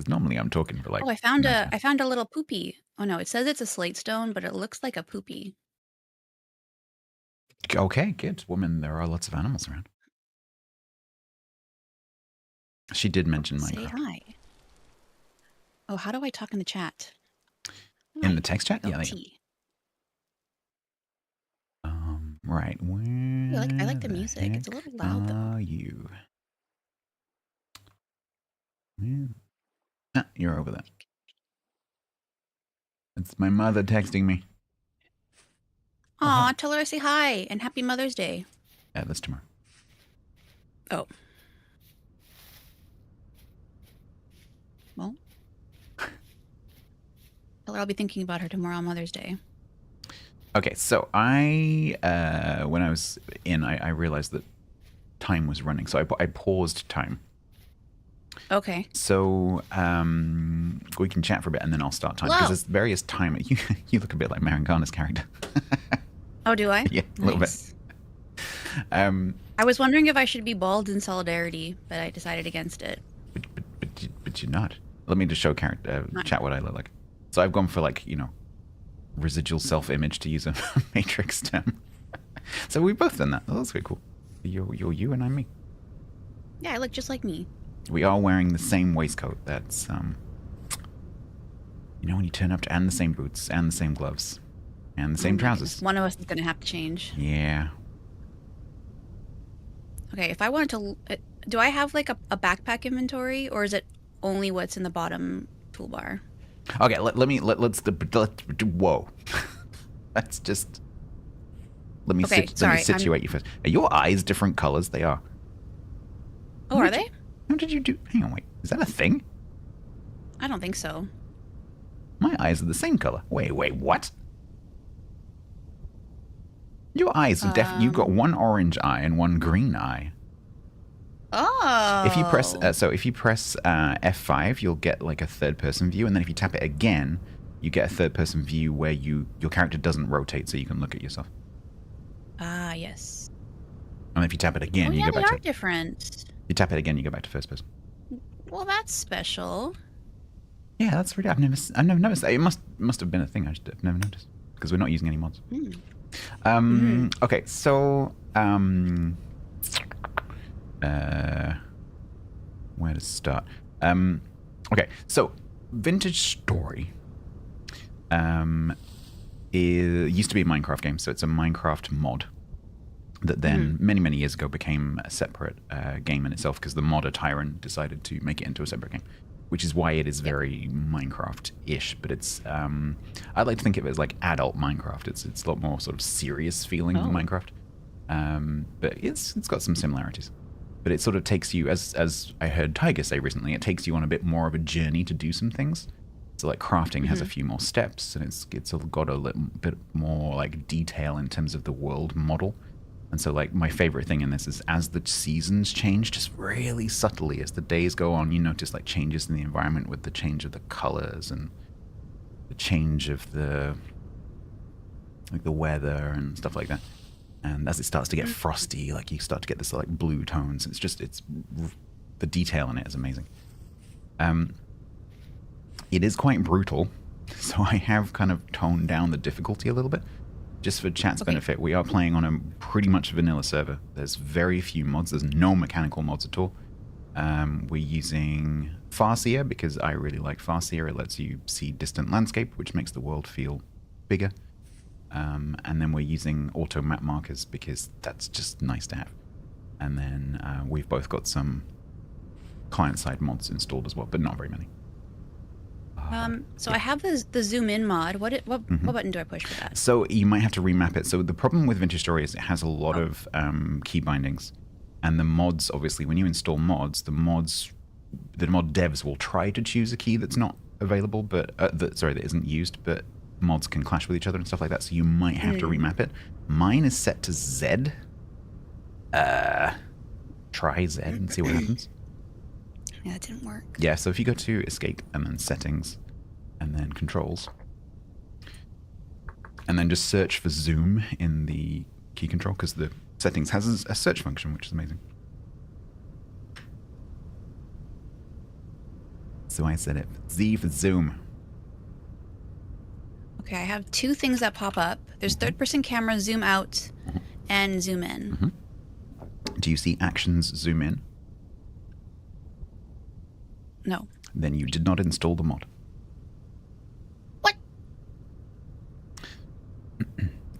Because normally I'm talking for like Oh, I found 90 a minutes. I found a little poopy. Oh, no, it says it's a slate stone, but it looks like a poopy. Okay, good. Woman, there are lots of animals around. She did mention Say Minecraft. hi. Oh, how do I talk in the chat? In the Hi. text chat? Oh, Yeah, yeah. T. Right. Ooh, I Where like the the music. It's a heck little loud, though. are you? Ah, you're over there. It's my mother texting me. Oh, Aw, hi. tell her I say hi and happy Mother's Day. Yeah, that's tomorrow. Oh, well, tell her I'll be thinking about her tomorrow on Mother's Day. Okay, so when I was in, I realized that time was running, so I paused time. Okay. So we can chat for a bit, and then I'll start time because Hello. there's various time. You look a bit like Marangana's character. Oh, do I? Yeah, a little bit. Nice. Um, I was wondering if I should be bald in solidarity, but I decided against it. but you're not. Let me just show chat what I look like. So I've gone for like residual self-image to use a matrix term. So we've both done that. Oh, that's pretty cool. You're you and I'm me. Yeah, I look just like me. We are wearing the same waistcoat. That's when you turn up to, and the same boots and the same gloves and the Oh same my goodness. trousers. One of us is going to have to change. Yeah. Okay, if I wanted to... do I have like a backpack inventory, or is it only what's in the bottom toolbar? Okay. Let's whoa. Let's just let me Okay, let me sorry. situate you first. Are your eyes different colors? They are. Oh, are they? How did you do? Hang on, wait. Is that a thing? I don't think so. My eyes are the same color. Wait, what? Your eyes are definitely. You've got one orange eye and one green eye. If you press Oh. F5, you'll get like a third-person view, and then if you tap it again, you get a third-person view where your character doesn't rotate, so you can look at yourself. Ah, yes. And if you tap it Oh, again, you yeah, go they back to. are different. You tap it again, you go back to first person. Well, that's special. Yeah, that's really. I've never noticed that. It must have been a thing. I've never noticed because we're not using any mods. Okay, so where to start? Okay, so Vintage Story used to be a Minecraft game, so it's a Minecraft mod that then many years ago became a separate game in itself because the modder Tyrant decided to make it into a separate game, which is why it is very Minecraft-ish. But it's I like to think of it as like adult Minecraft. It's a lot more sort of serious feeling than Oh. Minecraft, but it's got some similarities. But it sort of takes you, as I heard Tiger say recently, it takes you on a bit more of a journey to do some things. So like crafting has a few more steps, and it's got a little bit more like detail in terms of the world model. And so like my favorite thing in this is as the seasons change, just really subtly as the days go on, you notice like changes in the environment with the change of the colors and the change of the weather and stuff like that. And as it starts to get frosty, like you start to get this like blue tones. It's the detail in it is amazing. It is quite brutal, so I have kind of toned down the difficulty a little bit. Just for chat's benefit, we are playing on a pretty much vanilla server. There's very few mods. There's no mechanical mods at all. We're using Farseer because I really like Farseer. It lets you see distant landscape, which makes the world feel bigger. And then we're using auto map markers because that's just nice to have. And then we've both got some client-side mods installed as well, but not very many. So I have the zoom in mod. What button do I push for that? So you might have to remap it. So the problem with Vintage Story is it has a lot of key bindings, and the mods. Obviously, when you install mods, the mod devs will try to choose a key that's not available, but that isn't used. But mods can clash with each other and stuff like that. So you might have to remap it. Mine is set to Z. Try Z and see what happens. Yeah, that didn't work. Yeah, so if you go to Escape and then Settings and then Controls and then just search for Zoom in the key control because the Settings has a search function, which is amazing. So I said it. Z for Zoom. Okay, I have two things that pop up. There's third-person camera, zoom out, and zoom in. Do you see actions zoom in? No. Then you did not install the mod. What?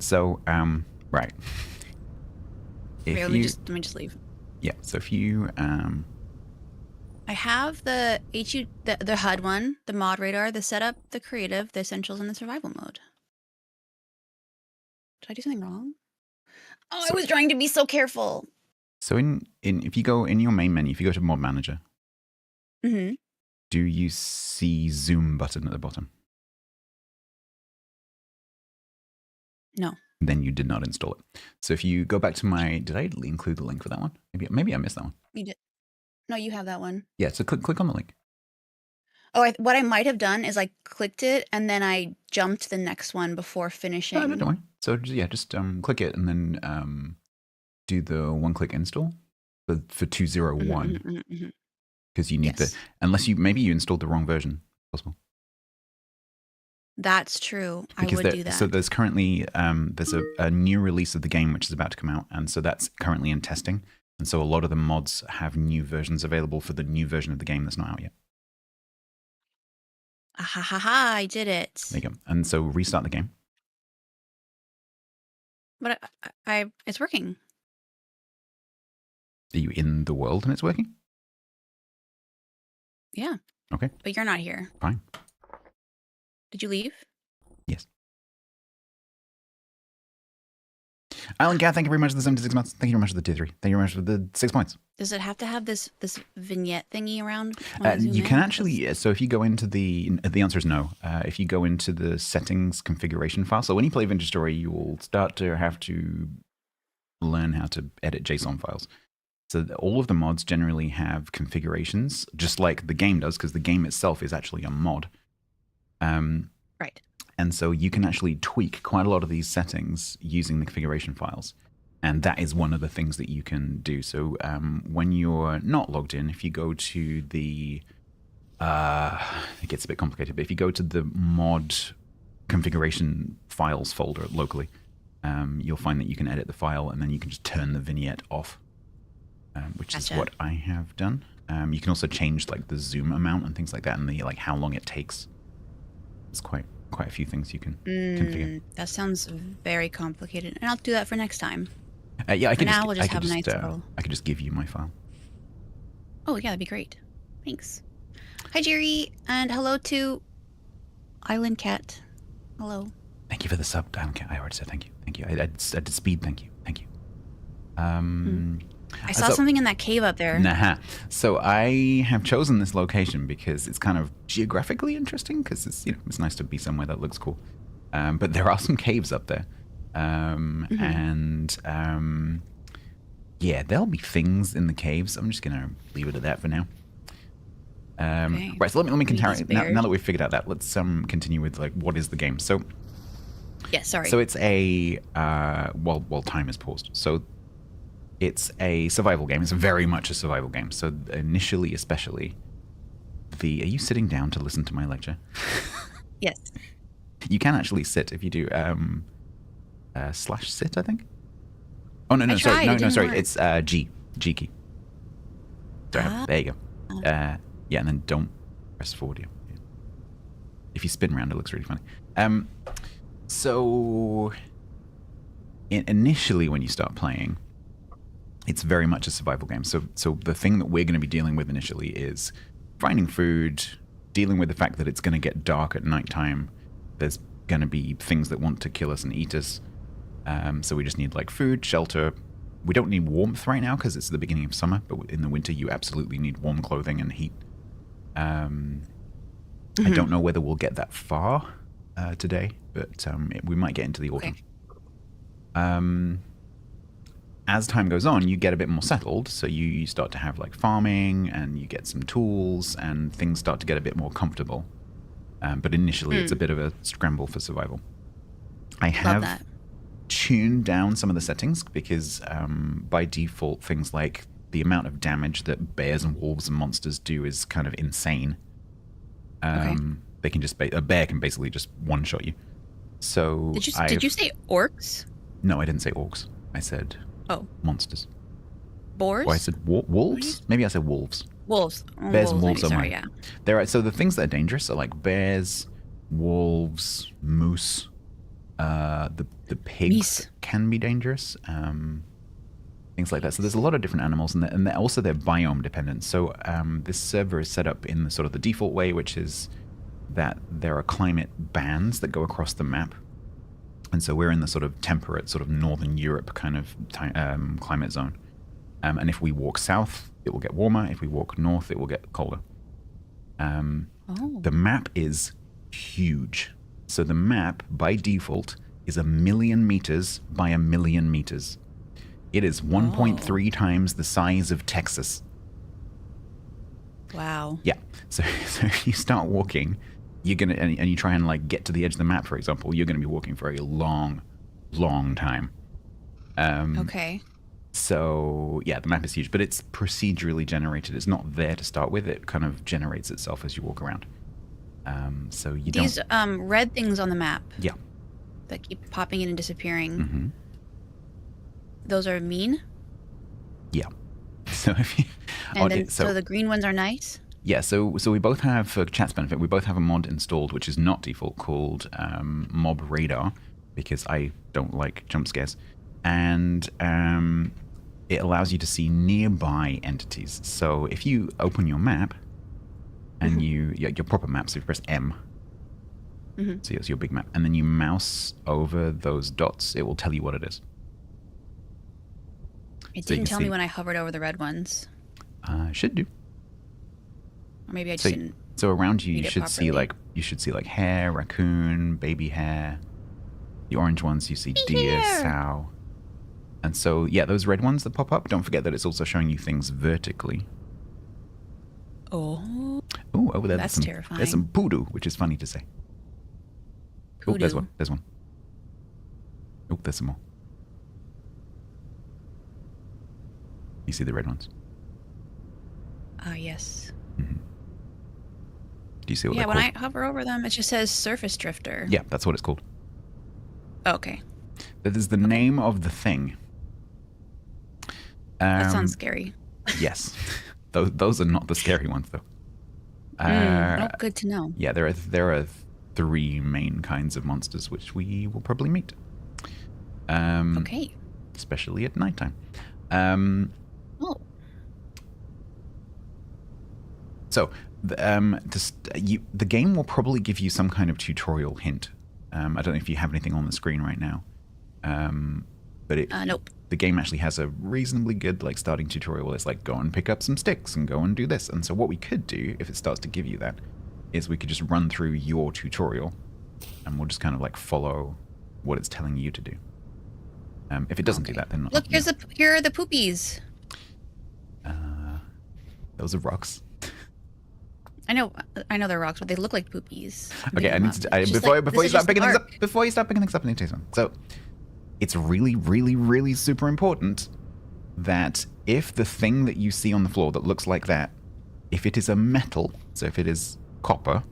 So, right. Okay, let me just leave. Yeah, so if you, I have the the HUD one, the mod radar, the setup, the creative, the essentials, and the survival mode. Did I do something wrong? Oh, I was trying to be so careful. So if you go in your main menu, if you go to mod manager, do you see zoom button at the bottom? No. Then you did not install it. So if you go back to did I include the link for that one? Maybe I missed that one. You did. No, you have that one. Yeah, so click on the link. Oh, what I might have done is I clicked it and then I jumped to the next one before finishing. No, don't worry. So just click it and then do the one-click install for 201 because you need unless maybe you installed the wrong version. Possible. That's true. Because I would do that. So there's currently there's a new release of the game which is about to come out, and so that's currently in testing. And so a lot of the mods have new versions available for the new version of the game that's not out yet. Ha ha ha! I did it. There you go. And so restart the game. But it's working. Are you in the world and it's working? Yeah. Okay. But you're not here. Fine. Did you leave? Yes. Alan Cat, thank you very much for the 76 months. Thank you very much for the tier 3. Thank you very much for the 6 points. Does it have to have this vignette thingy around? You can actually, so if you go into the answer is no. If you go into the settings configuration file, so when you play Vintage Story, you will start to have to learn how to edit JSON files. So all of the mods generally have configurations, just like the game does, because the game itself is actually a mod. Right. And so you can actually tweak quite a lot of these settings using the configuration files. And that is one of the things that you can do. So when you're not logged in, if you go to the, it gets a bit complicated, but if you go to the mod configuration files folder locally, you'll find that you can edit the file and then you can just turn the vignette off, which is what I have done. You can also change like the zoom amount and things like that, and the how long it takes. It's quite a few things you can configure. That sounds very complicated, and I'll do that for next time. Yeah, I can now we'll just have a nice little. I could just give you my file. Oh yeah, that'd be great. Thanks. Hi Jerry, and hello to Island Cat. Hello. Thank you for the sub, Island Cat. I already said thank you. Thank you. I did speed. Thank you. Thank you. I saw something in that cave up there. Nah. So I have chosen this location because it's kind of geographically interesting, because it's it's nice to be somewhere that looks cool. But there are some caves up there, and yeah, there'll be things in the caves. I'm just gonna leave it at that for now. Okay. Right. So let me continue. Now that we've figured out that, let's continue with what is the game. So yeah, sorry. So it's a while time is paused. So it's a survival game. It's very much a survival game. So initially, especially, are you sitting down to listen to my lecture? Yes. You can actually sit if you do /sit, I think. Oh no, sorry, sorry. It's G key. There you go. Yeah, and then don't press forward. Yeah. If you spin around, it looks really funny. So initially, when you start playing, it's very much a survival game. So the thing that we're going to be dealing with initially is finding food, dealing with the fact that it's going to get dark at nighttime. There's going to be things that want to kill us and eat us. So we just need food, shelter. We don't need warmth right now because it's the beginning of summer, but in the winter you absolutely need warm clothing and heat. I don't know whether we'll get that far today, but we might get into the autumn. Okay. As time goes on, you get a bit more settled, so you start to have farming, and you get some tools, and things start to get a bit more comfortable. But initially, it's a bit of a scramble for survival. I have tuned down some of the settings because by default, things like the amount of damage that bears and wolves and monsters do is kind of insane. They can just a bear can basically just one shot you. So did you say orcs? No, I didn't say orcs. I said monsters. Boars? Oh, I said wolves. Maybe I said wolves. Wolves. Bears and wolves are sorry, mine. Yeah. So the things that are dangerous are like bears, wolves, moose. The pigs can be dangerous. Things like that. So there's a lot of different animals, and also they're biome dependent. So this server is set up in the sort of the default way, which is that there are climate bands that go across the map. And so we're in the sort of temperate, sort of northern Europe kind of climate zone. And if we walk south, it will get warmer. If we walk north, it will get colder. The map is huge. So the map, by default, is 1,000,000 meters by 1,000,000 meters. It is 1.3 times the size of Texas. Wow. Yeah. So if you start walking, you're gonna and you try and like get to the edge of the map, for example, you're gonna be walking for a long, long time. Okay. So yeah, the map is huge, but it's procedurally generated. It's not there to start with. It kind of generates itself as you walk around. So you These red things on the map. Yeah. That keep popping in and disappearing. Mm-hmm. Those are mean. Yeah. So if you, so the green ones are nice. Yeah. So we both have, for chat's benefit, we both have a mod installed which is not default called Mob Radar, because I don't like jump scares, and it allows you to see nearby entities. So if you open your map and your proper map, so if you press M, so it's your big map, and then you mouse over those dots, it will tell you what it is. It didn't tell me when I hovered over the red ones. Should do. Or maybe I just didn't. So around you, you properly. should see like hare, raccoon, baby hare. The orange ones you see deer, sow. And so yeah, those red ones that pop up. Don't forget that it's also showing you things vertically. Oh, over there. That's terrifying. There's some poodoo, which is funny to say. Poodoo. Oh, there's one. There's one. Oh, there's some more. You see the red ones? Yes. Mm-hmm. Do you see what? Yeah, when I hover over them, it just says surface drifter. Yeah, that's what it's called. Okay. That is the name of the thing. That sounds scary. Yes. Those are not the scary ones, though. Good to know. Yeah, there are 3 main kinds of monsters which we will probably meet. Okay. Especially at nighttime. So, the game will probably give you some kind of tutorial hint. I don't know if you have anything on the screen right now. But nope. The game actually has a reasonably good like starting tutorial. It's like, go and pick up some sticks and go and do this. And so what we could do, if it starts to give you that, is we could just run through your tutorial and we'll just kind of like follow what it's telling you to do. If it doesn't do that, then... Look, here are the poopies. Those are rocks. I know they're rocks, but they look like poopies. Okay, I need to... Before you start picking things up, I need to tell you something. So, it's really, really, really super important that if the thing that you see on the floor that looks like that, if it is a metal, so if it is copper,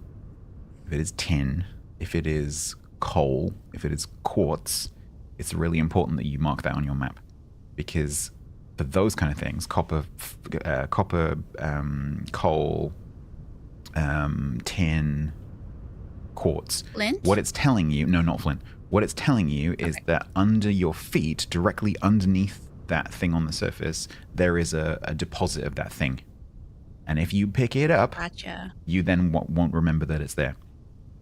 if it is tin, if it is coal, if it is quartz, it's really important that you mark that on your map, because for those kind of things, copper, coal, tin, quartz. Flint? What it's telling you, no, not flint. What it's telling you is that under your feet, directly underneath that thing on the surface, there is a deposit of that thing. And if you pick it up, you then won't remember that it's there.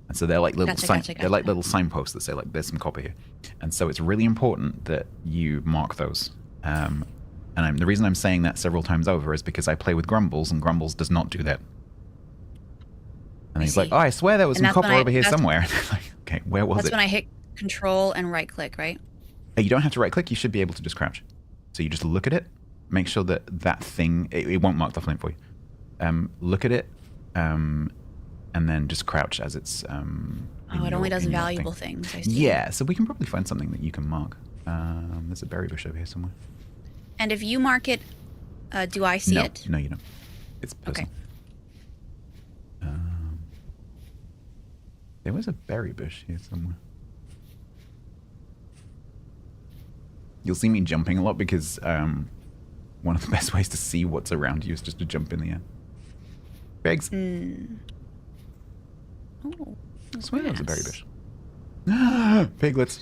And so they're like little they're like little signposts that say like there's some copper here. And so it's really important that you mark those. And the reason I'm saying that several times over is because I play with Grumbles, and Grumbles does not do that. And he's like, oh, I swear there was some copper over here somewhere. Like, okay, where was it? That's when I hit Control and right click, right? You don't have to right click. You should be able to just crouch. So you just look at it, make sure that that thing, it won't mark the flint for you. Look at it, and then just crouch as it's... it only does valuable things. I see. Yeah, so we can probably find something that you can mark. There's a berry bush over here somewhere. And if you mark it, do I see it? No, you don't. It's personal. Okay. There was a berry bush here somewhere. You'll see me jumping a lot because one of the best ways to see what's around you is just to jump in the air. Pigs. Oh, I swear there was a berry bush. Piglets.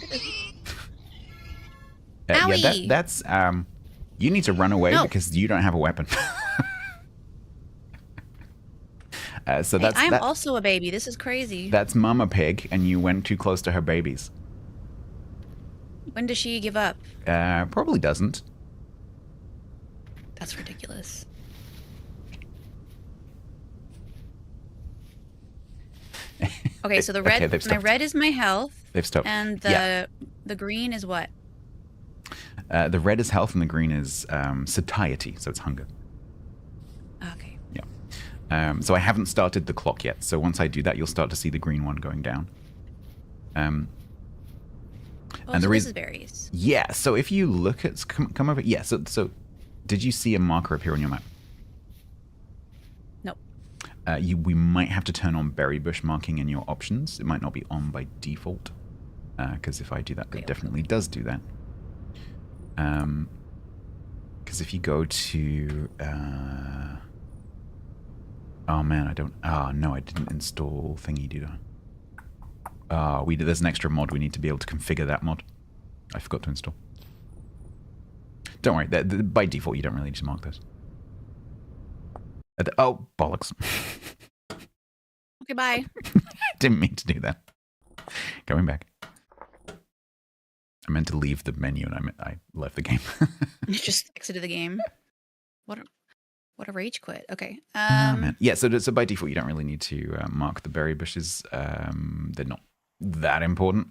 Yeah, that's you need to run away because you don't have a weapon. So that's I'm also a baby. This is crazy. That's Mama Pig, and you went too close to her babies. When does she give up? Probably doesn't. That's ridiculous. Okay, so the red, my red is my health. They've stopped. And the green is what? The red is health, and the green is satiety, so it's hunger. Okay. Yeah. So I haven't started the clock yet. So once I do that, you'll start to see the green one going down. And so this is berries. Yeah. So if you look at come over. Yeah. So did you see a marker appear on your map? Nope. We might have to turn on berry bush marking in your options. It might not be on by default. Because if I do that, it definitely does do that. Because if you go to oh man, I don't. Oh no, I didn't install thingy, did I? There's an extra mod. We need to be able to configure that mod. I forgot to install. Don't worry. By default, you don't really need to mark those. Oh bollocks! Okay, bye. Didn't mean to do that. Going back. I meant to leave the menu, and I left the game. You just exited the game. What a rage quit. Okay. Oh, man. Yeah. So by default, you don't really need to mark the berry bushes. They're not that important.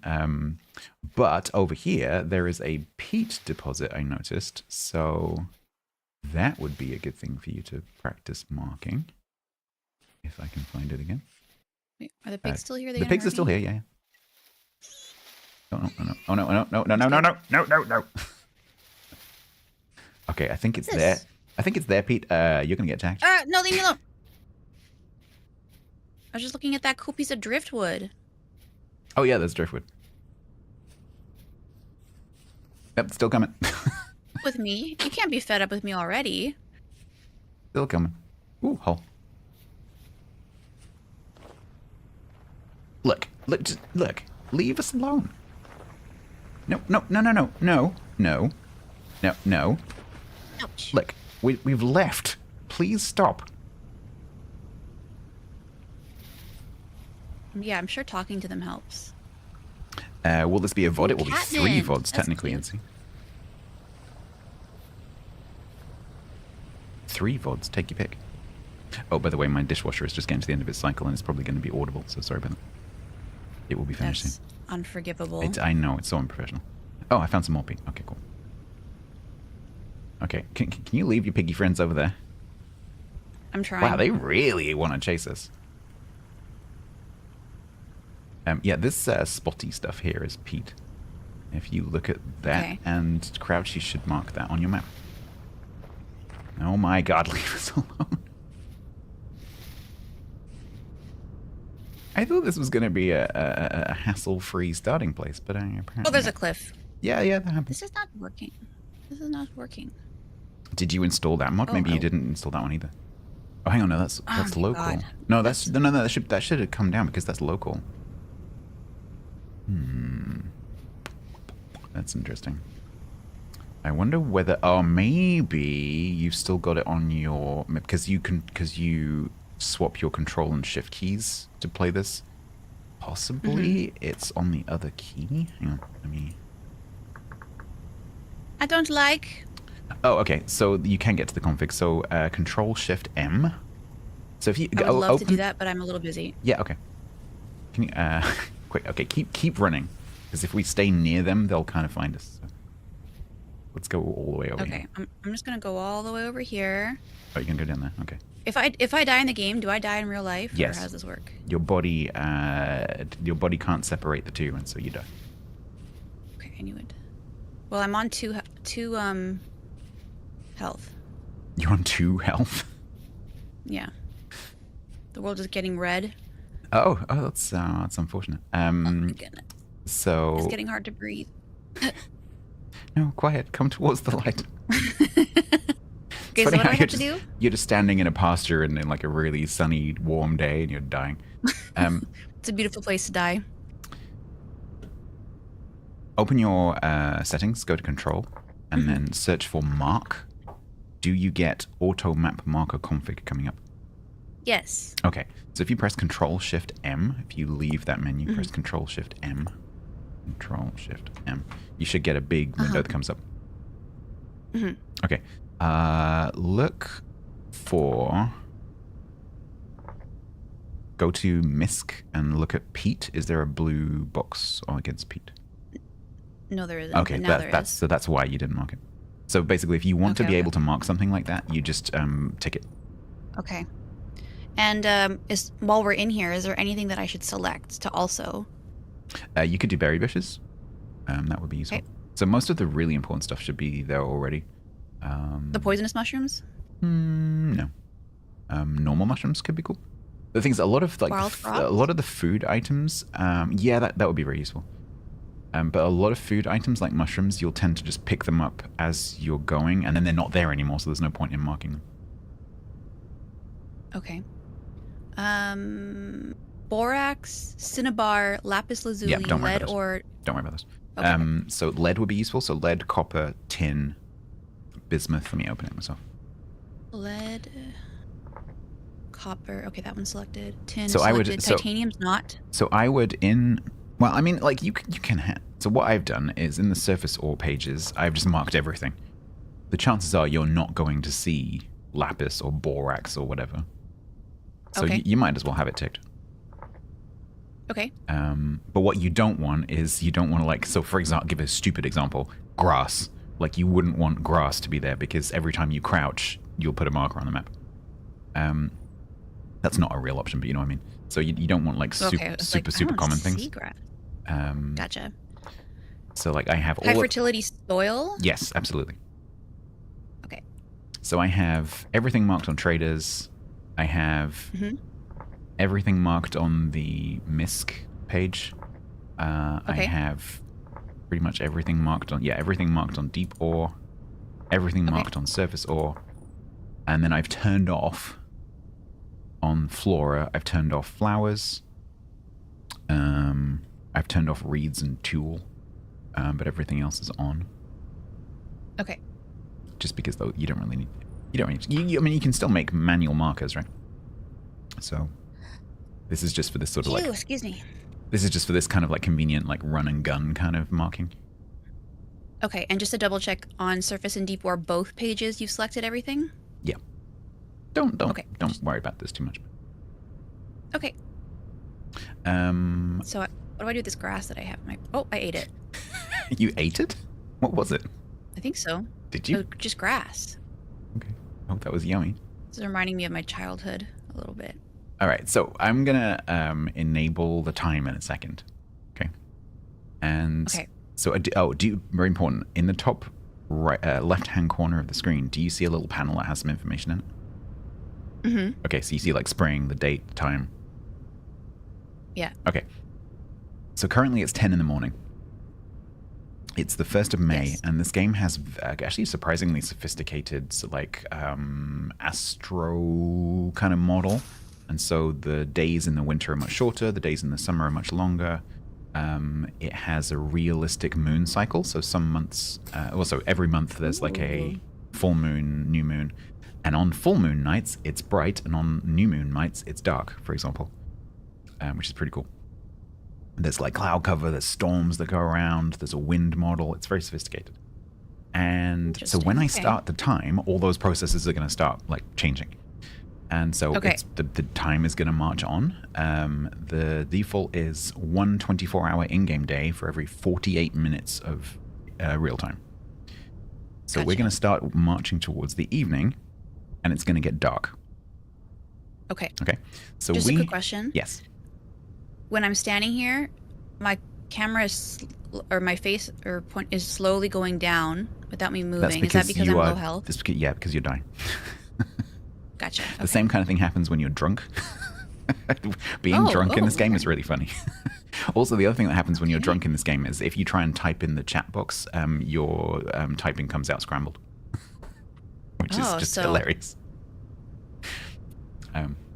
But over here, there is a peat deposit. I noticed. So that would be a good thing for you to practice marking. If I can find it again. Wait, are the pigs still here? The pigs are still here. Yeah. Oh no. Okay, I think it's there. I think it's there, Pete. You're gonna get attacked. No, leave me alone. I was just looking at that cool piece of driftwood. Oh yeah, there's driftwood. Yep, still coming. With me? You can't be fed up with me already. Still coming. Ooh, hole. Look. Leave us alone. No. Ouch. Look, we've left. Please stop. Yeah, I'm sure talking to them helps. Will this be a VOD? It will be 3 VODs, That's technically, cute. NC. 3 VODs, take your pick. Oh, by the way, my dishwasher is just getting to the end of its cycle, and it's probably going to be audible, so sorry about that. It will be finished That's soon. unforgivable. I know, it's so unprofessional. Oh, I found some more pig. Okay, cool. Okay, can you leave your piggy friends over there? I'm trying. Wow, they really want to chase us. Yeah, this spotty stuff here is peat. If you look at that and crouch, you should mark that on your map. Oh my god, leave us alone. I thought this was going to be a hassle-free starting place, but apparently... Oh, there's a cliff. Yeah, that happened. This is not working. This is not working. Did you install that mod? Maybe you didn't install that one either. Oh, hang on, no, that's local. God. No, that should have come down because that's local. That's interesting. I wonder whether... Oh, maybe you've still got it on your... Because you swap your control and shift keys to play this. Possibly it's on the other key. Hang on, let me... I don't like... Oh, okay. So you can get to the config. So Control Shift M. So if you I would love to do that, but I'm a little busy. Yeah. Okay. Can you quick? Okay. Keep running, because if we stay near them, they'll kind of find us. So let's go all the way over here. Okay. I'm just gonna go all the way over here. Oh, you can go down there. Okay. If I die in the game, do I die in real life? Yes. Or how does this work? Your body can't separate the two, and so you die. Okay, I knew it. Well, I'm on two health. You're on 2 health. Yeah. The world is getting red. That's unfortunate. Oh my goodness. It's So getting hard to breathe. no, quiet. Come towards the light. Okay, so what do I have to do? You're just standing in a pasture and in like a really sunny, warm day, and you're dying. It's a beautiful place to die. Open your settings, go to Control, and then search for Mark. Do you get Auto Map Marker Config coming up? Yes. Okay, so if you press Control Shift M, if you leave that menu, press Control Shift M. Control Shift M. You should get a big window that comes up. Okay. Look for. Go to MISC and look at Pete. Is there a blue box against Pete? No, there isn't. Okay, Now there is. so that's why you didn't mark it. So basically, if you want to be able to mark something like that, you just tick it. Okay. And while we're in here, is there anything that I should select to also? You could do berry bushes. That would be useful. Okay. So most of the really important stuff should be there already. The poisonous mushrooms? No. Normal mushrooms could be cool. The things, a lot of like a lot of the food items, yeah, that would be very useful. But a lot of food items like mushrooms, you'll tend to just pick them up as you're going, and then they're not there anymore, so there's no point in marking them. Okay. Borax, cinnabar, lapis lazuli, Yeah, don't worry lead about this. ore. Don't worry about this. Okay. So lead would be useful. So lead, copper, tin, bismuth. Let me open it myself. Lead, copper. Okay, that one's selected. Tin So selected. I would. So, Titanium's not. so I would Well, I mean, like you can have. So what I've done is in the surface ore pages, I've just marked everything. The chances are you're not going to see lapis or borax or whatever. So Okay. you might as well have it ticked. Okay. But what you don't want is you don't want to like. So for example, give a stupid example: grass. Like you wouldn't want grass to be there because every time you crouch, you'll put a marker on the map. That's not a real option, but you know what I mean. So you don't want like super common things. Seagrass. Gotcha. So like I have all High fertility soil. Yes, absolutely. Okay. So I have everything marked on traders. I have everything marked on the MISC page. I have pretty much everything marked on everything marked on deep ore, everything marked on surface ore, and then I've turned off on flora. I've turned off flowers. I've turned off reeds and tool, but everything else is on. Okay. Just because though you don't really need. I mean, you can still make manual markers, right? So this is just for this sort of like. Excuse me. This is just for this kind of like convenient like run and gun kind of marking. Okay, and just to double check on surface and deep ore, both pages you've selected everything. Yeah. Don't worry about this too much. Okay. So what do I do with this grass that I have? I ate it. You ate it? What was it? I think so. Did you? Just grass. Okay. Oh, that was yummy. This is reminding me of my childhood a little bit. All right, so I'm gonna enable the time in a second. Okay. And so very important in the top right left-hand corner of the screen. Do you see a little panel that has some information in it? Mm-hmm. Okay, so you see like spring, the date, the time. Yeah. Okay. So currently it's 10 in the morning. It's the 1st of May, and this game has actually surprisingly sophisticated, astro kind of model. And so the days in the winter are much shorter, the days in the summer are much longer. It has a realistic moon cycle, so some months, also every month there's like a full moon, new moon. And on full moon nights, it's bright, and on new moon nights, it's dark, for example, which is pretty cool. There's like cloud cover, there's storms that go around, there's a wind model. It's very sophisticated. And so when I start the time, all those processes are going to start like changing. And so the time is going to march on. The default is 1 24-hour in-game day for every 48 minutes of real time. So we're going to start marching towards the evening, and it's going to get dark. Okay. Okay. So just a quick question. Yes. When I'm standing here, my camera or my face or point is slowly going down without me moving. Is that because I'm low health? Because you're dying. Gotcha. The same kind of thing happens when you're drunk. Being drunk in this game is really funny. Also, the other thing that happens when you're drunk in this game is if you try and type in the chat box, your typing comes out scrambled, which is just hilarious.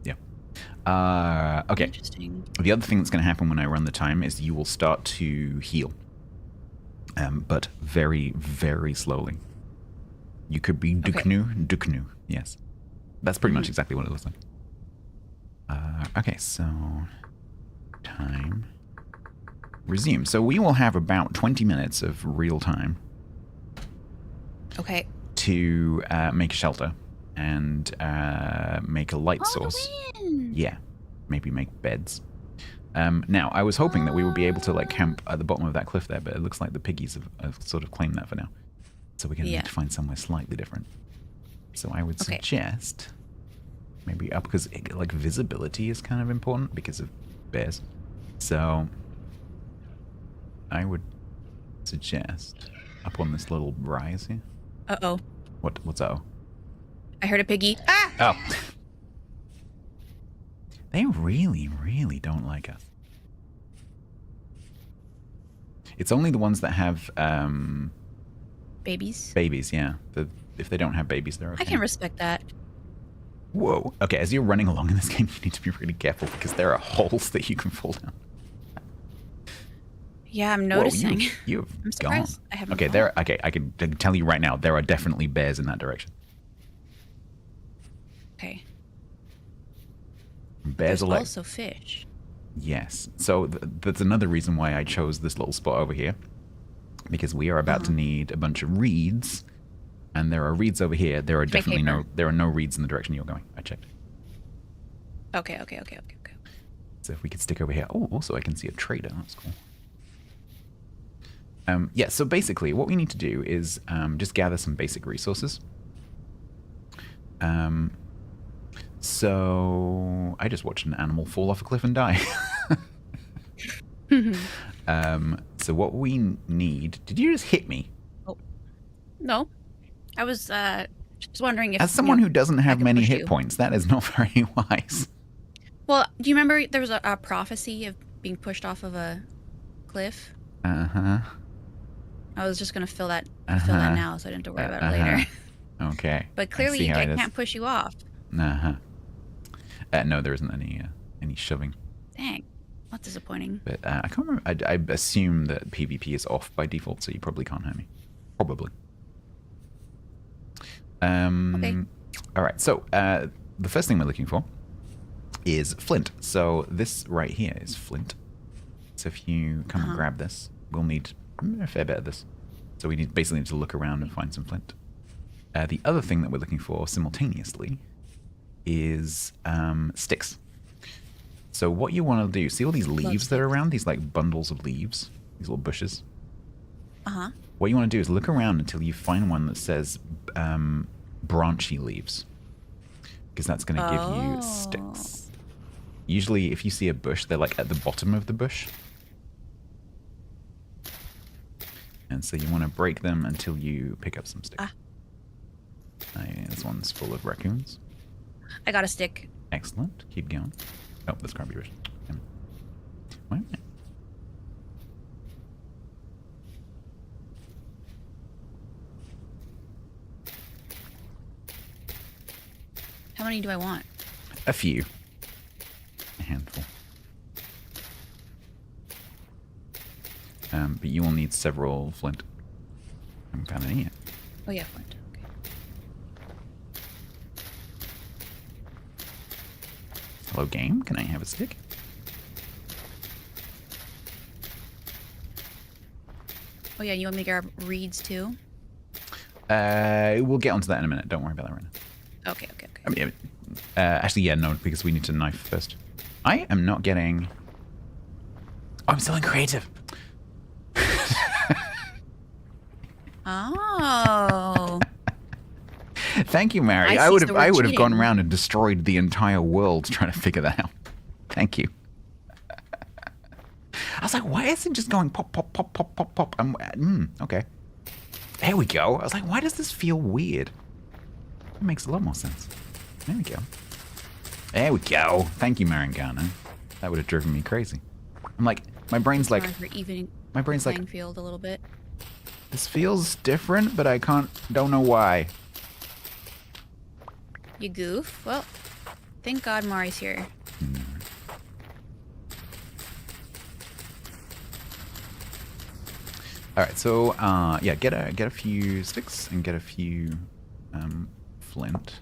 Yeah. Okay. Interesting. The other thing that's going to happen when I run the time is you will start to heal, but very, very slowly. You could be Duknu. Yes. That's pretty much exactly what it looks like. Okay, so time resume. So we will have about 20 minutes of real time. Okay. To make a shelter and make a light source. Yeah, maybe make beds. Now, I was hoping that we would be able to like camp at the bottom of that cliff there, but it looks like the piggies have sort of claimed that for now. So we're going to need to find somewhere slightly different. So I would suggest maybe up, because like visibility is kind of important because of bears. So I would suggest up on this little rise here. Uh-oh. What's uh-oh? I heard a piggy. Ah! Oh. They really, really don't like us. It's only the ones that have babies. Babies, yeah. If they don't have babies, they're okay. I can respect that. Whoa. Okay, as you're running along in this game, you need to be really careful because there are holes that you can fall down. Yeah, I'm noticing. Whoa, you've I'm surprised gone. I haven't. Okay, I can tell you right now, there are definitely bears in that direction. Okay. Bears are also fish. Yes. So that's another reason why I chose this little spot over here. Because we are about to need a bunch of reeds. And there are reeds over here. There are definitely no reeds in the direction you're going. I checked. Okay. So if we could stick over here. Oh, also I can see a trader. That's cool. Yeah, so basically what we need to do is just gather some basic resources. So I just watched an animal fall off a cliff and die. So what we need... Did you just hit me? Oh. No. I was just wondering if... As someone who doesn't have many hit points, that is not very wise. Well, do you remember there was a prophecy of being pushed off of a cliff? Uh-huh. I was just going to fill that now, so I didn't have to worry about it later. Okay. But clearly I can't push you off. Uh-huh. No, there isn't any shoving. Dang. That's disappointing. But I can't remember. I assume that PvP is off by default, so you probably can't hurt me. Probably. Okay. All right. So the first thing we're looking for is flint. So this right here is flint. So if you come and grab this, we'll need a fair bit of this. So we basically need to look around and find some flint. The other thing that we're looking for simultaneously is sticks. So what you want to do, see all these leaves that are around, these like bundles of leaves, these little bushes? Uh-huh. What you want to do is look around until you find one that says branchy leaves. Because that's going to give you sticks. Usually if you see a bush, they're like at the bottom of the bush. And so you want to break them until you pick up some sticks. This one's full of raccoons. I got a stick. Excellent. Keep going. Oh, that's can't be rich. Wait a minute. How many do I want? A few. A handful. But you will need several flint. I haven't found any yet. Oh yeah, flint. Okay. Hello, game. Can I have a stick? Oh yeah, you want me to grab reeds too? We'll get onto that in a minute. Don't worry about that right now. Okay. I mean, actually, yeah, no, because we need to knife first. I am not getting... Oh, I'm still in creative. Oh. Thank you, Mary. I would have gone around and destroyed the entire world trying to figure that out. Thank you. I was like, why is it just going pop, pop, pop, pop, pop, pop? Okay. There we go. I was like, why does this feel weird? It makes a lot more sense. There we go. There we go. Thank you, Marangana. That would have driven me crazy. I'm like, my brain's like, my brain's like, field a little bit. This feels different, but I don't know why. You goof. Well, thank God Mari's here. All right, so yeah, get a few sticks and get a few flint.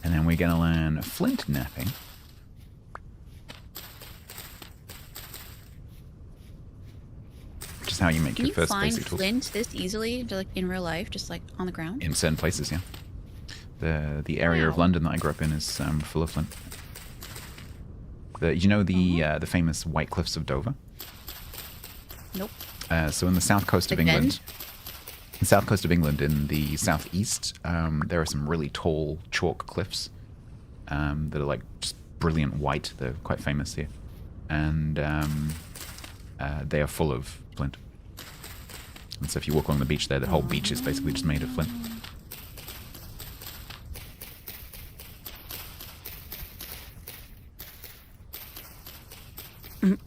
And then we're gonna learn flint napping. Which is how you make your first basic tools. Can you find flint this easily, like in real life, just like on the ground? In certain places, yeah. The area of London that I grew up in is full of flint. You know the famous White Cliffs of Dover? Nope. So in the south coast of England, in the southeast, there are some really tall chalk cliffs that are like just brilliant white. They're quite famous here, and they are full of flint. And so if you walk along the beach there, the whole beach is basically just made of flint.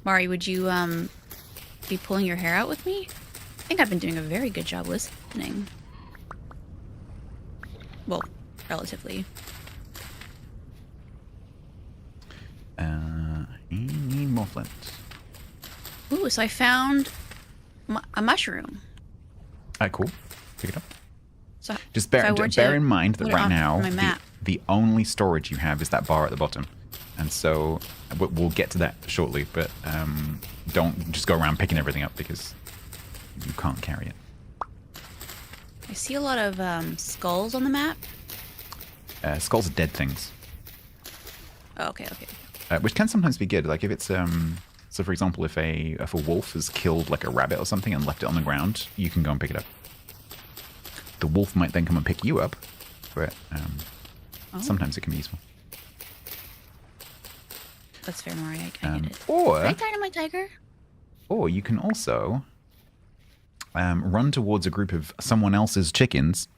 Mari, would you be pulling your hair out with me? I think I've been doing a very good job listening. Well, relatively. I need more flint. Ooh, so I found a mushroom. Alright, cool. Pick it up. So just bear in mind that right now the only storage you have is that bar at the bottom. And so we'll get to that shortly, but don't just go around picking everything up because you can't carry it. I see a lot of skulls on the map. Skulls are dead things. Oh, okay. Which can sometimes be good. Like if it's so for example, if a wolf has killed like a rabbit or something and left it on the ground, you can go and pick it up. The wolf might then come and pick you up, but sometimes it can be useful. That's fair, Mari. I get it. Or can I tie to my tiger? Or you can also run towards a group of someone else's chickens,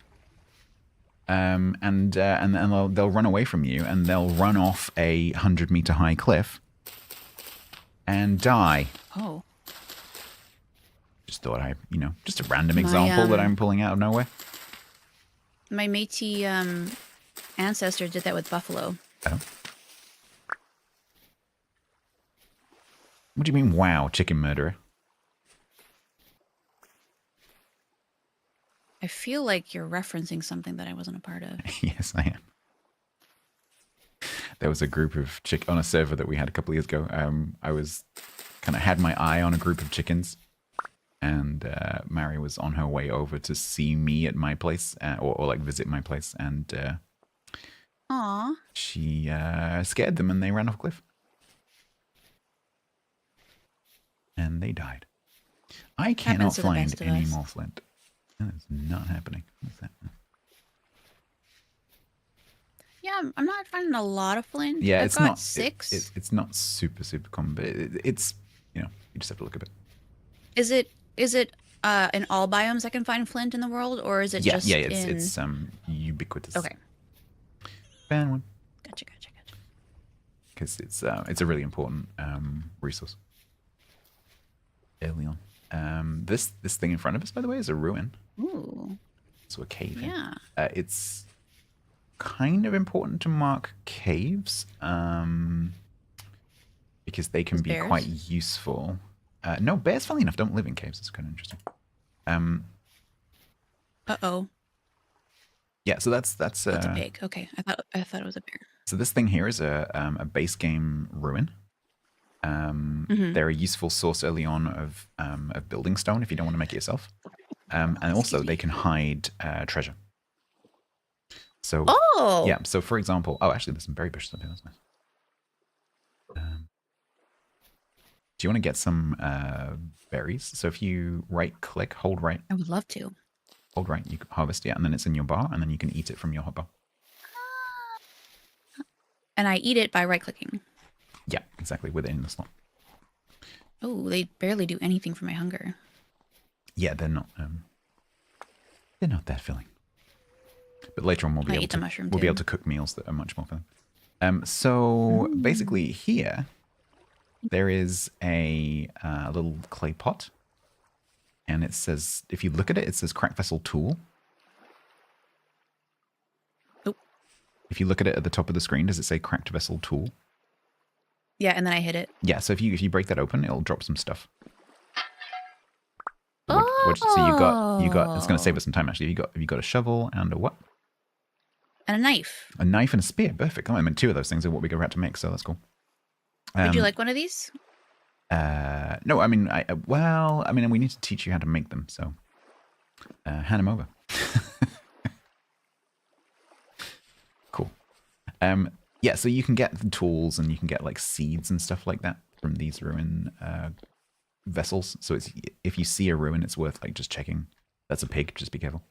and they'll run away from you, and they'll run off a 100-meter high cliff and die. Oh. Just thought just a random example that I'm pulling out of nowhere. My Métis ancestor did that with buffalo. Oh. What do you mean, wow, chicken murderer? I feel like you're referencing something that I wasn't a part of. Yes, I am. There was a group of on a server that we had a couple of years ago. I was kind of had my eye on a group of chickens, and Mary was on her way over to see me at my place, or like visit my place, and she scared them and they ran off a cliff. And they died. I cannot find any more flint. That is not happening. What's that? Yeah, I'm not finding a lot of flint. Yeah, I've it's got not 6. It's not super common, but it's you just have to look a bit. Is it in all biomes I can find flint in the world, or is it just it's ubiquitous. Okay. Ban one. Gotcha. Because it's a really important resource. Early on. This thing in front of us, by the way, is a ruin. Ooh. So a cave. Yeah. It's kind of important to mark caves because they can be quite useful. No, bears, funnily enough, don't live in caves. It's kind of interesting. Uh-oh. Yeah, so that's That's a pig. Okay, I thought it was a bear. So this thing here is a base game ruin. They're a useful source early on of building stone if you don't want to make it yourself. And also they can hide treasure. So yeah, so for example, actually there's some berry bushes up here. That's nice. Do you want to get some berries? So if you right-click, hold right. I would love to. Hold right, you can harvest it, and then it's in your bar, and then you can eat it from your hotbar. And I eat it by right-clicking. Yeah, exactly, with it in the slot. Oh, they barely do anything for my hunger. Yeah, they're not. They're not that filling. But later on, we'll be able to cook meals that are much more filling. So basically here, there is a little clay pot. And it says, if you look at it, it says crack vessel tool. Oh. If you look at it at the top of the screen, does it say cracked vessel tool? Yeah, and then I hit it. Yeah, so if you break that open, it'll drop some stuff. Oh. So you got. It's going to save us some time actually. You got a shovel and a what? And a knife. A knife and a spear. Perfect. I mean, two of those things are what we're about to make, so that's cool. Would you like one of these? No, I mean, we need to teach you how to make them, so hand them over. Cool. Yeah, so you can get the tools and you can get like seeds and stuff like that from these ruin vessels. So if you see a ruin, it's worth like just checking. That's a pig. Just be careful.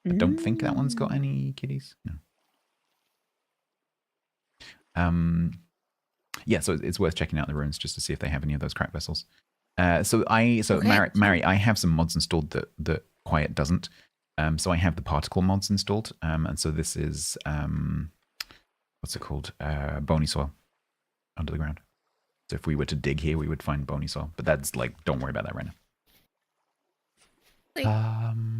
I don't think that one's got any kitties. No. Yeah, so it's worth checking out the ruins just to see if they have any of those crack vessels. Okay. Mary, I have some mods installed that Quiet doesn't. So I have the particle mods installed, and so this is what's it called? Bony soil under the ground. So if we were to dig here, we would find bony soil. But that's like, don't worry about that right now.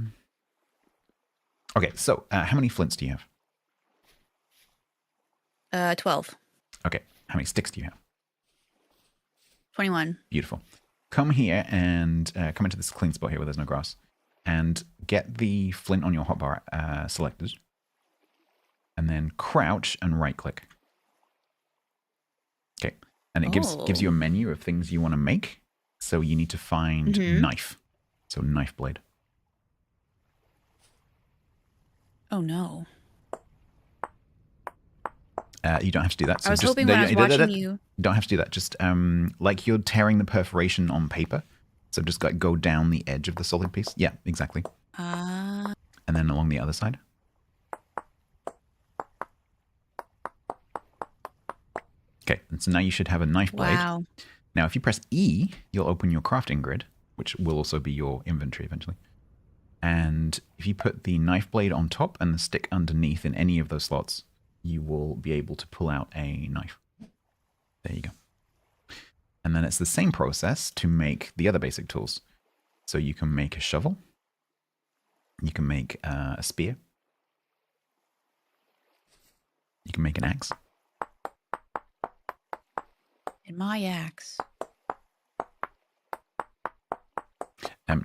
Okay, so how many flints do you have? 12. Okay, how many sticks do you have? 21. Beautiful. Come here and come into this clean spot here where there's no grass. And get the flint on your hotbar selected. And then crouch and right click. Okay. And it gives you a menu of things you want to make. So you need to find knife. So knife blade. Oh no. You don't have to do that. So I was hoping when I was watching you. You don't have to do that. Just like you're tearing the perforation on paper. So just like go down the edge of the solid piece. Yeah, exactly. And then along the other side. Okay, and so now you should have a knife blade. Wow. Now, if you press E, you'll open your crafting grid, which will also be your inventory eventually. And if you put the knife blade on top and the stick underneath in any of those slots, you will be able to pull out a knife. There you go. And then it's the same process to make the other basic tools. So you can make a shovel. You can make a spear. You can make an axe. And my axe.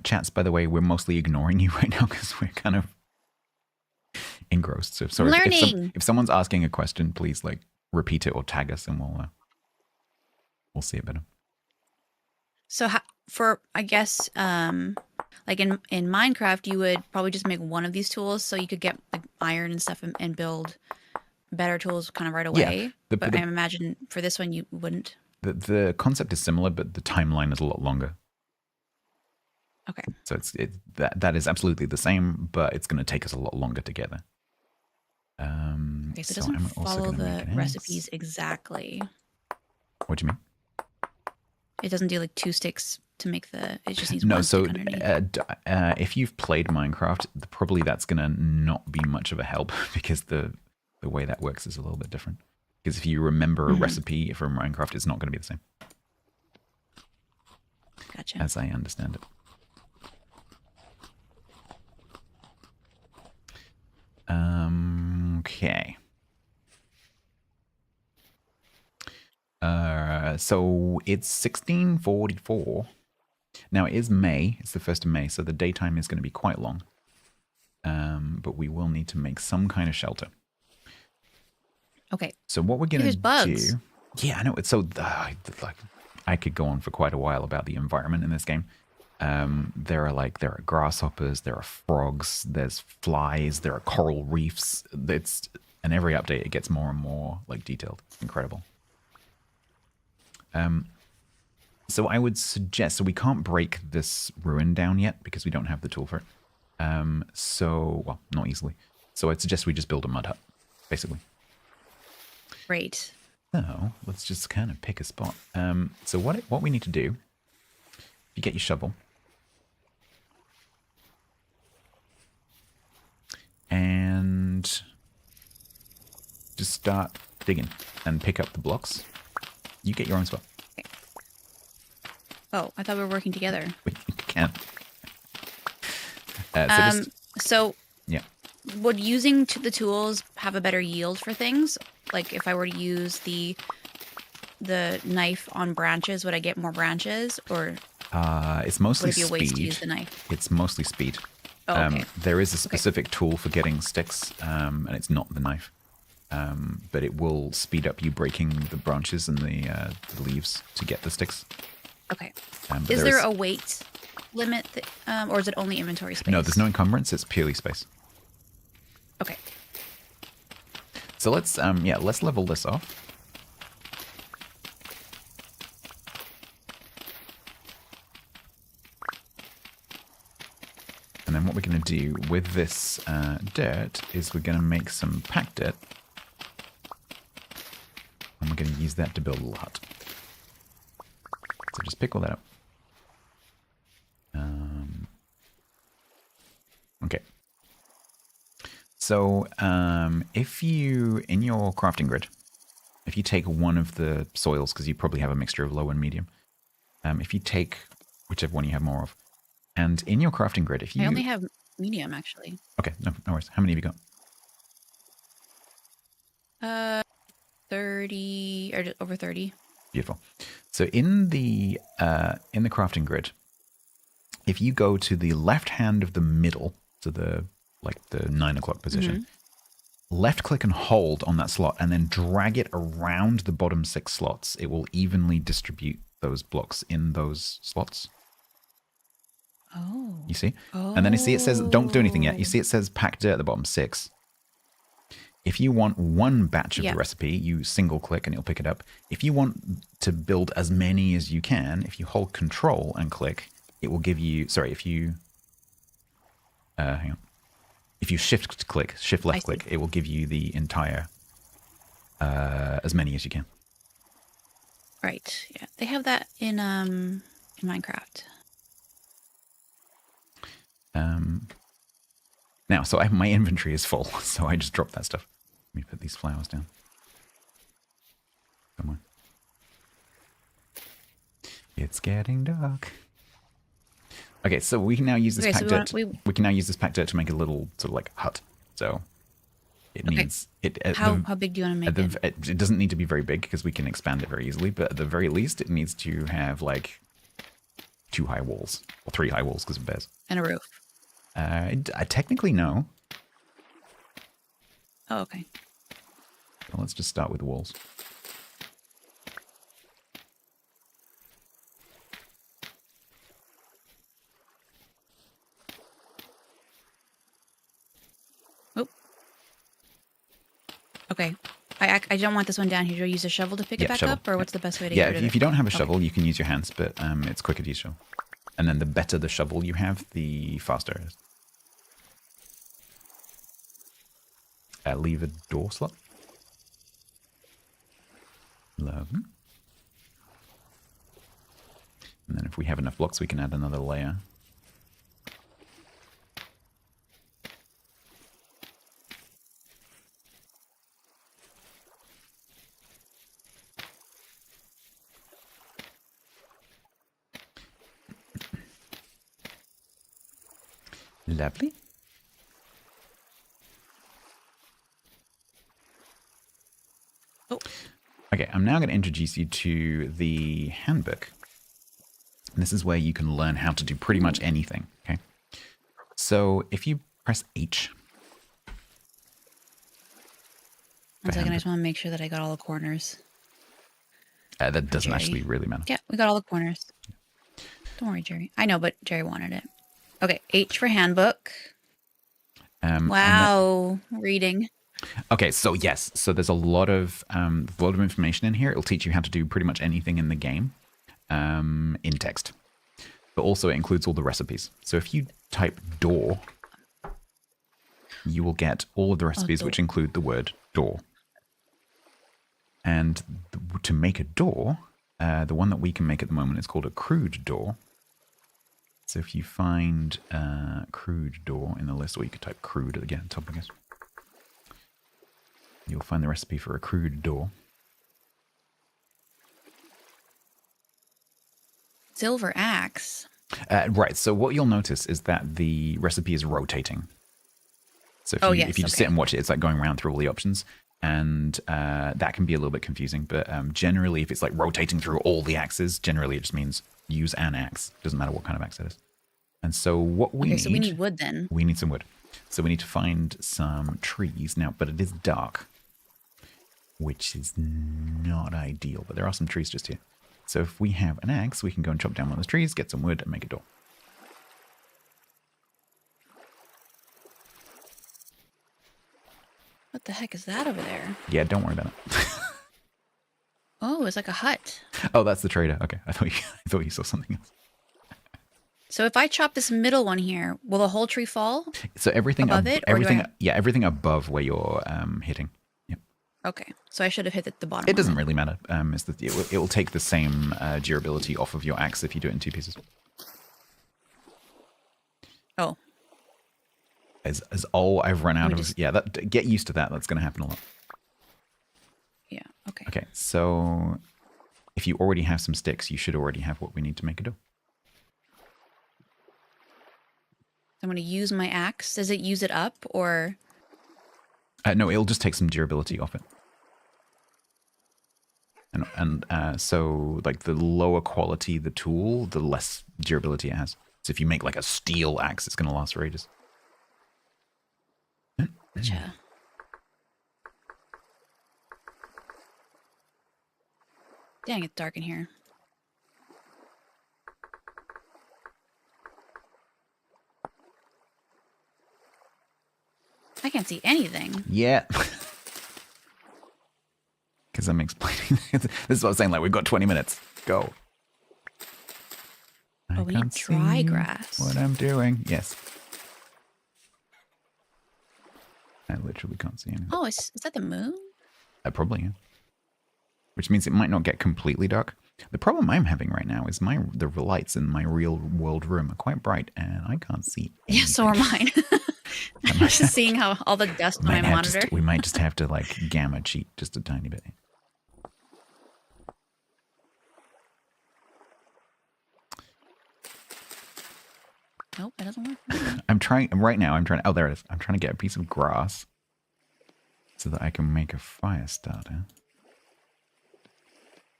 Chats, by the way, we're mostly ignoring you right now because we're kind of engrossed. So sorry. If someone's asking a question, please like repeat it or tag us and we'll see it better. So I guess like in Minecraft, you would probably just make one of these tools so you could get like iron and stuff and build better tools kind of right away. Yeah, but I imagine for this one you wouldn't. The concept is similar, but the timeline is a lot longer. Okay. So that is absolutely the same, but it's going to take us a lot longer to get there. Okay, so it doesn't follow the recipes exactly. What do you mean? It doesn't do like 2 sticks to make it just needs one stick underneath. If you've played Minecraft, probably that's going to not be much of a help because the way that works is a little bit different. Because if you remember a recipe from Minecraft, it's not going to be the same. Gotcha. As I understand it. Okay. So it's 1644. Now it is May. It's the 1st of May, so the daytime is going to be quite long. But we will need to make some kind of shelter. Okay. So what we're going to do... bugs. Yeah, I know. It's so... I could go on for quite a while about the environment in this game. There are grasshoppers, there are frogs, there's flies, there are coral reefs. And every update it gets more and more like detailed. It's incredible. So I would suggest, so we can't break this ruin down yet because we don't have the tool for it. Well, not easily. So I'd suggest we just build a mud hut, basically. Great. So let's just kind of pick a spot. So what we need to do, if you get your shovel, and just start digging and pick up the blocks. You get your own spot. Okay. Oh, I thought we were working together. We can. So yeah. would using the tools have a better yield for things? Like if I were to use the knife on branches, would I get more branches, or it's mostly would it be a speed. waste to use the knife? It's mostly speed. Oh, okay. There is a specific tool for getting sticks, and it's not the knife. But it will speed up you breaking the branches and the leaves to get the sticks. Okay. Is there a weight limit, or is it only inventory space? No, there's no encumbrance. It's purely space. Okay. So let's level this off. And then what we're going to do with this dirt is we're going to make some packed dirt. And we're going to use that to build a little hut. So just pick all that up. Okay. So if you, in your crafting grid, if you take one of the soils, because you probably have a mixture of low and medium, if you take whichever one you have more of, and in your crafting grid, if you... I only have medium, actually. Okay, no worries. How many have you got? 30, or over 30. Beautiful. So in the crafting grid, if you go to the left hand of the middle, so the 9 o'clock position, left click and hold on that slot, and then drag it around the bottom 6 slots. It will evenly distribute those blocks in those slots. Oh. You see? Oh. And then you see it says, don't do anything yet. You see it says packed dirt at the bottom, 6. If you want one batch of the recipe, you single click and it'll pick it up. If you want to build as many as you can, if you hold control and click, it will give you, sorry, if you, hang on. If you shift left click, it will give you the entire, as many as you can. Right. Yeah. They have that in Minecraft. Now, so my inventory is full, so I just dropped that stuff. Let me put these flowers down. Come on. It's getting dark. Okay, so we can now use this packed dirt. We can now use this packed dirt to make a little sort of like hut. So it needs it. How big do you want to make it? It doesn't need to be very big because we can expand it very easily. But at the very least, it needs to have like 2 high walls or 3 high walls because of bears and a roof. I technically no. Oh, okay. Well, let's just start with the walls. Oh. Okay. I don't want this one down here. Do I use a shovel to pick it back up, or what's the best way to get rid of it? Yeah, if you don't have a shovel, you can use your hands, but it's quicker to use shovel. And then the better the shovel you have, the faster it is. Leave a door slot. Lovely. And then if we have enough blocks, we can add another layer. Lovely. Oh. Okay, I'm now going to introduce you to the handbook. And this is where you can learn how to do pretty much anything, okay? So if you press H. 1 second, I just want to make sure that I got all the corners. That doesn't actually really matter. Yeah, we got all the corners. Don't worry, Jerry. I know, but Jerry wanted it. Okay, H for handbook. Wow, reading. Okay, so yes, so there's a lot of information in here. It'll teach you how to do pretty much anything in the game in text, but also it includes all the recipes. So if you type door, you will get all of the recipes, which include the word door. And to make a door, the one that we can make at the moment is called a crude door. So if you find crude door in the list, or you could type crude again at the top, I guess. You'll find the recipe for a crude door. Silver axe. Right, so what you'll notice is that the recipe is rotating. So if you just sit and watch it, it's like going around through all the options. And that can be a little bit confusing. But generally, if it's like rotating through all the axes, generally it just means use an axe. Doesn't matter what kind of axe it is. And so what we need... so we need wood then. We need some wood. So we need to find some trees now, but it is dark, which is not ideal. But there are some trees just here. So if we have an axe, we can go and chop down one of those trees, get some wood, and make a door. What the heck is that over there? Yeah, don't worry about it. Oh, it's like a hut. Oh, that's the trader. Okay, I thought you saw something else. So if I chop this middle one here, will the whole tree fall? So everything above it, everything above where you're hitting. Yep. Okay, so I should have hit the bottom. It doesn't really matter. It will take the same durability off of your axe if you do it in two pieces. Oh. As I've run out of get used to that. That's going to happen a lot. Yeah. Okay. Okay. So if you already have some sticks, you should already have what we need to make a door. I'm going to use my axe. Does it use it up or? No, it'll just take some durability off it. And so like the lower quality the tool, the less durability it has. So if you make like a steel axe, it's going to last for ages. Gotcha. Dang, it's dark in here. I can't see anything. Yeah. Because I'm explaining. This is what I'm saying. Like, we've got 20 minutes. Go. Oh, we need dry grass. What I'm doing. Yes. I literally can't see anything. Oh, is that the moon? Probably, yeah. Which means it might not get completely dark. The problem I'm having right now is the lights in my real world room are quite bright, and I can't see anything. Yeah, so are mine. I'm just seeing how all the dust on my monitor. We might just have to like gamma cheat just a tiny bit. Nope, it doesn't work. I'm trying right now. Oh, there it is. I'm trying to get a piece of grass so that I can make a fire starter,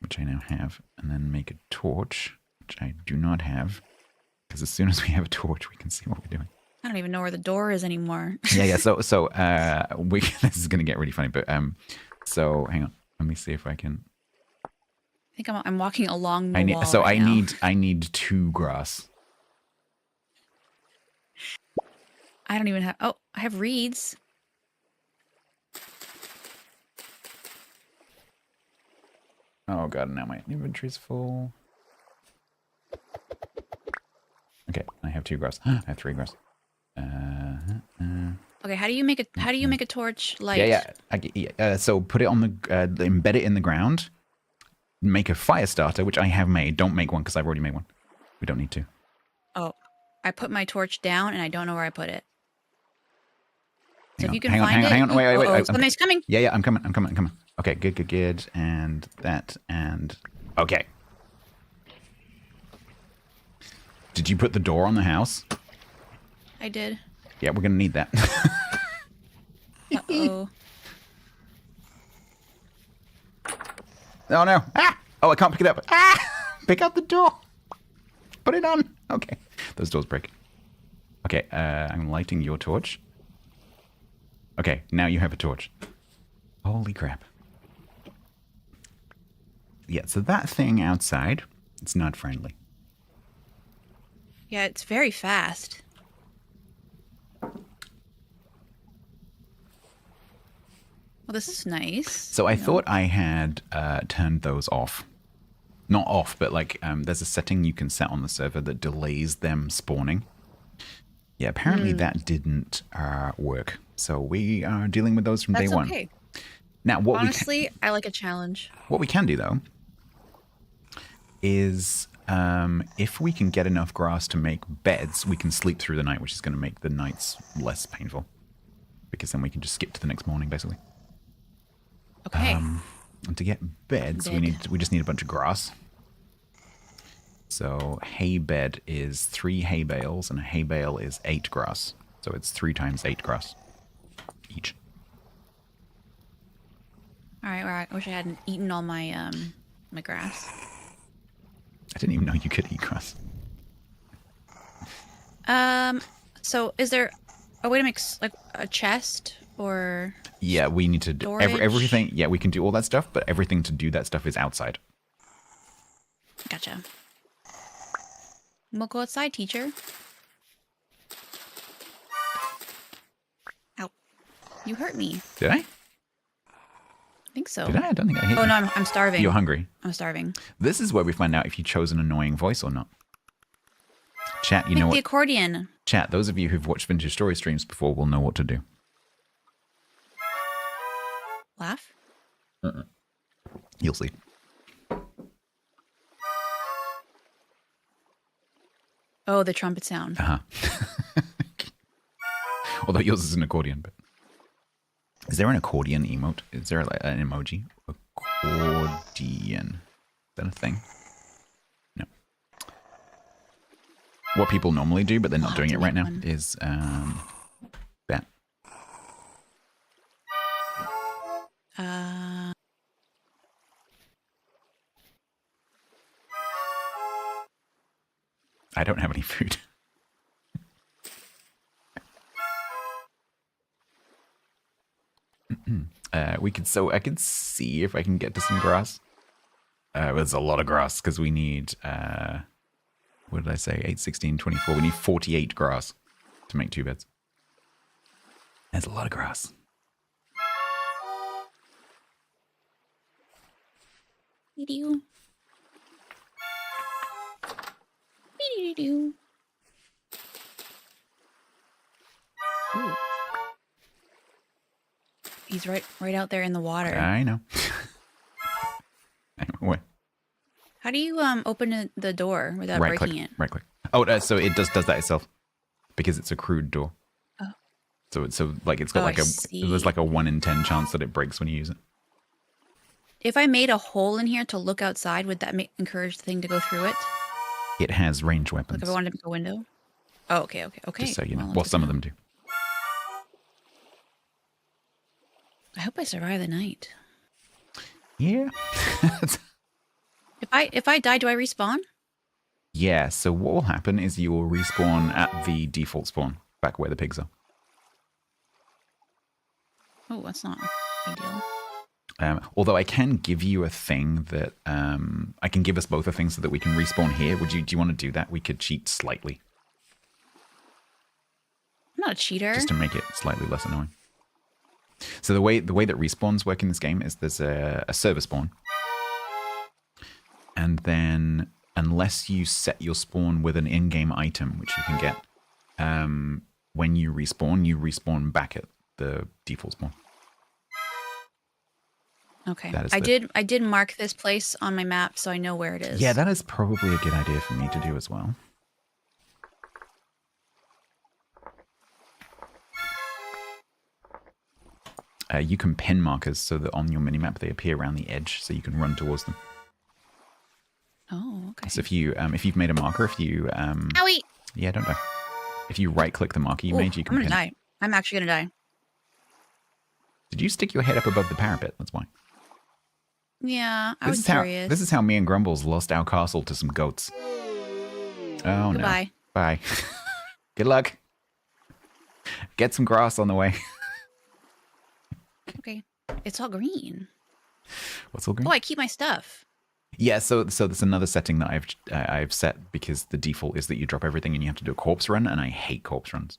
which I now have, and then make a torch, which I do not have, because as soon as we have a torch, we can see what we're doing. I don't even know where the door is anymore. Yeah. So this is gonna get really funny, but so hang on. Let me see if I can. I think I'm walking along the wall. So I need 2 grass. I don't even have. Oh, I have reeds. Oh god, now my inventory's full. Okay, I have 2 grass. I have 3 grass. Okay, how do you make a torch light? Yeah. So put it on the embed it in the ground. Make a fire starter, which I have made. Don't make one because I've already made one. We don't need to. Oh, I put my torch down and I don't know where I put it. So if you can hang on. Wait. Something's coming. Yeah, I'm coming. Okay, good. And that, and... Okay. Did you put the door on the house? I did. Yeah, we're going to need that. Uh-oh. Oh, no. Ah! Oh, I can't pick it up. Ah! Pick up the door. Put it on. Okay. Those doors break. Okay, I'm lighting your torch. Okay, now you have a torch. Holy crap. Yeah, so that thing outside, it's not friendly. Yeah, it's very fast. Well, this is nice. So I thought I had turned those off. Not off, but like there's a setting you can set on the server that delays them spawning. Yeah, apparently that didn't work. So we are dealing with those from day one. Okay. Now, honestly, I like a challenge. What we can do though is If we can get enough grass to make beds, we can sleep through the night, which is going to make the nights less painful. Because then we can just skip to the next morning, basically. Okay. And to get beds, we just need a bunch of grass. So hay bed is 3 hay bales, and a hay bale is 8 grass. So it's 3 times 8 grass each. All right. Well, I wish I hadn't eaten all my my grass. I didn't even know you could eat grass. So is there a way to make like a chest or? Yeah, we need to do everything. Yeah, we can do all that stuff, but everything to do that stuff is outside. Gotcha. We'll go outside, teacher. Ow. You hurt me. Did I? I think so. Did I? I don't think I hit you. Oh, no, I'm starving. You're hungry. I'm starving. This is where we find out if you chose an annoying voice or not. Chat, you know Make what? the accordion. Chat, those of you who've watched Vintage Story streams before will know what to do. Laugh? You'll see. Oh, the trumpet sound. Although yours is an accordion, but is there an accordion emote? Is there like an emoji? Accordion. Is that a thing? No. What people normally do, but they're not doing it right now, is that. I don't have any food. I could see if I can get to some grass. There's a lot of grass because we need, what did I say? 8, 16, 24. We need 48 grass to make 2 beds. There's a lot of grass. Doo-doo. Doo-doo-doo. Ooh. He's right out there in the water. I know. What? How do you open the door without breaking it? Right click. Oh, so it does that itself because it's a crude door. Oh. So like it's got there's like a 1 in 10 chance that it breaks when you use it. If I made a hole in here to look outside, would that encourage the thing to go through it? It has ranged weapons. Like if I wanted to make a window? Oh, okay. Just so you know. Well, some of them do. I hope I survive the night. Yeah. If I die, do I respawn? Yeah, so what will happen is you will respawn at the default spawn, back where the pigs are. Oh, that's not ideal. Although I can give you a thing that I can give us both a thing so that we can respawn here. Do you want to do that? We could cheat slightly. I'm not a cheater. Just to make it slightly less annoying. So the way that respawns work in this game is there's a server spawn. And then unless you set your spawn with an in-game item, which you can get, when you respawn back at the default spawn. Okay. I did mark this place on my map, so I know where it is. Yeah, that is probably a good idea for me to do as well. You can pin markers so that on your minimap they appear around the edge, so you can run towards them. Oh, okay. So if you've made a marker, Owie! Yeah, don't die. If you right-click the marker you made, you can I'm gonna pin. die. I'm actually gonna die. Did you stick your head up above the parapet? That's why. Yeah, I was curious. This is how me and Grumbles lost our castle to some goats. Oh, Goodbye. No. Bye. Good luck. Get some grass on the way. Okay. It's all green. What's all green? Oh, I keep my stuff. Yeah, so there's another setting that I've set because the default is that you drop everything and you have to do a corpse run, and I hate corpse runs.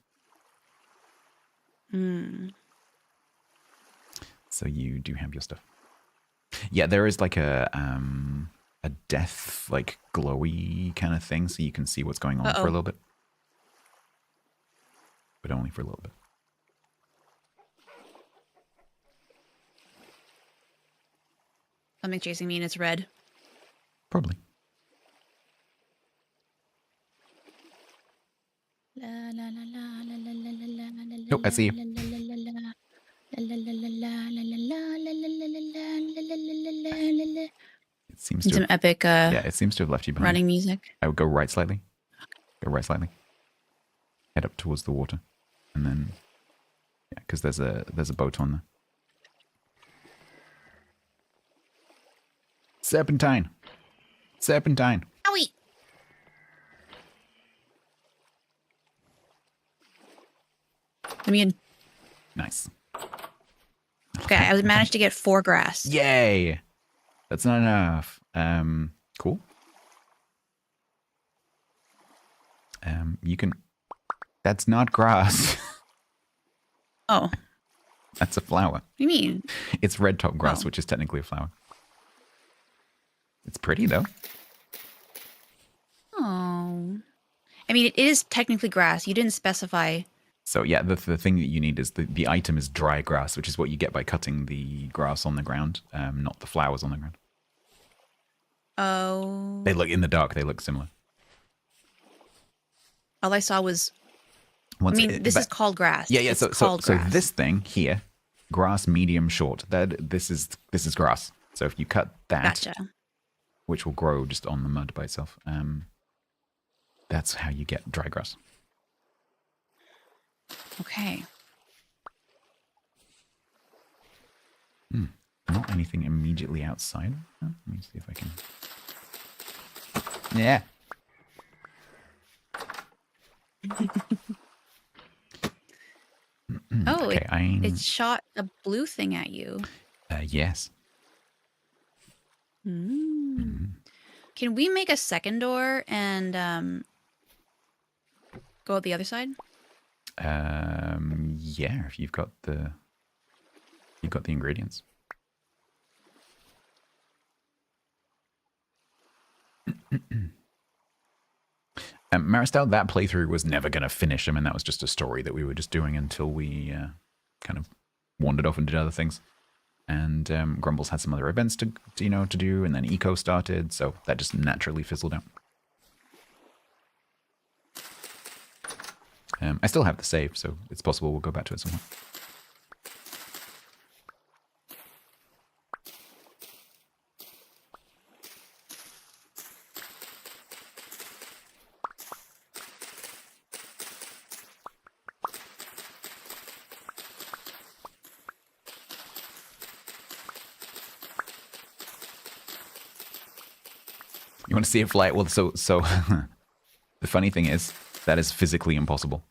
So you do have your stuff. Yeah, there is like a death, like glowy kind of thing, so you can see what's going on for a little bit. But only for a little bit. Something chasing me and it's red. Probably. Oh, I see you. It seems And to some have, epic yeah, it seems to have left you behind. running music. I would go right slightly. Go right slightly. Head up towards the water. And then, yeah, because there's a boat on there. Serpentine. Serpentine. Owie! Let me in. Nice. Okay, I managed to get 4 grass. Yay! That's not enough. Cool. You can... That's not grass. Oh. What That's a flower. do you mean? It's red top grass, Oh. which is technically a flower. It's pretty, though. Oh. I mean, it is technically grass. You didn't specify. So, yeah, the thing that you need is the item is dry grass, which is what you get by cutting the grass on the ground, not the flowers on the ground. Oh. They look, in the dark, they look similar. All I saw was... Once this is called grass. Yeah, yeah. It's So called grass. this thing here, grass, medium, short. This is grass. So if you cut that, Gotcha. which will grow just on the mud by itself, that's how you get dry grass. Okay. Not anything immediately outside. Let me see if I can. Yeah. Oh, Okay, it shot a blue thing at you. yes. Can we make a second door and go out the other side? Yeah. If you've got the ingredients. Maristel, that playthrough was never going to finish. I mean, that was just a story that we were just doing until we kind of wandered off and did other things. And Grumbles had some other events to do, and then Eco started, so that just naturally fizzled out. I still have the save, so it's possible we'll go back to it somewhere. You want to see it fly? Well, so the funny thing is that is physically impossible.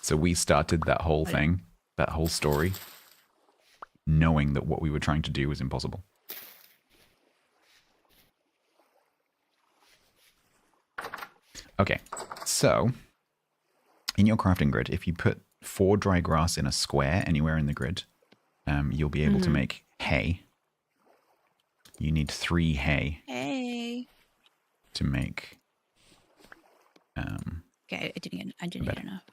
So we started that whole thing, that whole story, knowing that what we were trying to do was impossible. Okay, so in your crafting grid, if you put 4 dry grass in a square anywhere in the grid, you'll be able to make hay. You need 3 hay to make. Okay, I didn't get enough.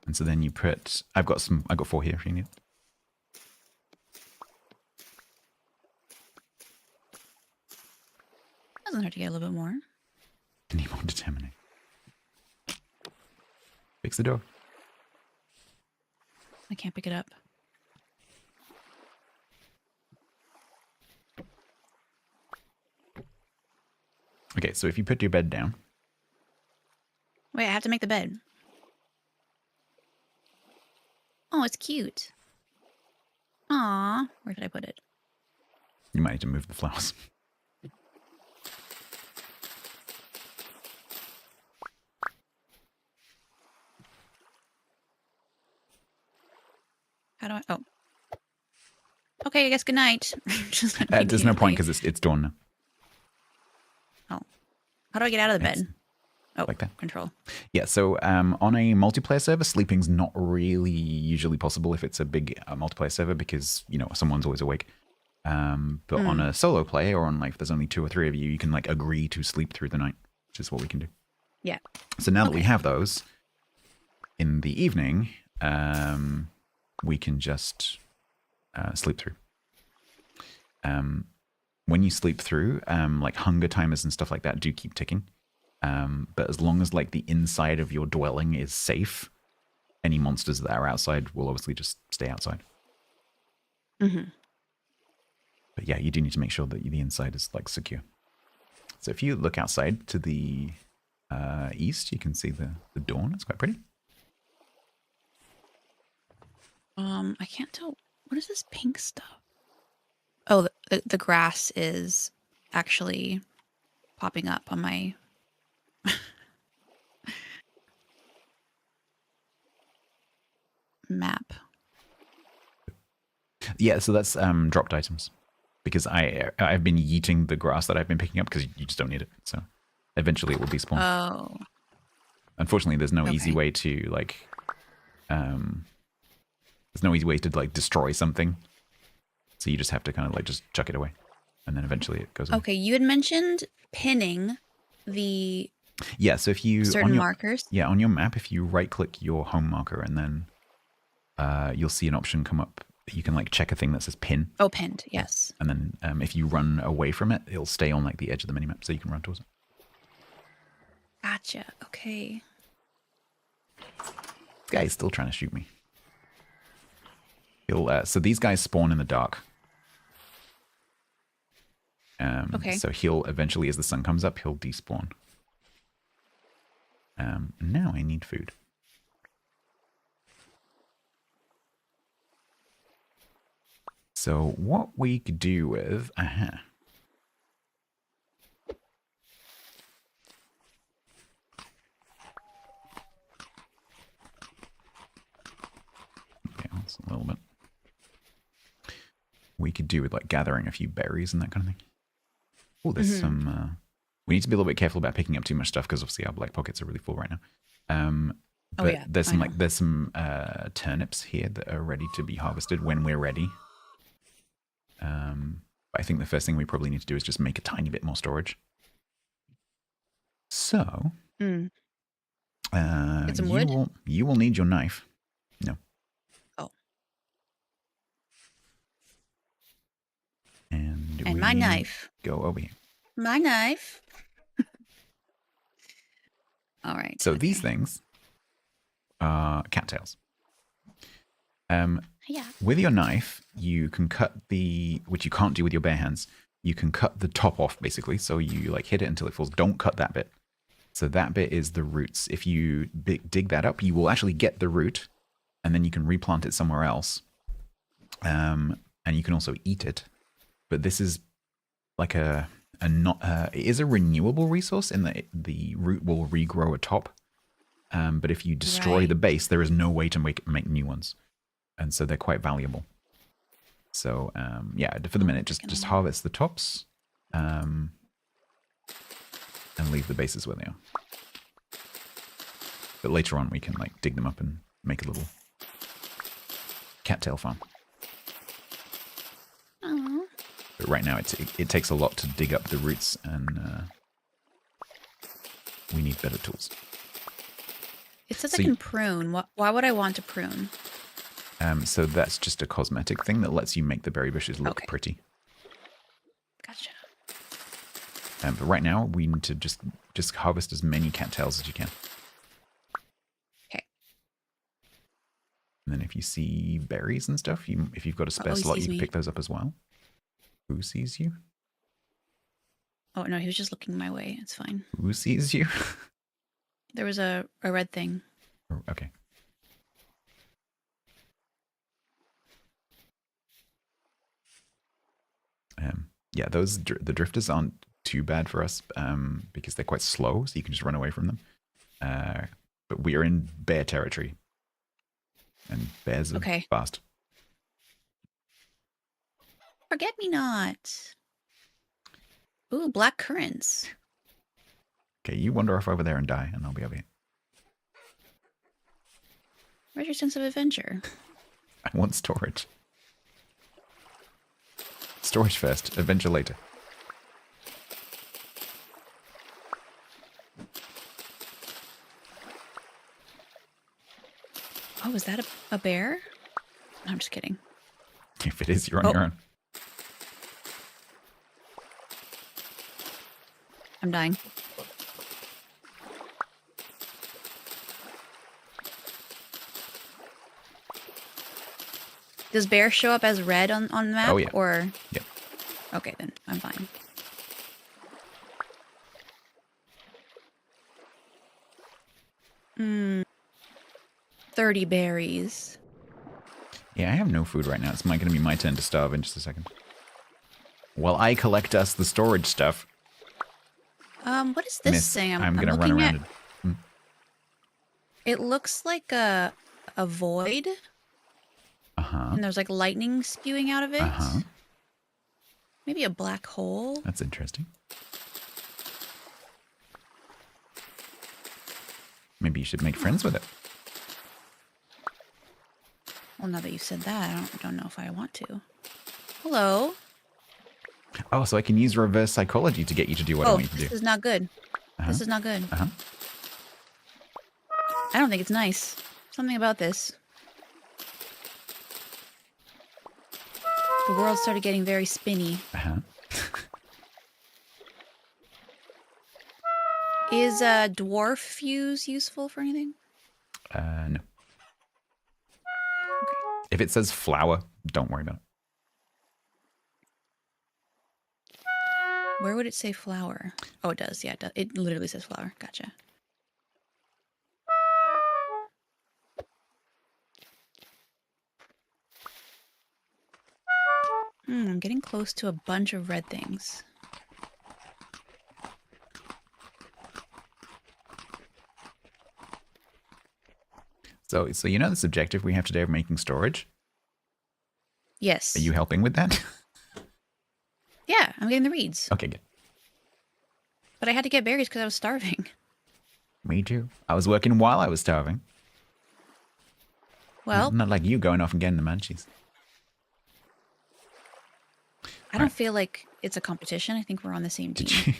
And so then you put. I've got 4 here if you need. Doesn't hurt to get a little bit more. Need more determining. Fix the door. I can't pick it up. Okay, so if you put your bed down. Wait, I have to make the bed. Oh, it's cute. Aw, where did I put it? You might need to move the flowers. How do I? Oh. Okay, I guess good night. There's no point because it's dawn now. Oh. How do I get out of the bed? Oh, like that. Control. Yeah, so on a multiplayer server, sleeping's not really usually possible if it's a big multiplayer server because, someone's always awake. But on a solo play or on if there's only 2 or 3 of you, you can agree to sleep through the night, which is what we can do. Yeah. So now that we have those, in the evening, we can just sleep through. When you sleep through, hunger timers and stuff like that do keep ticking. But as long as the inside of your dwelling is safe, any monsters that are outside will obviously just stay outside. Mm-hmm. But yeah, you do need to make sure that the inside is like secure. So if you look outside to the east, you can see the dawn. It's quite pretty. I can't tell. What is this pink stuff? Oh, the grass is actually popping up on my map. Yeah, so that's dropped items. Because I've been yeeting the grass that I've been picking up because you just don't need it. So eventually it will despawn. Oh. Unfortunately, there's no easy Okay. way to like there's no easy way to like destroy something. So you just have to kind of like just chuck it away. And then eventually it goes away. Okay, you had mentioned pinning the Yeah, so if you certain on your markers. yeah, on your map, if you right click your home marker and then you'll see an option come up. You can like check a thing that says pin. Oh, pinned. Yes. And then if you run away from it, it'll stay on like the edge of the minimap so you can run towards it. Gotcha. Okay. This guy is still trying to shoot me. So these guys spawn in the dark. Okay. So he'll eventually, as the sun comes up, he'll despawn. Now I need food. So what we could do with... Okay, that's a little bit. We could do with like gathering a few berries and that kind of thing. Oh, there's some... we need to be a little bit careful about picking up too much stuff because obviously our black pockets are really full right now. But yeah, there's some turnips here that are ready to be harvested when we're ready. But I think the first thing we probably need to do is just make a tiny bit more storage. So, Get some wood? You will need your knife. No. Oh. And my knife. Go over here. My knife. All right. So these things are cattails. Yeah. With your knife, you can cut which you can't do with your bare hands. You can cut the top off basically. So you like hit it until it falls. Don't cut that bit. So that bit is the roots. If you dig that up, you will actually get the root, and then you can replant it somewhere else. And you can also eat it. But this is like it is a renewable resource in that the root will regrow atop. But if you destroy the base, there is no way to make new ones. And so they're quite valuable. So, yeah, for the minute, just harvest the tops and leave the bases where they are. But later on, we can like dig them up and make a little cattail farm. Aww. But right now, it takes a lot to dig up the roots, and we need better tools. It says I can prune. Why would I want to prune? So that's just a cosmetic thing that lets you make the berry bushes look pretty. Gotcha. But right now, we need to just harvest as many cattails as you can. Okay. And then if you see berries and stuff, if you've got a spare slot, you can pick those up as well. Who sees you? Oh, no, he was just looking my way. It's fine. Who sees you? There was a red thing. Okay. Yeah, the drifters aren't too bad for us because they're quite slow, so you can just run away from them. But we are in bear territory, and bears are fast. Forget me not. Ooh, black currants. Okay, you wander off over there and die, and I'll be over here. Where's your sense of adventure? I want storage. Storage first, adventure later. Oh, is that a bear? No, I'm just kidding. If it is, you're on your own. I'm dying. Does bear show up as red on the map? Oh, yeah. Or Yep. okay, then I'm fine. Hmm. 30 berries. Yeah, I have no food right now. It's going to be my turn to starve in just a second. While I collect us the storage stuff. What is this Miss, thing? I'm going to run around it. It looks like a void. Uh-huh. And there's like lightning spewing out of it. Uh-huh. Maybe a black hole. That's interesting. Maybe you should make friends with it. Well, now that you said that, I don't know if I want to. Hello. Oh, so I can use reverse psychology to get you to do what I want you to do. This is not good. Uh-huh. This is not good. Uh-huh. I don't think it's nice. Something about this. The world started getting very spinny. Uh-huh. Is dwarf fuse useful for anything? No. If it says flower, don't worry about it. Where would it say flower? Oh, it does. Yeah, it does. It literally says flower. Gotcha. I'm getting close to a bunch of red things. So you know this objective we have today of making storage? Yes. Are you helping with that? Yeah, I'm getting the reeds. Okay, good. But I had to get berries because I was starving. Me too. I was working while I was starving. Well, Not like you going off and getting the munchies. I don't feel like it's a competition. I think we're on the same team. Did you?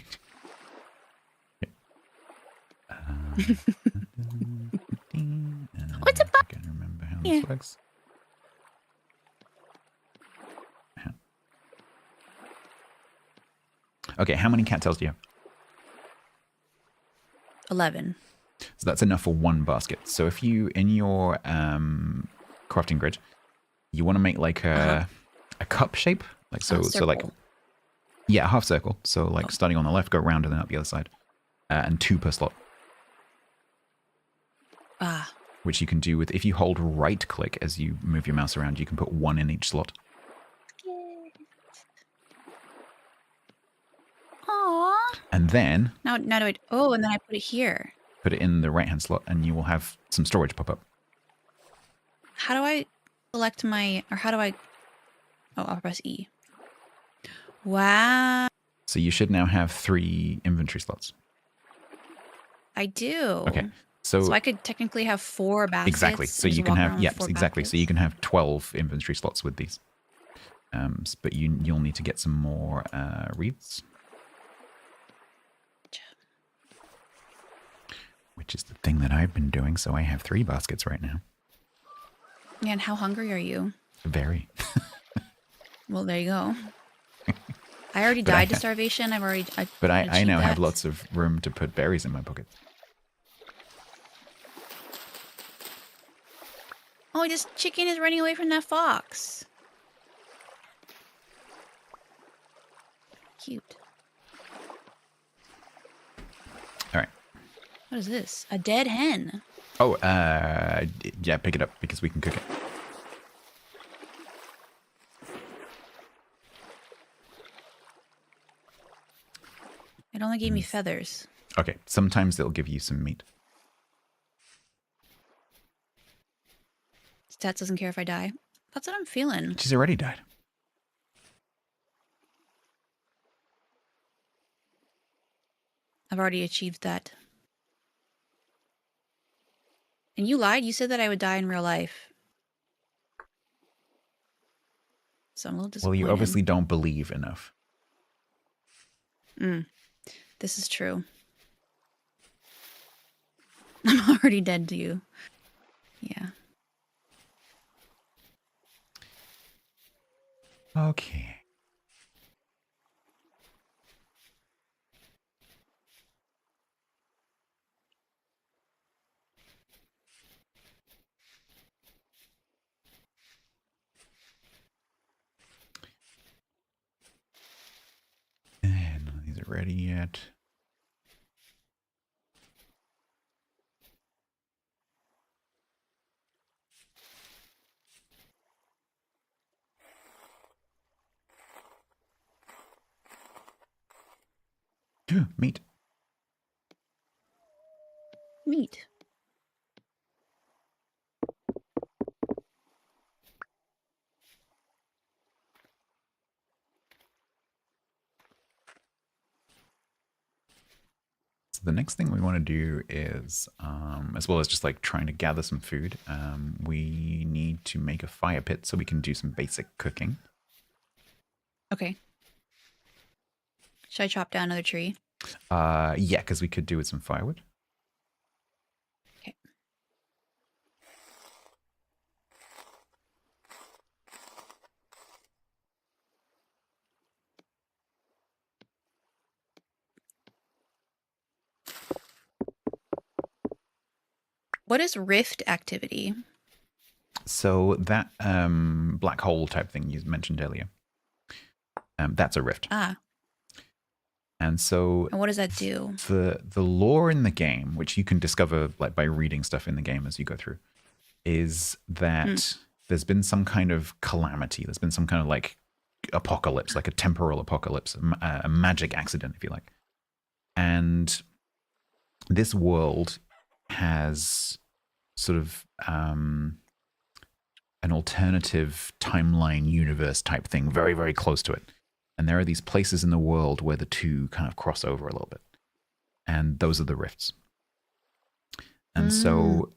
What's a I can't remember how this works. Okay, how many cattails do you have? 11. So that's enough for one basket. So if you, in your crafting grid, you want to make like a cup shape, like so like, yeah, a half circle. So like starting on the left, go round and then up the other side, and 2 per slot. Ah. Which you can do with, if you hold right click as you move your mouse around, you can put 1 in each slot. Aww. And then Now do I? Oh, and then I put it here. put it in the right hand slot, and you will have some storage pop up. How do I select my, or how do I? Oh, I'll press E. Wow. So you should now have 3 inventory slots. I do. Okay. So I could technically have 4 baskets. Exactly. So you can have, yes, exactly. So you can have 12 inventory slots with these. But you'll need to get some more reeds. Which is the thing that I've been doing. So I have 3 baskets right now. Yeah, and how hungry are you? Very. Well, there you go. I already died to starvation. But I now have lots of room to put berries in my pocket. Oh, this chicken is running away from that fox. Cute. All right. What is this? A dead hen. Oh, yeah, pick it up because we can cook it. It only gave me feathers. Okay, sometimes they'll give you some meat. Stats doesn't care if I die. That's what I'm feeling. She's already died. I've already achieved that. And you lied. You said that I would die in real life. So I'm a little disappointed. Well, you obviously don't believe enough. This is true. I'm already dead to you. Yeah. Okay. ready yet. Meat. Meat. So the next thing we want to do is, as well as just like trying to gather some food, we need to make a fire pit so we can do some basic cooking. Okay. Should I chop down another tree? Yeah, because we could do with some firewood. Okay. What is rift activity? So that black hole type thing you mentioned earlier, that's a rift. Ah. And so And what does that do? the lore in the game, which you can discover like by reading stuff in the game as you go through, is that there's been some kind of calamity. There's been some kind of like apocalypse, like a temporal apocalypse, a magic accident, if you like. And this world has sort of an alternative timeline universe type thing very, very close to it. And there are these places in the world where the two kind of cross over a little bit. And those are the rifts. And so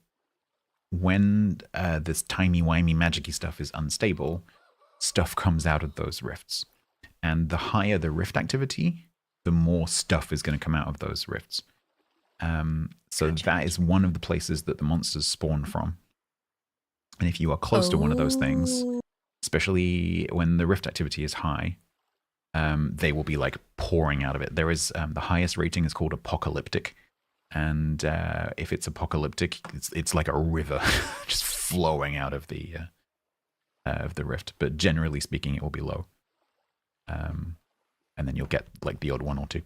when this timey-wimey magic-y stuff is unstable, stuff comes out of those rifts. And the higher the rift activity, the more stuff is going to come out of those rifts. So that is one of the places that the monsters spawn from. And if you are close to one of those things, especially when the rift activity is high, they will be like pouring out of it. There is the highest rating is called apocalyptic. And if it's apocalyptic, it's like a river just flowing out of the rift. But generally speaking, it will be low. And then you'll get like the odd one or two.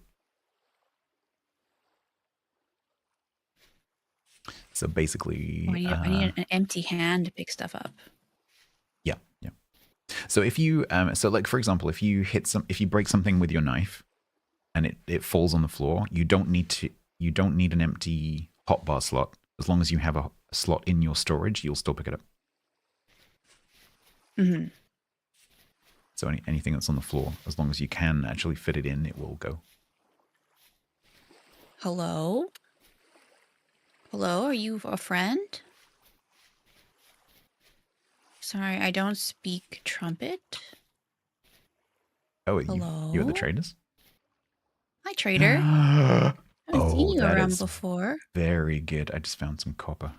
So basically, I need an empty hand to pick stuff up. Yeah. So if you, so like for example, if you break something with your knife, and it falls on the floor, you don't need an empty hotbar slot. As long as you have a slot in your storage, you'll still pick it up. Mm-hmm. So anything that's on the floor, as long as you can actually fit it in, it will go. Hello? Hello, are you a friend? Sorry, I don't speak trumpet. Oh, Hello? you're the traders? Hi, trader. I haven't seen you that around is before. very good. I just found some copper.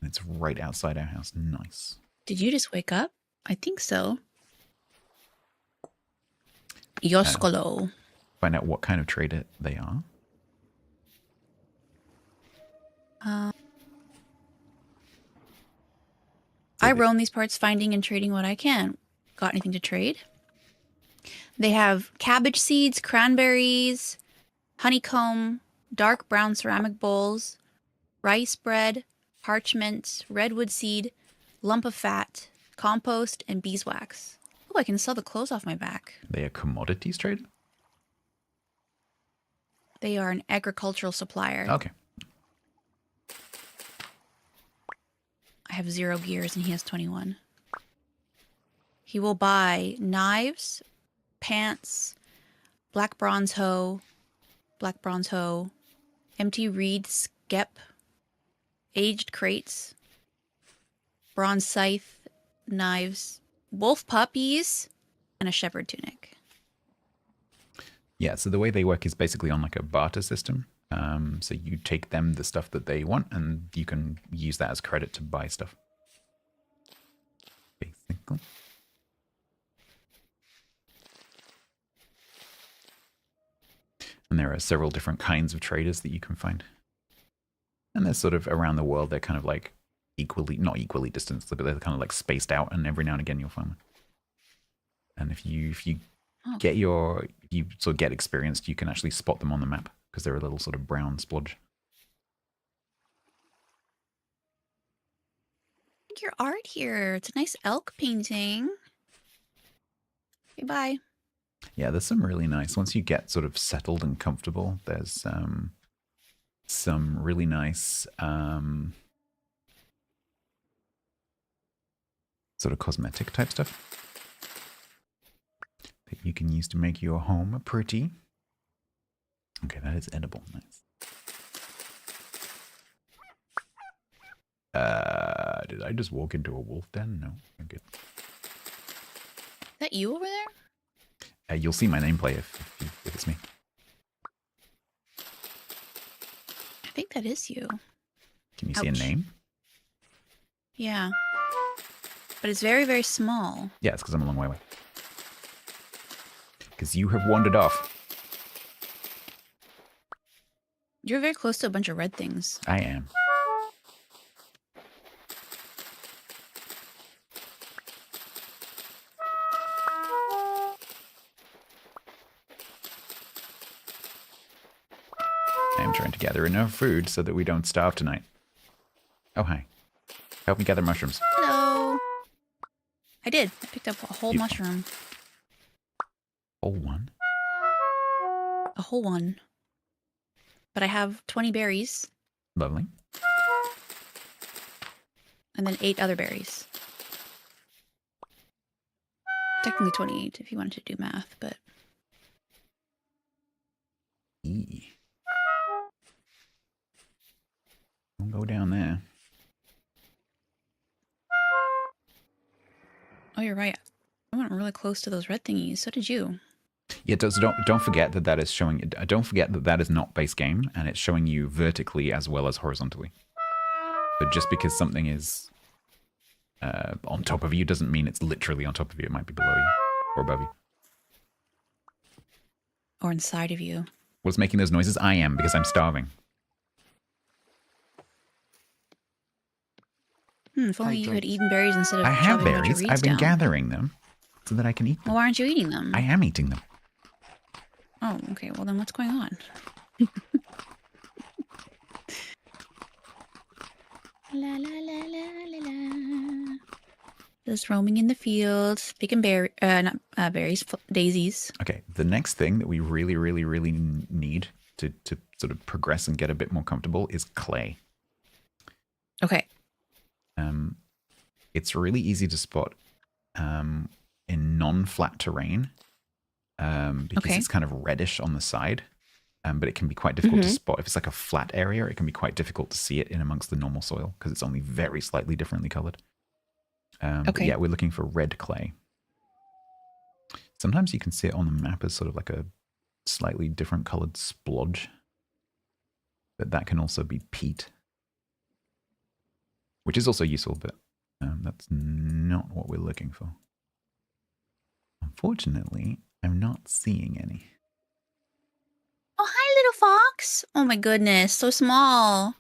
It's right outside our house. Nice. Did you just wake up? I think so. Yoskolo. Find out what kind of trader they are. I roam these parts finding and trading what I can. Got anything to trade? They have cabbage seeds, cranberries, honeycomb, dark brown ceramic bowls, rice bread, parchment, redwood seed, lump of fat, compost, and beeswax. Oh, I can sell the clothes off my back. They are commodities trader? They are an agricultural supplier. Okay. I have 0 gears and he has 21. He will buy knives, pants, black bronze hoe, empty reed skep, aged crates, bronze scythe, knives, wolf puppies, and a shepherd tunic. Yeah, so the way they work is basically on like a barter system. So you take them the stuff that they want, and you can use that as credit to buy stuff. Basically. And there are several different kinds of traders that you can find. And they're sort of around the world. They're kind of like not equally distanced, but they're kind of like spaced out, and every now and again you'll find one. And if you Oh, Get your, you sort of get experienced, you can actually spot them on the map because they're a little sort of brown splodge. like your art here. It's a nice elk painting. Okay, bye. Yeah, there's some really nice, once you get sort of settled and comfortable, there's some really nice sort of cosmetic type stuff that you can use to make your home pretty. Okay, that is edible. Nice. Did I just walk into a wolf den? No, I'm good. Is that you over there? You'll see my nameplate if it's me. I think that is you. Can you see a name? Yeah. But it's very, very small. Yeah, it's because I'm a long way away. Because you have wandered off. You're very close to a bunch of red things. I am. I am trying to gather enough food so that we don't starve tonight. Oh, hi. Help me gather mushrooms. Hello. I did. I picked up a whole Beautiful. mushroom. Whole one? A whole one. But I have 20 berries. Lovely. And then 8 other berries. Technically 28 if you wanted to do math, but... Don't go down there. Oh, you're right. I went really close to those red thingies. So did you. Yeah, don't forget that is showing. Don't forget that is not base game, and it's showing you vertically as well as horizontally. But just because something is on top of you doesn't mean it's literally on top of you. It might be below you or above you. Or inside of you. What's making those noises? I am, because I'm starving. If only you had eaten berries instead of I have shoving a bunch of berries. reeds I've been down. gathering them so that I can eat them. Well, why aren't you eating them? I am eating them. Oh, okay. Well, then what's going on? La la la la la la. Just roaming in the fields, picking berries, daisies. Okay, the next thing that we really, really, really need to sort of progress and get a bit more comfortable is clay. Okay. It's really easy to spot in non-flat terrain because it's kind of reddish on the side, but it can be quite difficult to spot. If it's like a flat area, it can be quite difficult to see it in amongst the normal soil because it's only very slightly differently colored. But yeah, we're looking for red clay. Sometimes you can see it on the map as sort of like a slightly different colored splodge, but that can also be peat, which is also useful, but that's not what we're looking for. Unfortunately, I'm not seeing any. Oh, hi, little fox. Oh my goodness, so small.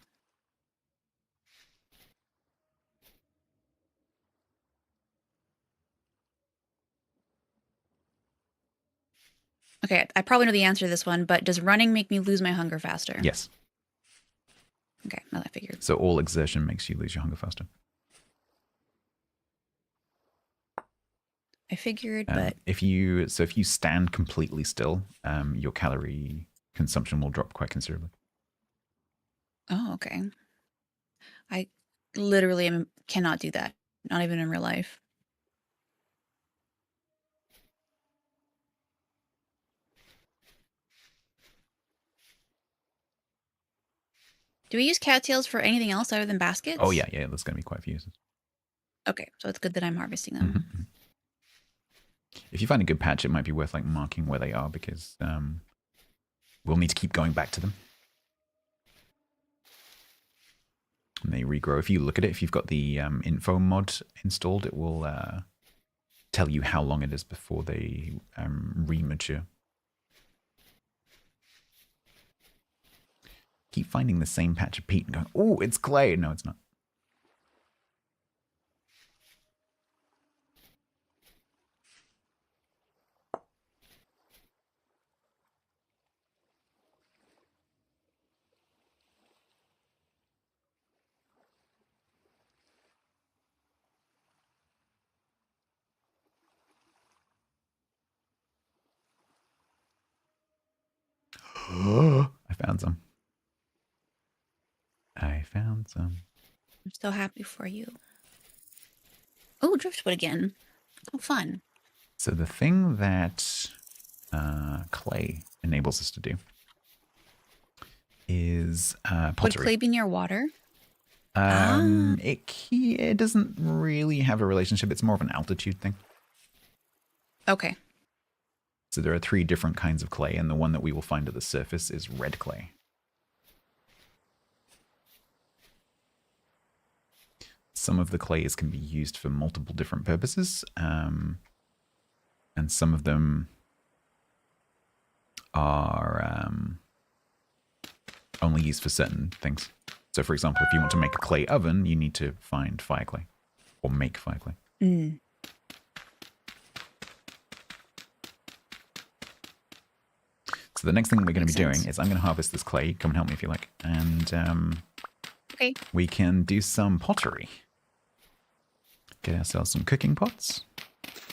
Okay, I probably know the answer to this one, but does running make me lose my hunger faster? Yes. Okay, now that I figured. So all exertion makes you lose your hunger faster. I figured, but if you stand completely still, your calorie consumption will drop quite considerably. oh, okay. I literally cannot do that. Not even in real life. Do we use cattails for anything else other than baskets? Oh yeah, there's going to be quite a few uses. Okay, so it's good that I'm harvesting them. Mm-hmm. If you find a good patch, it might be worth like marking where they are because we'll need to keep going back to them. And they regrow. If you look at it, if you've got the info mod installed, it will tell you how long it is before they remature. Keep finding the same patch of peat and going, oh, it's clay. No, it's not. I found some. I found some. I'm so happy for you. Oh, driftwood again. Oh, fun. So the thing that clay enables us to do is Would pottery. clay be near water? Ah. It doesn't really have a relationship. It's more of an altitude thing. Okay. So there are 3 different kinds of clay, and the one that we will find at the surface is red clay. Some of the clays can be used for multiple different purposes, and some of them are only used for certain things. So, for example, if you want to make a clay oven, you need to find fire clay or make fire clay. Mm. So the next thing we're going to be Makes sense. doing is I'm going to harvest this clay. Come and help me if you like. And Okay. we can do some pottery. Get ourselves some cooking pots.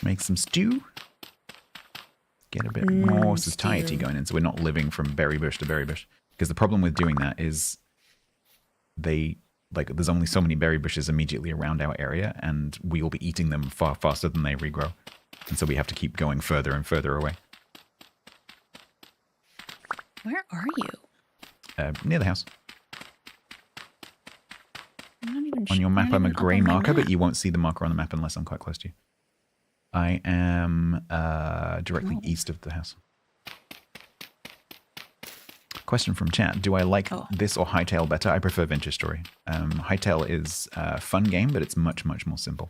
Make some stew. Get a bit more satiety stew. going in so we're not living from berry bush to berry bush. Because the problem with doing that is there's only so many berry bushes immediately around our area, and we will be eating them far faster than they regrow. And so we have to keep going further and further away. Where are you? Near the house. I'm not even On your map, I'm a grey on my marker, but map. you won't see the marker on the map unless I'm quite close to you. I am directly east of the house. Question from chat. Do I like this or Hightail better? I prefer Venture Story. Hightail is a fun game, but it's much, much more simple.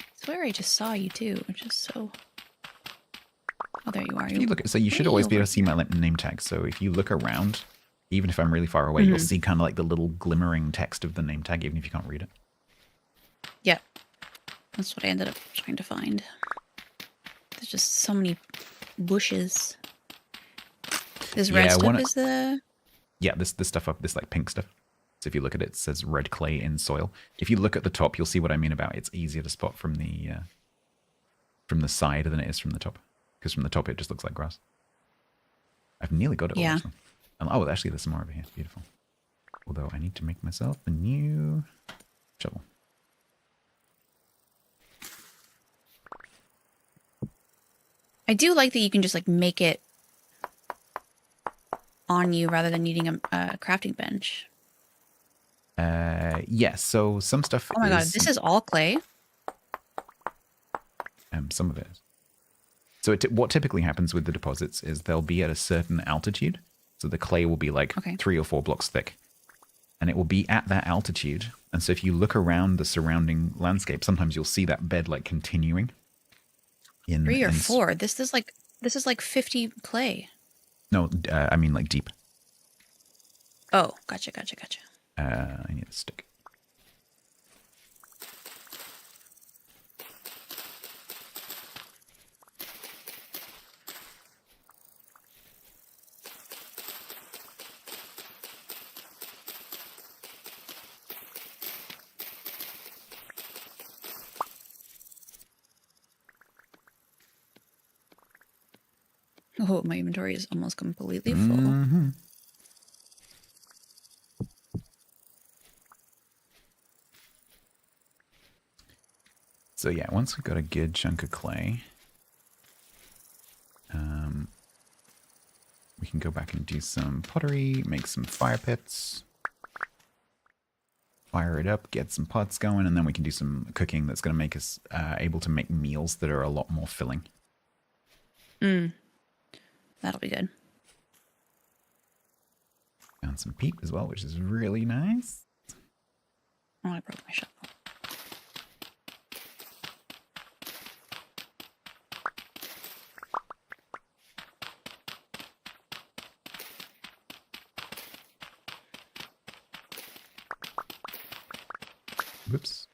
I swear I just saw you too, which is so... Oh, there you are. If you look, so you should always be able to see my name tag. So if you look around, even if I'm really far away, you'll see kind of like the little glimmering text of the name tag, even if you can't read it. Yeah. That's what I ended up trying to find. There's just so many bushes. This red stuff is the... Yeah, this stuff up, this like pink stuff. So if you look at it, it says red clay in soil. If you look at the top, you'll see what I mean about it's easier to spot from the side than it is from the top. Because from the top, it just looks like grass. I've nearly got it all. Yeah. Actually. Oh, actually, there's some more over here. Beautiful. Although I need to make myself a new shovel. I do like that you can just like make it on you rather than needing a crafting bench. Yes, so some stuff Oh my god, this is all clay? Some of it is. So what typically happens with the deposits is they'll be at a certain altitude. So the clay will be like 3 or 4 blocks thick. And it will be at that altitude. And so if you look around the surrounding landscape, sometimes you'll see that bed like continuing. 3 or 4? This is like 50 clay. No, I mean like deep. Oh, gotcha. I need a stick. Oh, my inventory is almost completely full. So yeah, once we've got a good chunk of clay, we can go back and do some pottery, make some fire pits, fire it up, get some pots going, and then we can do some cooking that's going to make us able to make meals that are a lot more filling. That'll be good. Found some peat as well, which is really nice. Oh, I broke my shovel. Whoops.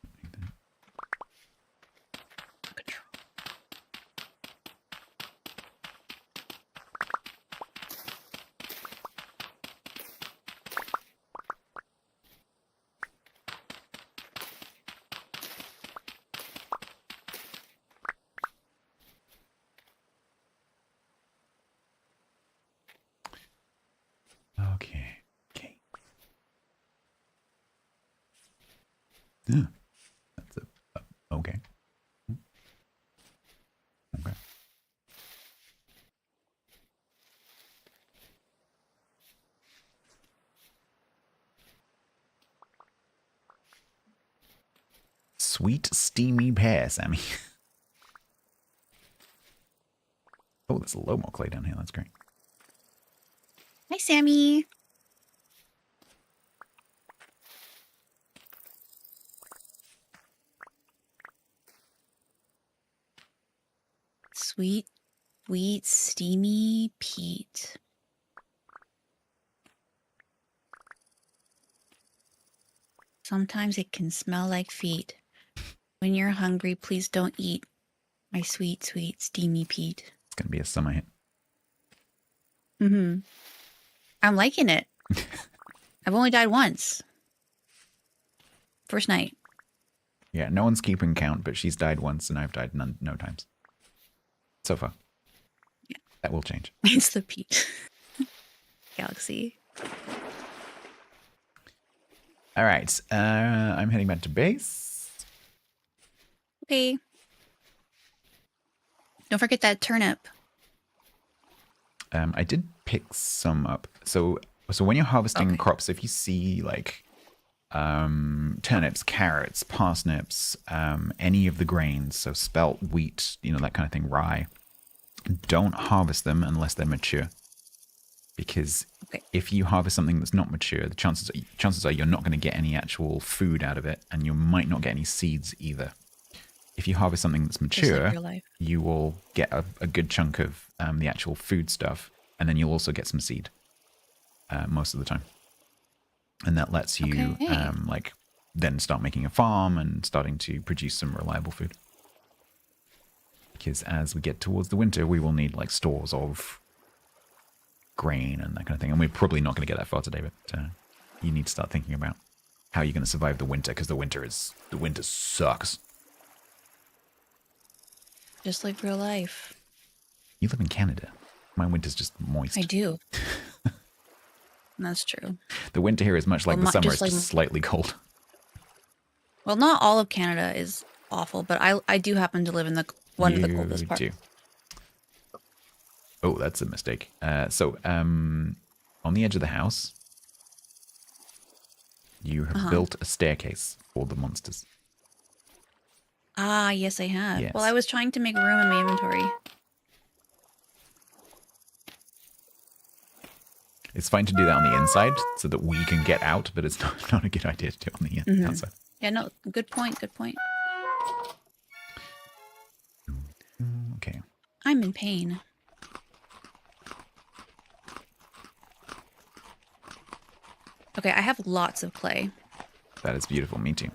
Yeah. That's okay. Okay. Sweet, steamy pear, Sammy. Oh, there's a lot more clay down here. That's great. Hi, Sammy. Sweet, sweet, steamy peat. Sometimes it can smell like feet. When you're hungry, please don't eat my sweet, sweet, steamy peat. It's going to be a summer hit. Mm-hmm. I'm liking it. I've only died once. First night. Yeah, no one's keeping count, but she's died once and I've died no times. So far. Yeah. That will change. It's the peat. Galaxy. All right. I'm heading back to base. Okay. Don't forget that turnip. I did pick some up. So when you're harvesting crops, if you see like turnips, carrots, parsnips, any of the grains, so spelt, wheat, that kind of thing, rye, don't harvest them unless they're mature. Because if you harvest something that's not mature, the chances are you're not going to get any actual food out of it, and you might not get any seeds either. If you harvest something that's mature, you will get a good chunk of the actual food stuff, and then you'll also get some seed most of the time. And that lets you then start making a farm and starting to produce some reliable food. Because as we get towards the winter, we will need like stores of grain and that kind of thing. And we're probably not going to get that far today, but you need to start thinking about how you're going to survive the winter, because the winter sucks. Just like real life. You live in Canada. My winter's just moist. I do. That's true. The winter here is much like the summer. It's just slightly cold. Well, not all of Canada is awful, but I do happen to live in one of the coldest parts. Oh, that's a mistake. On the edge of the house, you have built a staircase for the monsters. Ah, yes, I have. Yes. Well, I was trying to make room in my inventory. It's fine to do that on the inside so that we can get out, but it's not a good idea to do it on the outside. Yeah, no, good point, good point. Okay. I'm in pain. Okay, I have lots of clay. That is beautiful. Me too.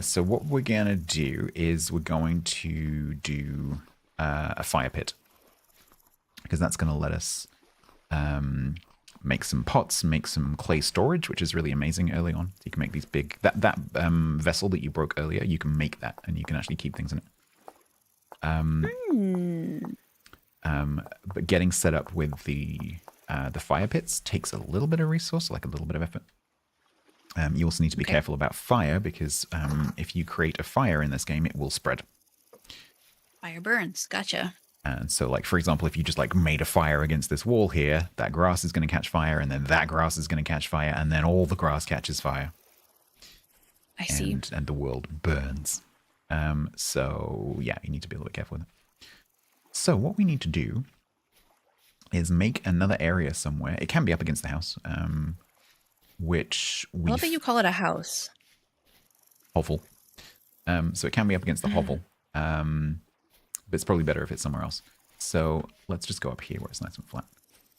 So what we're going to do is we're going to do a fire pit. Because that's going to let us make some pots, make some clay storage, which is really amazing early on. You can make these big... That vessel that you broke earlier, you can make that, and you can actually keep things in it. But getting set up with the fire pits takes a little bit of resource, like a little bit of effort. You also need to be careful about fire, because if you create a fire in this game, it will spread. Fire burns. Gotcha. And so, like, for example, if you just, like, made a fire against this wall here, that grass is going to catch fire, and then that grass is going to catch fire, and then all the grass catches fire. I see. And the world burns. So, yeah, you need to be a little bit careful with it. So, what we need to do is make another area somewhere. It can be up against the house, which we... I love that you call it a house. Hovel. So it can be up against the hovel. But it's probably better if it's somewhere else. So let's just go up here where it's nice and flat.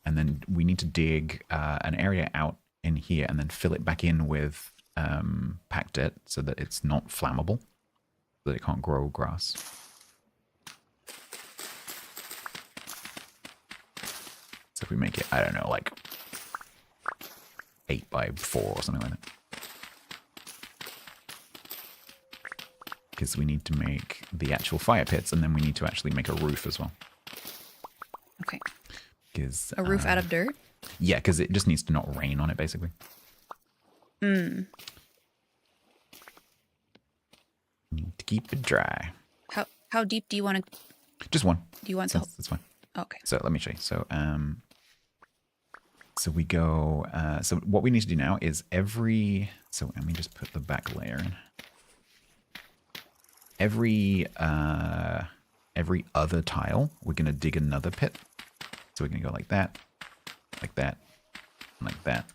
And then we need to dig an area out in here and then fill it back in with packed dirt so that it's not flammable, so that it can't grow grass. So if we make it, I don't know, like 8 by 4 or something like that. Because we need to make the actual fire pits, and then we need to actually make a roof as well. Okay. Because a roof out of dirt? Yeah, because it just needs to not rain on it, basically. keep it dry. How deep do you want to? Just one. Do you want So the? that's fine. Okay. So let me show you. So we go. So what we need to do now is every. So let me just put the back layer in. Every other tile, we're gonna dig another pit. So we're gonna go like that, like that, and like that,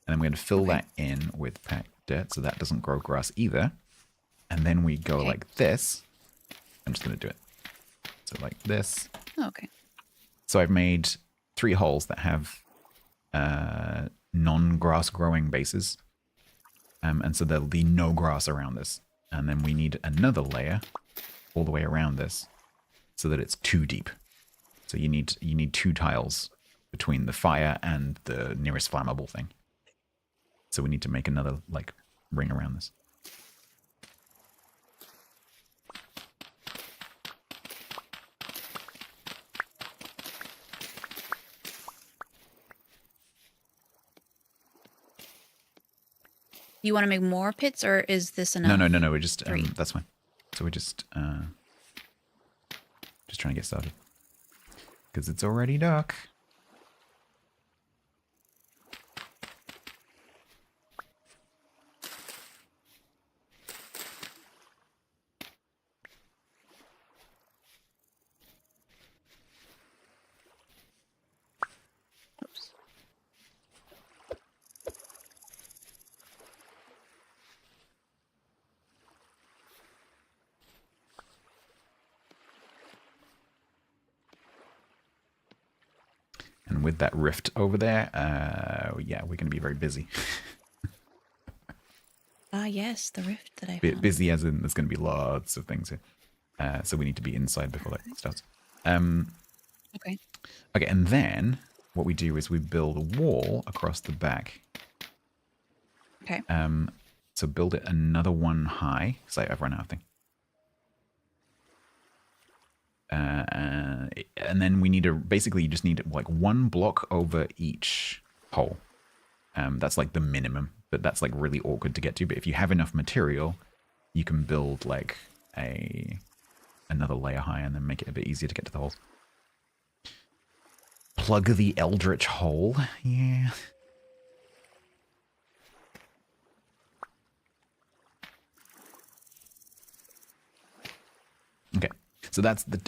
and I'm going to fill that in with packed dirt so that doesn't grow grass either. And then we go like this. I'm just going to do it. So like this. Okay. So I've made 3 holes that have non-grass growing bases. And so there'll be no grass around this. And then we need another layer all the way around this so that it's 2 deep. So you need 2 tiles between the fire and the nearest flammable thing. So we need to make another like ring around this. You want to make more pits, or is this enough? No. We're just that's fine. So we're just trying to get started because it's already dark. Oops. And with that rift over there, yeah, we're going to be very busy. Ah, yes, the rift that I found. Busy as in there's going to be lots of things here. So we need to be inside before that starts. Okay. Okay, and then what we do is we build a wall across the back. Okay. So build it another one high. So I've run out of thing. And then we need to basically you just need like 1 block over each hole. That's like the minimum, but that's like really awkward to get to. But if you have enough material, you can build like another layer high and then make it a bit easier to get to the holes. Plug the eldritch hole. Yeah. Okay. So that's the,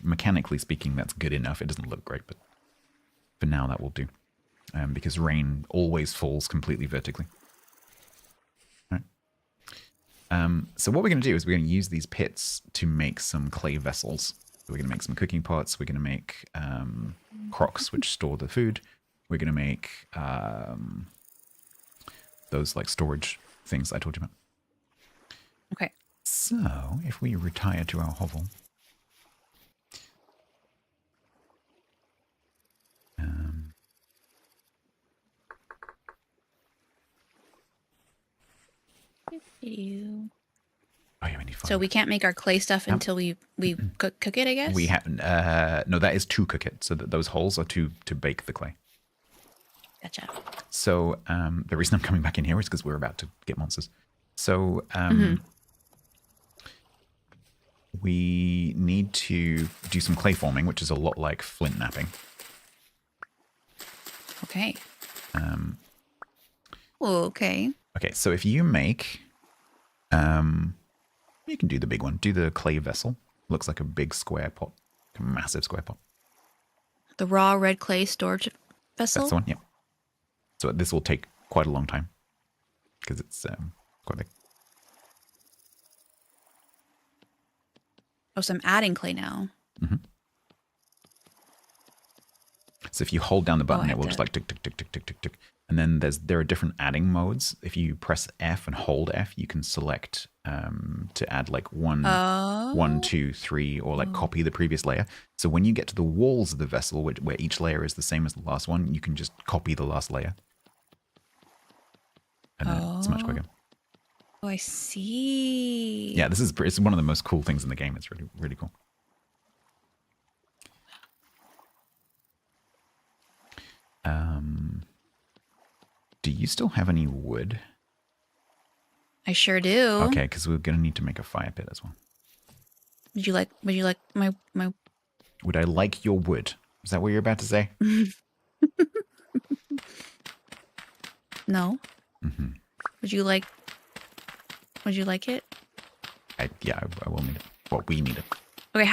mechanically speaking, that's good enough. It doesn't look great, but for now that will do. Because rain always falls completely vertically. All right. So what we're going to do is we're going to use these pits to make some clay vessels. So we're going to make some cooking pots. We're going to make crocks, which store the food. We're going to make those like storage things I told you about. Okay. So if we retire to our hovel. Oh yeah, we need 5. So we can't make our clay stuff until we cook it, I guess? We haven't. No, that is to cook it. So that those holes are to bake the clay. Gotcha. So the reason I'm coming back in here is because we're about to get monsters. So we need to do some clay forming, which is a lot like flint napping. Okay. Okay. Okay, so if you make, you can do the big one. Do the clay vessel. Looks like a big square pot, a massive square pot. The raw red clay storage vessel? That's the one, yeah. So this will take quite a long time because it's quite big. Oh, so I'm adding clay now. Mm-hmm. So if you hold down the button, it will to... just like tick, tick, tick, tick, tick, tick, tick. And then there are different adding modes. If you press F and hold F, you can select to add like 1, 2, 3, or like copy the previous layer. So when you get to the walls of the vessel, where each layer is the same as the last one, you can just copy the last layer. And then it's much quicker. Oh, I see. Yeah, it's one of the most cool things in the game. It's really, really cool. Do you still have any wood? I sure do. Okay, because we're going to need to make a fire pit as well. Would you like my Would I like your wood? Is that what you're about to say? No. Mm-hmm. Would you like it? Yeah, I will need it. Well, we need it. Okay,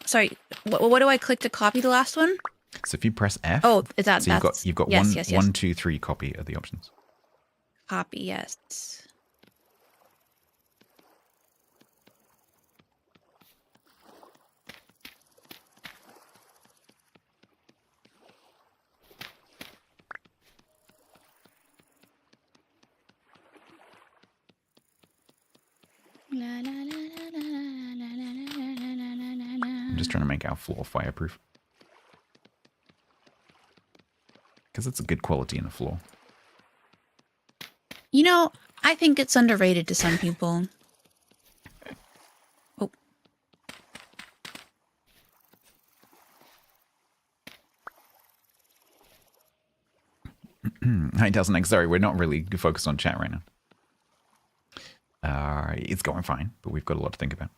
sorry. What do I click to copy the last one? So if you press F, Oh, is that so you've got yes, one, yes. 1, 2, 3 copy of the options. Copy, yes. I'm just trying to make our floor fireproof. Because it's a good quality in the floor. You know, I think it's underrated to some people. Oh. Hi, Delson. Sorry, we're not really focused on chat right now. It's going fine, but we've got a lot to think about.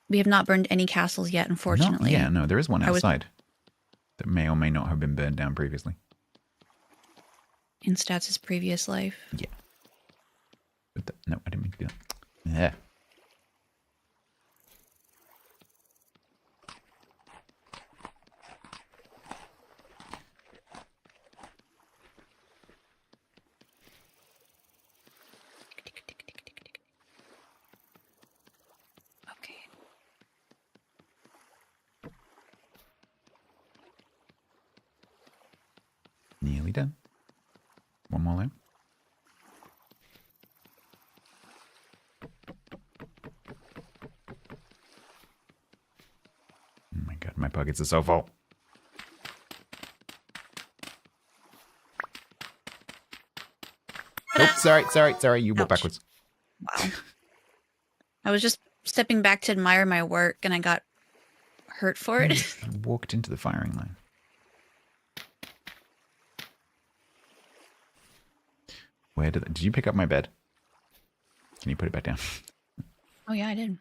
We have not burned any castles yet, unfortunately. No, there is one outside that may or may not have been burned down previously. In Stats' previous life. Yeah. But no, I didn't mean to do that. Yeah. Okay. Nearly done. One more line. Oh my god, my pockets are so full. Oh, sorry. You walk backwards. Wow. I was just stepping back to admire my work and I got hurt for it. You walked into the firing line. Where did you pick up my bed? Can you put it back down? Oh yeah, I did.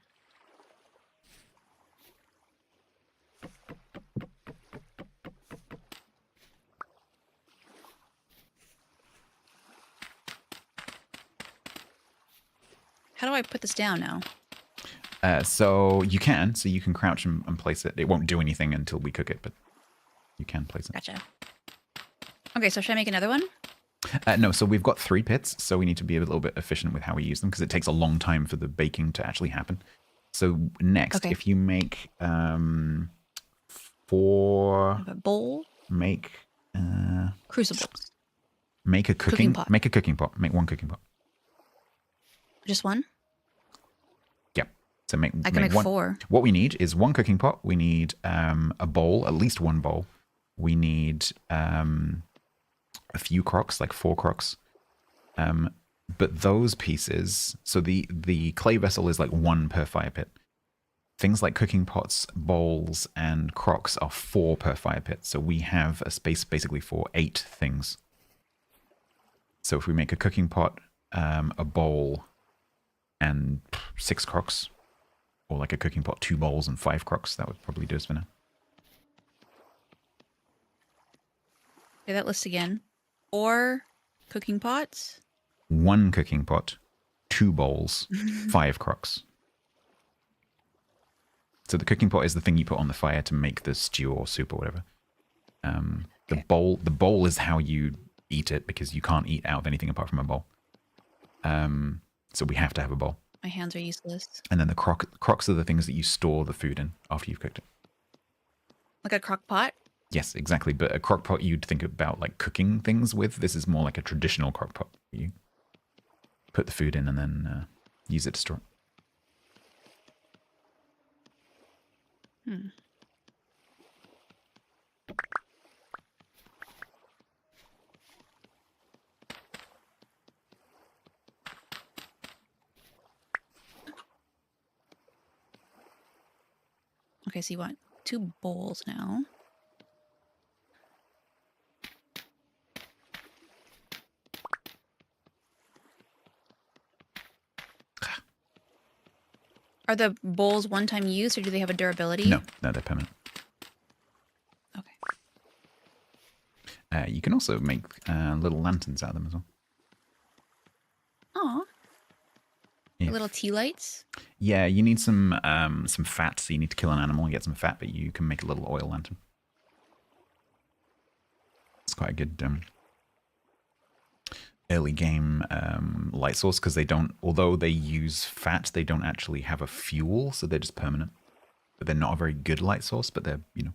How do I put this down now? So you can crouch and place it. It won't do anything until we cook it, but you can place it. Gotcha. Okay, so should I make another one? No, so we've got 3 pits, so we need to be a little bit efficient with how we use them because it takes a long time for the baking to actually happen. So next, if you make 4, a bowl, make crucibles, make a cooking pot. Make a cooking pot. Make 1 cooking pot. Just one? Yeah. So I can make 1. 4. What we need is 1 cooking pot. We need a bowl, at least 1 bowl. We need a few crocks, like 4 crocks. But those pieces, so the clay vessel is like 1 per fire pit. Things like cooking pots, bowls, and crocks are 4 per fire pit. So we have a space basically for 8 things. So if we make a cooking pot, a bowl, and 6 crocks, or like a cooking pot, 2 bowls, and 5 crocks, that would probably do us for now. Say that list again. 4 cooking pots. 1 cooking pot, 2 bowls, 5 crocks. So the cooking pot is the thing you put on the fire to make the stew or soup or whatever. Okay. The bowl is how you eat it because you can't eat out of anything apart from a bowl. So we have to have a bowl. My hands are useless. And then the crocks are the things that you store the food in after you've cooked it. Like a crock pot? Yes, exactly. But a crock pot you'd think about like cooking things with. This is more like a traditional crock pot. You put the food in and then use it to store it. Okay, so you want 2 bowls now. Are the bowls one-time use, or do they have a durability? No, they're permanent. Okay. You can also make little lanterns out of them as well. Aw. If, Little tea lights. Yeah, you need some fat, so you need to kill an animal and get some fat, but you can make a little oil lantern. It's quite a good early game light source because they don't, although they use fat, they don't actually have a fuel, so they're just permanent. But they're not a very good light source, but they're, you know,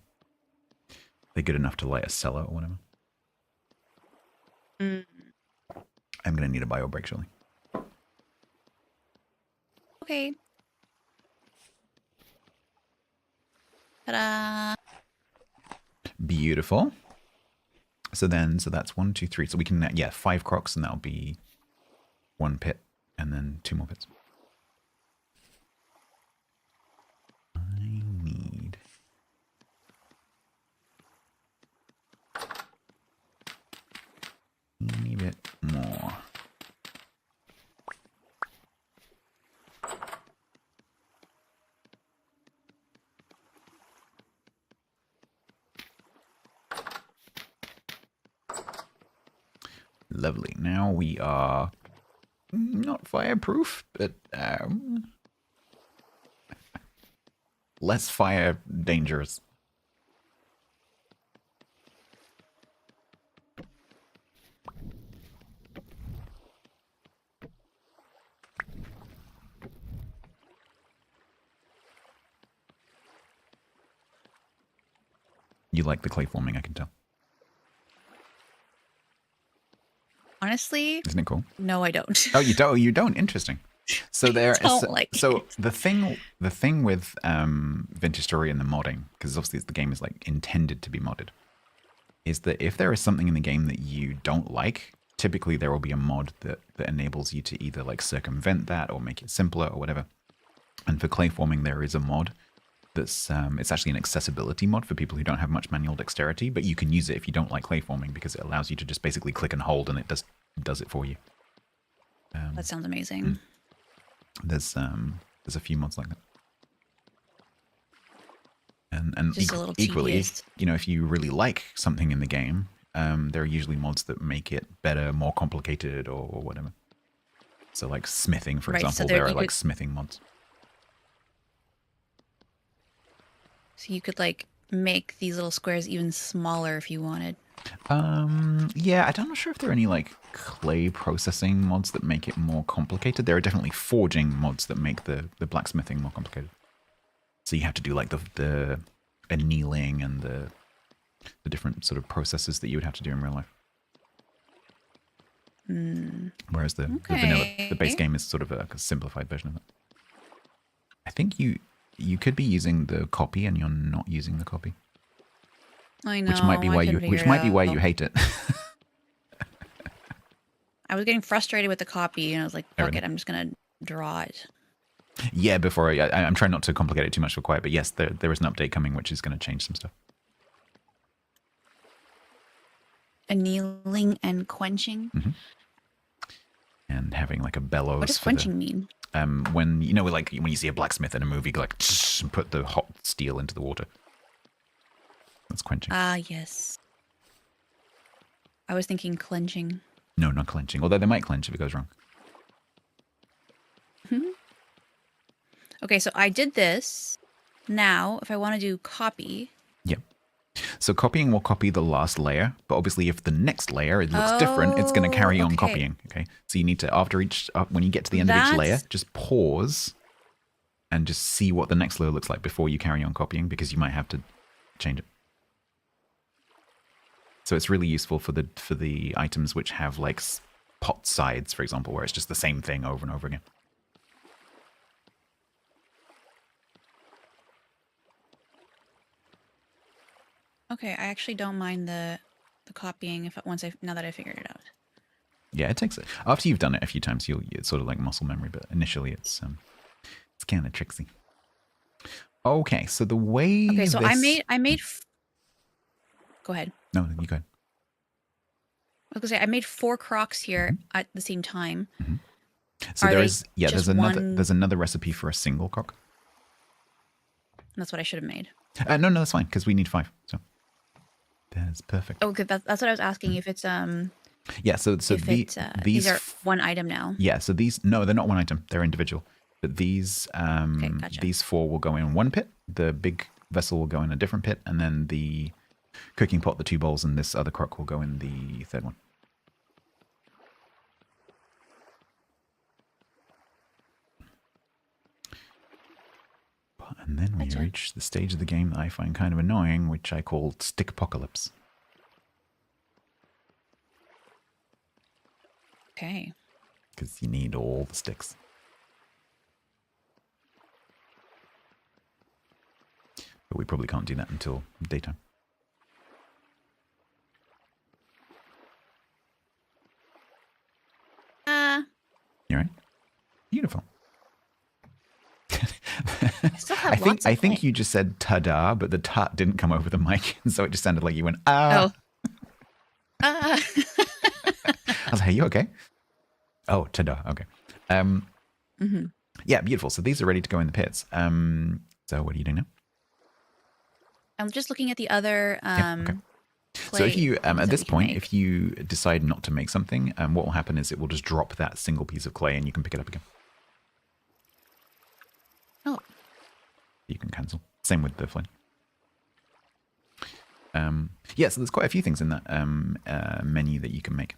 they're good enough to light a cellar or whatever. Mm. I'm going to need a bio break shortly. Okay. Ta-da! Beautiful. So that's 1, 2, 3. So we can, 5 crocs, and that'll be 1 pit, and then 2 more pits. I need a bit more. Lovely. Now we are not fireproof, but less fire dangerous. You like the clay forming, I can tell. Honestly, Isn't it cool? no, I don't. Oh, you don't. You don't. Interesting. So there. The thing with Vintage Story and the modding, because obviously the game is like intended to be modded, is that if there is something in the game that you don't like, typically there will be a mod that enables you to either like circumvent that or make it simpler or whatever. And for clay forming, there is a mod that's it's actually an accessibility mod for people who don't have much manual dexterity, but you can use it if you don't like clay forming because it allows you to just basically click and hold and it does it for you. That sounds amazing. There's a few mods like that. And Just a little equally, tedious. you know, if you really like something in the game, there are usually mods that make it better, more complicated, or whatever. So like smithing, for Right, so example, there there are you like could- smithing mods. So you could like make these little squares even smaller if you wanted. Yeah, I'm not sure if there are any like clay processing mods that make it more complicated. There are definitely forging mods that make the blacksmithing more complicated. So you have to do like the annealing and the different sort of processes that you would have to do in real life. Whereas the vanilla, the base game is sort of a simplified version of it. I think you could be using the copy and you're not using the copy. I know. Which might be why you hate it. I was getting frustrated with the copy, and I was like, Oh, "Fuck really? it, I'm just gonna draw it." Yeah, before I'm trying not to complicate it too much for quiet, but yes, there is an update coming which is going to change some stuff. Annealing and quenching. And having like a bellows. What does quenching mean? When you know, like when you see a blacksmith in a movie, like and put the hot steel into the water. That's quenching. Ah, yes. I was thinking clenching. No, not clenching. Although they might clench if it goes wrong. Okay, so I did this. Now, if I want to do copy, Yep. So copying will copy the last layer, but obviously if the next layer it looks different, it's going to carry on okay. copying. Okay. So you need to when you get to the end of each layer, just pause and just see what the next layer looks like before you carry on copying, because you might have to change it. So it's really useful for the items which have like pot sides, for example, where it's just the same thing over and over again. okay, I actually don't mind the copying now that I figured it out. Yeah, it takes it. After you've done it a few times, it's sort of like muscle memory, but initially it's kind of tricksy. Okay, so the way. Okay, so I made. Go ahead. No, you go ahead. I was gonna say I made 4 crocs here at the same time. So Are there they is, yeah, just there's another recipe for a single cock. That's what I should have made. No, that's fine because we need 5. So that's perfect. Oh, good. That's what I was asking. If it's Yeah. So these these are one item now. Yeah. So no, they're not one item. They're individual. But these Okay, gotcha. these 4 will go in one pit. The big vessel will go in a different pit, and then the cooking pot, the 2 bowls, and this other crock will go in the third one. And then we Gotcha. reach the stage of the game that I find kind of annoying, which I call Stick Apocalypse. Okay. Because you need all the sticks. But we probably can't do that until daytime. You all right? Beautiful. I still have lots of I think clay. you just said ta-da, but the ta didn't come over the mic, and so it just sounded like you went, ah. Oh. I was like, are you okay? Oh, ta-da, okay. Yeah, beautiful. So these are ready to go in the pits. So what are you doing now? I'm just looking at the other Okay. clay So if you, things at that this we can point, make. if you decide not to make something, what will happen is it will just drop that single piece of clay and you can pick it up again. Oh. You can cancel. Same with the flint. Yeah, so there's quite a few things in that menu that you can make.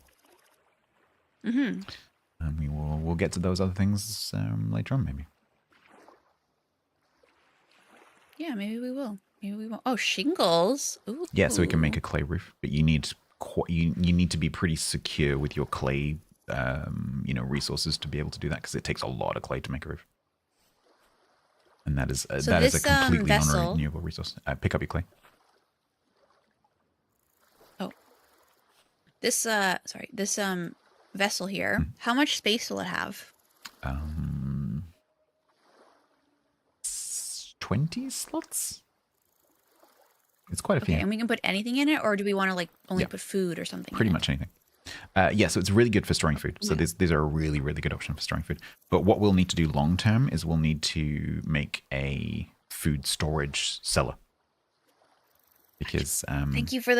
Mm-hmm. And we'll get to those other things later on, maybe. Yeah, maybe we will. Maybe we won't. Oh, shingles. Ooh. Yeah, so we can make a clay roof, but you need you need to be pretty secure with your clay, resources to be able to do that because it takes a lot of clay to make a roof. And that is So that is a this, completely vessel- non-renewable resource. Pick up your clay. Oh. This vessel here. How much space will it have? 20 slots. It's quite a few. Okay, and we can put anything in it, or do we want to like only Yeah. put food or something? Pretty in much anything. Yeah, so it's really good for storing food. So Yeah. these are a really, really good option for storing food. But what we'll need to do long term is we'll need to make a food storage cellar. Because Thank you for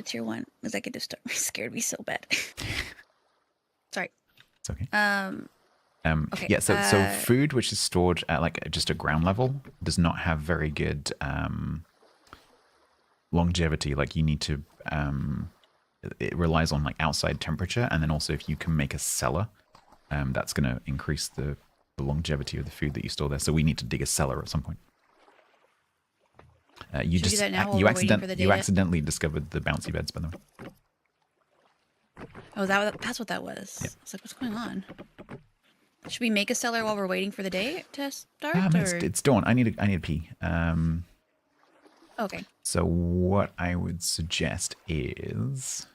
tier 1 executive stuff. Scared me so bad. Sorry. it's okay. Okay, Yeah, so food which is stored at like just a ground level does not have very good longevity. Like you need to it relies on like outside temperature, and then also if you can make a cellar, that's going to increase the longevity of the food that you store there. So we need to dig a cellar at some point. You Should we do just that now while we're waiting for the you data? accidentally discovered the bouncy beds, by the way. Oh, that's what that was. Yeah. I was like, what's going on? Should we make a cellar while we're waiting for the day to start? It's dawn. I need a pee. Okay. So what I would suggest is,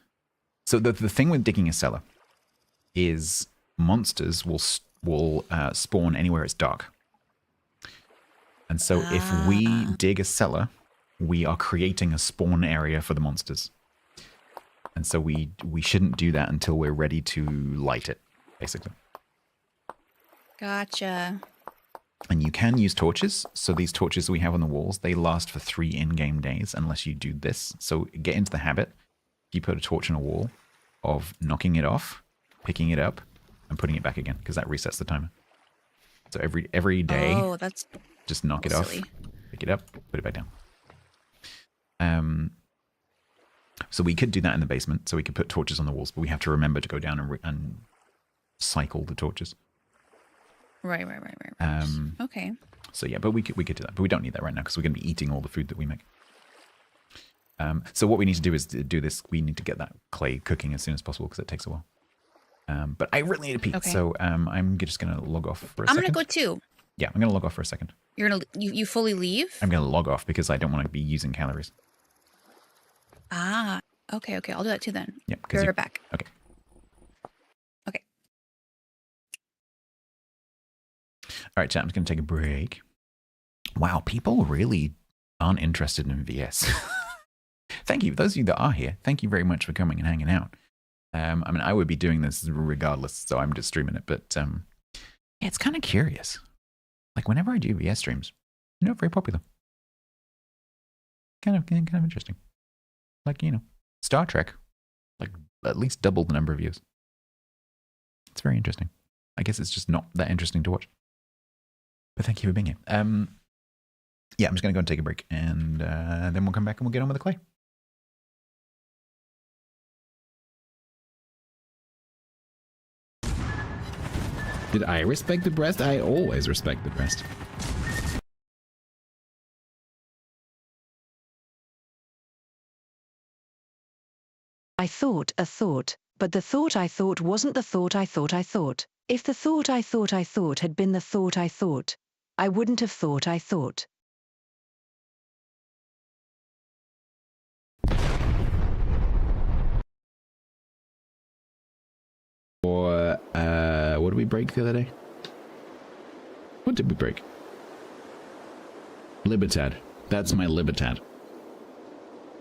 so the thing with digging a cellar is monsters will spawn anywhere it's dark. And so if we dig a cellar, we are creating a spawn area for the monsters. And so we shouldn't do that until we're ready to light it, basically. Gotcha. And you can use torches. So these torches we have on the walls, they last for 3 in-game days unless you do this. So get into the habit. You put a torch on a wall of knocking it off, picking it up, and putting it back again, because that resets the timer. So every day, Oh, that's just knock it silly. off, pick it up, put it back down. So we could do that in the basement. So we could put torches on the walls, but we have to remember to go down and cycle the torches. Right. Okay. So yeah, but we could do that, but we don't need that right now because we're going to be eating all the food that we make. So what we need to do is do this. We need to get that clay cooking as soon as possible because it takes a while. But I really need a pee, Okay. so I'm just going to log off for a I'm second. gonna go too. Yeah, I'm going to log off for a second. You're gonna you fully leave? I'm going to log off because I don't want to be using calories. Ah. Okay. I'll do that too then. Yeah, Be because right back. Okay. Okay. All right, chat. I'm just going to take a break. Wow, people really aren't interested in VS. Thank you. Those of you that are here, thank you very much for coming and hanging out. I mean, I would be doing this regardless, so I'm just streaming it. But Yeah, it's kind of curious. Like whenever I do VS streams, not very popular. Kind of interesting. Like, you know, Star Trek, like at least double the number of views. It's very interesting. I guess it's just not that interesting to watch. But thank you for being here. Yeah, I'm just going to go and take a break, and then we'll come back and we'll get on with the clay. Did I respect the breast? I always respect the breast. I thought a thought, but the thought I thought wasn't the thought I thought I thought. If the thought I thought had been the thought I thought, I wouldn't have thought I thought. Or, what did we break the other day? What did we break? Libertad. That's my Libertad.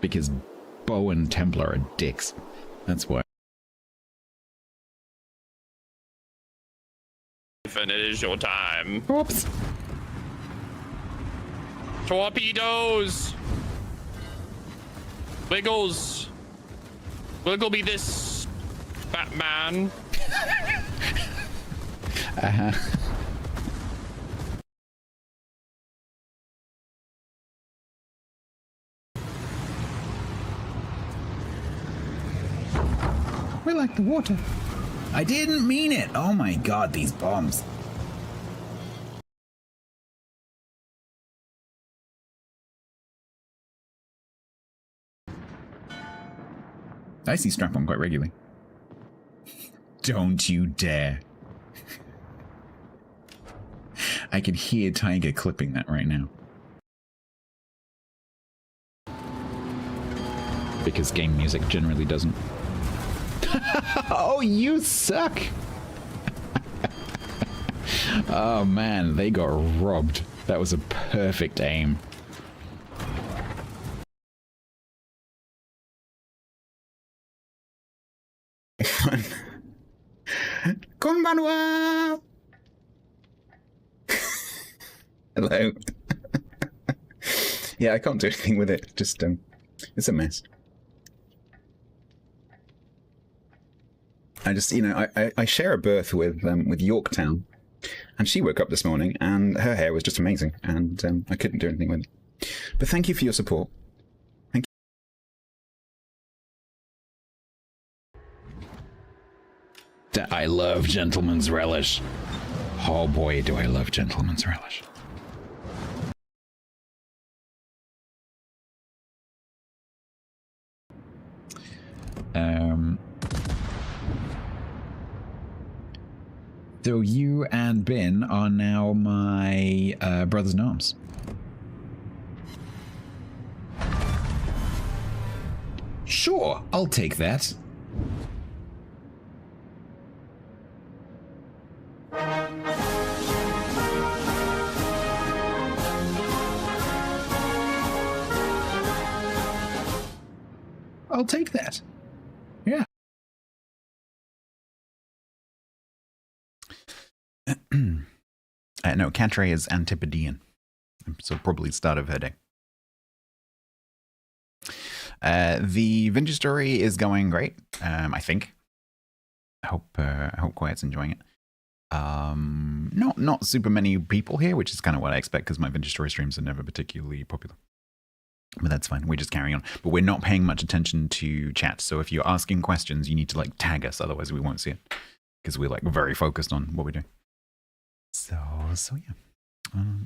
Because Bo and Templar are dicks. That's why. And it is your time. Oops. Torpedoes! Wiggles! Wiggle me this, Batman. Uh-huh. We like the water. I didn't mean it. Oh my god, these bombs. I see strap-on quite regularly. Don't you dare. I can hear Tiger clipping that right now. Because game music generally doesn't. Oh, you suck! Oh man, they got robbed. That was a perfect aim. Konbanwa! Hello. Yeah, I can't do anything with it. Just, it's a mess. I just, you know, I share a berth with Yorktown, and she woke up this morning, and her hair was just amazing, and I couldn't do anything with it. But thank you for your support. Thank you. I love Gentleman's Relish. Oh boy, do I love Gentleman's Relish. So you and Ben are now my brothers in arms. Sure, I'll take that. I'll take that. Yeah. No, Catre is Antipodean, so probably start of her day. The vintage story is going great. I think. I hope Quiet's enjoying it. Not super many people here, which is kind of what I expect because my vintage story streams are never particularly popular. But that's fine. We're just carrying on. But we're not paying much attention to chat. So if you're asking questions, you need to like tag us, otherwise we won't see it because we're like very focused on what we're doing. So yeah.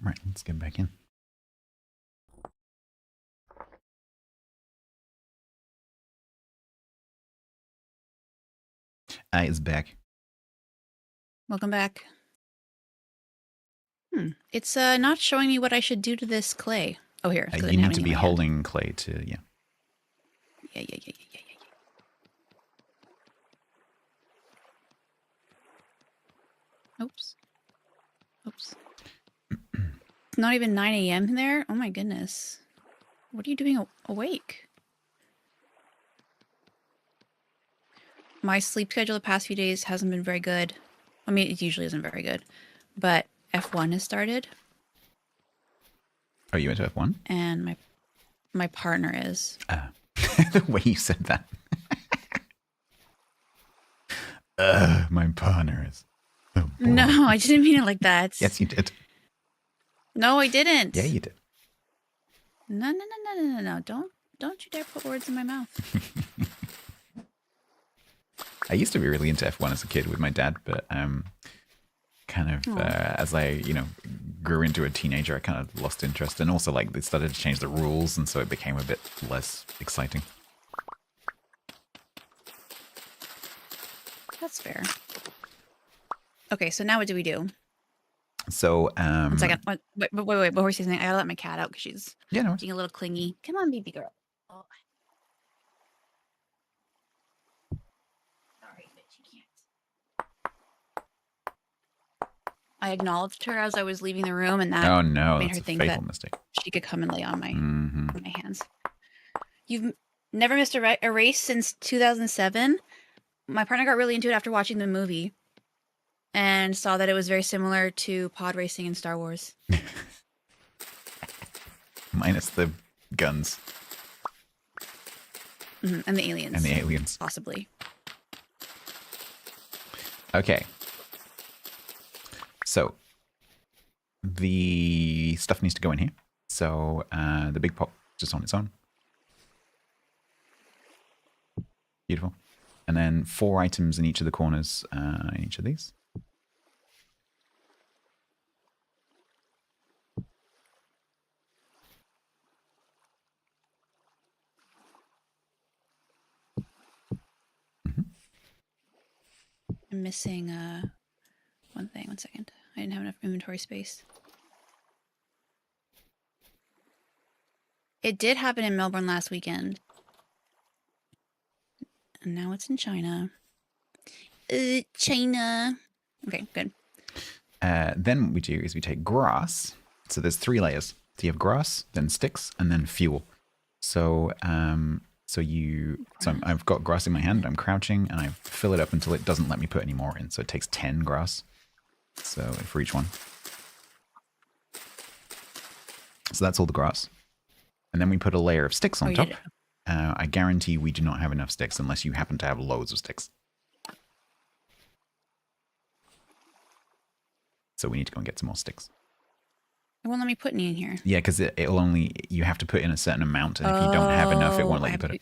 Right, let's get back in. It's back. Welcome back. It's not showing me what I should do to this clay. Oh, here. 'cause I You didn't have need to any be in my hand. holding clay to, yeah. Yeah. Oops. It's not even 9 a.m. there? Oh my goodness. What are you doing awake? My sleep schedule the past few days hasn't been very good. I mean, it usually isn't very good. but F1 has started, Are you into F1? and my partner is. The way you said that. My partner is. Oh, boy. No, I didn't mean it like that. Yes, you did. No, I didn't. Yeah, you did. No. Don't you dare put words in my mouth. I used to be really into F1 as a kid with my dad, but kind of as I, grew into a teenager, I kind of lost interest. And also, like, they started to change the rules, and so it became a bit less exciting. That's fair. Okay, so now what do we do? So, 1 second. Wait, before we say something, I gotta let my cat out because she's yeah, no, being a little clingy. Come on, baby girl. Oh. Sorry, but she can't. I acknowledged her as I was leaving the room, and that oh no, made that's her a think fatal that mistake. she could come and lay on my Mm-hmm. on my hands. You've never missed a race since 2007? My partner got really into it after watching the movie and saw that it was very similar to pod racing in Star Wars. Minus the guns And the aliens. and the aliens. Possibly. Okay. So, the stuff needs to go in here. So, the big pot just on its own. Beautiful. And then 4 items in each of the corners in each of these. I'm missing one thing. 1 second. I didn't have enough inventory space. It did happen in Melbourne last weekend. And now it's in China. China. Okay, good. Then what we do is we take grass. So there's 3 layers. So you have grass, then sticks, and then fuel. So I've got grass in my hand. I'm crouching, and I fill it up until it doesn't let me put any more in. So it takes 10 grass. So for each one. So that's all the grass. And then we put a layer of sticks on top. I guarantee we do not have enough sticks unless you happen to have loads of sticks. So we need to go and get some more sticks. It won't let me put any in here. Yeah, because it'll only, you have to put in a certain amount, and if you don't have enough, it won't let you put it.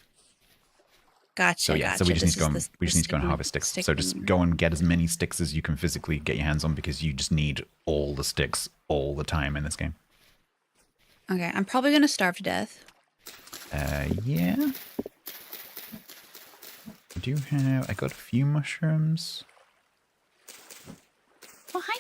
Gotcha. So yeah, so we just need to go. We just need to go and harvest sticks. So just go and get as many sticks as you can physically get your hands on, because you just need all the sticks all the time in this game. Okay, I'm probably gonna starve to death. Yeah. I got a few mushrooms. Oh, hi.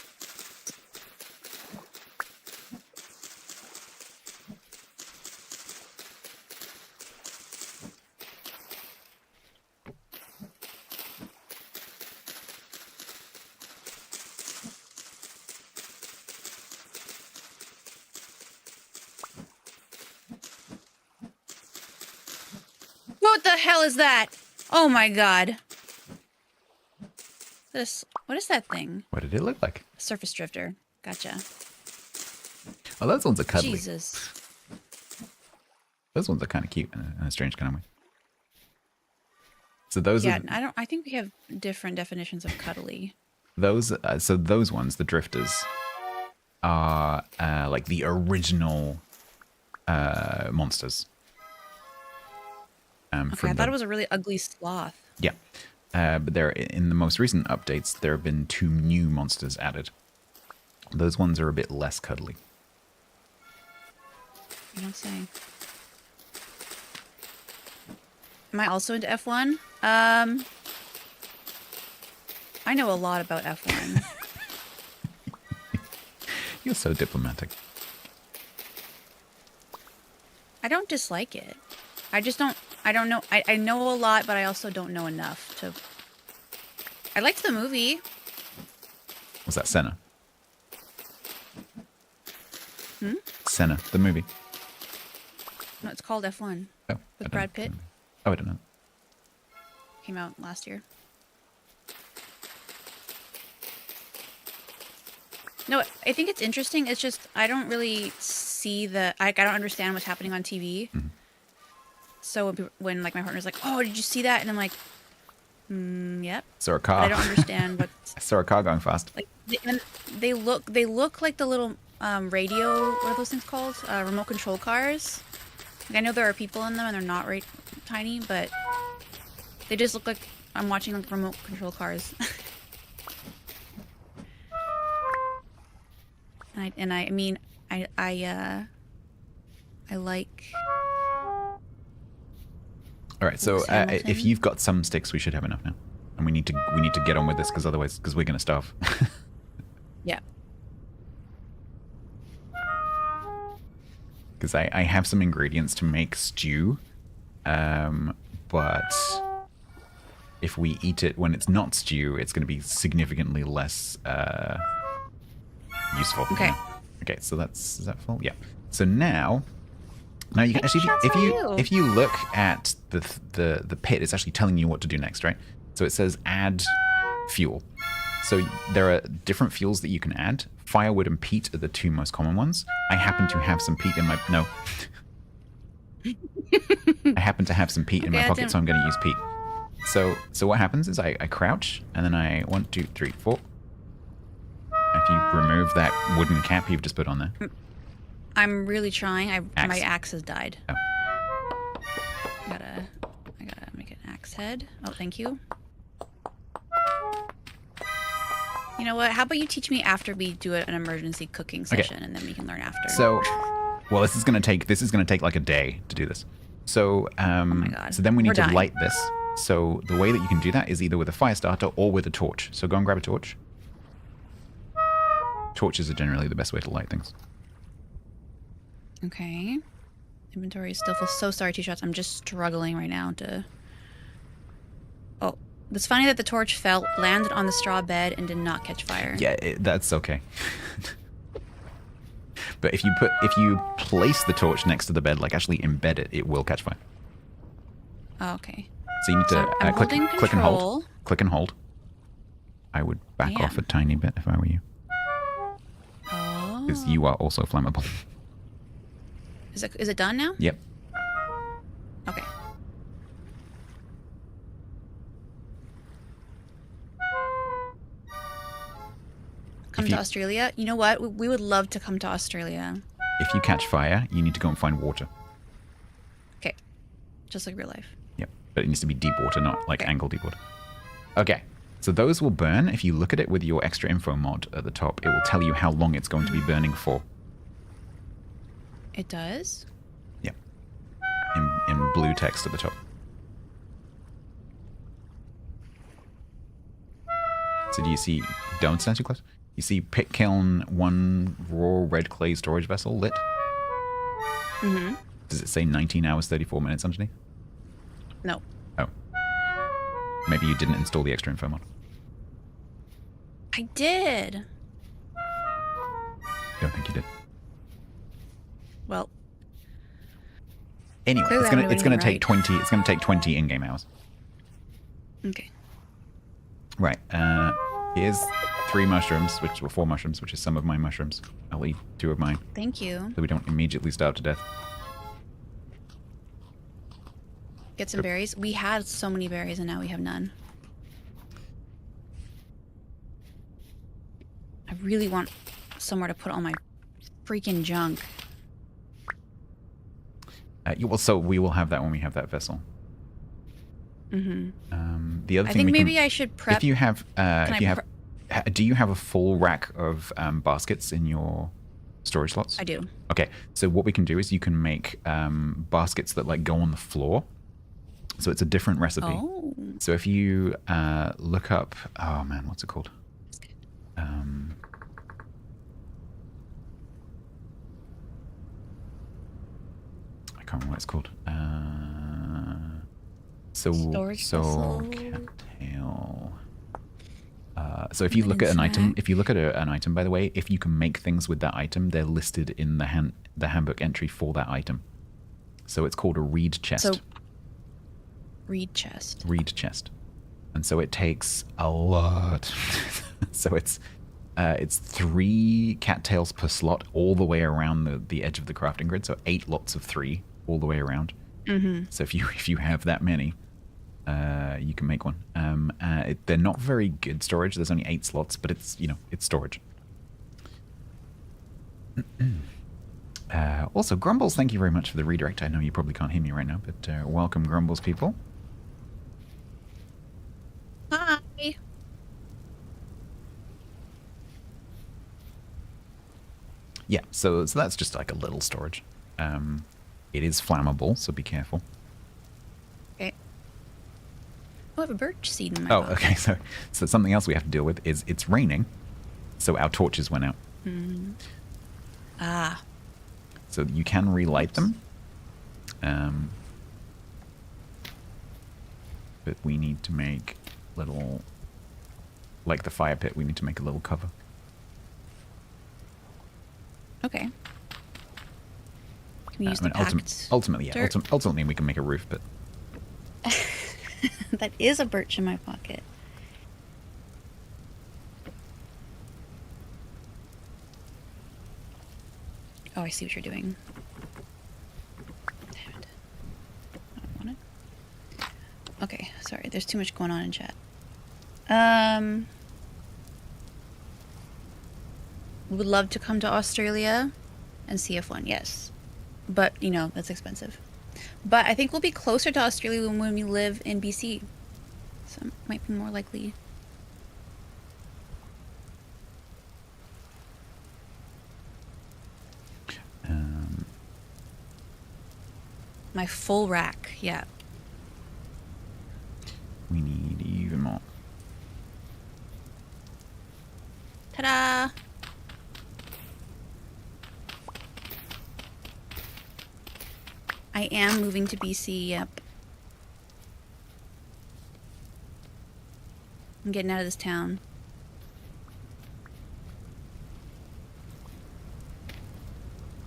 What the hell is that? Oh my god. What is that thing? What did it look like? Surface drifter. Gotcha. Oh, those ones are cuddly. Jesus. Those ones are kind of cute in a strange kind of way. So those are I think we have different definitions of cuddly. those. So those ones, the drifters, are like the original monsters. Okay, I thought it was a really ugly sloth. Yeah, but there in the most recent updates, there have been 2 new monsters added. Those ones are a bit less cuddly. You don't say. Am I also into F1? I know a lot about F1. You're so diplomatic. I don't dislike it. I don't know. I know a lot, but I also don't know enough to. I liked the movie. Was that Senna? Hmm? Senna, the movie. No, it's called F1 Oh, with Brad Pitt. Oh, I don't know. Came out last year. No, I think it's interesting. It's just I don't really see I don't understand what's happening on TV. Mhm. So when like my partner's like, "Oh, did you see that?" and I'm like, "Yep." Saw a But car. I don't understand what's I saw a car going fast. like. And they look like the little radio. What are those things called? Remote control cars. Like, I know there are people in them and they're not tiny, but they just look like I'm watching like remote control cars. I mean I like. All right, so Hamilton. if you've got some sticks, we should have enough now, and we need to get on with this because we're gonna starve. Yeah. Because I have some ingredients to make stew, but if we eat it when it's not stew, it's going to be significantly less useful. Okay. Okay, so is that full? Yeah. So now you can actually, shots for you. if you look at the pit, it's actually telling you what to do next, right? So it says add fuel. So there are different fuels that you can add. Firewood and peat are the two most common ones. I happen to have some peat in my I happen to have some peat in my pocket, so I'm going to use peat. So what happens is I crouch, and then I 1, 2, 3, 4. If you remove that wooden cap you've just put on there. I'm really trying. Axe. My axe has died. Oh. I gotta make an axe head. Oh, thank you. You know what? How about you teach me after we do an emergency cooking session, and then we can learn after. So, well, this is gonna take like a day to do this. So, my God. so then we We're need to dying. light this. So the way that you can do that is either with a fire starter or with a torch. So go and grab a torch. Torches are generally the best way to light things. Okay. Inventory is still full. So sorry, 2 shots. I'm just struggling right now to. Oh, it's funny that the torch landed on the straw bed, and did not catch fire. Yeah, that's okay. But if you place the torch next to the bed, like actually embed it, it will catch fire. Oh, okay. So you need to I'm click holding and hold. control. Click and hold. I would back I off a am. tiny bit if I were you, Oh. because you are also flammable. Is it done now? Yep. Okay. Come If to you- Australia? You know what? We would love to come to Australia. If you catch fire, you need to go and find water. Okay. Just like real life. Yep. But it needs to be deep water, not like Okay. angle deep water. Okay. So those will burn. If you look at it with your extra info mod at the top, it will tell you how long it's going to be burning for. It does? Yep. In blue text at the top. So do you see, don't stand too close. You see pit kiln 1 raw red clay storage vessel lit? Mm-hmm. Does it say 19 hours 34 minutes underneath? No. Oh. Maybe you didn't install the extra info mod. I did. Don't think you did. Well, Anyway, Clearly I'm it's doing gonna it take right. 20. It's gonna take 20 in-game hours. okay. Right. Here's 4 mushrooms, which is some of my mushrooms. I'll eat 2 of mine, Thank you. so we don't immediately starve to death. Get some berries. We had so many berries, and now we have none. I really want somewhere to put all my freaking junk. Well, so we will have that when we have that vessel. Mm-hmm. The other I thing think we maybe can, I should prep. if you have, I do you have a full rack of baskets in your storage slots? I do. Okay, so what we can do is you can make baskets that like go on the floor. So it's a different recipe. Oh. So if you look up, oh man, what's it called? I can't remember what it's called. Storage vessel. Cattail. So if you look at an item, an item, by the way, if you can make things with that item, they're listed in the handbook entry for that item. So it's called a reed chest. So, reed chest. Reed chest. And so it takes a lot. So it's It's 3 cattails per slot all the way around the edge of the crafting grid. So 8 lots of 3 all the way around. Mm-hmm. So if you have that many, you can make one. They're not very good storage. There's only 8 slots, but it's storage. Also, Grumbles, thank you very much for the redirect. I know you probably can't hear me right now, but welcome, Grumbles people. Hi. Yeah, so that's just like a little storage. It is flammable, so be careful. Okay. Oh, I have a birch seed in my pocket. Okay. So something else we have to deal with is it's raining, so our torches went out. Mm. Ah. So you can relight them. But we need to make little, like the fire pit, we need to make a little cover. Okay. Can we use the packed ultimately, yeah. dirt? Ultimately, we can make a roof, but That is a birch in my pocket. Oh, I see what you're doing. Damn it. I don't want it. Okay, sorry. There's too much going on in chat. Would love to come to Australia and see F1, yes. But, that's expensive. But I think we'll be closer to Australia when we live in BC. So it might be more likely. My full rack, yeah. we need even more. Ta-da! I am moving to BC, yep. I'm getting out of this town.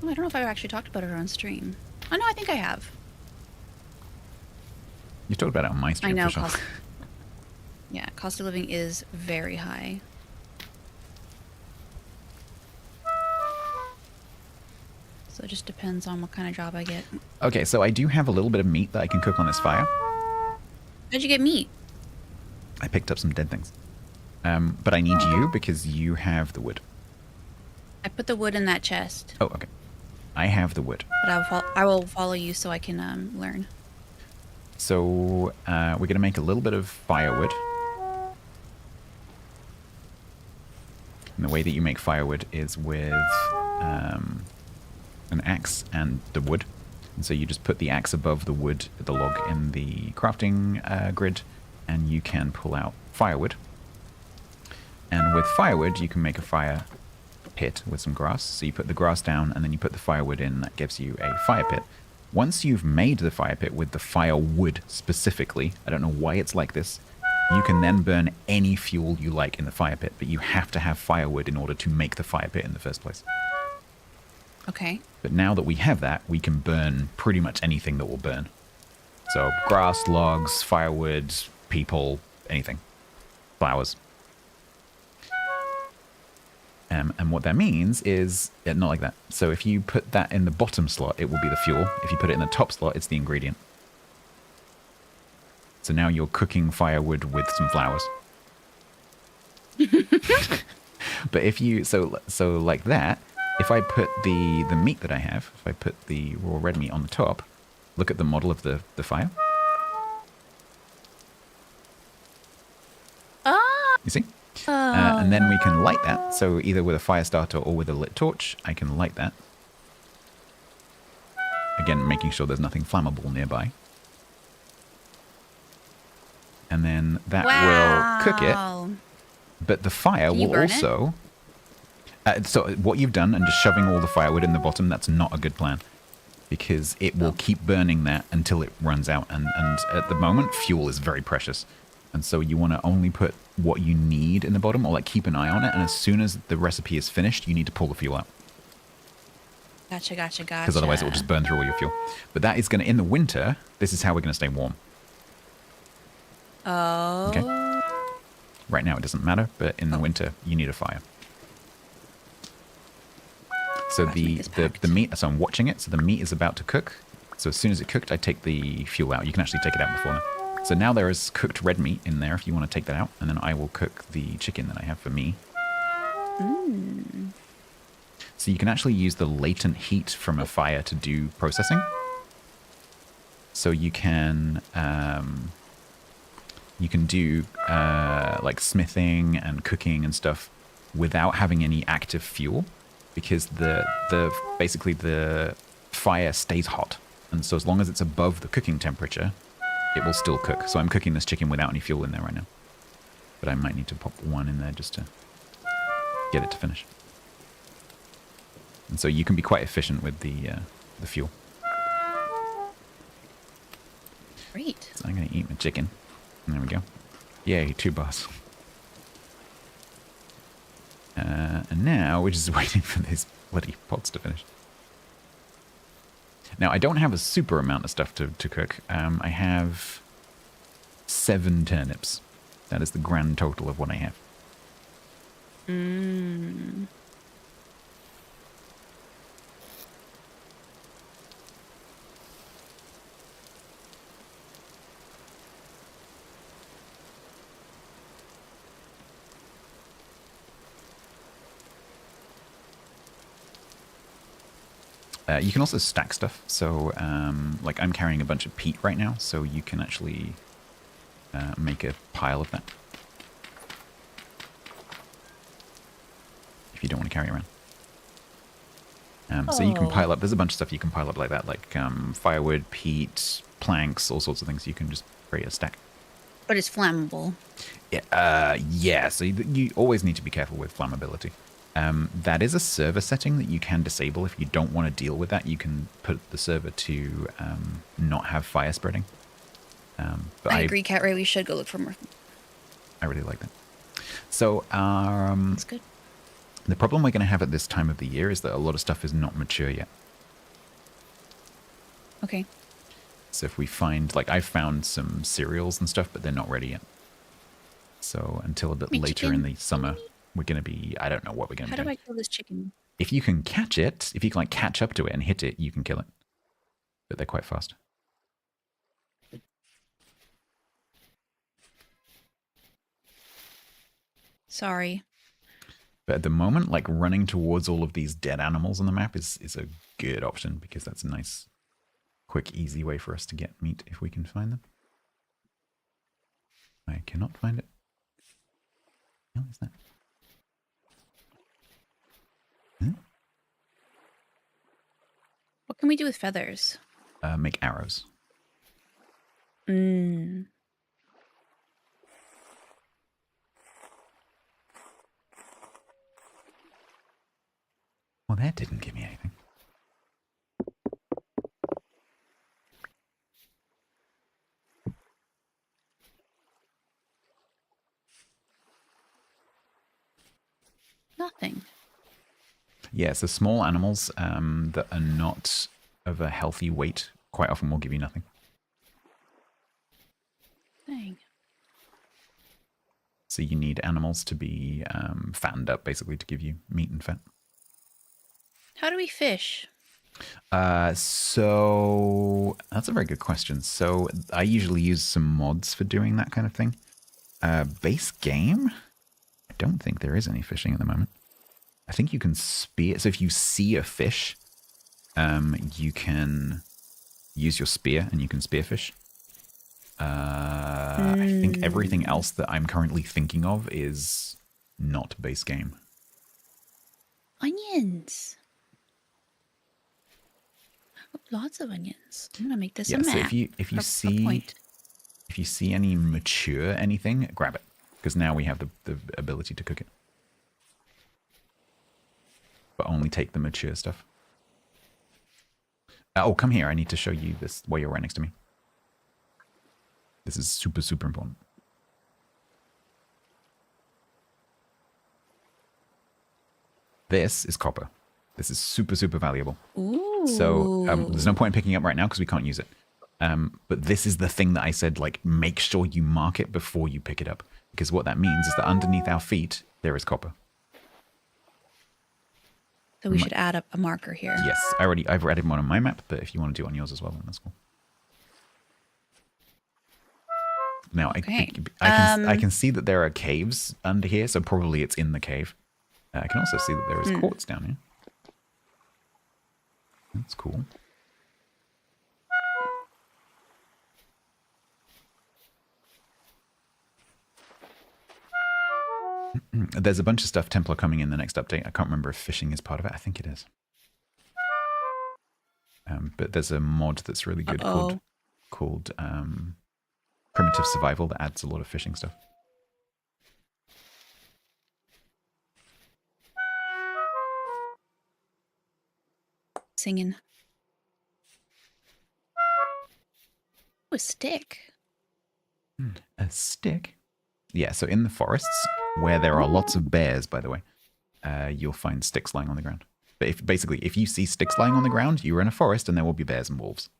Oh, I don't know if I've actually talked about it on stream. Oh, no, I think I have. You talked about it on my stream. I know, for sure. cost of living is very high. So it just depends on what kind of job I get. Okay, so I do have a little bit of meat that I can cook on this fire. How'd you get meat? I picked up some dead things. But I need you because you have the wood. I put the wood in that chest. Oh, okay. I have the wood. But I will follow you so I can learn. So we're going to make a little bit of firewood. And the way that you make firewood is with an axe and the wood. And so you just put the axe above the wood, the log in the crafting grid, and you can pull out firewood. And with firewood, you can make a fire pit with some grass. So you put the grass down and then you put the firewood in. That gives you a fire pit. Once you've made the fire pit with the firewood specifically, I don't know why it's like this, you can then burn any fuel you like in the fire pit, but you have to have firewood in order to make the fire pit in the first place. Okay. But now that we have that, we can burn pretty much anything that will burn. So grass, logs, firewood, people, anything. Flowers. And what that means is, not like that. So if you put that in the bottom slot, it will be the fuel. If you put it in the top slot, it's the ingredient. So now you're cooking firewood with some flowers. But if you, so like that, if I put the meat that I have, if I put the raw red meat on the top, look at the model of the fire. Ah! You see? And then we can light that. So either with a fire starter or with a lit torch, I can light that. Again, making sure there's nothing flammable nearby. And then that will cook it. But the fire will also... so what you've done, and just shoving all the firewood in the bottom, that's not a good plan. Because it will keep burning that until it runs out. And at the moment, fuel is very precious. And so you want to only put what you need in the bottom, or like keep an eye on it. And as soon as the recipe is finished, you need to pull the fuel out. Gotcha. Because otherwise it will just burn through all your fuel. But that is going to, in the winter, this is how we're going to stay warm. Oh. Okay. Right now it doesn't matter, but in the winter, you need a fire. So Gosh, make this the packed. meat, so I'm watching it. So the meat is about to cook. So as soon as it cooked, I take the fuel out. You can actually take it out before that. So now there is cooked red meat in there if you want to take that out. And then I will cook the chicken that I have for me. So you can actually use the latent heat from a fire to do processing. So you can do like smithing and cooking and stuff without having any active fuel, because basically the fire stays hot, and so as long as it's above the cooking temperature, it will still cook. So I'm cooking this chicken without any fuel in there right now, but I might need to pop one in there just to get it to finish. And so you can be quite efficient with the fuel. Great. So I'm going to eat my chicken. And there we go. Yay, 2 bars. And now we're just waiting for these bloody pots to finish. Now, I don't have a super amount of stuff to cook. I have 7 turnips. That is the grand total of what I have. You can also stack stuff. So, like I'm carrying a bunch of peat right now, so you can actually make a pile of that if you don't want to carry it around. So you can pile up. There's a bunch of stuff you can pile up like that, like firewood, peat, planks, all sorts of things. You can just create a stack. But it's flammable. Yeah. So you always need to be careful with flammability. That is a server setting that you can disable. If you don't want to deal with that, you can put the server to not have fire spreading. But I agree, Cat Ray. We should go look for more. I really like that. So That's good. the problem we're going to have at this time of the year is that a lot of stuff is not mature yet. Okay. So if we find, like I've found some cereals and stuff, but they're not ready yet. So until a bit Me later in chicken. the summer, we're going to be, I don't know what we're going to How be do I doing. kill this chicken? If you can catch it, if you can like catch up to it and hit it, you can kill it. But they're quite fast. Sorry. But at the moment, like running towards all of these dead animals on the map is a good option, because that's a nice, quick, easy way for us to get meat if we can find them. I cannot find it. What is that? Huh? What can we do with feathers? Make arrows. Well, that didn't give me anything. Nothing. Yeah, so small animals that are not of a healthy weight quite often will give you nothing. Dang. So you need animals to be fattened up, basically, to give you meat and fat. How do we fish? So that's a very good question. So I usually use some mods for doing that kind of thing. Base game, I don't think there is any fishing at the moment. I think you can spear. So if you see a fish, you can use your spear and you can spearfish. I think everything else that I'm currently thinking of is not base game. Onions. Lots of onions. I'm gonna make this a Yeah. map. So if you a see point. if you see any mature anything, grab it, because now we have the ability to cook it. But only take the mature stuff. Oh, come here. I need to show you this while you're right next to me. This is super, super important. This is copper. This is super, super valuable. Ooh. So there's no point in picking up right now because we can't use it. But this is the thing that I said, like, make sure you mark it before you pick it up. Because what that means is that underneath our feet, there is copper. So we should add up a marker here. Yes, I've added one on my map, but if you want to do it on yours as well, then that's cool. Now Okay. I can see that there are caves under here, so probably it's in the cave. I can also see that there is quartz down here. That's cool. There's a bunch of stuff Templar coming in the next update. I can't remember if fishing is part of it. I think it is. But there's a mod that's really good called Primitive Survival that adds a lot of fishing stuff. Singing. Ooh, a stick. A stick? Yeah, so in the forests, where there are lots of bears, by the way, you'll find sticks lying on the ground. But if you see sticks lying on the ground, you're in a forest and there will be bears and wolves.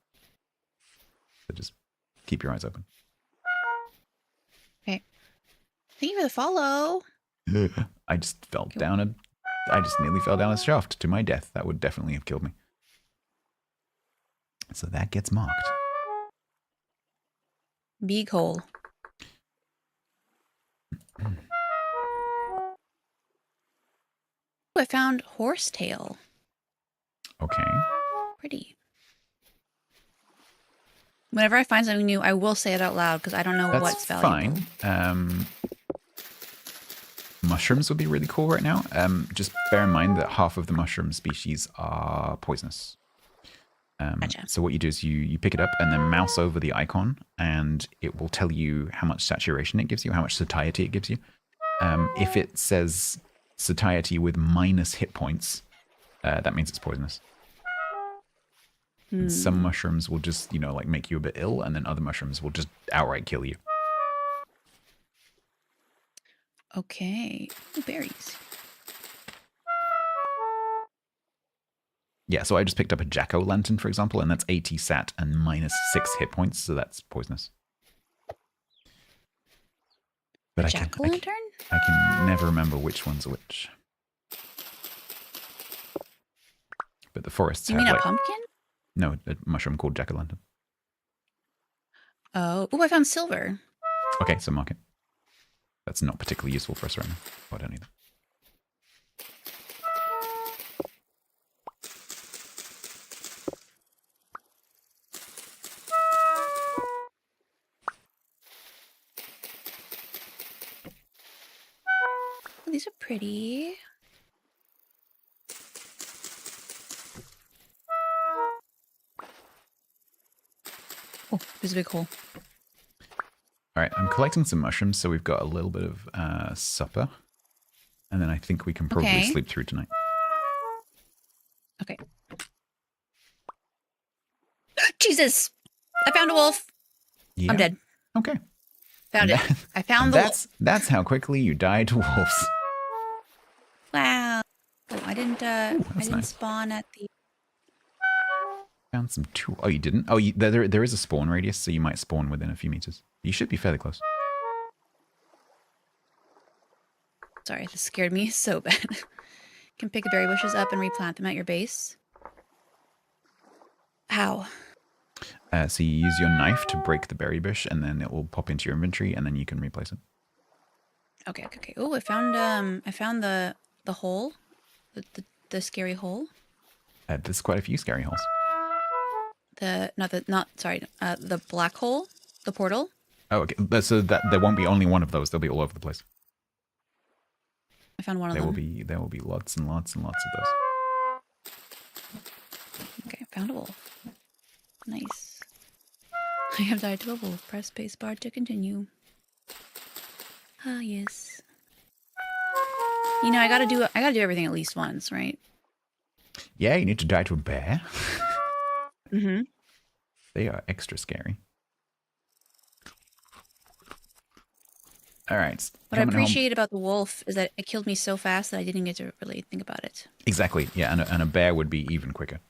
So just keep your eyes open. Okay. Thank you for the follow. I just nearly fell down a shaft to my death. That would definitely have killed me. So that gets marked. Big hole. Ooh, I found horsetail. Okay. Pretty. Whenever I find something new, I will say it out loud because I don't know That's what's valuable. fine. Mushrooms would be really cool right now. Just bear in mind that half of the mushroom species are poisonous. Gotcha. So what you do is you pick it up and then mouse over the icon, and it will tell you how much saturation it gives you, how much satiety it gives you. If it says satiety with minus hit points, that means it's poisonous. And some mushrooms will just, like make you a bit ill, and then other mushrooms will just outright kill you. Okay. Ooh, berries. Yeah, so I just picked up a jack-o'-lantern, for example, and that's 80 sat and minus 6 hit points, so that's poisonous. But Jack-o'-lantern? I can never remember which one's which. But the forests You have mean a pumpkin? No, a mushroom called jack-o'-lantern. Oh, I found silver. Okay, so mark it. That's not particularly useful for us right now. Oh, I don't need that. Oh, these are pretty. Oh, there's a big hole. All right, I'm collecting some mushrooms, so we've got a little bit of supper. And then I think we can probably sleep through tonight. Okay. Jesus! I found a wolf. Yeah. I'm dead. Okay. Found it. I found the wolf. That's how quickly you die to wolves. Wow. Oh, I didn't nice. spawn at the... Found some tool. Oh, you didn't? Oh, there is a spawn radius, so you might spawn within a few meters. You should be fairly close. Sorry, this scared me so bad. Can pick berry bushes up and replant them at your base. How? So you use your knife to break the berry bush, and then it will pop into your inventory, and then you can replace it. Okay. Oh, I found the hole, the scary hole. There's quite a few scary holes. The black hole, the portal. Oh, okay. So that there won't be only one of those. They'll be all over the place. I found one of them. There will be lots and lots and lots of those. Okay, I found a wolf. Nice. I have died to a wolf. Press spacebar to continue. Ah, yes. I gotta do everything at least once, right? Yeah, you need to die to a bear. Mm-hmm. They are extra scary. All right. What I appreciate about the wolf is that it killed me so fast that I didn't get to really think about it. Exactly. Yeah, and a bear would be even quicker.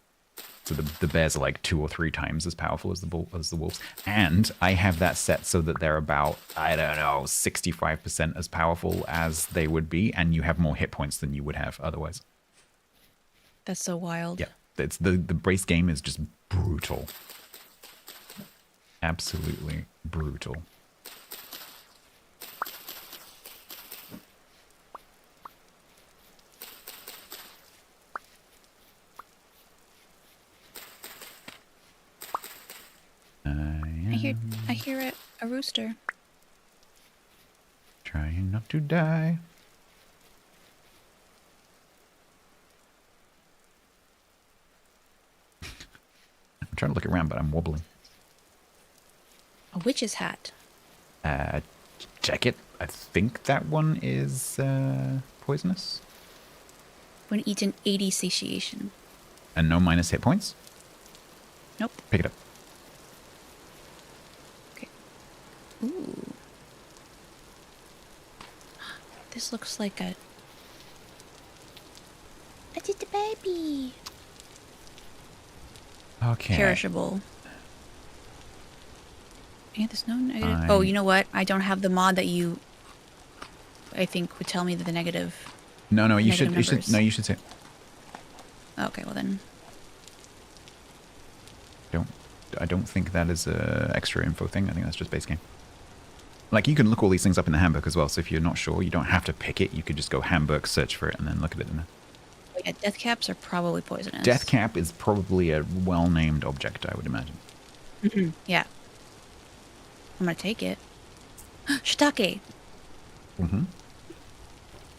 So the bears are like 2 or 3 times as powerful as the wolves. And I have that set so that they're about, 65% as powerful as they would be, and you have more hit points than you would have otherwise. That's so wild. Yeah, it's the base game is just brutal. Absolutely brutal. I hear a rooster. Trying not to die. I'm trying to look around, but I'm wobbling. A witch's hat. Check it. I think that one is poisonous. When eaten 80 satiation. And no minus hit points. Nope. Pick it up. Okay. Ooh. This looks like a just a baby. Okay. Perishable. Yeah, there's no negative. Oh, you know what? I don't have the mod that you, I think, would tell me that the negative. No, you should. Negative You should. numbers. No, you should say. Okay, well then. I don't think that is a extra info thing. I think that's just base game. Like, you can look all these things up in the handbook as well. So if you're not sure, you don't have to pick it. You could just go handbook, search for it, and then look at it in there. Yeah, death caps are probably poisonous. Death cap is probably a well-named object, I would imagine. Yeah. I'm gonna take it. Shiitake. Mm-hmm.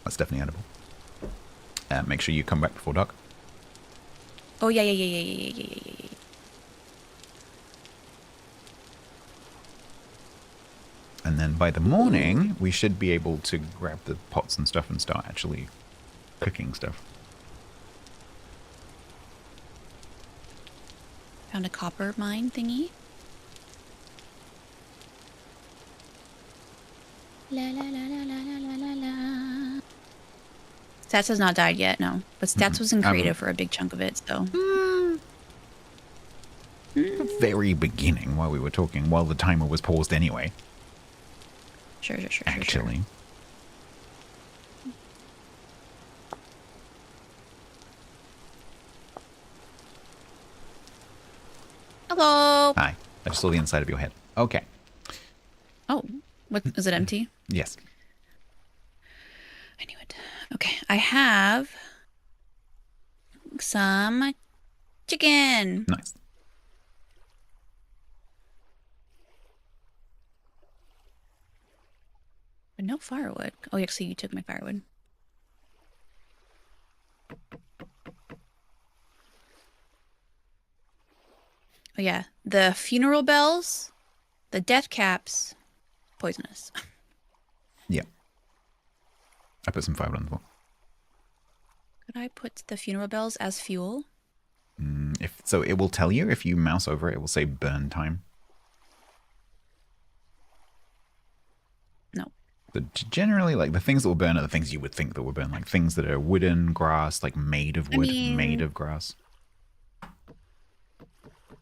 That's definitely edible. Make sure you come back before dark. Oh yeah. And then by the morning, we should be able to grab the pots and stuff and start actually cooking stuff. Found a copper mine thingy. La la la la la la la la. Stats has not died yet, no. But Stats was in creative for a big chunk of it, so. The very beginning, while we were talking, while the timer was paused anyway. Sure. Actually. Hello. Hi. I just saw the inside of your head. Okay. Oh, what is it empty? Yes. I knew it. Okay, I have some chicken. Nice. But no firewood. Oh, actually, you took my firewood. Oh yeah, the funeral bells, the death caps, poisonous. Yeah. I put some firewood on the wall. Could I put the funeral bells as fuel? If so, it will tell you if you mouse over it. It will say burn time. No. But generally, like, the things that will burn are the things you would think that will burn, like things that are wooden, grass, like made of wood, made of grass.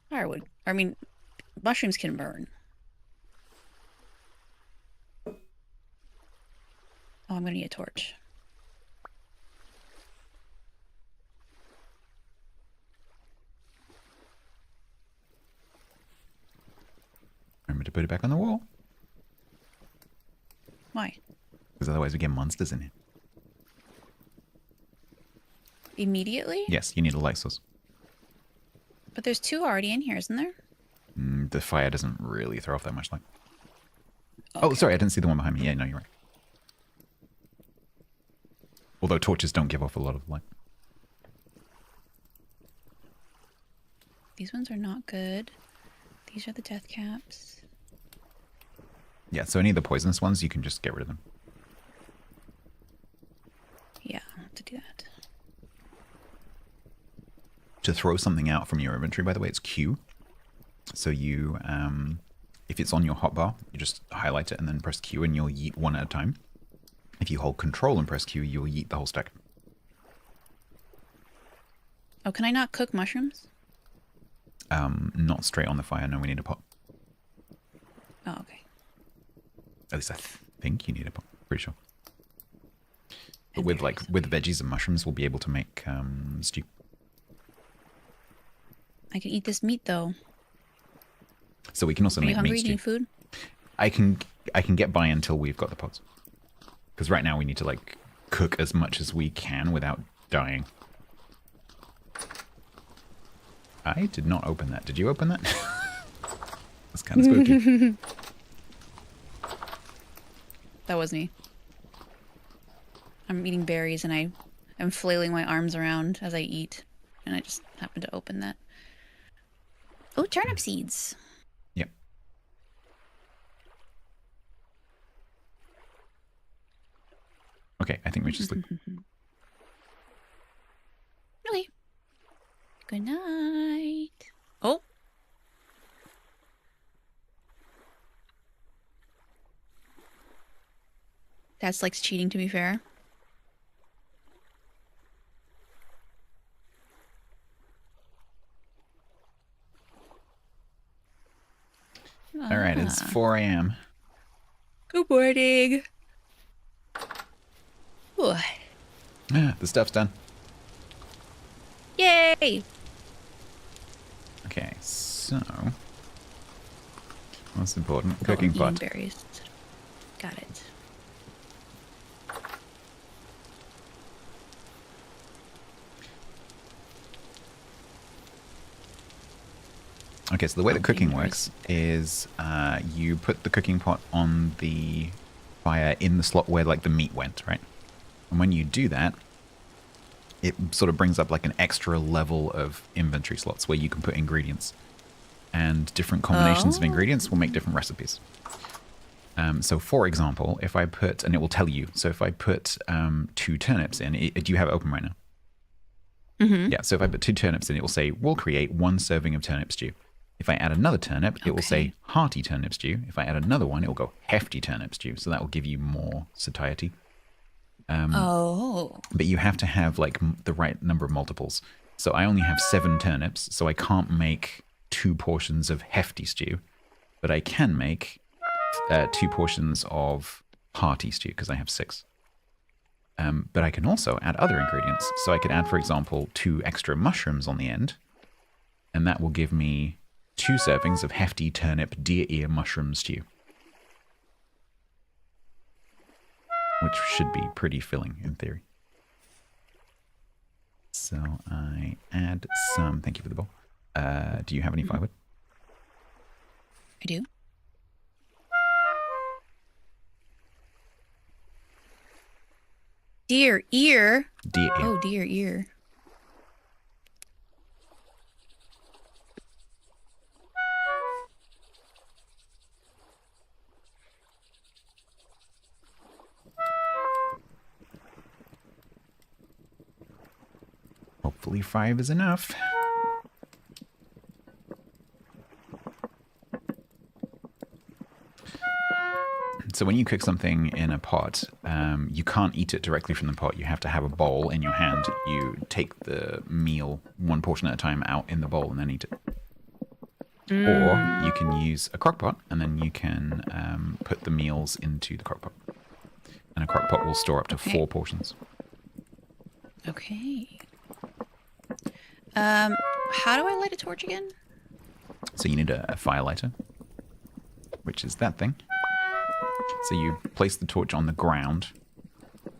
Firewood. I mean, mushrooms can burn. Oh, I'm gonna need a torch. Remember to put it back on the wall, Why? because otherwise we get monsters in here. Immediately? Yes, you need a light source. But there's two already in here, isn't there? The fire doesn't really throw off that much light. Okay. Oh, sorry, I didn't see the one behind me. Yeah, no, you're right. Although torches don't give off a lot of light. These ones are not good. These are the death caps. Yeah, so any of the poisonous ones, you can just get rid of them. Yeah, I'll have to do that. To throw something out from your inventory, by the way, it's Q. So you, if it's on your hotbar, you just highlight it and then press Q and you'll yeet one at a time. If you hold control and press Q, you'll yeet the whole stack. Oh, can I not cook mushrooms? Not straight on the fire. No, we need a pot. Oh, okay. At least I think you need a pot. Pretty sure. But And with there like is with veggies and mushrooms, we'll be able to make stew. I can eat this meat though. So we can also Are you make hungry? meat Do you stew. need food? I can get by until we've got the pots. Because right now we need to like cook as much as we can without dying. I did not open that. Did you open that? That's kind of spooky. That was me. I'm eating berries and I'm flailing my arms around as I eat. And I just happened to open that. Oh, turnip seeds. Yep. Okay, I think we should sleep. Okay. Good night. Oh. That's like cheating, to be fair. All right, it's 4 a.m. Good morning. Ooh. The stuff's done. Yay! Okay, so what's important? Oh, Cooking I'm eating pot. berries. Got it. Okay, so the way that cooking berries. works is you put the cooking pot on the fire in the slot where like the meat went, right? And when you do that, it sort of brings up like an extra level of inventory slots where you can put ingredients. And different combinations of ingredients will make different recipes. So for example, if I put, and it will tell you, so if I put 2 turnips in, do you have it open right now? Mm-hmm. Yeah, so if I put 2 turnips in, it will say, we'll create 1 serving of turnip stew. If I add another turnip, it will say hearty turnip stew. If I add another one, it will go hefty turnip stew. So that will give you more satiety. But you have to have like the right number of multiples. So I only have 7 turnips, so I can't make 2 portions of hefty stew. But I can make 2 portions of hearty stew because I have 6. But I can also add other ingredients. So I could add, for example, 2 extra mushrooms on the end. And that will give me 2 servings of hefty turnip deer ear mushroom stew. Which should be pretty filling in theory. So I add some, thank you for the bowl. Do you have any firewood? I do. Deer ear. Deer ear. Oh, deer ear. Hopefully 5 is enough. So when you cook something in a pot, you can't eat it directly from the pot. You have to have a bowl in your hand. You take the meal 1 portion at a time out in the bowl and then eat it. Or you can use a crock pot and then you can put the meals into the crock pot. And a crock pot will store up to 4 portions. Okay. How do I light a torch again? So you need a fire lighter, which is that thing. So you place the torch on the ground,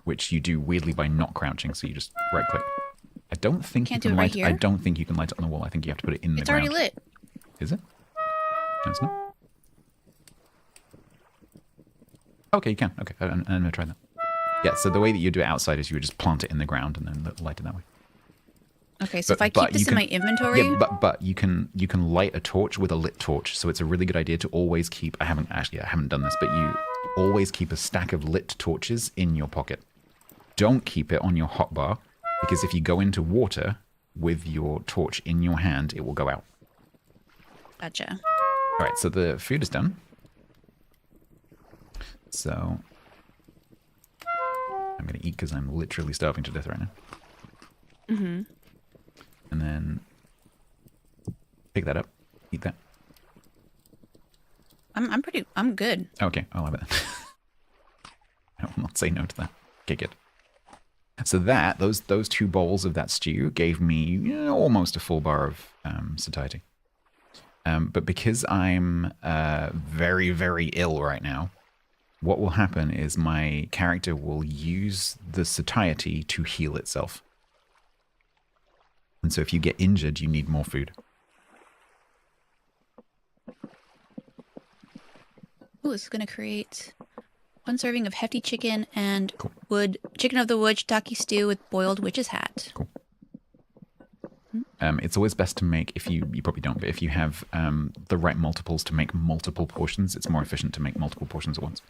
which you do weirdly by not crouching. So you just right click. I don't think Can't you do can it right light. here? I don't think you can light it on the wall. I think you have to put it in the It's ground. already lit. Is it? No, it's not. Okay, you can. Okay, I'm gonna try that. Yeah. So the way that you do it outside is you would just plant it in the ground and then light it that way. Okay, so But- if I but keep this you in my can- inventory, Yeah, but you can light a torch with a lit torch. So it's a really good idea to always keep. I haven't done this, but you always keep a stack of lit torches in your pocket. Don't keep it on your hotbar because if you go into water with your torch in your hand, it will go out. gotcha. All right, so the food is done. So I'm gonna eat because I'm literally starving to death right now. Mm-hmm. And then pick that up, eat that. I'm good. Okay, I'll have it. I will not say no to that. Okay, good. So those 2 bowls of that stew gave me almost a full bar of satiety. But because I'm very, very ill right now, what will happen is my character will use the satiety to heal itself. And so if you get injured, you need more food. Ooh, this is going to create 1 serving of hefty chicken and Cool. chicken of the wood shiitake stew with boiled witch's hat. Cool. It's always best to make, if you probably don't, but if you have the right multiples to make multiple portions, it's more efficient to make multiple portions at once.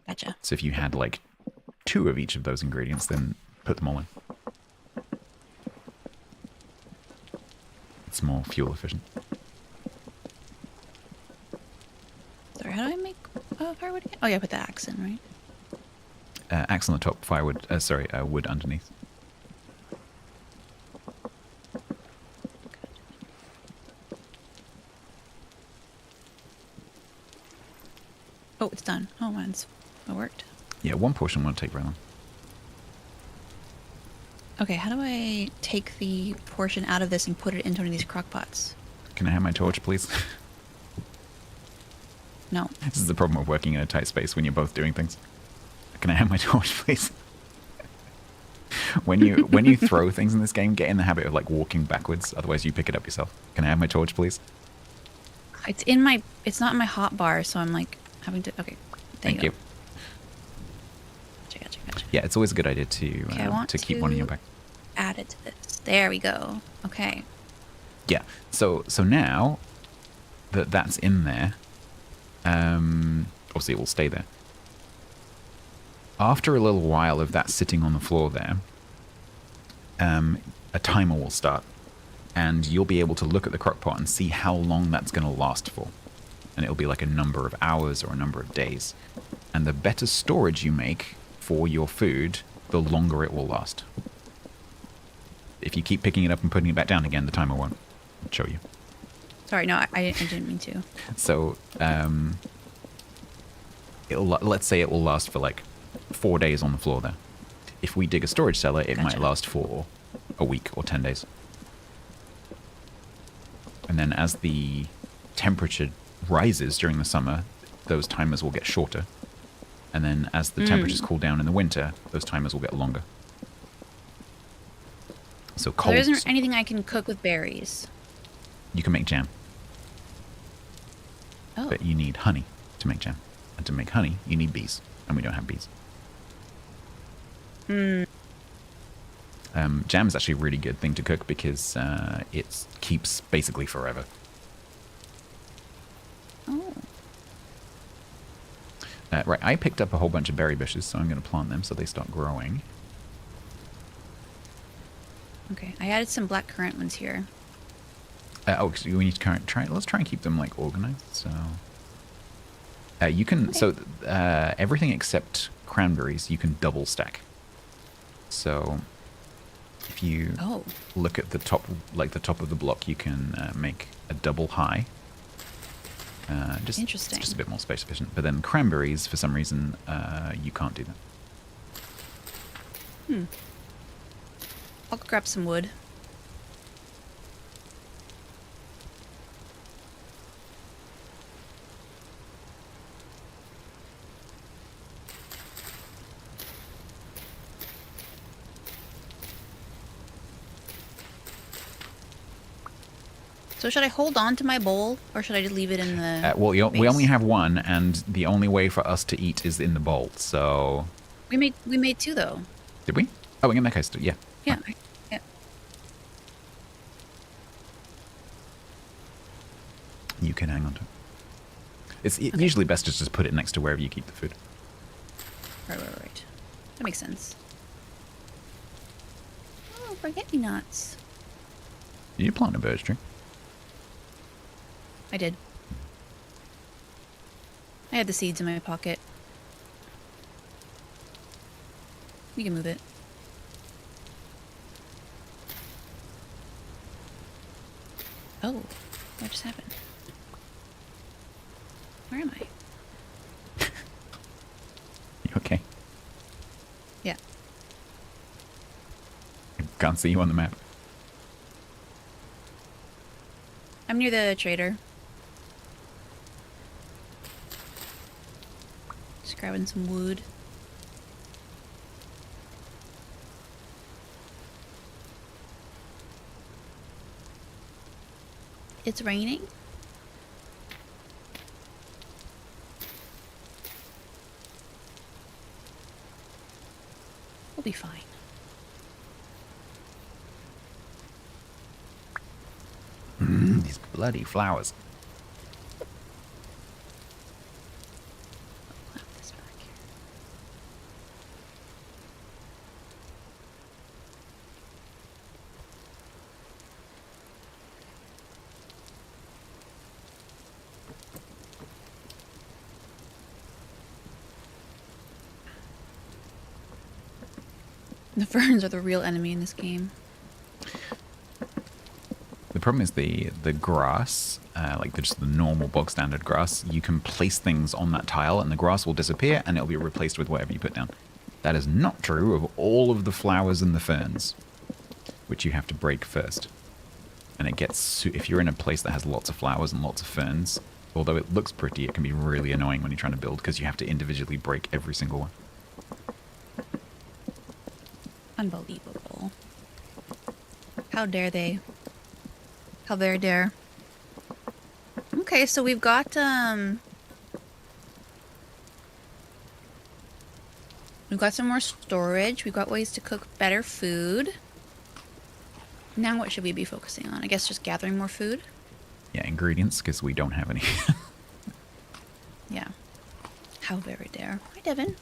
Gotcha. So if you had like 2 of each of those ingredients, then put them all in. It's more fuel efficient. Sorry, how do I make firewood again? Oh yeah, put the axe in, right? Axe on the top, firewood, wood underneath. Oh, it's done. Oh, it worked. Yeah, 1 portion won't take very long. Okay, how do I take the portion out of this and put it into one of these crock pots? Can I have my torch, please? No. This is the problem of working in a tight space when you're both doing things. Can I have my torch, please? When you throw things in this game, get in the habit of like walking backwards. Otherwise, you pick it up yourself. Can I have my torch, please? It's not in my hot bar, so I'm like having to. Okay, there Thank you. go. Gotcha. Yeah, it's always a good idea to Okay, I want to keep one in your back. Add it to this. There we go. Okay. Yeah. So now that that's in there, obviously it will stay there. After a little while of that sitting on the floor there, a timer will start, and you'll be able to look at the crock pot and see how long that's going to last for. And it'll be like a number of hours or a number of days. And the better storage you make for your food, the longer it will last. If you keep picking it up and putting it back down again, the timer won't show you. Sorry, no, I didn't mean to. So, let's say it will last for like 4 days on the floor there. If we dig a storage cellar, it might Gotcha. last for a week or 10 days. And then as the temperature rises during the summer, those timers will get shorter. And then as the temperatures cool down in the winter, those timers will get longer. So So cold, there isn't anything I can cook with berries. you can make jam, Oh. but you need honey to make jam. And to make honey, you need bees. And we don't have bees. Jam is actually a really good thing to cook because it keeps basically forever. Oh. Right, I picked up a whole bunch of berry bushes, so I'm going to plant them so they start growing. Okay. I added some black currant ones here. So we need to let's try and keep them like organized. So you can everything except cranberries you can double stack. So if you look at the top, like the top of the block, you can make a double high. Interesting. It's just a bit more space efficient. But then cranberries, for some reason, you can't do that. I'll grab some wood. So should I hold on to my bowl, or should I just leave it in the? Well, we base? only have one, and the only way for us to eat is in the bowl. So We made 2 though. did we? Oh, in that case, yeah. Yeah. Yeah. You can hang on to it. It's usually best to just put it next to wherever you keep the food. Right. That makes sense. Oh, forget-me-nots. Did you plant a birch tree? I did. I had the seeds in my pocket. You can move it. Oh, what just happened? Where am I? You okay? Yeah. Can't see you on the map. I'm near the trader. Just grabbing some wood. It's raining. We'll be fine. These bloody flowers. Put this back here. The ferns are the real enemy in this game. The problem is the grass, like just the normal bog standard grass, you can place things on that tile and the grass will disappear and it'll be replaced with whatever you put down. That is not true of all of the flowers and the ferns, which you have to break first. And it gets, if you're in a place that has lots of flowers and lots of ferns, although it looks pretty, it can be really annoying when you're trying to build because you have to individually break every single one. Unbelievable. How dare they? How very dare. Okay, so we've got some more storage. We've got ways to cook better food. Now what should we be focusing on? I guess just gathering more food? Yeah, ingredients, because we don't have any. Yeah. How very dare. Hi, Devin.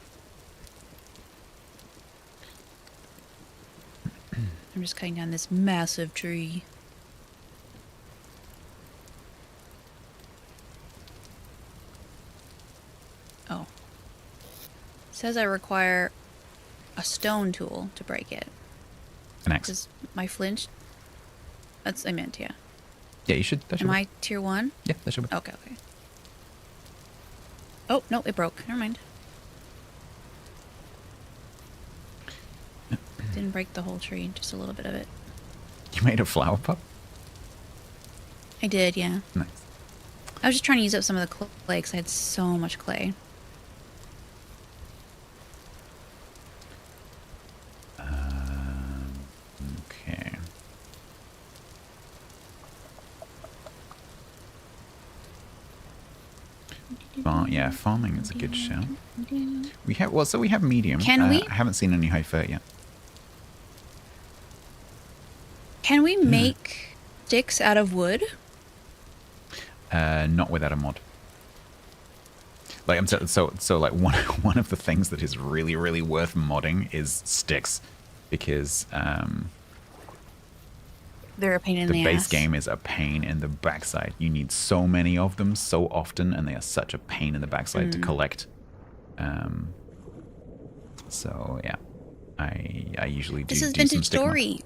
I'm just cutting down this massive tree. Oh. It says I require a stone tool to break it. An axe. Is my flint? That's I meant, yeah. Yeah, you should. That should Am be. I tier 1? Yeah, that should be. Okay, okay. Oh, no, it broke. Never mind. Didn't break the whole tree, just a little bit of it. You made a flower pot? I did, yeah. Nice. I was just trying to use up some of the clay because I had so much clay. Okay. Yeah, farming is a good shout. We have we have medium. Can we? I haven't seen any high fur yet. Can we make sticks out of wood? Not without a mod. Like so like one of the things that is really worth modding is sticks, because They're a pain in the the base ass. game is a pain in the backside. You need so many of them so often, and they are such a pain in the backside to collect. So yeah, I usually do. This is do some vintage stick mods. story.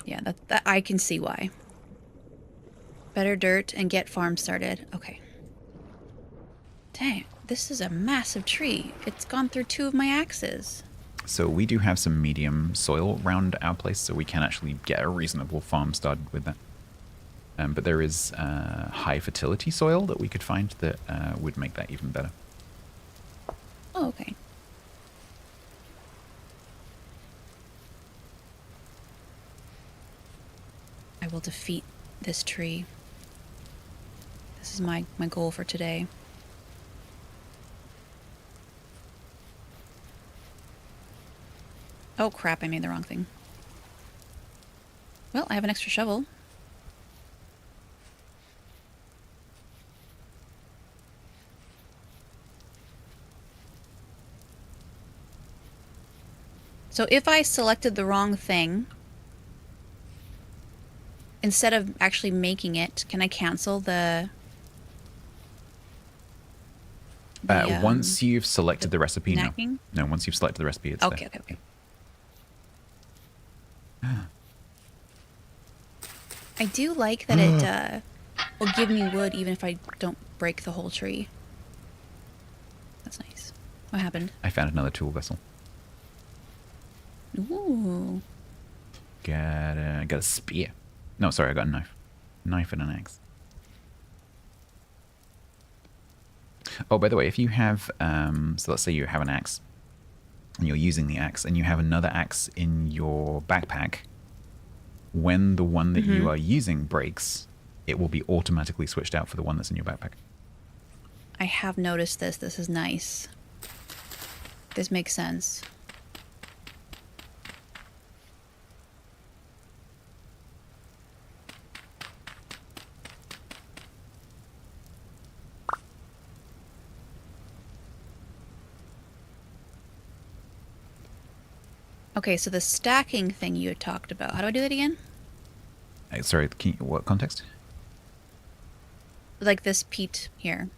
Yeah, that I can see why. Better dirt and get farm started. Okay. Dang, this is a massive tree. It's gone through 2 of my axes. So we do have some medium soil around our place, so we can actually get a reasonable farm started with that. But there is high fertility soil that we could find that would make that even better. Oh, okay. I will defeat this tree. This is my goal for today. Oh crap, I made the wrong thing. Well, I have an extra shovel. So if I selected the wrong thing, instead of actually making it, can I cancel the once you've selected the recipe, no. snacking? No, once you've selected the recipe, it's Okay, there. okay. I do like that it will give me wood even if I don't break the whole tree. That's nice. What happened? I found another tool vessel. Ooh. Got a spear. No, sorry, I got a knife. Knife and an axe. Oh, by the way, if you have, so let's say you have an axe, and you're using the axe, and you have another axe in your backpack, when the one that you are using breaks, it will be automatically switched out for the one that's in your backpack. I have noticed this. This is nice. This makes sense. Okay, so the stacking thing you had talked about. How do I do that again? Sorry, what context? Like this peat here.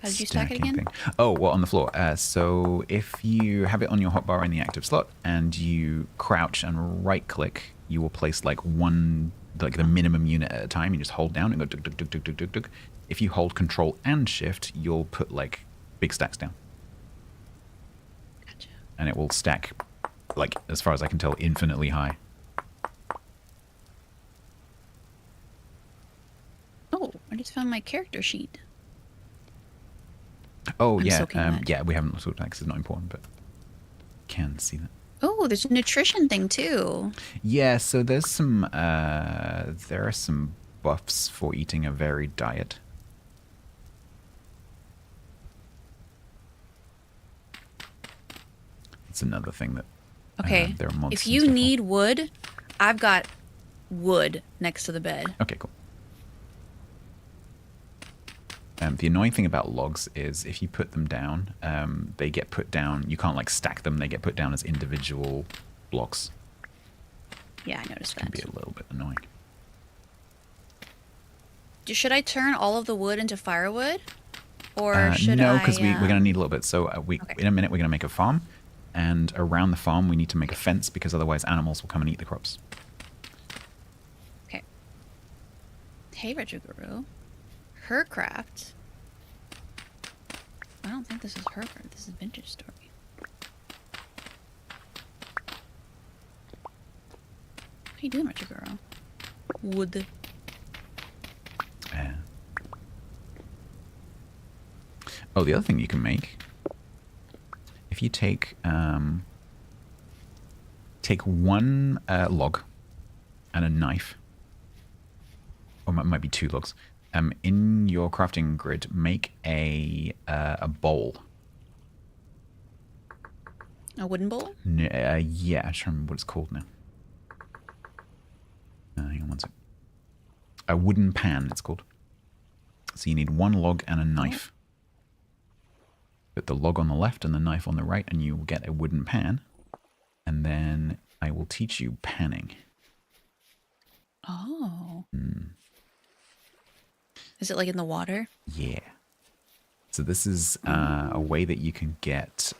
How did you stack it Stacking again? thing. Oh, well, on the floor. So if you have it on your hotbar in the active slot and you crouch and right click, you will place like the minimum unit at a time. You just hold down and go duk, duk, duk, duk, duk, duk, duk. If you hold control and shift, you'll put like big stacks down. Gotcha. And it will stack, like, as far as I can tell, infinitely high. Oh, I just found my character sheet. Oh, I'm yeah. soaking wet. Yeah, we haven't looked at that because it's not important, but can see that. Oh, there's a nutrition thing too. Yeah, so there's some there are some buffs for eating a varied diet. It's another thing that Okay. there are mods If and you stuff on. need wood, I've got wood next to the bed. Okay, cool. The annoying thing about logs is if you put them down, they get put down. You can't like stack them. They get put down as individual blocks. Yeah, I noticed Can that. be a little bit annoying. Should I turn all of the wood into firewood? Or should no, I... because we're going to need a little bit. So Okay. in a minute we're going to make a farm, and around the farm we need to make a fence because otherwise animals will come and eat the crops. Okay. Hey, Retroguru. Hercraft. I don't think this is Hercraft. This is Vintage Story. How you doing, Retroguru? Wood. Oh, the other thing you can make, if you take one log and a knife, or it might be 2 logs, in your crafting grid, make a bowl. A wooden bowl? Yeah, I'm trying to remember what it's called now. Hang on one sec. A wooden pan, it's called. So you need 1 log and a knife. Put the log on the left and the knife on the right, and you will get a wooden pan. And then I will teach you panning. Oh. Is it like in the water? Yeah. So this is a way that you can get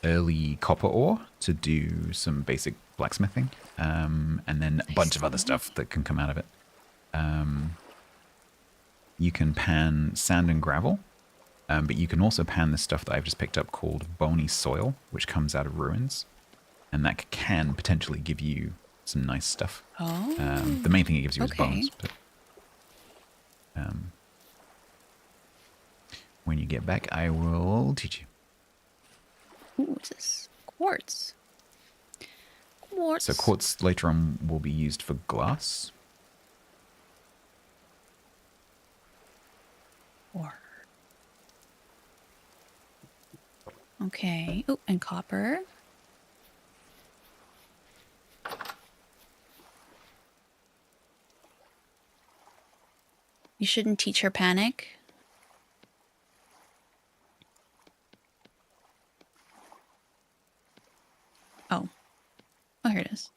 early copper ore to do some basic blacksmithing, and then a bunch of other stuff that can come out of it. You can pan sand and gravel, but you can also pan this stuff that I've just picked up called bony soil, which comes out of ruins, and that can potentially give you some nice stuff. Oh. The main thing it gives you is Okay. bones. But, when you get back, I will teach you. Ooh, what's this? Quartz. Quartz. So quartz later on will be used for glass. Or. Okay. Oh, and copper. You shouldn't teach her panic. Oh. Oh, here it is.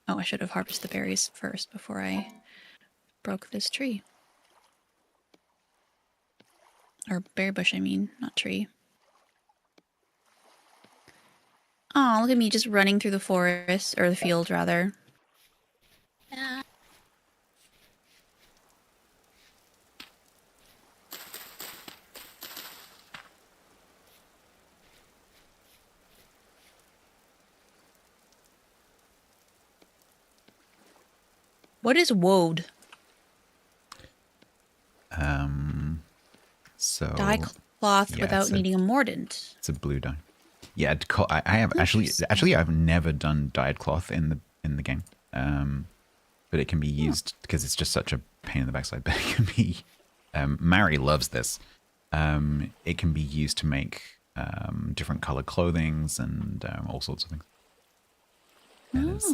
Oh, I should have harvested the berries first before I broke this tree. Or berry bush, I mean, not tree. Oh, look at me just running through the forest, or the field, rather. What is woad? So Dye cloth yeah, without it's needing a mordant. it's a blue dye. Yeah, I have actually I've never done dyed cloth in the game. But it can be used because it's just such a pain in the backside. But it can be. Mary loves this. It can be used to make different colored clothings and all sorts of things.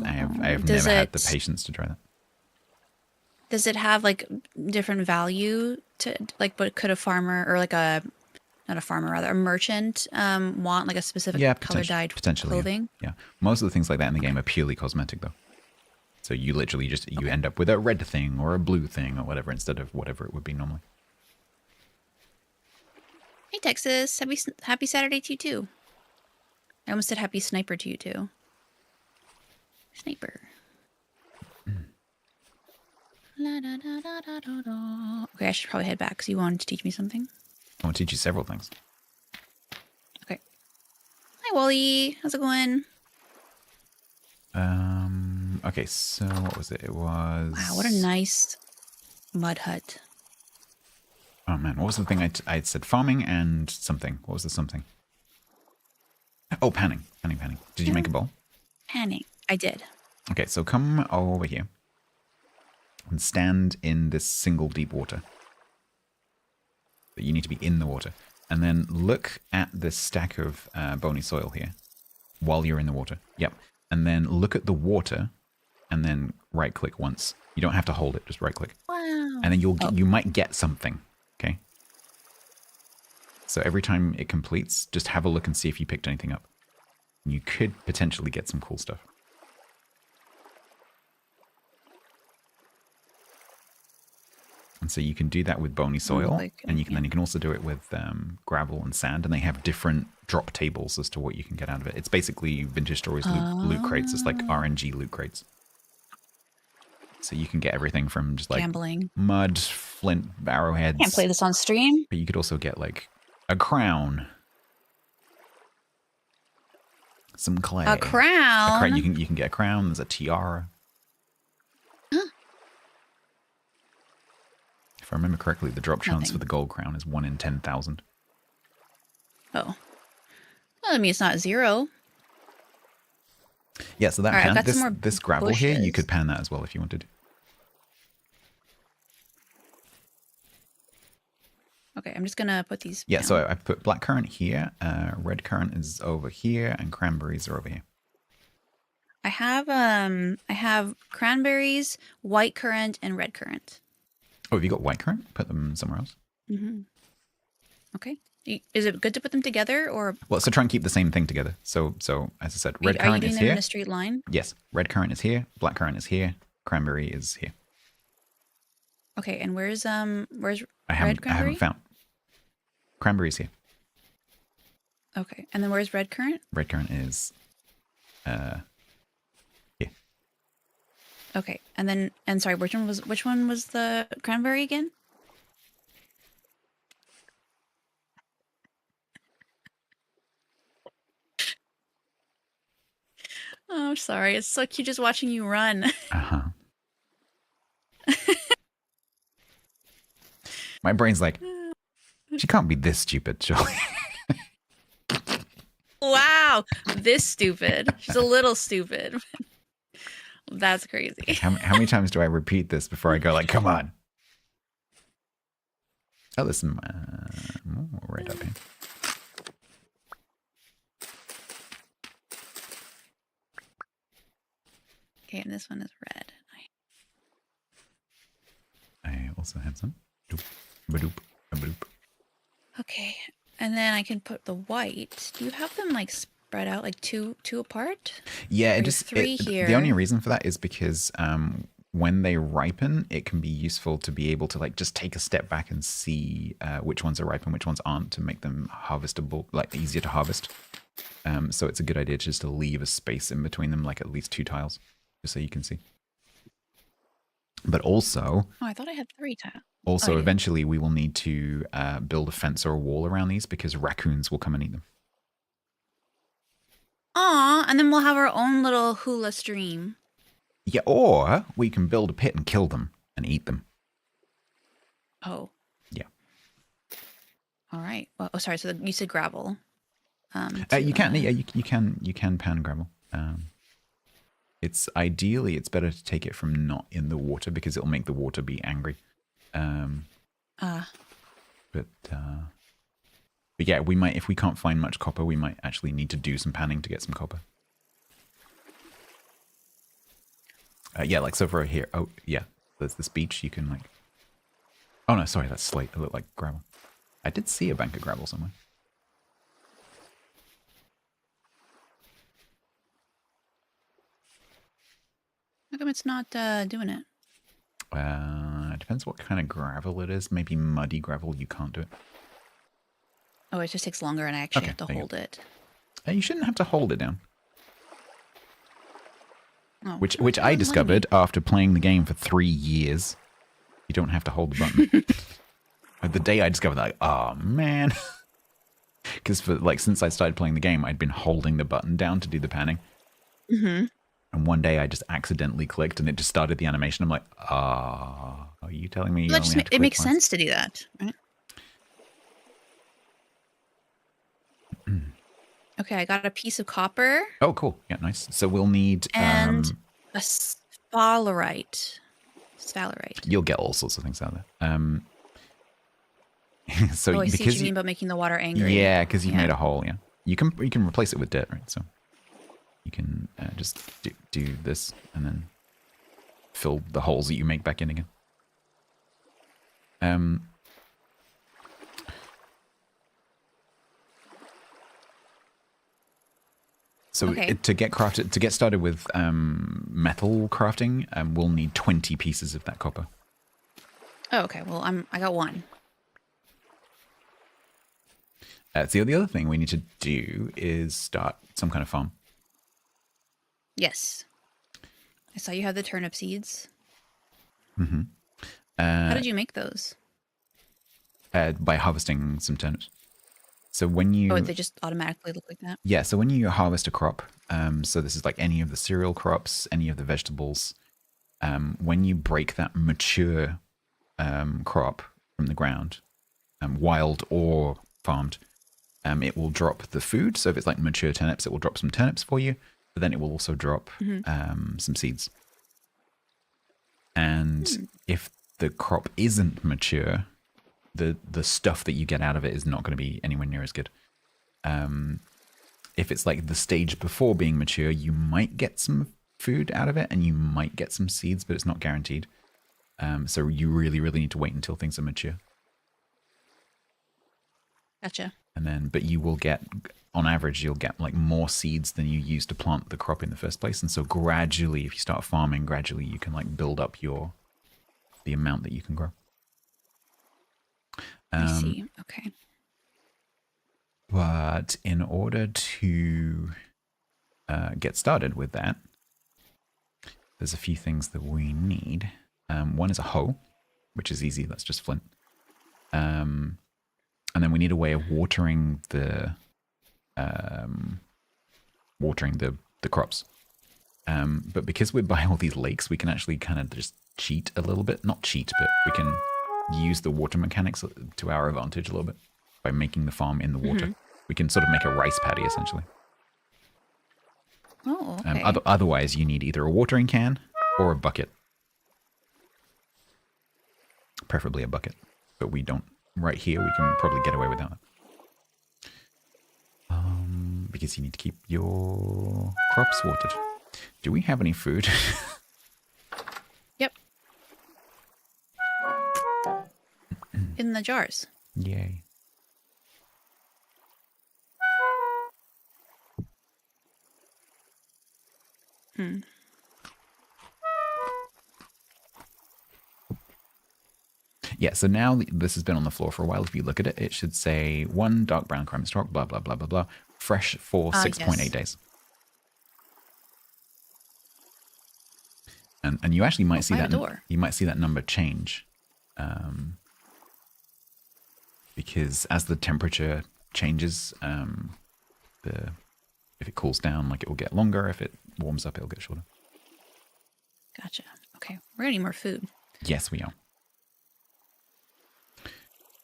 I have Does never had the it- patience to try that. Does it have like different value to like? But could a farmer or like a not a farmer rather a merchant want like a specific color dyed potentially. clothing? Yeah. Most of the things like that in the game are purely cosmetic though. So you literally you end up with a red thing or a blue thing or whatever instead of whatever it would be normally. Hey Texas, happy Saturday to you too. I almost said happy sniper to you too. Sniper. La, da, da, da, da, da, da. Okay, I should probably head back because you wanted to teach me something. I want to teach you several things. Okay. Hi Wally, how's it going? Okay, so what was it? It was... Wow, what a nice mud hut. Oh man, what was the thing I said? Farming and something. What was the something? Oh, panning. Panning. Did you make a bowl? Panning. I did. Okay, so come over here and stand in this single deep water. But you need to be in the water. And then look at this stack of bony soil here while you're in the water. Yep. And then look at the water and then right click once. You don't have to hold it, just right click. Wow. And then you might get something. Okay. So every time it completes, just have a look and see if you picked anything up. You could potentially get some cool stuff. And so you can do that with bony soil, and then you can also do it with gravel and sand, and they have different drop tables as to what you can get out of it. It's basically Vintage Stories loot crates. It's like RNG loot crates. So you can get everything from just like gambling, mud, flint, arrowheads. Can't play this on stream. But you could also get like a crown, some clay, A crown. You can get a crown. There's a tiara. If I remember correctly, the drop chance for the gold crown is 1 in 10,000. Oh, well, I mean it's not 0. Yeah, so that All right, this gravel here, you could pan that as well if you wanted. Okay, I'm just gonna put these. Yeah, down. so I put black currant here, red currant is over here, and cranberries are over here. I have cranberries, white currant, and red currant. Oh, have you got white currant? Put them somewhere else. Mm-hmm. Okay. Is it good to put them together or? Well, so try and keep the same thing together. So as I said, red currant is Are you doing them here. in a straight line? Yes, red currant is here, black currant is here, cranberry is here. Okay, and where's red cranberry? I haven't found. Cranberry is here. Okay, and then where's red currant? Red currant is here. Okay, and sorry, which one was the cranberry again? Oh, sorry. It's so cute just watching you run. Uh-huh. My brain's like, she can't be this stupid, surely. Wow, this stupid. She's a little stupid. That's crazy. How many times do I repeat this before I go like, come on? Oh, listen, right up here. Okay, and this one is red. I also have some. Doop, ba-doop, ba-doop. Okay, and then I can put the white. Do you have them like spread out like two apart? Yeah, it There's just 3 here. The only reason for that is because when they ripen, it can be useful to be able to like just take a step back and see which ones are ripe and which ones aren't to make them harvestable, like easier to harvest. So it's a good idea just to leave a space in between them, like at least 2 tiles, just so you can see. But also, Oh, I thought I had 3 tiles. also Oh, yeah. eventually we will need to build a fence or a wall around these because raccoons will come and eat them. Aw, and then we'll have our own little hula stream. Yeah, or we can build a pit and kill them and eat them. Oh. Yeah. All right. Well, oh, sorry. So you said gravel. You can, yeah, you can pan gravel. It's ideally it's better to take it from not in the water because it'll make the water be angry. But yeah, we might if we can't find much copper, we might actually need to do some panning to get some copper. Yeah, like so for here. Oh yeah, there's this beach. You can like. Oh no, sorry, that's slate. It looked like gravel. I did see a bank of gravel somewhere. How come it's not doing it? It depends what kind of gravel it is. Maybe muddy gravel, you can't do it. Oh, it just takes longer, and I actually Okay, have to there you hold it. You shouldn't have to hold it down. Oh, Which what's I letting me? discovered after playing the game for 3 years. You don't have to hold the button. The day I discovered that, like, oh man. Because for like since I started playing the game, I'd been holding the button down to do the panning. Mm-hmm. And one day I just accidentally clicked and it just started the animation. I'm like, are you telling me you Well, only have to it click makes once? sense to do that, right? Okay, I got a piece of copper Oh, cool. Yeah, nice. So we'll need... and a sphalerite. Sphalerite. you'll get all sorts of things out of there. So Oh, I see what because you mean about making the water angry. yeah, because you've Yeah. made a hole, yeah. You can replace it with dirt, right? So you can just do this and then fill the holes that you make back in again. So Okay. to get started with metal crafting, we'll need 20 pieces of that copper. Oh, okay. Well, I got one. So the other thing we need to do is start some kind of farm. Yes. I saw you have the turnip seeds. Mm-hmm. How did you make those? By harvesting some turnips. So when you... Oh, they just automatically look like that? Yeah, so when you harvest a crop, so this is like any of the cereal crops, any of the vegetables, when you break that mature crop from the ground, wild or farmed, it will drop the food. So if it's like mature turnips, it will drop some turnips for you, but then it will also drop some seeds. And if the crop isn't mature, the stuff that you get out of it is not going to be anywhere near as good. If it's like the stage before being mature, you might get some food out of it and you might get some seeds, but it's not guaranteed. So you really, really need to wait until things are mature. Gotcha. And then, but you will get, on average, you'll get like more seeds than you used to plant the crop in the first place. And so gradually, if you start farming, gradually you can like build up the amount that you can grow. I see. Okay. But in order to get started with that, there's a few things that we need. One is a hoe, which is easy. That's just flint. And then we need a way of watering the crops. But because we're by all these lakes, we can actually kind of just cheat a little bit. Not cheat, but we can use the water mechanics to our advantage a little bit by making the farm in the water. We can sort of make a rice paddy, essentially. Oh, okay. Otherwise, you need either a watering can or a bucket. Preferably a bucket. But we don't. Right here, we can probably get away without it. Because you need to keep your crops watered. Do we have any food? Yep. In the jars. Yay. Yeah, so now this has been on the floor for a while. If you look at it, it should say 1 dark brown crumb stalk, blah, blah, blah, blah, blah. Fresh for 6.8 yes. days. And you actually might see by that. the door. You might see that number change. Because as the temperature changes, if it cools down, like it will get longer. If it warms up, it'll get shorter. Gotcha. Okay, we're gonna need more food. Yes, we are.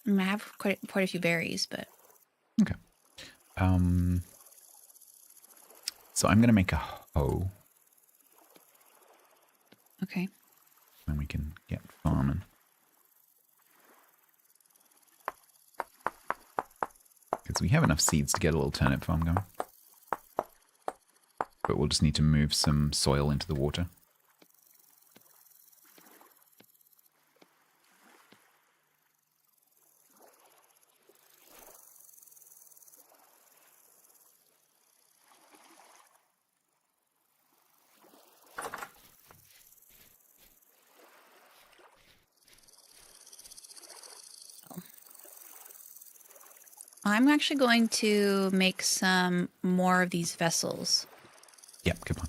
I have quite a few berries, but Okay. So I'm going to make a hoe, okay. and we can get farming. Because we have enough seeds to get a little turnip farm going. But we'll just need to move some soil into the water. I'm actually going to make some more of these vessels. Yep, good plan.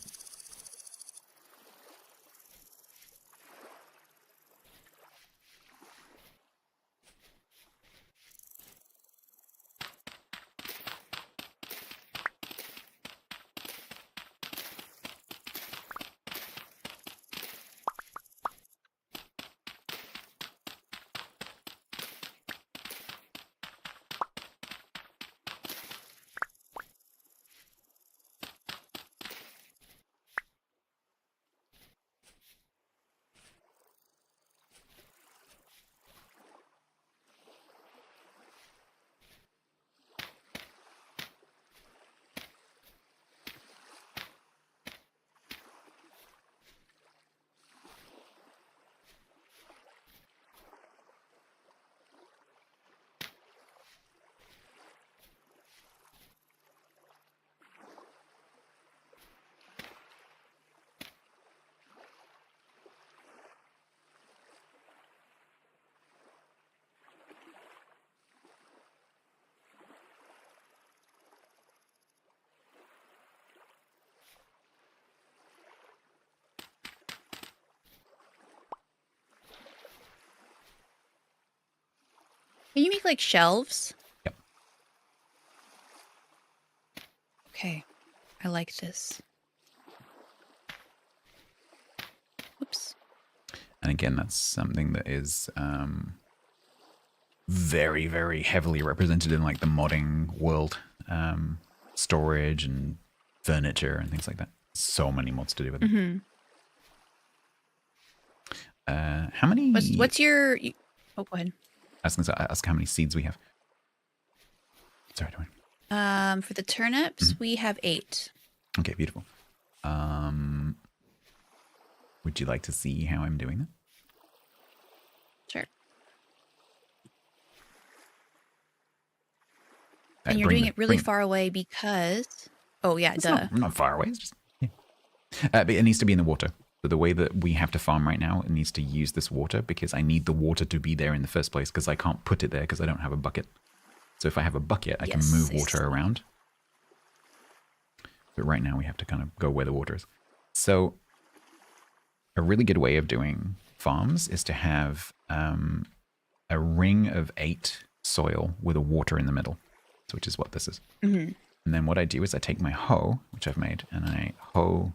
Can you make like shelves? Yep. Okay, I like this. Oops. And again, that's something that is very, very heavily represented in like the modding world. Storage and furniture and things like that. So many mods to do with it. Mm-hmm. How many... What's your... Oh, go ahead. I was going to ask how many seeds we have. Sorry, Dwayne. For the turnips, we have 8. Okay, beautiful. Would you like to see how I'm doing that? Sure. I And you're bring doing the- it really bring- far away because... Oh, yeah, It's duh. not far away. It's just... Yeah. But it needs to be in the water. So the way that we have to farm right now, it needs to use this water because I need the water to be there in the first place because I can't put it there because I don't have a bucket. So if I have a bucket, I can Yes, move I water see. around. But right now we have to kind of go where the water is. So a really good way of doing farms is to have a ring of 8 soil with a water in the middle, which is what this is. Mm-hmm. And then what I do is I take my hoe, which I've made, and I hoe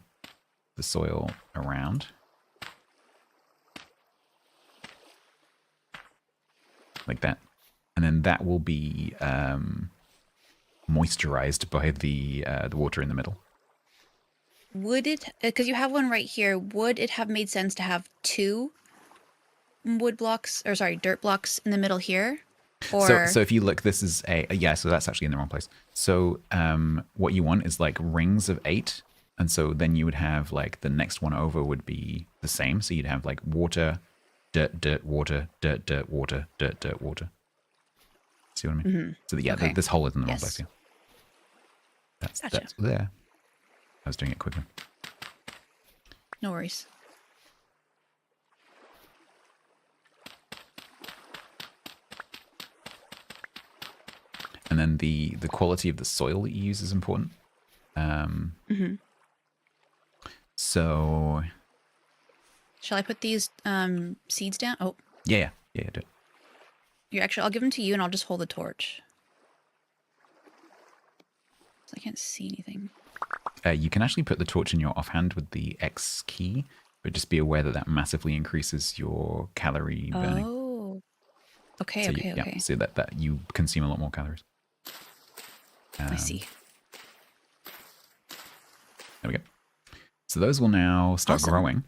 the soil around. Like that. And then that will be moisturized by the water in the middle. Would it... Because you have one right here. Would it have made sense to have 2 wood blocks... Or, sorry, dirt blocks in the middle here? Or... So if you look, this is yeah, so that's actually in the wrong place. So what you want is like rings of 8. And so then you would have like the next one over would be the same. So you'd have like water, dirt, dirt, water, dirt, dirt, water, dirt, dirt, water. See what I mean? Mm-hmm. So that, yeah, Okay. this hole is in the wrong Yes. place. Yeah. Gotcha. That's there. I was doing it quickly. No worries. And then the quality of the soil that you use is important. Mm-hmm. So Shall I put these seeds down? Oh, yeah, do it. here, actually, I'll give them to you and I'll just hold the torch. So I can't see anything. You can actually put the torch in your offhand with the X key, But just be aware that that massively increases your calorie burning. Oh. Okay, So okay, yeah, okay. so that you consume a lot more calories. I see. There we go. So those will now start Awesome. growing.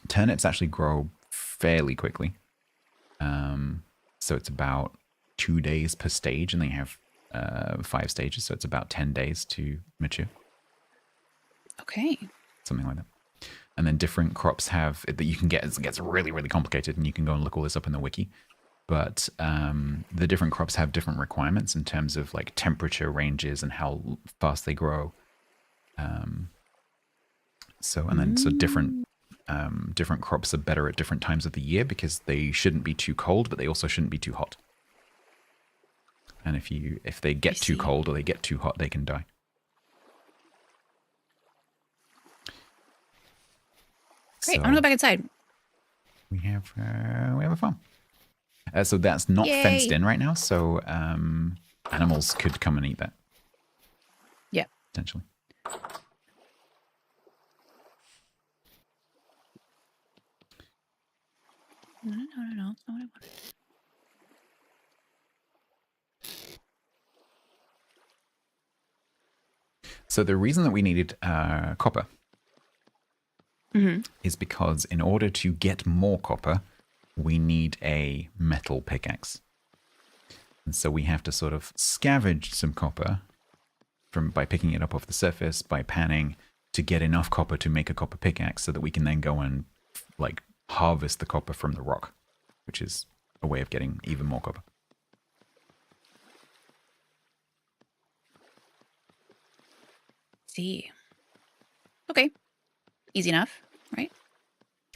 Turnips actually grow fairly quickly. So it's about 2 days per stage, and they have 5 stages, so it's about 10 days to mature, Okay. something like that. And then different crops have that you can get. It gets really, really complicated, and you can go and look all this up in the wiki. But the different crops have different requirements in terms of like temperature ranges and how fast they grow. So different crops are better at different times of the year because they shouldn't be too cold, but they also shouldn't be too hot. And if they get too see. cold or they get too hot, they can die. Great. So I'm gonna go back inside. we have a farm. So that's not Yay. fenced in right now. So animals could come and eat that Yeah. potentially. No. That's not what I wanted. So the reason that we needed copper is because in order to get more copper, we need a metal pickaxe. And so we have to sort of scavenge some copper by picking it up off the surface, by panning, to get enough copper to make a copper pickaxe so that we can then go and like harvest the copper from the rock, which is a way of getting even more copper. See. Okay. Easy enough, right?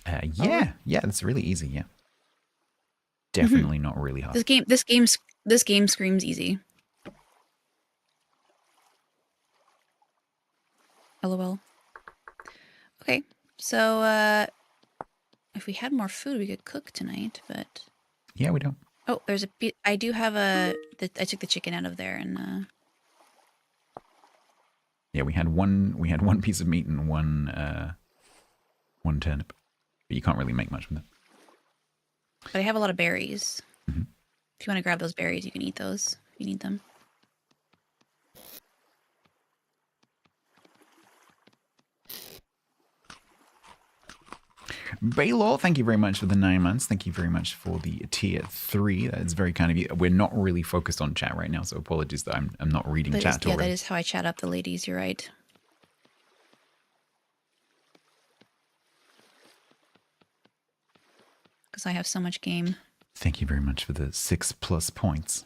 Yeah, it's really easy. Yeah, definitely not really hard. This game screams easy. LOL. Okay, so if we had more food, we could cook tonight. But Yeah, we don't. oh, I do have I took the chicken out of there, and Yeah, we had one piece of meat and one turnip, but you can't really make much with it. but I have a lot of berries. Mm-hmm. If you want to grab those berries, you can eat those if you need them. Baylor, thank you very much for the 9 months. Thank you very much for the tier 3. That is very kind of you. We're not really focused on chat right now, so apologies that I'm not reading chat Yeah, already. that is how I chat up the ladies. You're right. Because I have so much game. Thank you very much for the 6+ points.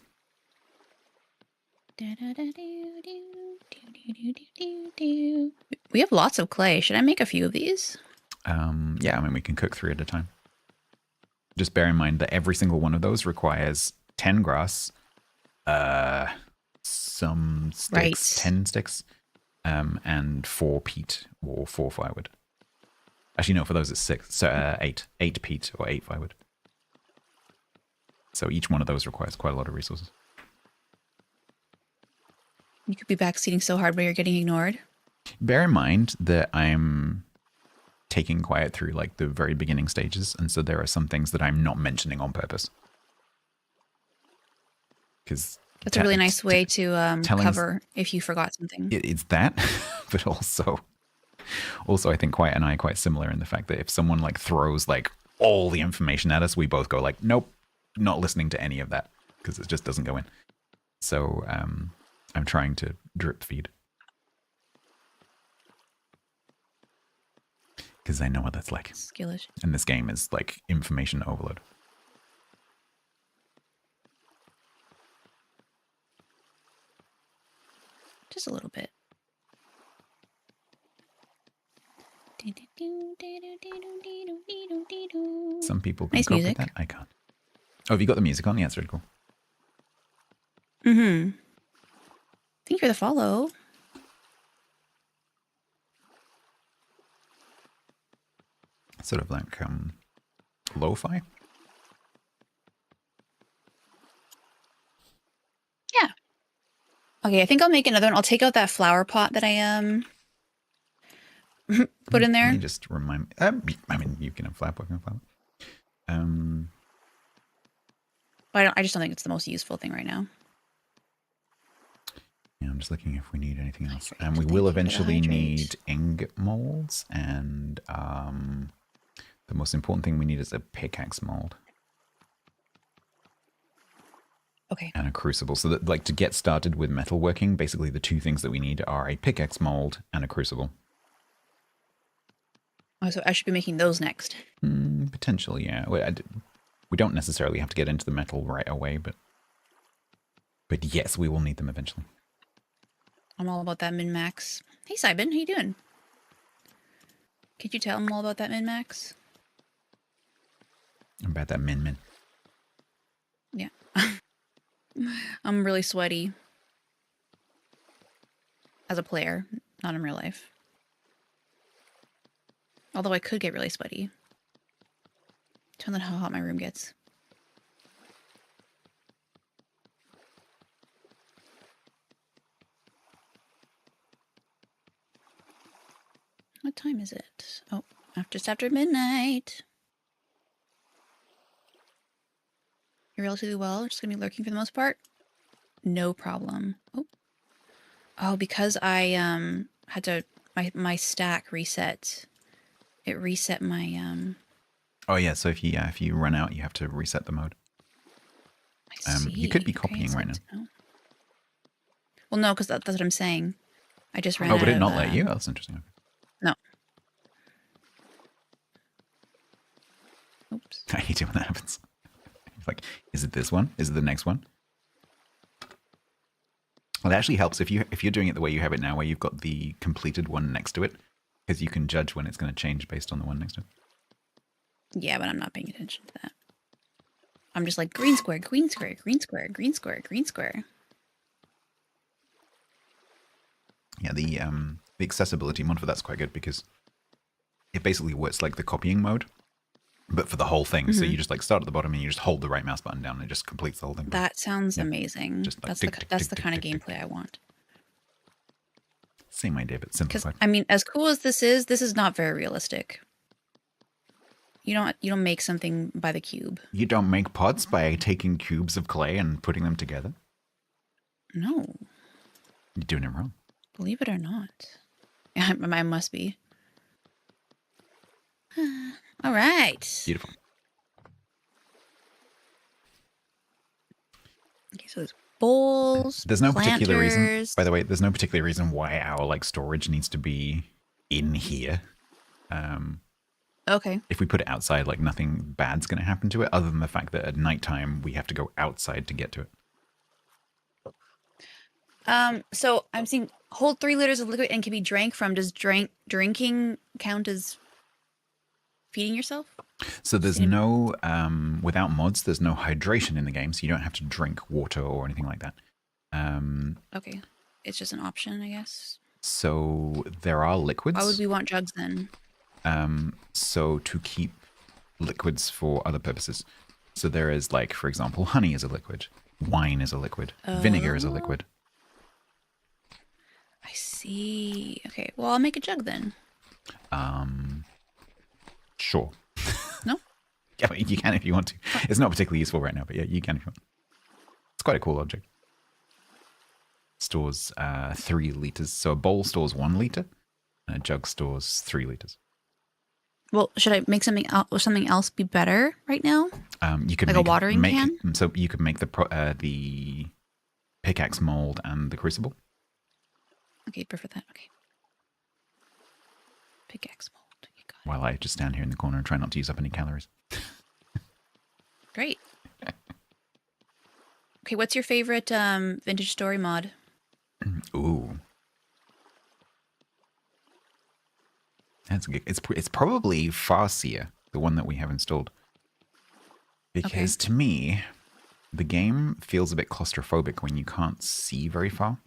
We have lots of clay. Should I make a few of these? Yeah, I mean, we can cook 3 at a time. Just bear in mind that every single one of those requires 10 grass, some sticks, Right. 10 sticks, and 4 peat or 4 firewood. Actually, no, for those it's 6, so 8 peat or 8 firewood. So each one of those requires quite a lot of resources. You could be backseating so hard, but you're getting ignored. Bear in mind that I'm taking quiet through like the very beginning stages, and so there are some things that I'm not mentioning on purpose. Because That's a really nice way to telling- cover if you forgot something. it's that, but also I think Quiet and I are quite similar in the fact that if someone like throws like all the information at us, we both go like, nope, not listening to any of that because it just doesn't go in. So I'm trying to drip feed because I know what that's like. Skillish. And this game is like information overload. Just a little bit. Some people can Nice cope music. with that. I can't. Oh, have you got the music on? Yeah, it's really cool. Mm-hmm. Thank you for the follow. Sort of like lo-fi. Yeah. Okay, I think I'll make another one. I'll take out that flower pot that I put in Let there? me just remind me. I mean, you can have flap. But I just don't think it's the most useful thing right now. Yeah, I'm just looking if we need anything else. Hydrate. And we Thank will you for the eventually hydrate. need ingot molds, and the most important thing we need is a pickaxe mold Okay. and a crucible. So that, like, to get started with metalworking, basically the two things that we need are a pickaxe mold and a crucible. Oh, so I should be making those next. Potentially, yeah. We don't necessarily have to get into the metal right away, but yes, we will need them eventually. I'm all about that min-max. Hey, Simon, how you doing? Could you tell him all about that min-max? About that min. Yeah. I'm really sweaty. As a player, not in real life. Although I could get really sweaty. Depends on how hot my room gets. What time is it? Oh, just after midnight. You're relatively well. Just gonna be lurking for the most part. No problem. Oh, because I had to my stack reset. It reset my Oh yeah, so if you run out, you have to reset the mode. I see. You could be Okay, copying it's right good now. to know. Well, no, because that's what I'm saying. I just ran out Oh, would it of, not let you? Oh, that's interesting. No. Oops. I hate it when that happens. It's like, is it this one? Is it the next one? Well, it actually helps if you're doing it the way you have it now, where you've got the completed one next to it, because you can judge when it's going to change based on the one next to it. Yeah, but I'm not paying attention to that. I'm just like green square, green square, green square, green square, green square. Yeah, the accessibility mod for that's quite good because it basically works like the copying mode, but for the whole thing. So you just like start at the bottom and you just hold the right mouse button down and it just completes the whole thing. That sounds Yeah. amazing. Just like That's the tick, kind of tick, tick, gameplay I want. Same idea, but Because simplified. I mean, as cool as this is not very realistic. You don't make something by the cube. You don't make pots by taking cubes of clay and putting them together. No, You're doing it wrong. believe it or not. I must be. All right. Beautiful. Okay, so there's bowls. There's no particular reason. planters. By the way, there's no particular reason why our like storage needs to be in here. Okay. If we put it outside, like nothing bad's going to happen to it, other than the fact that at nighttime we have to go outside to get to it. So I'm seeing hold 3 liters of liquid and can be drank from. Does drinking count as feeding yourself? So there's no, without mods, there's no hydration in the game, so you don't have to drink water or anything like that. Okay. It's just an option, I guess. So there are liquids. Why would we want jugs then? So to keep liquids for other purposes. So there is like, for example, honey is a liquid, wine is a liquid, vinegar is a liquid. I see. Okay. Well, I'll make a jug then. Sure. No? Yeah, I mean, you can if you want to. It's not particularly useful right now, but yeah, you can if you want. It's quite a cool object. Stores 3 liters. So a bowl stores 1 liter, and a jug stores 3 liters. Well, should I make something else be better right now? You could Like a watering can? So you could make the pickaxe mold and the crucible. Okay, prefer that. Okay. Pickaxe mold. You got it. While I just stand here in the corner and try not to use up any calories. Great. Okay, what's your favorite vintage story mod? Ooh. That's good. It's probably Farseer, the one that we have installed. Because to me, the game feels a bit claustrophobic when you can't see very far.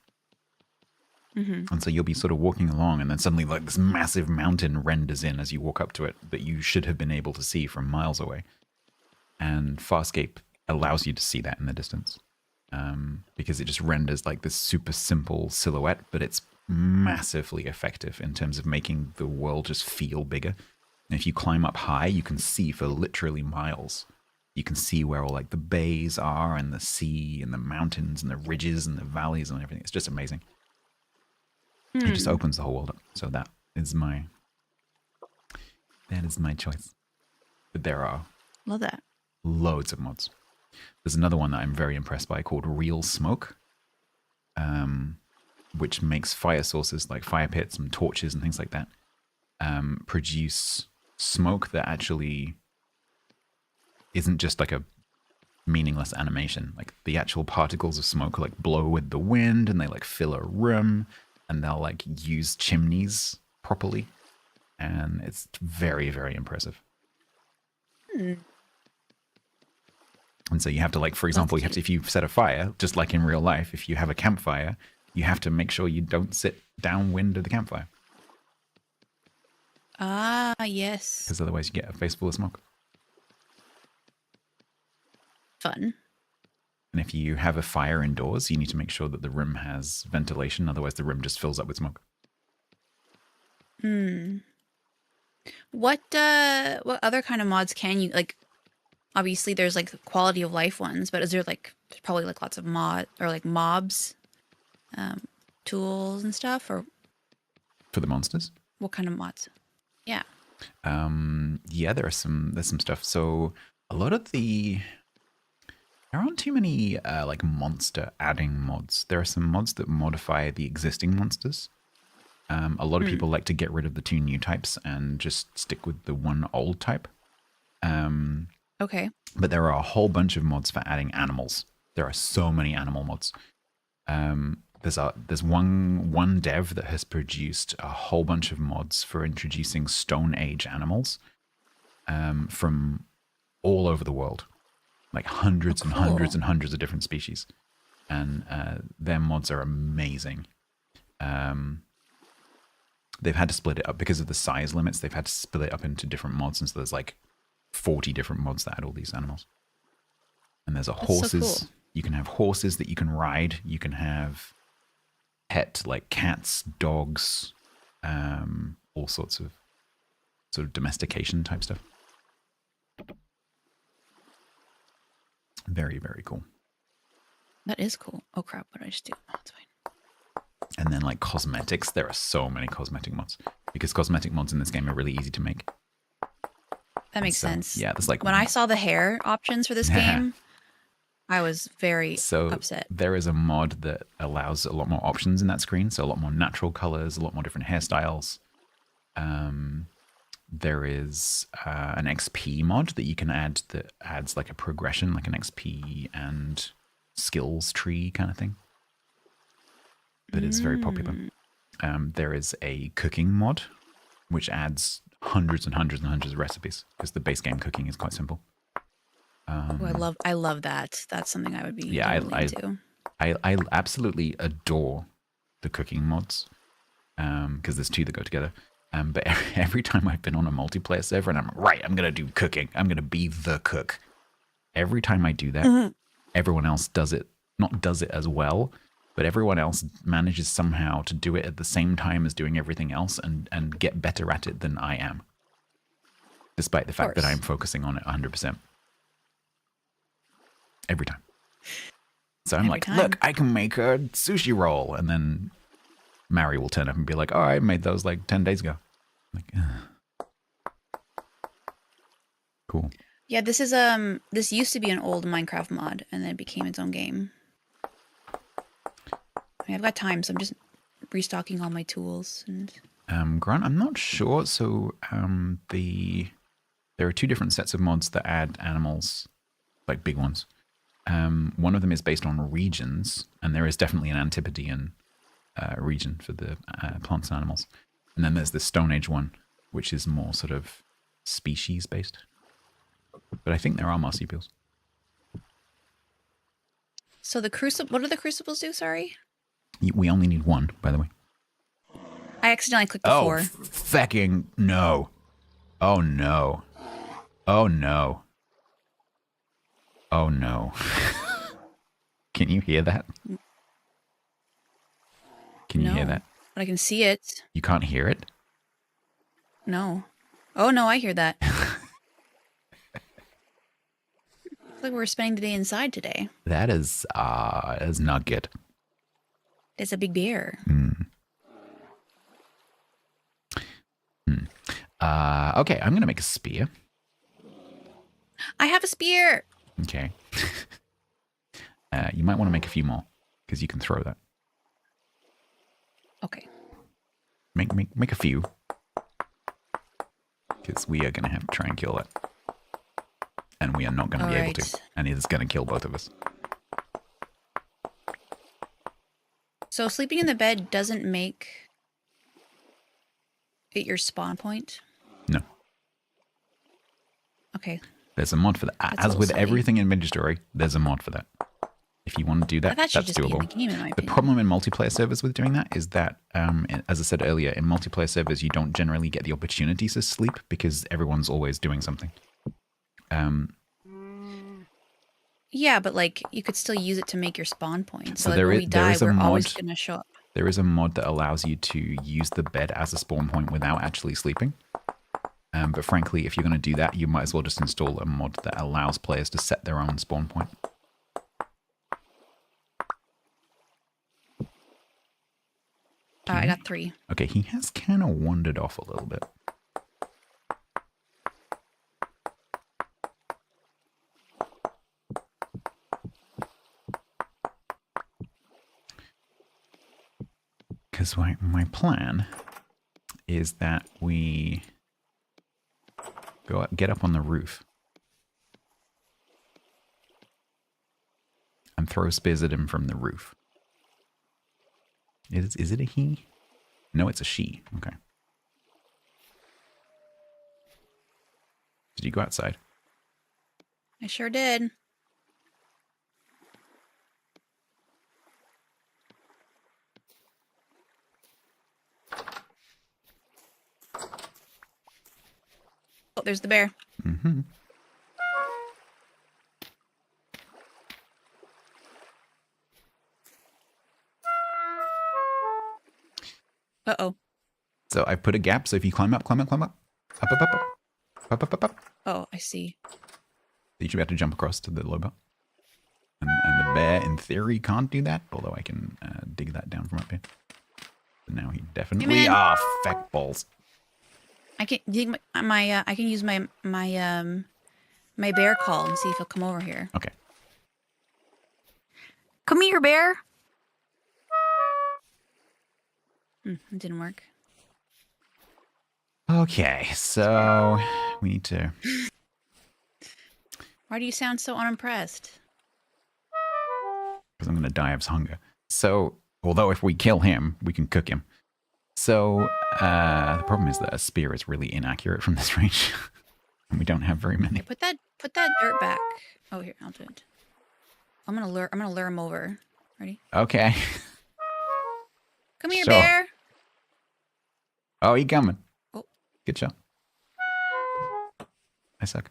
Mm-hmm. And so you'll be sort of walking along and then suddenly like this massive mountain renders in as you walk up to it that you should have been able to see from miles away. And Farscape allows you to see that in the distance. Because it just renders like this super simple silhouette, but it's massively effective in terms of making the world just feel bigger. And if you climb up high, you can see for literally miles. You can see where all like the bays are and the sea and the mountains and the ridges and the valleys and everything. It's just amazing. It just opens the whole world up. So that is my choice. But there are Love that. loads of mods. There's another one that I'm very impressed by called Real Smoke, which makes fire sources like fire pits and torches and things like that produce smoke that actually isn't just like a meaningless animation. Like the actual particles of smoke like blow with the wind and they like fill a room and they'll like use chimneys properly. And it's very, very impressive. And so you have to like, for example, you have to, if you set a fire, just like in real life, if you have a campfire, you have to make sure you don't sit downwind of the campfire. Ah, yes. Because otherwise you get a face full of smoke. Fun. And if you have a fire indoors, you need to make sure that the room has ventilation. Otherwise the room just fills up with smoke. What other kind of mods can you like? Obviously, there's like quality of life ones, but is there like there's probably like lots of mod or like mobs, tools and stuff, or For the monsters? what kind of mods? Yeah. Yeah, there's some stuff. So a lot of there aren't too many like monster adding mods. There are some mods that modify the existing monsters. A lot of people like to get rid of the 2 new types and just stick with the 1 old type. Okay. But there are a whole bunch of mods for adding animals. There are so many animal mods. There's one dev that has produced a whole bunch of mods for introducing Stone Age animals from all over the world, like hundreds and hundreds and hundreds of different species, and their mods are amazing. They've had to split it up because of the size limits. They've had to split it up into different mods, and so there's like 40 different mods that add all these animals. And there's horses. So cool. You can have horses that you can ride. You can have pet like cats, dogs, all sorts of sort of domestication type stuff. Very, very cool. That is cool. Oh crap! What did I just do? Oh, it's fine. And then like cosmetics, there are so many cosmetic mods because cosmetic mods in this game are really easy to make. That makes So, sense. yeah, there's like When I saw the hair options for this game, I was very upset. There is a mod that allows a lot more options in that screen. So a lot more natural colors, a lot more different hairstyles. There is an XP mod that you can add that adds like a progression, like an XP and skills tree kind of thing. That is very popular. There is a cooking mod, which adds hundreds and hundreds and hundreds of recipes because the base game cooking is quite simple. Oh, I love that. That's something I would be totally into. I absolutely adore the cooking mods because there's 2 that go together. But every time I've been on a multiplayer server and I'm going to do cooking. I'm going to be the cook. Every time I do that, everyone else does it as well, but everyone else manages somehow to do it at the same time as doing everything else and get better at it than I am. Despite the fact that I'm focusing on it 100%. Every time. So I'm like, look, I can make a sushi roll. And then Mary will turn up and be like, oh, I made those like 10 days ago. I'm like, cool. Yeah, this is this used to be an old Minecraft mod and then it became its own game. I mean, I've got time, so I'm just restocking all my tools and Grant, I'm not sure. So there are 2 different sets of mods that add animals, like big ones. One of them is based on regions, and there is definitely an Antipodean region for the plants and animals. And then there's the Stone Age one, which is more sort of species based. But I think there are marsupials. So the crucible, what do the crucibles do? Sorry, We only need 1, by the way. I accidentally clicked the 4. Fucking no! Oh no! Oh no! Oh no! Can you hear that? Can you hear that? But I can see it. You can't hear it? No. Oh no, I hear that. Looks like we're spending the day inside today. That is not good. It's a big bear. Okay, I'm gonna make a spear. I have a spear. Okay. You might want to make a few more because you can throw that. Okay. Make a few because we are gonna have to try and kill it, and we are not gonna be able to, and it is gonna kill both of us. So sleeping in the bed doesn't make it your spawn point? No. Okay. There's a mod for that. That's a As little with silly. everything in Mid-Story, there's a mod for that. If you want to do that, That should that's just be in doable. the game, in my The opinion. problem in multiplayer servers with doing that is that, as I said earlier, in multiplayer servers, you don't generally get the opportunity to sleep because everyone's always doing something. Yeah, but like you could still use it to make your spawn point. So, So like, there when is- we there die, is a we're always mod- gonna show up. There is a mod that allows you to use the bed as a spawn point without actually sleeping. But frankly, if you're going to do that, you might as well just install a mod that allows players to set their own spawn point. I got 3. Okay, he has kind of wandered off a little bit. Because my plan is that we go up, get up on the roof and throw spears at him from the roof. Is it a he? No, it's a she. Okay. Did you go outside? I sure did. Oh, there's the bear. Mm-hmm. Uh-oh. So I put a gap, so if you climb up, climb up, climb up. Up, up, up, up. Up, up, up, up. Oh, I see. You should be able to jump across to the low belt. And the bear, in theory, can't do that, although I can dig that down from up here. But now he definitely... man. Ah, feck balls. I can dig I can use my bear call and see if he'll come over here. Okay. Come here, bear. It didn't work. Okay, so we need to... Why do you sound so unimpressed? Because I'm going to die of hunger. So, although if we kill him, we can cook him. So, the problem is that a spear is really inaccurate from this range. And we don't have very many. Okay, put that dirt back. Oh, here, I'll do it. I'm gonna lure him over. Ready? Okay. Come here, Sure. bear. Oh, he coming. Oh. Good shot. I suck.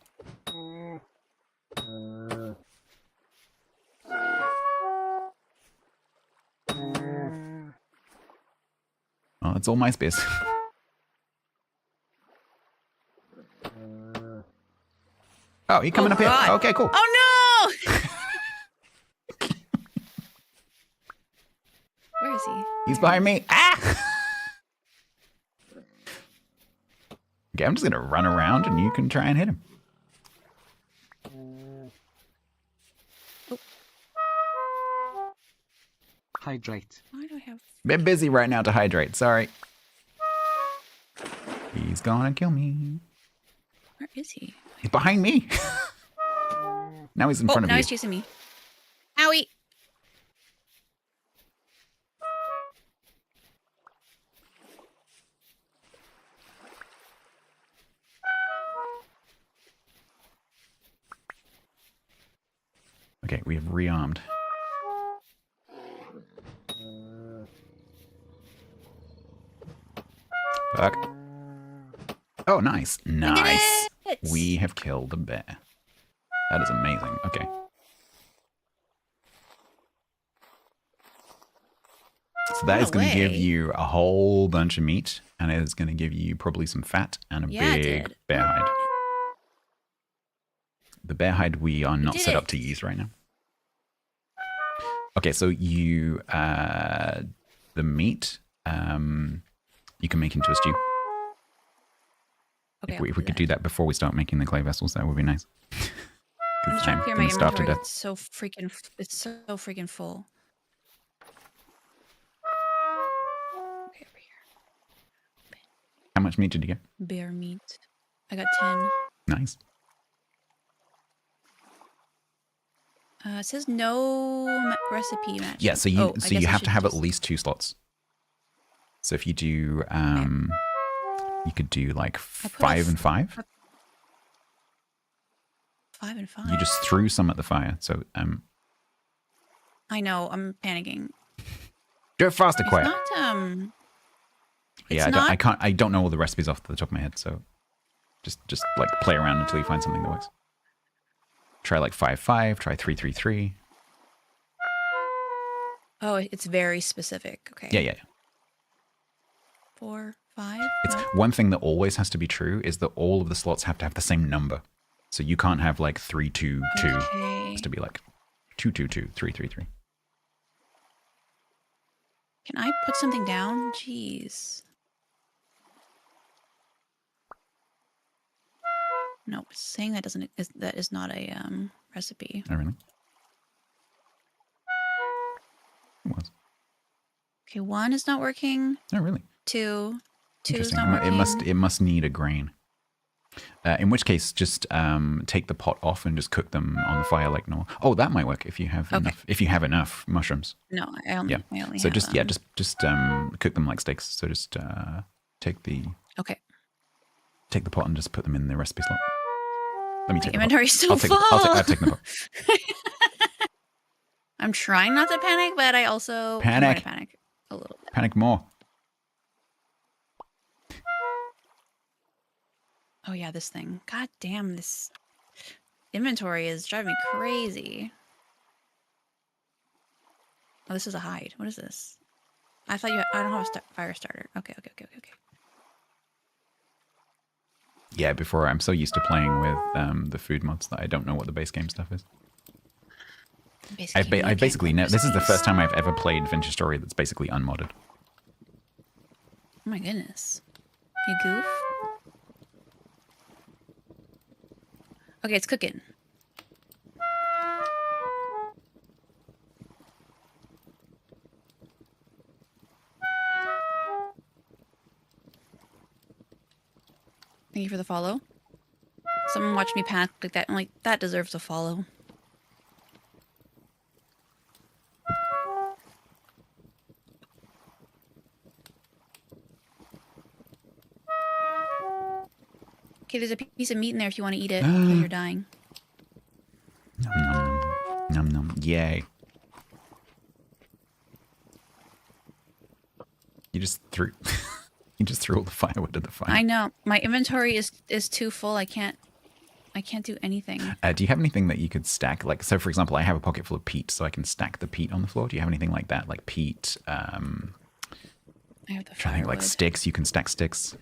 Oh, that's all my space. Oh, you coming up here? God. Okay, cool. Oh no! Where is he? He's behind me. Ah! Okay, I'm just gonna run around and you can try and hit him. Hydrate. Why do I have? Been busy right now to hydrate. Sorry. He's gonna kill me. Where is he? He's behind me. Now he's in front of now you. he's chasing me. Owie! Okay, we have rearmed. Fuck. Oh, nice. Nice. it! We have killed a bear. That is amazing. Okay. So that No is going to give way. you a whole bunch of meat, and it is going to give you probably some fat and a Yeah, it big did. bear hide. The bear hide we are not did set up it. to use right now. Okay, so you the meat you can make into a stew. Okay, If we could do that before we start making the clay vessels, that would be nice. I'm just trying to clear my gonna starve to inventory. death. It's so freaking full. Okay, over here. How much meat did you get? Bear meat. I got 10. Nice. It says no recipe match. Yeah, so you I guess I have should to have at just- least 2 slots. So if you do you could do like put 5 and 5. 5 and 5. You just threw some at the fire. So I know. I'm panicking. do it faster, It's quiet. not Yeah, it's not. I don't know all the recipes off the top of my head, so just like play around until you find something that works. Try like 5-5, try 3-3-3. Oh, it's very specific. Okay. Yeah. 4, 5. It's No? one thing that always has to be true is that all of the slots have to have the same number. So you can't have like 3-2-2. It Okay. has to be like 2-2-2, 3-3-3. Can I put something down? Jeez. No, it's saying that that is not a recipe. Oh, really? It was. Okay, 1 is not working. Oh, really? 2 is Interesting. not working. It must need a grain. In which case, just take the pot off and just cook them on the fire like normal. Oh, that might work if you have enough. If you have enough mushrooms. No, I only So have, just cook them like steaks. So just take the Okay. pot and just put them in the recipe slot. Let me My take inventory's the pot. still I'll take full. the pot. I'm trying not to panic, but I also I'm Panic. gonna panic a little bit. Panic more. Oh yeah, this thing. God damn, this inventory is driving me crazy. Oh, this is a hide. What is this? I thought I don't have a fire starter. Okay. Yeah, before I'm so used to playing with the food mods that I don't know what the base game stuff is. I basically know this is the first time I've ever played Venture Story that's basically unmodded. Oh my goodness. You goof. Okay, it's cooking. Thank you for the follow. Someone watched me panic like that. I'm like, that deserves a follow. Okay, there's a piece of meat in there if you want to eat it because you're dying. Nom nom nom. Nom nom. Yay. You just threw all the firewood at the fire. I know. My inventory is too full. I can't do anything. Do you have anything that you could stack? Like, so for example, I have a pocket full of peat, so I can stack the peat on the floor. Do you have anything like that? Like peat, I have the trying to think like firewood. sticks. You can stack sticks.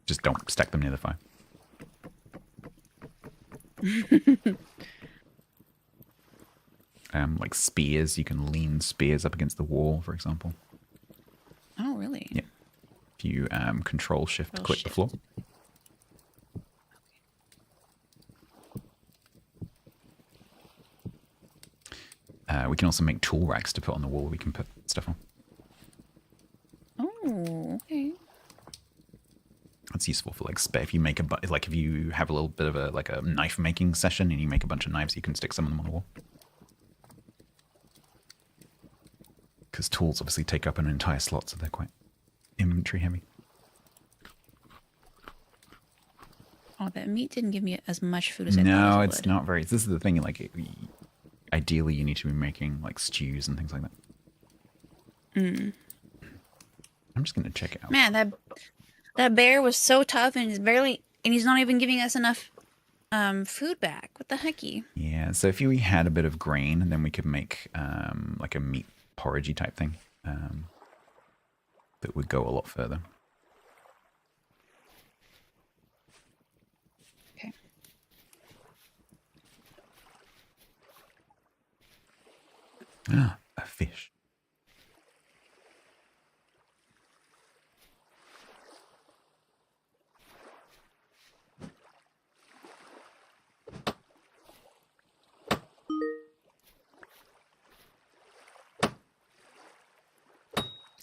Just don't stack them near the fire. Like spears, you can lean spears up against the wall, for example. Oh, really? Yeah. If you control shift Control click the floor. We can also make tool racks to put on the wall. We can put stuff on. Oh, okay. That's useful for like if you make if you have a little bit of a knife making session and you make a bunch of knives, you can stick some of them on the wall. Because tools obviously take up an entire slot, so they're quite inventory heavy. Oh, that meat didn't give me as much food as I thought No, it it's would. not very. This is the thing. Like, ideally, you need to be making like stews and things like that. I'm just gonna check it out. Man, that bear was so tough, and he's not even giving us enough food back. What the hecky? Yeah. So if we had a bit of grain, then we could make like a meat porridgey type thing that would go a lot further. Okay. Ah, a fish.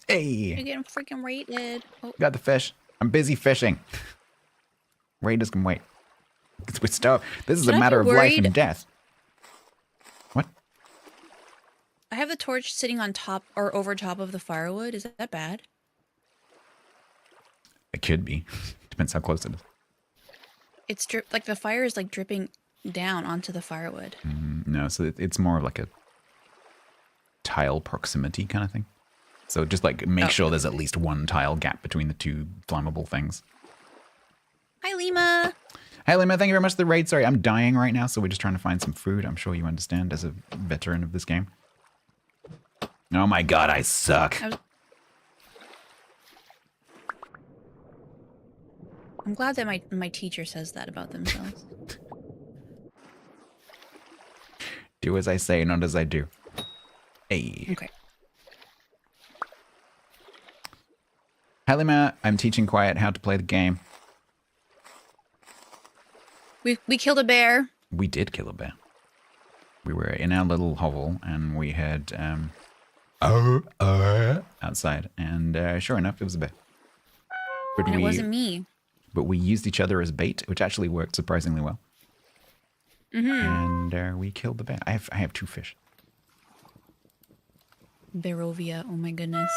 You're Hey, getting freaking raided. Oh, got the fish. I'm busy fishing. Raiders can wait. We're starved. This is Should a I be matter of life worried? and death. What? I have the torch sitting on top or over top of the firewood. Is that bad? It could be. Depends how close it is. It's like the fire is like dripping down onto the firewood. No, so it's more of like a tile proximity kind of thing. So just like make sure there's at least one tile gap between the two flammable things. Hi, Lima. Hey, Lima, thank you very much for the raid. Sorry, I'm dying right now, so we're just trying to find some food. I'm sure you understand as a veteran of this game. Oh my god, I suck. I'm glad that my teacher says that about themselves. Do as I say, not as I do. Hey. Okay. Hi, Lima, I'm teaching Quiet how to play the game. We killed a bear. We did kill a bear. We were in our little hovel and we had outside, and sure enough, it was a bear. But And it wasn't me. But we used each other as bait, which actually worked surprisingly well. And we killed the bear. I have 2 fish. Barovia. Oh my goodness.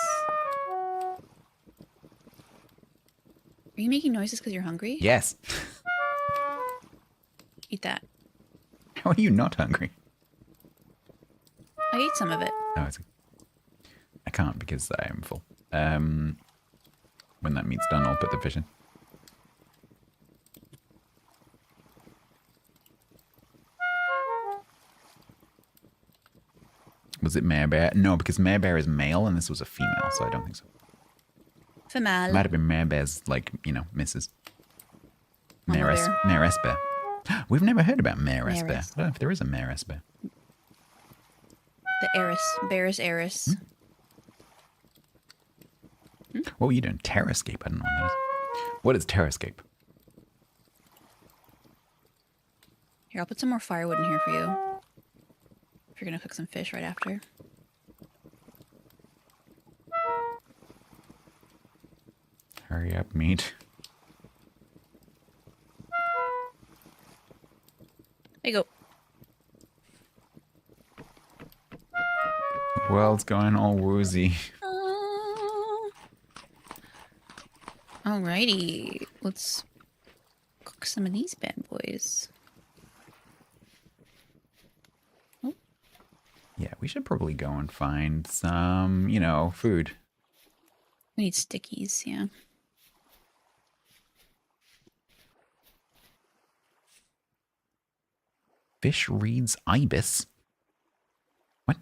Are you making noises because you're hungry? Yes. Eat that. How are you not hungry? I ate some of it. Oh, I can't because I am full. When that meat's done, I'll put the fish in. Was it mare bear? No, because mare bear is male and this was a female, so I don't think so. Female. Might have been mare bear's, like, you know, missus. Mama bear. Mayoress bear. We've never heard about mayoress bear. Mayoress. I don't know if there is a mayoress bear. The heiress. Bear's heiress. What were you doing? Terrascape? I don't know what that is. What is Terrascape? Here, I'll put some more firewood in here for you. If you're gonna cook some fish right after. Hurry up, meat. There you go. The world's going all woozy. Alrighty. Let's cook some of these bad boys. Oh, Yeah, we should probably go and find some, you know, food. we need stickies, yeah. Fish reads ibis. What?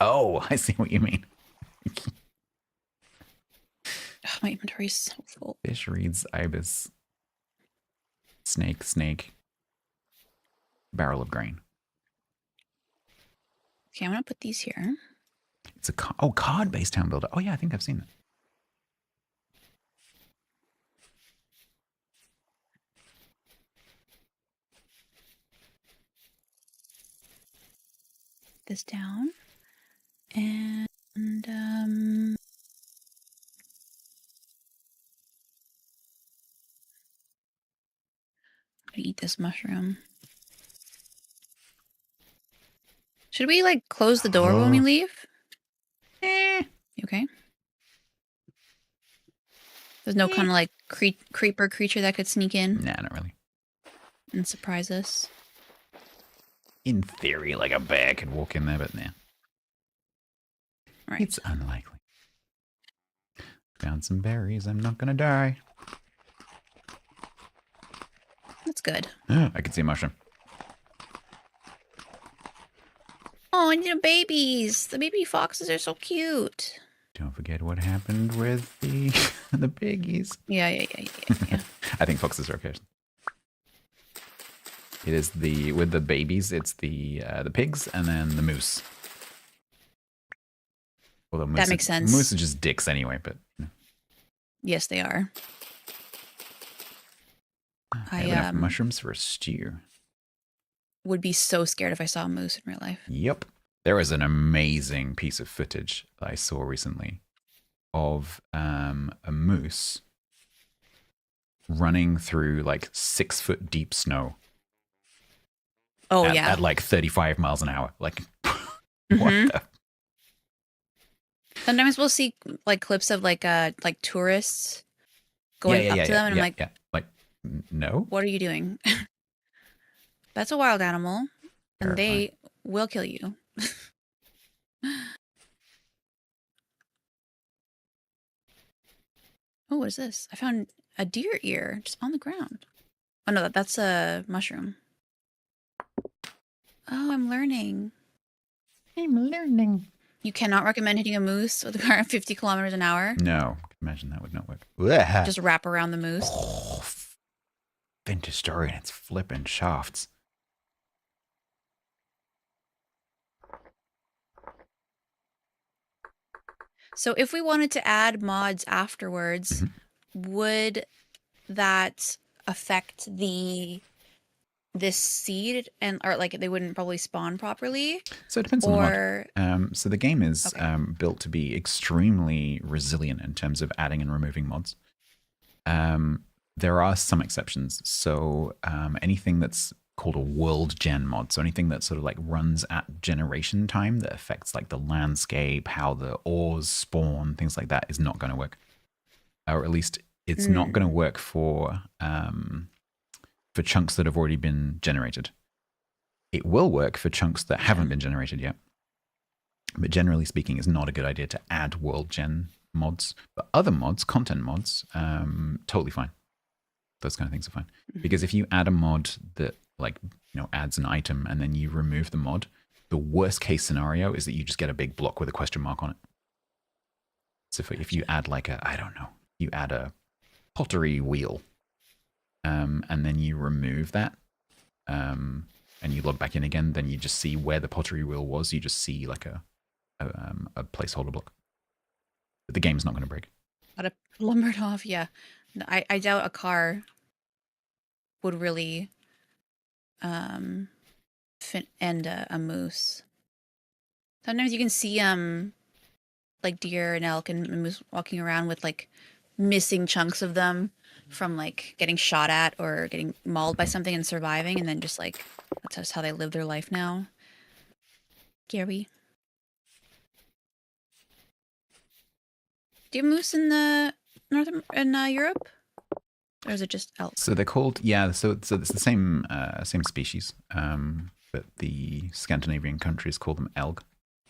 Oh, I see what you mean. Ugh, my inventory's so full. Fish reads ibis. Snake, snake. Barrel of grain. Okay, I'm gonna put these here. It's a card-based town builder. Oh yeah, I think I've seen that. This down. And I'm gonna eat this mushroom. Should we like close the door when we leave? You okay? There's no kind of like creeper creature that could sneak in Nah, not really. and surprise us. In theory, like a bear could walk in there, but nah. Right. It's unlikely. Found some berries. I'm not gonna die. That's good. I can see a mushroom. Oh, and the babies. The baby foxes are so cute. Don't forget what happened with the the piggies. Yeah. I think foxes are okay. It is with the babies. It's the pigs and then the moose. Although That makes sense. Moose are just dicks anyway. But Yes, they are. I have enough mushrooms for a stew. Would be so scared if I saw a moose in real life. Yep. There is an amazing piece of footage that I saw recently of a moose running through like 6 foot deep snow. Oh, At like 35 miles an hour. Like, Mm-hmm. what the? Sometimes we'll see like clips of like tourists going up to them, and I'm like, no. what are you doing? That's a wild animal, and Terrifying. they will kill you. Oh, what is this? I found a deer ear just on the ground. Oh no, that's a mushroom. Oh, I'm learning. You cannot recommend hitting a moose with a car at 50 kilometers an hour. No. Imagine that would not work. Just wrap around the moose. Oh, vintage story and it's flipping shafts. So if we wanted to add mods afterwards, would that affect this seed or like they wouldn't probably spawn properly? So it depends on the Or mod. So the game is Okay. built to be extremely resilient in terms of adding and removing mods. There are some exceptions. So anything that's called a world gen mod, so anything that sort of like runs at generation time that affects like the landscape, how the ores spawn, things like that, is not going to work. Or at least it's not going to work for chunks that have already been generated. It will work for chunks that haven't been generated yet. But generally speaking, it's not a good idea to add world gen mods. But other mods, content mods, totally fine. Those kind of things are fine. Because if you add a mod that like, you know, adds an item and then you remove the mod, the worst case scenario is that you just get a big block with a question mark on it. So if you add like you add a pottery wheel, and then you remove that, and you log back in again, then you just see where the pottery wheel was. You just see like a placeholder block. But the game's not going to break. Got it lumbered off, yeah. I doubt a car would really end a moose. Sometimes you can see like deer and elk and moose walking around with like missing chunks of them from like getting shot at or getting mauled by something and surviving, and then just like that's just how they live their life now. Scary. Do you have moose in the Europe, or is it just elk? So they're called So it's the same species, but the Scandinavian countries call them elk.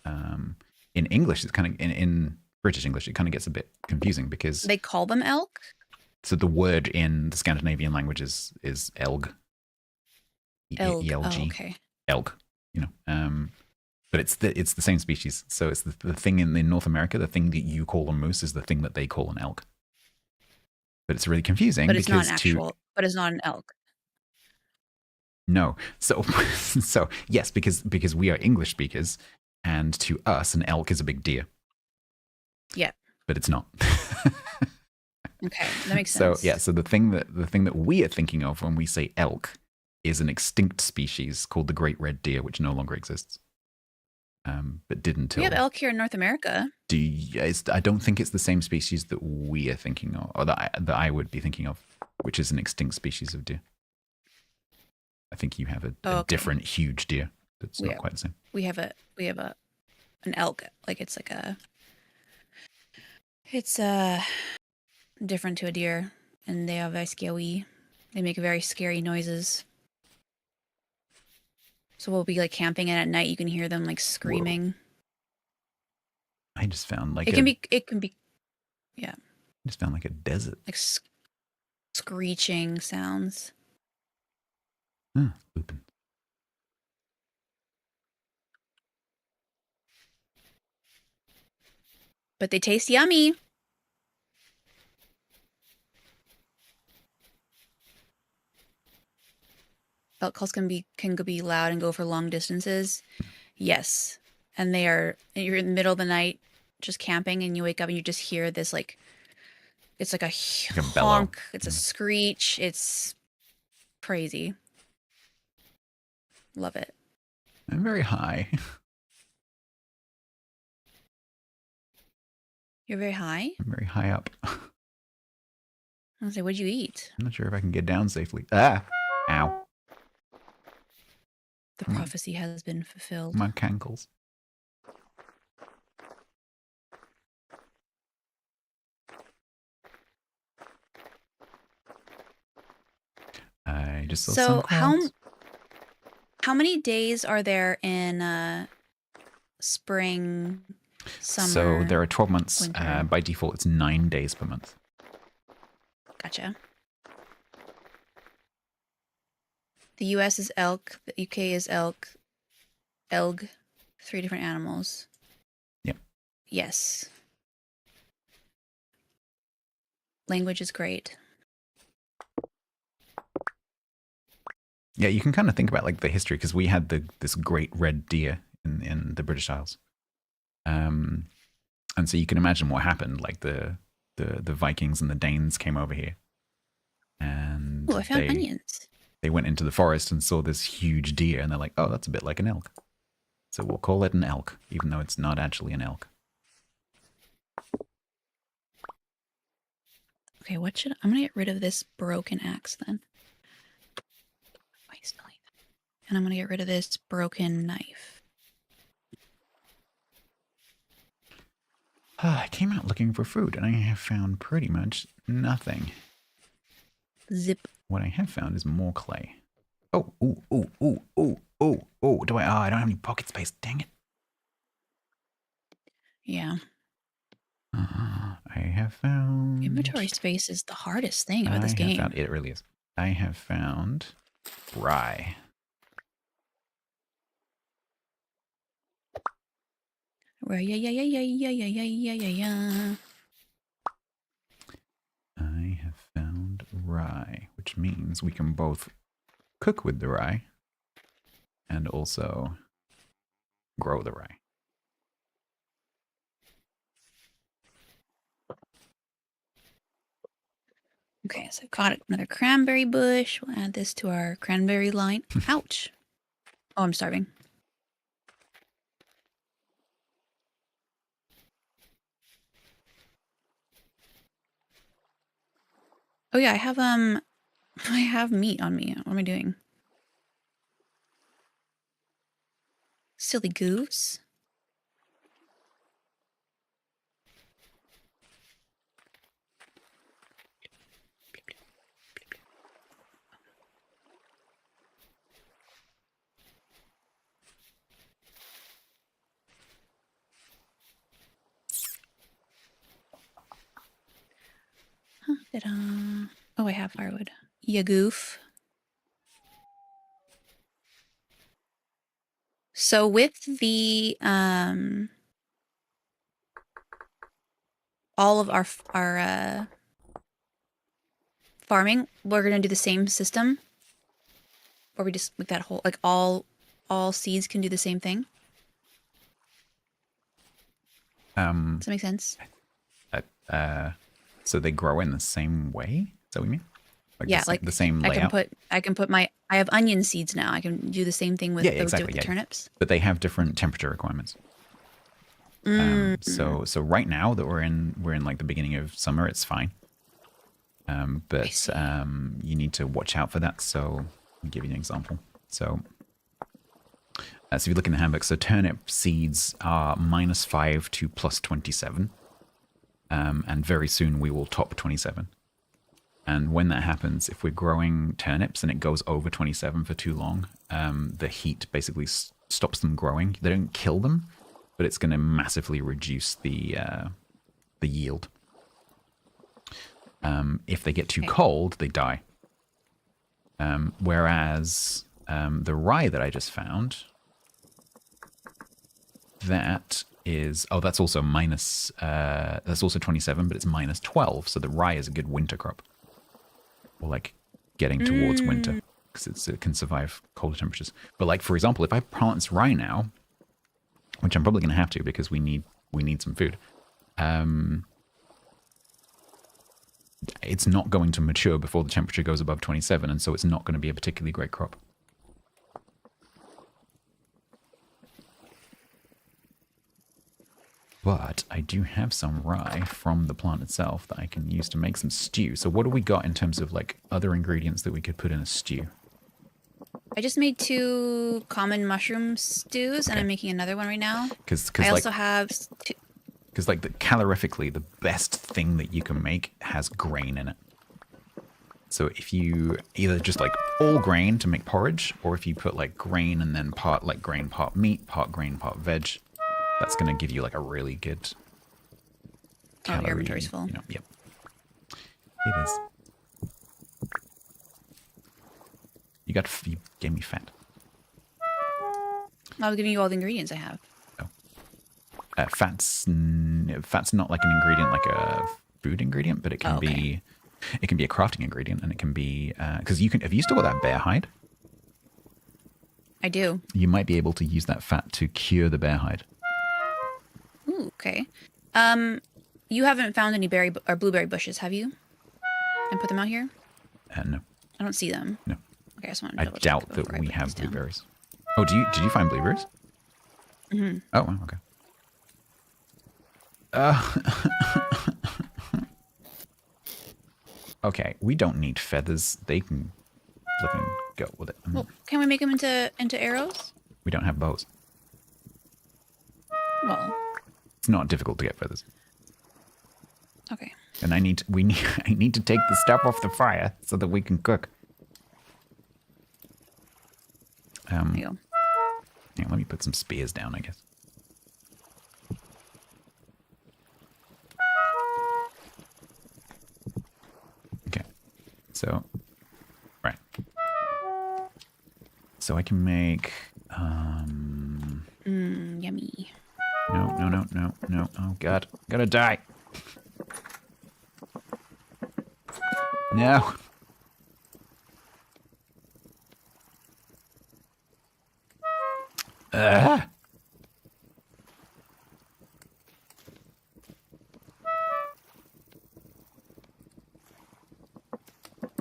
In English, it's kind of in British English, it kind of gets a bit confusing because They call them elk. so the word in the Scandinavian languages is elg. Elk. E-L-G. Oh, okay. Elk. You know, but it's the same species. So it's the thing in North America. The thing that you call a moose is the thing that they call an elk. But it's really confusing. But it's not because an actual. But it's not an elk. No. So yes, because we are English speakers, and to us, an elk is a big deer. Yeah. But it's not. Okay, that makes sense. So yeah, so the thing that we are thinking of when we say elk is an extinct species called the great red deer, which no longer exists. But did until We have elk here in North America. I don't think it's the same species that we are thinking of, or that I would be thinking of, which is an extinct species of deer. I think you have a different huge deer that's not quite the same. We have an elk. Like it's different to a deer, and they are very scary. They make very scary noises. So we'll be like camping, and at night you can hear them like screaming. Whoa. I just found like it can be I just found like a desert. like screeching sounds. Lupin. But they taste yummy. Elk calls can be loud and go for long distances. Yes. And you're in the middle of the night just camping and you wake up and you just hear this like it's like a Like a bellow. honk, it's a screech, it's crazy. Love it. I'm very high. You're very high? I'm very high up. I was like, what'd you eat? I'm not sure if I can get down safely. Ah! Ow. The prophecy has been fulfilled. My cankles. I just saw So some clouds. how many days are there in spring, summer? So there are 12 months. winter? By default, it's 9 days per month. Gotcha. The US is elk, the UK is elk, 3 different animals. Yep. Yes. Language is great. Yeah, you can kind of think about like the history because we had this great red deer in the British Isles, and so you can imagine what happened. Like the Vikings and the Danes came over here, and Oh, I found onions. they went into the forest and saw this huge deer, and they're like, "Oh, that's a bit like an elk," so we'll call it an elk, even though it's not actually an elk. Okay, I'm gonna get rid of this broken axe then. And I'm gonna get rid of this broken knife. I came out looking for food, and I have found pretty much nothing. Zip. What I have found is more clay. Oh, ooh, ooh, ooh, ooh, ooh, ooh. I don't have any pocket space. Dang it. Yeah. I have found... Inventory space is the hardest thing about this game. It really is. I have found rye. Right, yeah. I have found rye, which means we can both cook with the rye and also grow the rye. Okay, so I've caught another cranberry bush. We'll add this to our cranberry line. Ouch. Oh, I'm starving. Oh yeah, I have meat on me. What am I doing? Silly goose. Ta-da. Oh, I have firewood. Ya goof. So with the all of our farming, we're gonna do the same system, or we just like that whole like all seeds can do the same thing. Does that make sense? So they grow in the same way? Is that what you mean? Like Yeah, the same layout? I have onion seeds now. I can do the same thing with exactly, the turnips. But they have different temperature requirements. So right now that we're in like the beginning of summer, it's fine. But you need to watch out for that. So I'll give you an example. So if you look in the handbook, so turnip seeds are -5 to +27. And very soon we will top 27. And when that happens, if we're growing turnips and it goes over 27 for too long, the heat basically stops them growing. They don't kill them, but it's going to massively reduce the yield. If they get too cold, they die. Whereas the rye that I just found, that is, oh, that's also minus, that's also 27, but it's minus 12. So the rye is a good winter crop. Or like getting towards winter because it can survive colder temperatures. But like, for example, if I plant this rye now, which I'm probably going to have to because we need some food, it's not going to mature before the temperature goes above 27, and so it's not going to be a particularly great crop. But I do have some rye from the plant itself that I can use to make some stew. So what do we got in terms of like other ingredients that we could put in a stew? I just made 2 common mushroom stews, and I'm making another one right now. Because I like, also have 2. because like calorifically, the best thing that you can make has grain in it. So if you either just like all grain to make porridge, or if you put like grain and then part like grain, part meat, part grain, part veg, that's going to give you like a really good calorie. Your inventory's full. You know, yep. It is. You gave me fat. I was giving you all the ingredients I have. Fat's not like an ingredient, like a food ingredient, but it can be a crafting ingredient, and it can be because have you still got that bear hide? I do. You might be able to use that fat to cure the bear hide. Ooh, okay. You haven't found any berry or blueberry bushes, have you? And put them out here? No. I don't see them. No. Okay, I just wanted to I double check doubt before that I we put have these down. blueberries. Oh, did you find blueberries? Mm-hmm. Oh, wow, okay. Okay, we don't need feathers. They can flipping go with it. Well, can we make them into arrows? We don't have bows. Well, It's not difficult to get feathers. okay. And I need to take the stuff off the fire so that we can cook. There you go. Yeah, let me put some spears down, I guess. Okay. So, right. So I can make, Yummy. no. Oh, God. I'm gonna die. No.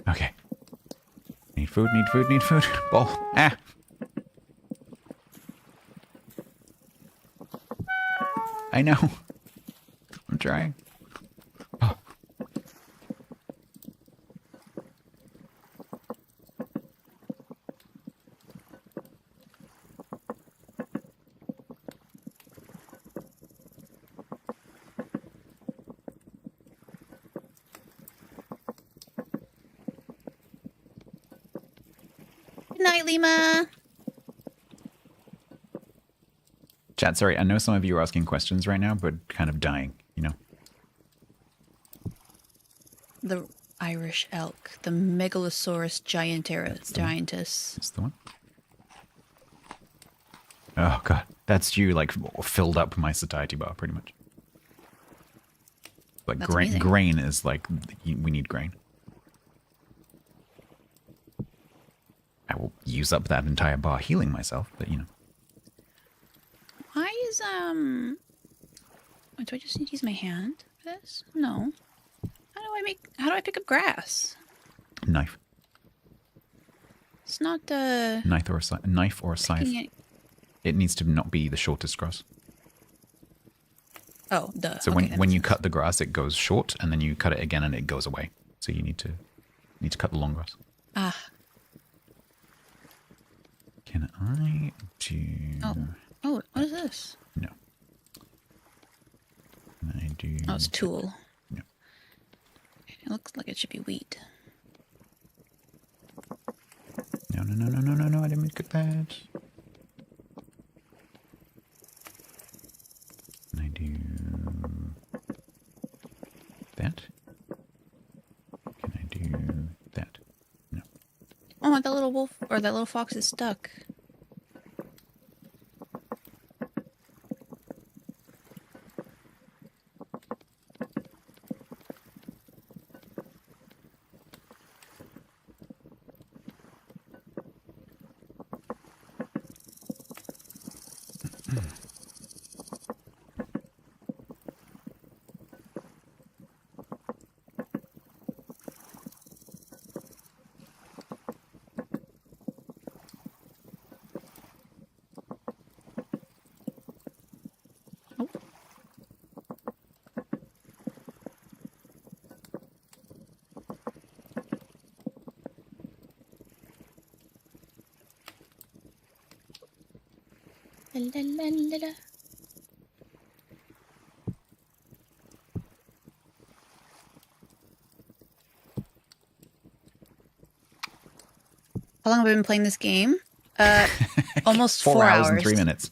Okay. Need food. Ball. Ah. I know. I'm trying. Oh. Good night, Lima. Chat, sorry, I know some of you are asking questions right now, but kind of dying, you know? The Irish elk, the Megalosaurus giantess. That's the one. Oh, God. That's you, like, filled up my satiety bar, pretty much. Like, That's amazing. grain is, like, we need grain. I will use up that entire bar healing myself, but, you know. Why is, wait, do I just need to use my hand for this? No. How do I pick up grass? Knife. It's not, Knife or a scythe. picking It needs to not be the shortest grass. Oh, duh. So Okay, that when makes you sense. cut the grass, it goes short, and then you cut it again, and it goes away. So you need to cut the long grass. Ah. Can I do? Oh, what is this? No. Can I do? Oh, it's a tool. No. It looks like it should be wheat. No! I didn't mean to cook that. Can I do that? Can I do that? No. Oh, that little wolf or that little fox is stuck. La, la, la, la, la. How long have I been playing this game? Almost 4 hours. and 3 minutes.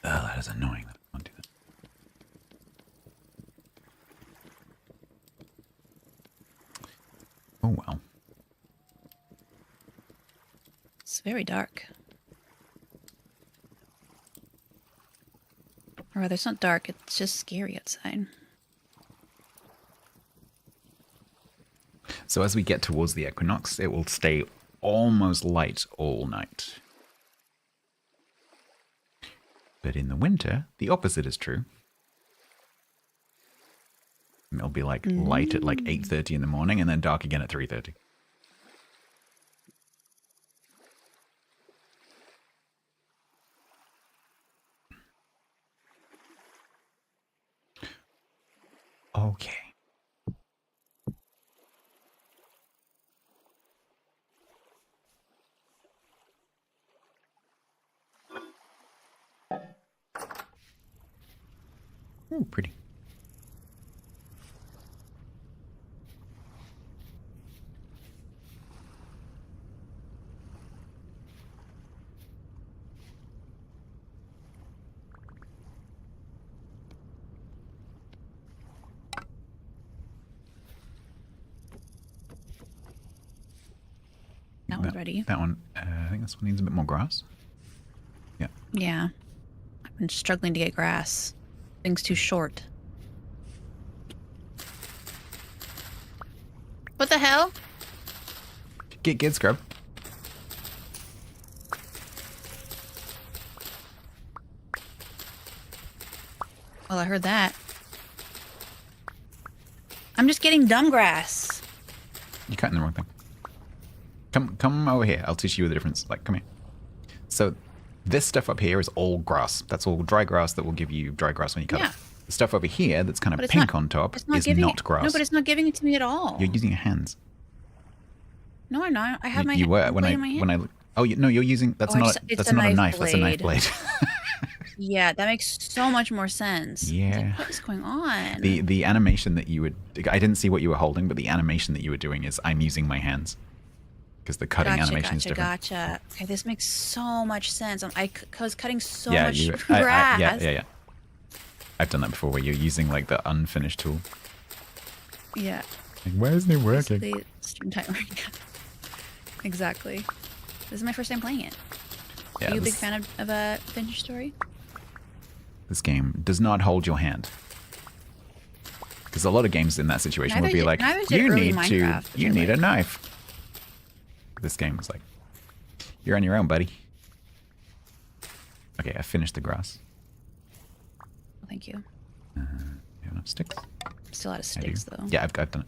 Oh, that is annoying. I can't do that. Oh, well. It's very dark. Or rather, it's not dark. It's just scary outside. So as we get towards the equinox, it will stay almost light all night. But in the winter, the opposite is true. It'll be like light at like 8:30 in the morning and then dark again at 3:30. Okay. Ooh, pretty. That one's ready. That one, I think this one needs a bit more grass. Yeah. Yeah. I've been struggling to get grass. Thing's too short. What the hell? Get scrub. Well, I heard that. I'm just getting dumb grass. You're cutting the wrong thing. Come over here. I'll teach you the difference. Like, come here. So this stuff up here is all grass. That's all dry grass that will give you dry grass when you cut Yeah. it. The stuff over here that's kind But of it's pink not- on top It's is giving not it. grass. No, but it's not giving it to me at all. You're using your hands. No, I'm not. I have my You were blade in my hand. when I. Oh, no, you're using. That's Oh, not. it's That's a not a knife knife. That's a knife blade. Yeah, that makes so much more sense. I was like, Yeah. what is going on? The animation that you would. I didn't see what you were holding, but the animation that you were doing is I'm using my hands. Because the cutting animation is different. Gotcha. Okay, this makes so much sense. I was cutting so Yeah, much you. grass. Yeah. I've done that before, where you're using like the unfinished tool. Yeah. Like, why isn't it working? Basically, stream timer. Exactly. This is my first time playing it. Yeah, Are you a big fan of a Adventure Story? This game does not hold your hand. Because a lot of games in that situation would be like, you need a knife. This game was like, you're on your own, buddy. Okay, I finished the grass. Oh, thank you. You have enough sticks? Still out of I do. sticks, though. Yeah, I've done it.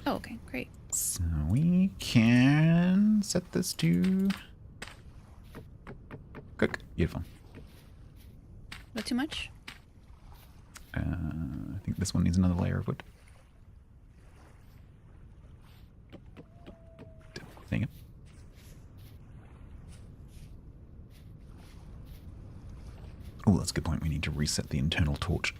Oh, okay, great. So we can set this to cook. Beautiful. Not too much? I think this one needs another layer of wood. Dang it. Oh, that's a good point. We need to reset the internal torch.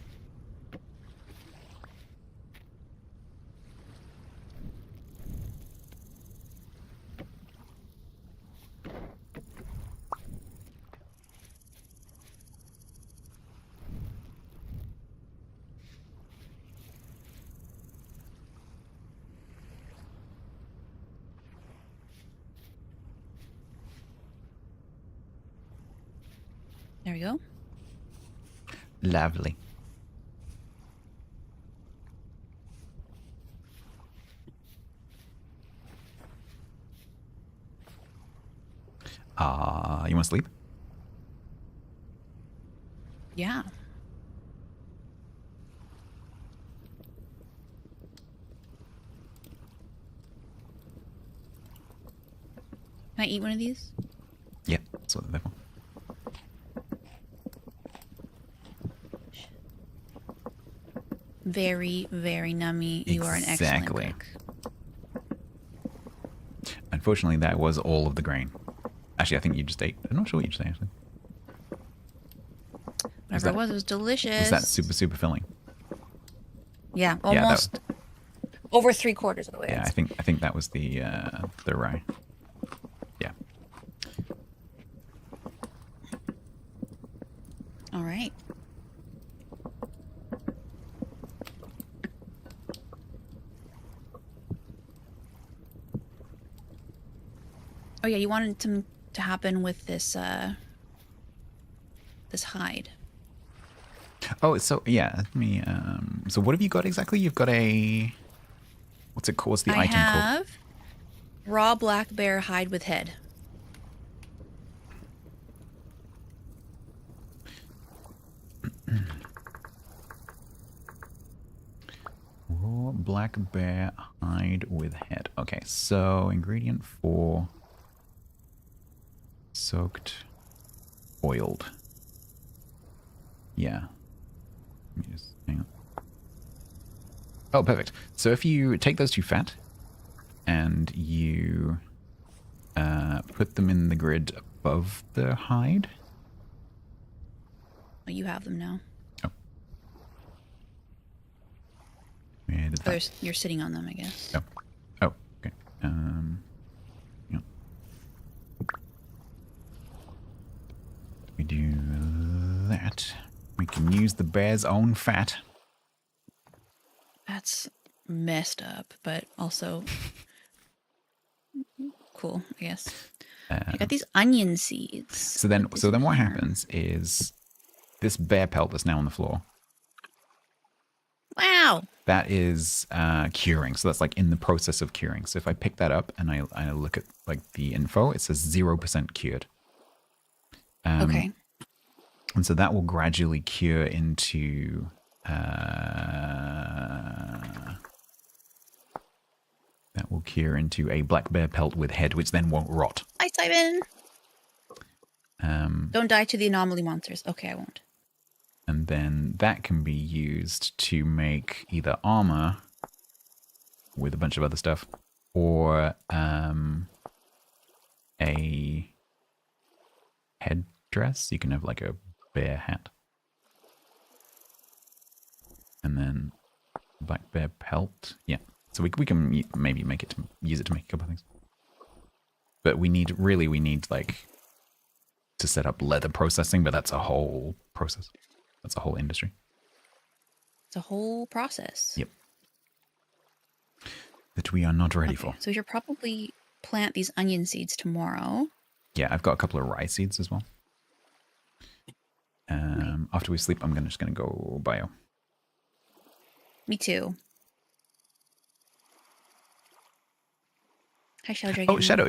There we go. Lovely. You want to sleep? Yeah. Can I eat one of these? Yeah, that's what they're for. very, very nummy. You are an excellent Exactly. cook. Unfortunately, that was all of the grain. Actually, I think you just ate. I'm not sure what you just ate, actually. Whatever it was delicious. Was that super, super filling? Yeah, Yeah, that- almost over 3/4 of the way. Yeah, I think that was the rye. Yeah. All right. Oh yeah, you wanted to happen with this this hide. Oh, so yeah. Let me. So what have you got exactly? You've got a. What's it called? What's the I item called? have raw black bear hide with head. Raw black bear hide with head. Okay, so ingredient 4. Soaked, oiled. Yeah. Let me just hang on. Oh, perfect. So if you take those 2 fat and you put them in the grid above the hide. Oh, you have them now. Oh. Where did Oh, that? you're sitting on them, I guess. Oh. Oh, okay. Yeah. We do that. We can use the bear's own fat. That's messed up, but also cool, I guess. I got these onion seeds. So then what happens is this bear pelt that's now on the floor. Wow. That is curing. So that's like in the process of curing. So if I pick that up and I look at like the info, it says 0% cured. Okay. And so that will gradually cure into a black bear pelt with head, which then won't rot. Hi, Simon. Don't die to the anomaly monsters. Okay, I won't. And then that can be used to make either armor with a bunch of other stuff, or a headdress. You can have like a bear hat. And then black bear pelt. Yeah. So we can maybe use it to make a couple of things. But we need like to set up leather processing, but that's a whole process. That's a whole industry. It's a whole process. Yep. That we are not ready Okay, for. so we should probably plant these onion seeds tomorrow. Yeah, I've got a couple of rye seeds as well. After we sleep, I'm just gonna go bio. Me too. Hi, Shadow Dragon. Oh, Shadow,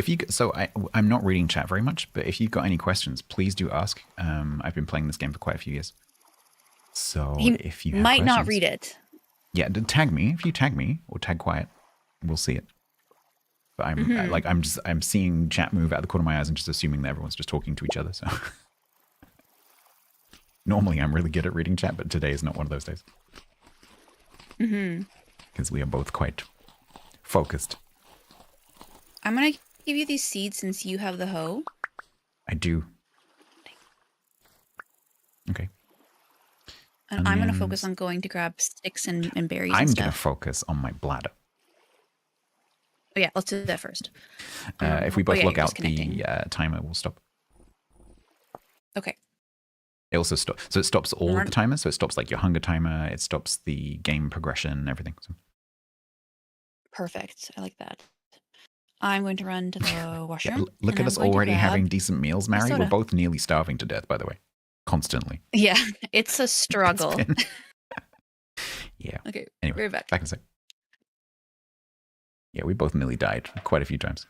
I'm not reading chat very much, but if you've got any questions, please do ask. I've been playing this game for quite a few years. So if you have might not questions- read it. Yeah, tag me. If you tag me or tag Quiet, we'll see it. But I'm seeing chat move out of the corner of my eyes and just assuming that everyone's just talking to each other. So normally I'm really good at reading chat, but today is not one of those days. Because we are both quite focused. I'm going to give you these seeds since you have the hoe. I do. Okay. And I'm going to Onions. focus on going to grab sticks and berries I'm and going to stuff. focus on my bladder. Oh, yeah, let's do that first. If we both yeah, look you're out, the disconnecting. timer will stop. Okay. It also stops. So it stops all of the timers. So it stops like your hunger timer. It stops the game progression, everything. So. Perfect. I like that. I'm going to run to the washroom. Yeah, look and at I'm us going to already grab having decent meals, Mary. We're soda. both nearly starving to death, by the way. Constantly. Yeah, it's a struggle. Yeah. Okay, Anyway, right back. back in a sec. Yeah, we both nearly died quite a few times.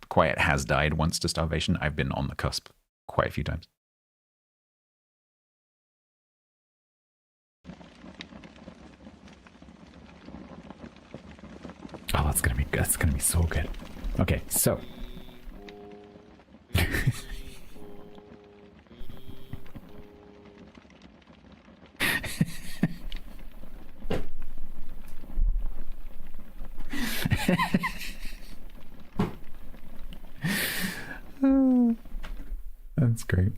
Quiet has died once to starvation. I've been on the cusp quite a few times. Oh, that's gonna be so good. Okay, so That's great.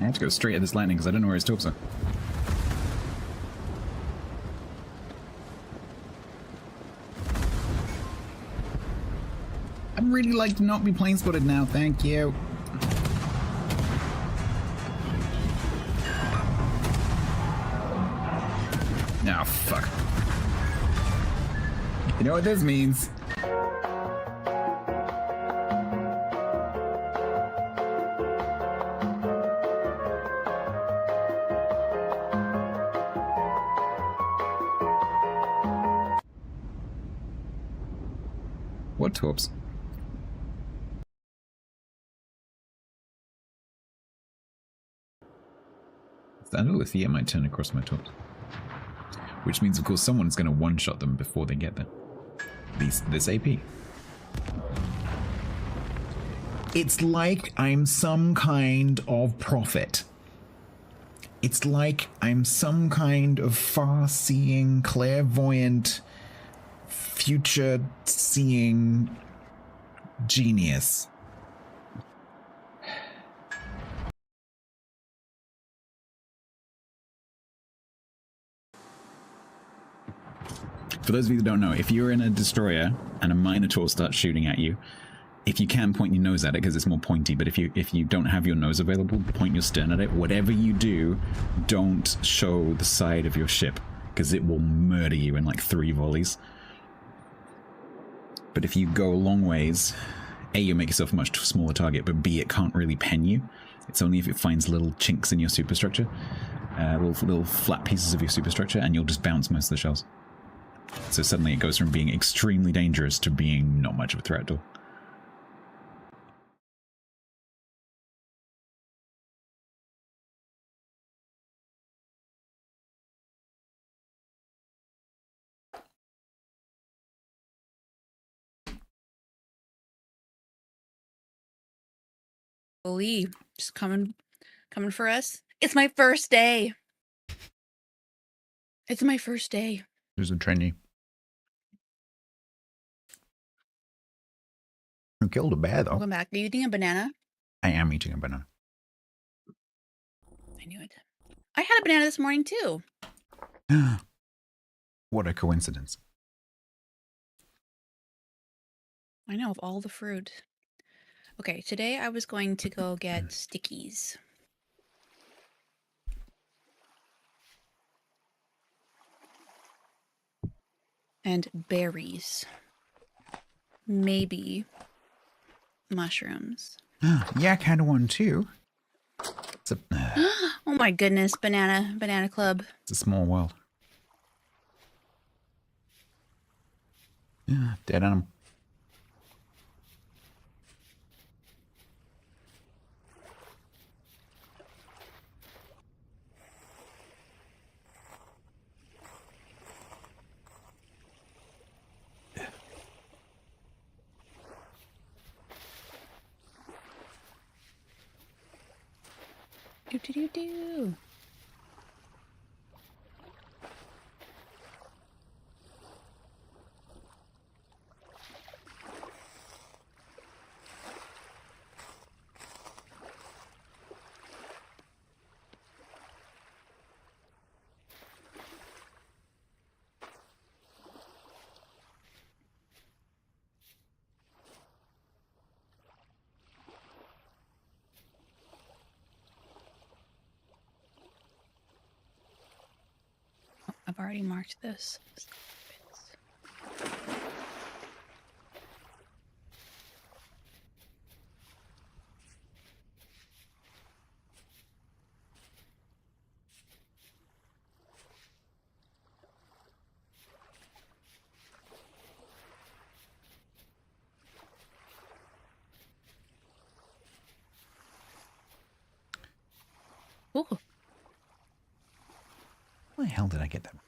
I have to go straight at this lightning because I don't know where his torps are. I'd really like to not be plane spotted now, thank you. Oh, fuck. You know what this means? What torps? Standalithia might turn across my torps. Which means, of course, someone's going to one-shot them before they get there. This AP. It's like I'm some kind of prophet. It's like I'm some kind of far-seeing, clairvoyant, future-seeing genius. For those of you that don't know, if you're in a destroyer and a Minotaur starts shooting at you, if you can, point your nose at it because it's more pointy, but if you don't have your nose available, point your stern at it. Whatever you do, don't show the side of your ship because it will murder you in like 3 volleys. But if you go a long ways, A, you'll make yourself a much smaller target, but B, it can't really pen you. It's only if it finds little chinks in your superstructure, little flat pieces of your superstructure, and you'll just bounce most of the shells. So suddenly it goes from being extremely dangerous to being not much of a threat at all. Holy, just coming for us. It's my first day. It's my first day. There's a trainee. Who killed a bear, though? Welcome back. Are you eating a banana? I am eating a banana. I knew it. I had a banana this morning, too. What a coincidence. I know, of all the fruit. Okay, today I was going to go get stickies. And berries. Maybe mushrooms. Yeah, I kind of want too. It's Oh my goodness, banana club. a small world. Yeah, dead animal. Do. I've already marked this. Ooh. Where the hell did I get them?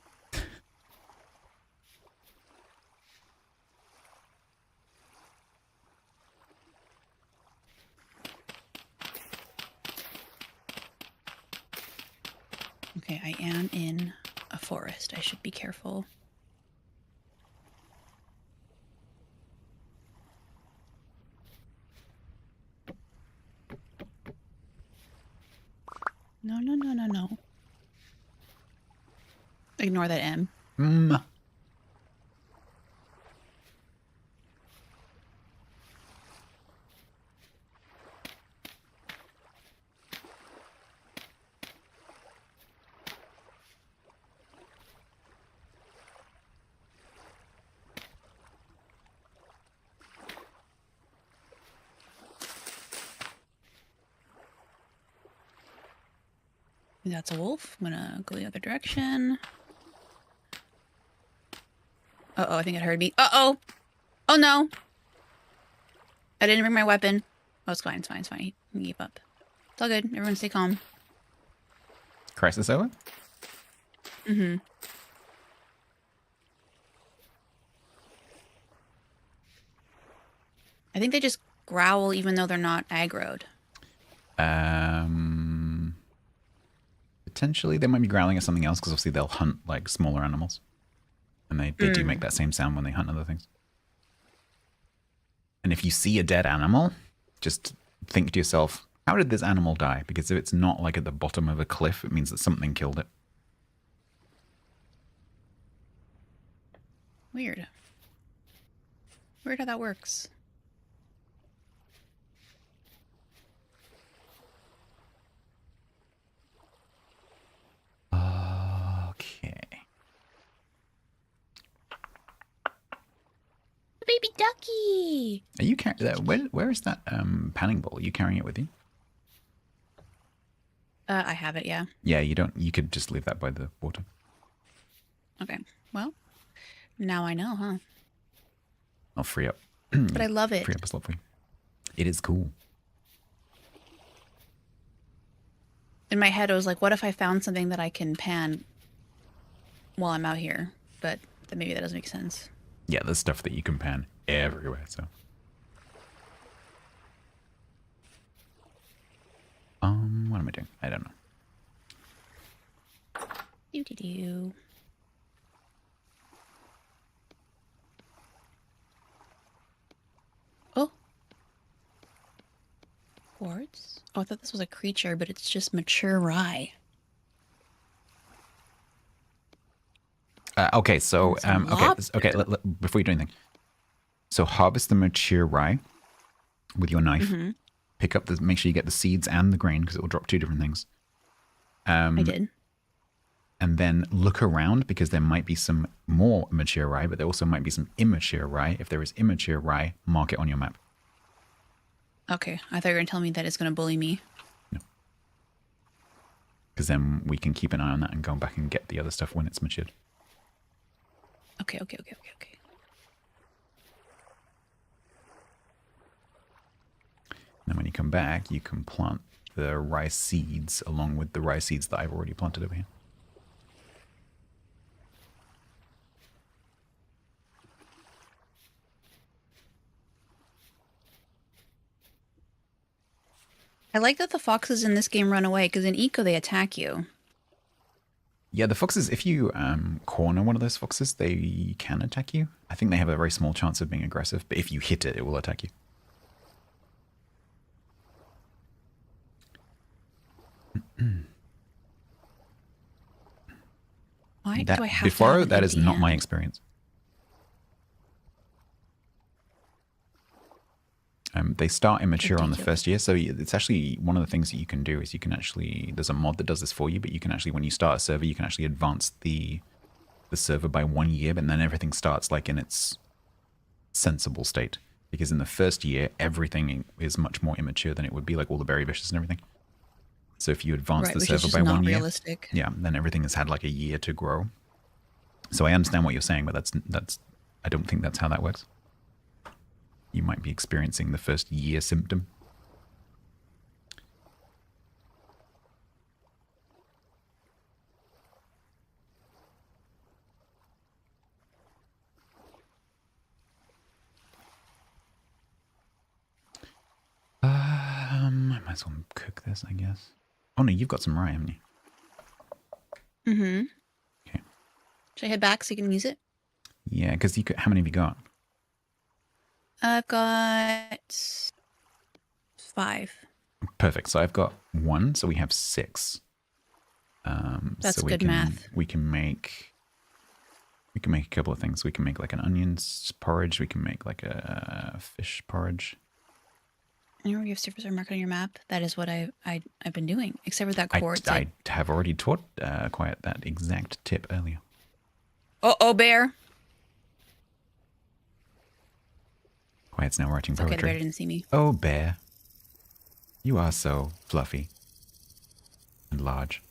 Okay, I am in a forest. I should be careful. No, no, no, no, no. Ignore that M. Mm. That's a wolf. I'm gonna go the other direction. Uh-oh, I think it heard me. Uh-oh! Oh no! I didn't bring my weapon. Oh, it's fine, it's fine, it's fine. You can keep up. It's all good. Everyone stay calm. Crisis over? Mm-hmm. I think they just growl even though they're not aggroed. Potentially they might be growling at something else because obviously they'll hunt like smaller animals. And they do make that same sound when they hunt other things. And if you see a dead animal, just think to yourself, how did this animal die? Because if it's not like at the bottom of a cliff, it means that something killed it. Weird. Weird how that works. Okay. Baby ducky! Are you where is that panning bowl? Are you carrying it with you? I have it, yeah. Yeah, you could just leave that by the water. Okay. Well, now I know, huh? I'll free up. But I love it. Free up a slot for you. It is cool. In my head, I was like, what if I found something that I can pan while I'm out here? But maybe that doesn't make sense. Yeah, there's stuff that you can pan everywhere, so. What am I doing? I don't know. Doo-doo-doo. Oh. Quartz? Oh, I thought this was a creature, but it's just mature rye. Okay, so before you do anything, so harvest the mature rye with your knife. Mm-hmm. Pick up make sure you get the seeds and the grain because it will drop two different things. I did. And then look around because there might be some more mature rye, but there also might be some immature rye. If there is immature rye, mark it on your map. Okay, I thought you were going to tell me that it's going to bully me. No. Because then we can keep an eye on that and go back and get the other stuff when it's matured. Okay. And when you come back, you can plant the rice seeds along with the rice seeds that I've already planted over here. I like that the foxes in this game run away, because in Eco they attack you. Yeah, the foxes, if you corner one of those foxes, they can attack you. I think they have a very small chance of being aggressive, but if you hit it, it will attack you. Why do I have to have before an that is empty not my hand? experience. They start immature on the first year, so it's actually one of the things that you can do is you can actually, there's a mod that does this for you, but you can actually, when you start a server, you can actually advance the server by 1 year, but then everything starts like in its sensible state. Because in the first year, everything is much more immature than it would be, like all the berry bushes and everything. So if you advance the which is server just by not 1 year, realistic. yeah, then everything has had like a year to grow. So I understand what you're saying, but that's I don't think that's how that works. You might be experiencing the first year symptom. I might as well cook this, I guess. Oh no, you've got some rye, haven't you? Mm-hmm. Okay. Should I head back so you can use it? Yeah, because you could. How many have you got? I've got 5. Perfect. So I've got 1, so we have 6. That's so we good can, math. We can make a couple of things. We can make like an onions porridge. We can make like a fish porridge. Anywhere you have surface or mark on your map, that is what I've been doing. Except for that quartz. I have already taught Quiet that exact tip earlier. Oh, bear. Quiet's now writing It's okay, the poetry. bear didn't see me. Oh, bear. You are so fluffy and large.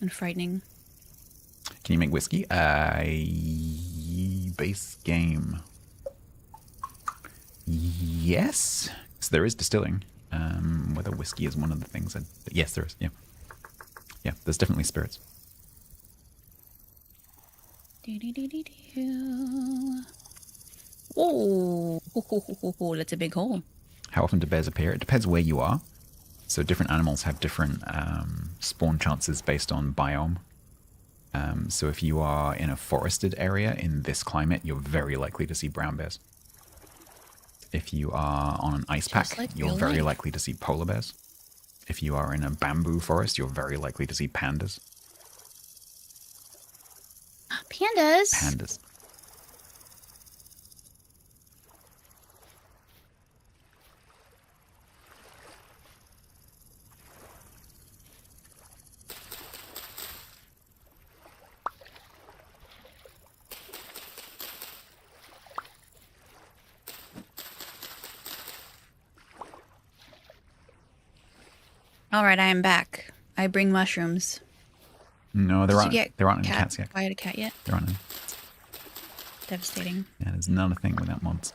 And frightening. Can you make whiskey? Base game. Yes. So there is distilling. Whether whiskey is one of the things. Yes, there is. Yeah. Yeah, there's definitely spirits. Oh, that's a big hole. How often do bears appear? It depends where you are. So different animals have different spawn chances based on biome. So if you are in a forested area in this climate, you're very likely to see brown bears. If you are on an ice pack, like you're real very life. likely to see polar bears. If you are in a bamboo forest, you're very likely to see pandas. Pandas. Pandas. All right, I am back. I bring mushrooms. No, there Did you aren't any get cats yet. Quiet a cat yet? There aren't any. Devastating. Yeah, there's not a thing without mods.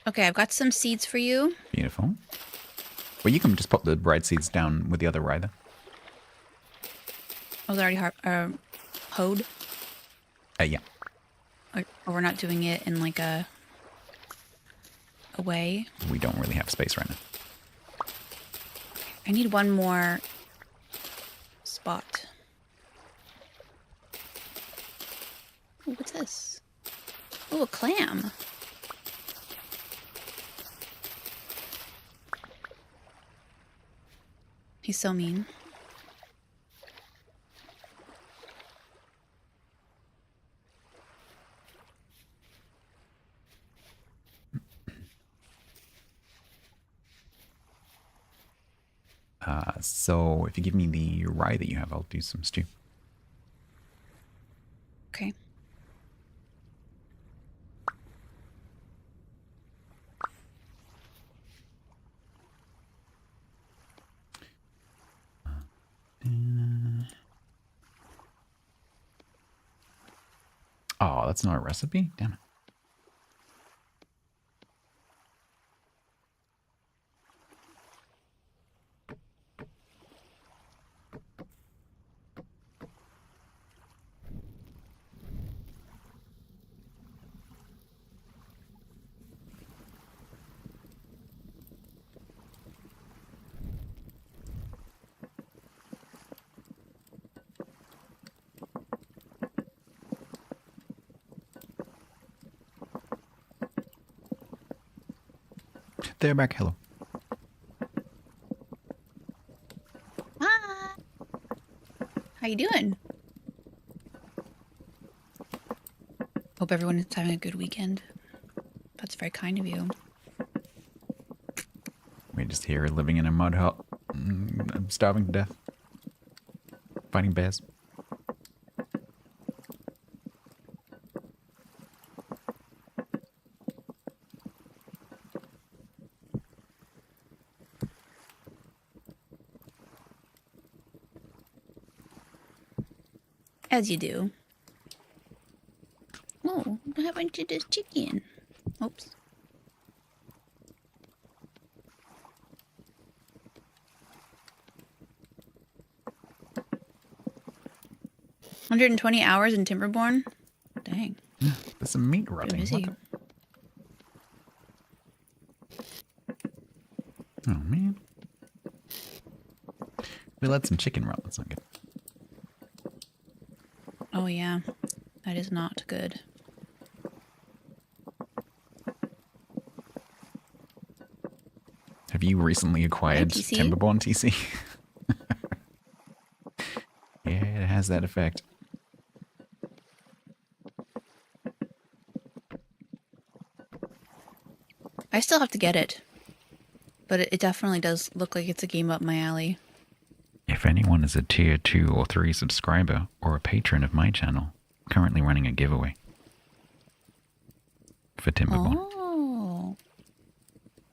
Okay, I've got some seeds for you. Beautiful. Well, you can just pop the ride seeds down with the other rider. Oh, they're already hoed? Yeah. Or we're not doing it in like a way. We don't really have space right now. I need one more spot. Ooh, what's this? Oh, a clam. He's so mean. So if you give me the rye that you have, I'll do some stew. Okay. Oh, that's not a recipe? Damn it. They're back. Hello. Hi. How you doing? Hope everyone is having a good weekend. That's very kind of you. We're just here living in a mud hut. I'm starving to death. Fighting bears. As you do. Oh, what happened to this chicken? Oops. $120 hours in Timberborn? Dang. There's some meat rotting. busy. What the- Oh, man. We let some chicken rot. That's not good. Oh yeah, that is not good. Have you recently acquired TC? Timberborn TC? Yeah, it has that effect. I still have to get it, but it definitely does look like it's a game up my alley. If anyone is a tier 2 or 3 subscriber or a patron of my channel, I'm currently running a giveaway for Timberborn. Oh.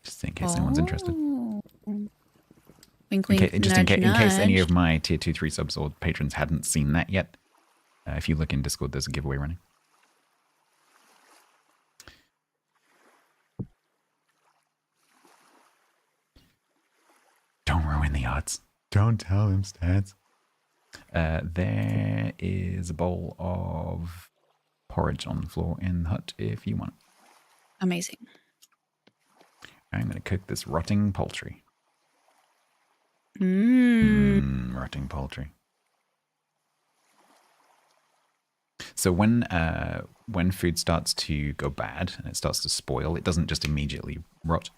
Just in case anyone's interested. Wink, In wink, case, nudge, in case any nudge. of my tier 2, 3 subs or patrons hadn't seen that yet, if you look in Discord, there's a giveaway running. Don't ruin the odds. Don't tell him, Stats. There is a bowl of porridge on the floor in the hut if you want it. Amazing. I'm going to cook this rotting poultry. Rotting poultry. So when food starts to go bad and it starts to spoil, it doesn't just immediately rot.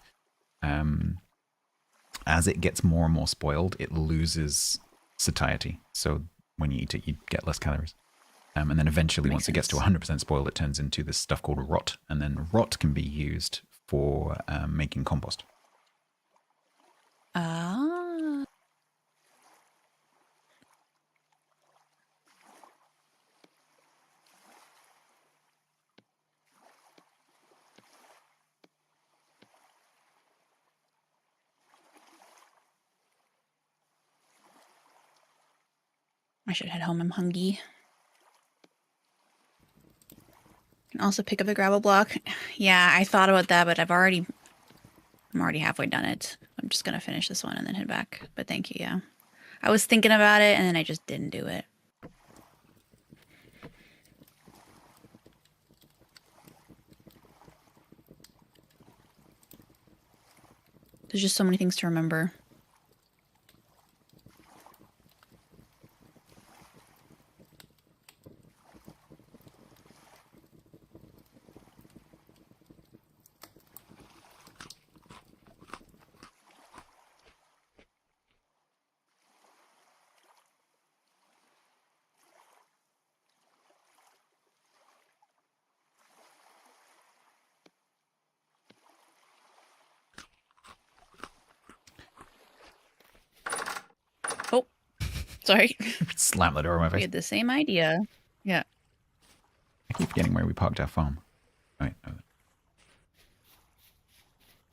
As it gets more and more spoiled, it loses satiety. So when you eat it, you get less calories. And then eventually, once it gets to 100% spoiled, it turns into this stuff called rot. And then rot can be used for making compost. Ah. I should head home. I'm hungry. Can also pick up the gravel block. Yeah, I thought about that, but I'm already halfway done it. I'm just gonna finish this one and then head back. But thank you, yeah. I was thinking about it and then I just didn't do it. There's just so many things to remember. Oh, sorry. Slam the door in my We face. had the same idea. Yeah. I keep forgetting where we parked our farm. Oh, wait, no.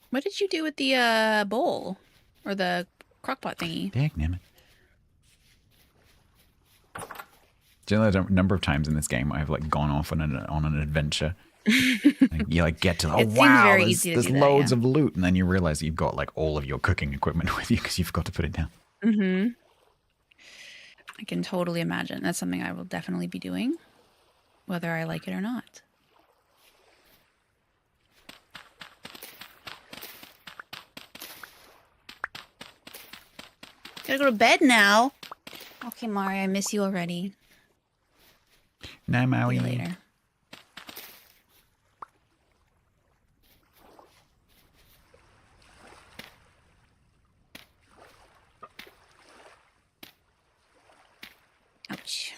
What did you do with the bowl or the crockpot thingy? Dagnit. Do you know the number of times in this game I've like gone off on an adventure? Like, you like get to It seems wow, very there's, easy to there's do that, loads yeah. of loot, and then you realize you've got like all of your cooking equipment with you because you forgot to put it down. Mm-hmm. I can totally imagine. That's something I will definitely be doing, whether I like it or not. Gotta go to bed now. Okay, Mari, I miss you already. No, See Maui. you later. Ouch.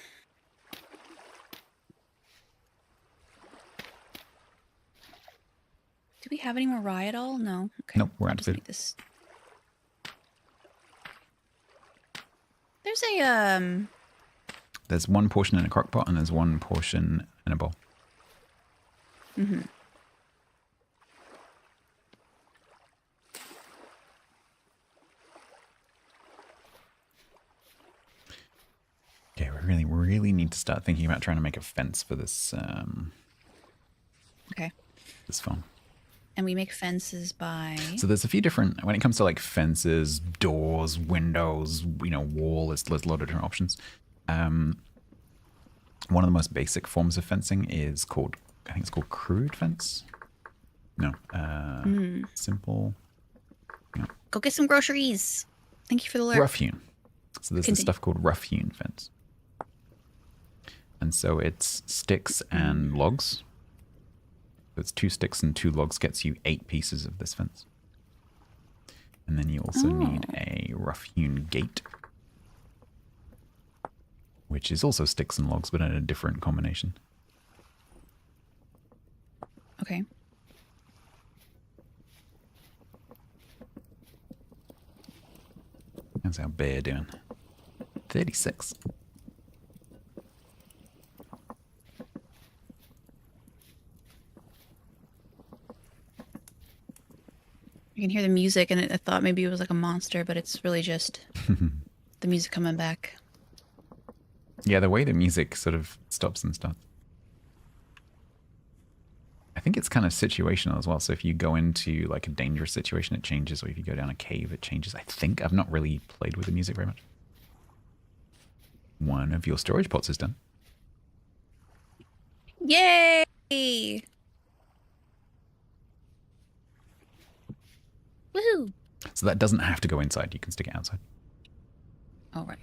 Do we have any more rye at all? No. Okay. Nope, we're out of Just food. make this. There's a There's one portion in a crock pot and there's one portion in a bowl. Mm-hmm. Okay, we really need to start thinking about trying to make a fence for this Okay. this farm. And we make fences by. So there's a few different, when it comes to like fences, doors, windows, wall, there's a lot of different options. One of the most basic forms of fencing is called, I think it's called crude fence. No, simple. Go get some groceries. Thank you for the alert. Rough hewn. It's So there's this Continue. stuff called rough-hewn fence. And so it's sticks and logs. So it's 2 sticks and 2 logs gets you 8 pieces of this fence. And then you also need a rough-hewn gate, which is also sticks and logs, but in a different combination. Okay. How's our bear doing? 36. You can hear the music, and I thought maybe it was like a monster, but it's really just the music coming back. Yeah, the way the music sort of stops and starts. I think it's kind of situational as well. So if you go into like a dangerous situation, it changes. Or if you go down a cave, it changes. I think I've not really played with the music very much. One of your storage pots is done. Yay! Woohoo! So that doesn't have to go inside. You can stick it outside. All right.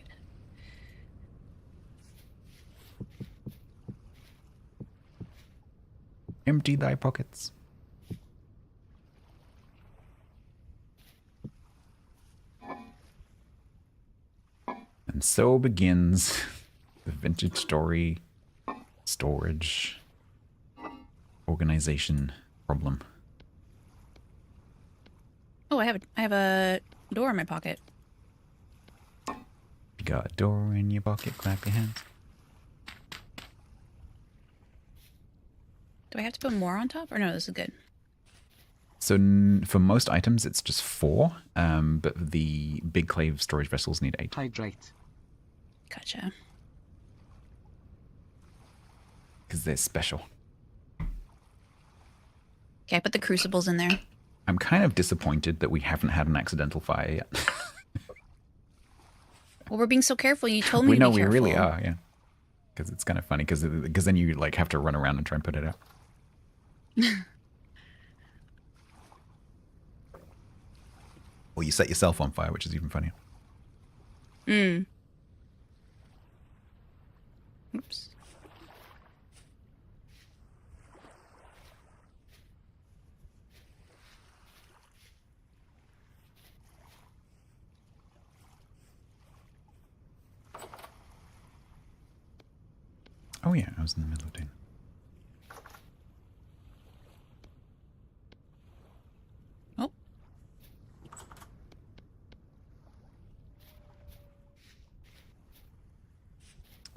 Empty thy pockets. And so begins the vintage story, storage, organization problem. Oh, I have a door in my pocket. You got a door in your pocket, clap your hands. Do I have to put more on top, or no? This is good. So for most items, it's just 4, but the big clave storage vessels need 8. Hydrate. Gotcha. Because they're special. Okay, I put the crucibles in there. I'm kind of disappointed that we haven't had an accidental fire yet. Well, we're being so careful. You told me We to know be we careful. really are, yeah. Because it's kind of funny, because then you like have to run around and try and put it out. Or you set yourself on fire, which is even funnier. Oops. Oh yeah, I was in the middle of doing that. Oh.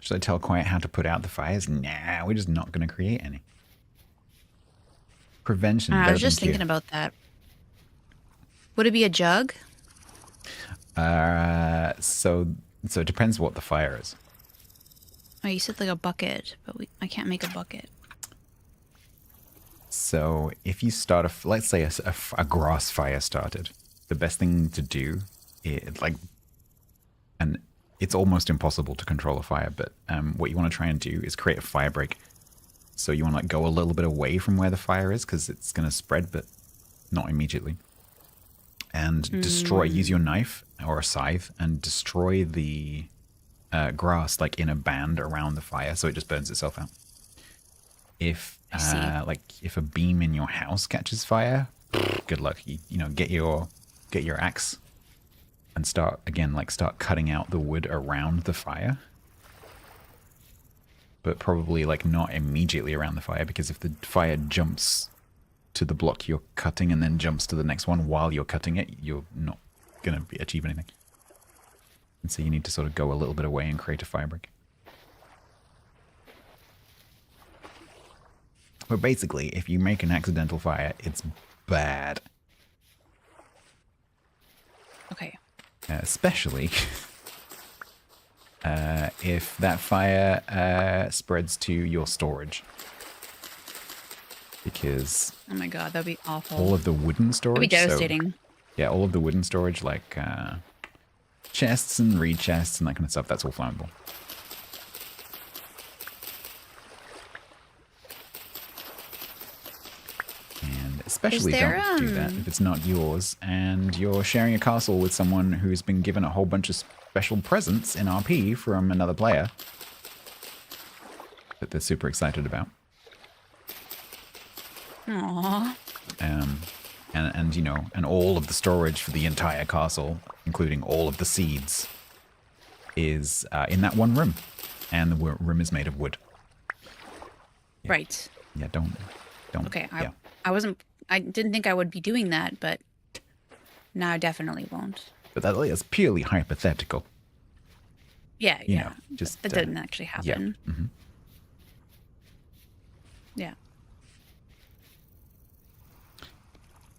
Should I tell Quiet how to put out the fires? Nah, we're just not going to create any. Prevention. I better was just than cure. thinking about that. Would it be a jug? So it depends what the fire is. Oh, you said like a bucket, but I can't make a bucket. So if you start let's say a grass fire started, the best thing to do is and it's almost impossible to control a fire, but what you want to try and do is create a fire break. So you want to go a little bit away from where the fire is, because it's going to spread, but not immediately. And use your knife or a scythe and destroy the grass like in a band around the fire, so it just burns itself out. If if a beam in your house catches fire, good luck. You get your axe and start cutting out the wood around the fire, but probably not immediately around the fire, because if the fire jumps to the block you're cutting and then jumps to the next one while you're cutting it, you're not going to achieve anything. And so you need to sort of go a little bit away and create a fire break. But basically, if you make an accidental fire, it's bad. Okay. Especially if that fire spreads to your storage. Because Oh my god, that'd be awful. all of the wooden storage... That'd be devastating. Yeah, all of the wooden storage, like chests and reed chests and that kind of stuff, that's all flammable. And Especially there, don't do that if it's not yours and you're sharing a castle with someone who's been given a whole bunch of special presents in RP from another player that they're super excited about. Aww. And you know, and all of the storage for the entire castle, including all of the seeds, is in that one room, and the room is made of wood. Yeah. Right. Yeah, don't. Okay. Yeah. I didn't think I would be doing that, but now I definitely won't. But that is purely hypothetical. Yeah. You Yeah. know, just that didn't actually yeah. happen. Mm-hmm. Yeah.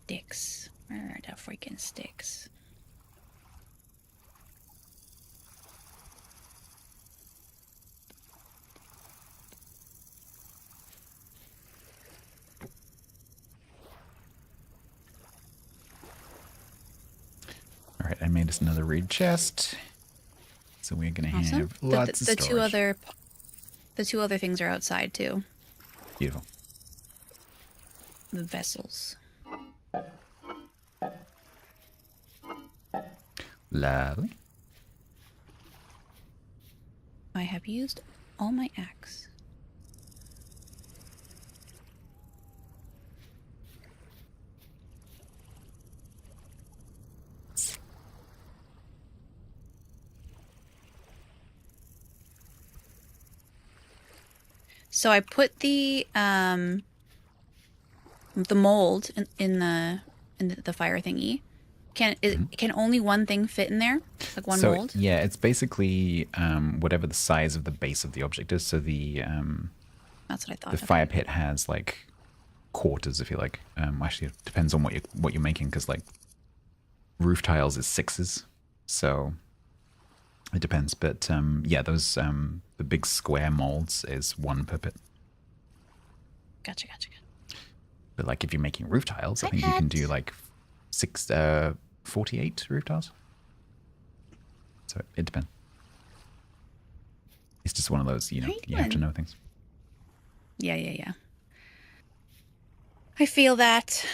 Sticks. Where are the freaking sticks? All right, I made us another reed chest, so we're gonna Awesome. have lots of storage. The two other things are outside too. Beautiful. The vessels. Lovely. I have used all my axe. So I put the mold in the fire thingy. Can only one thing fit in there? Like one So mold? yeah, it's basically whatever the size of the base of the object is. So the That's what I thought. the Okay. fire pit has like quarters, if you like. Actually, it depends on what you're making, because like roof tiles is 6s, so it depends. But yeah, those the big square molds is 1 per pit. Gotcha. But like if you're making roof tiles, I Hi, think you can do Pat. like 48 roof tiles. So it depends. It's just one of those, you know, How you you have to doing? know things. Yeah. I feel that.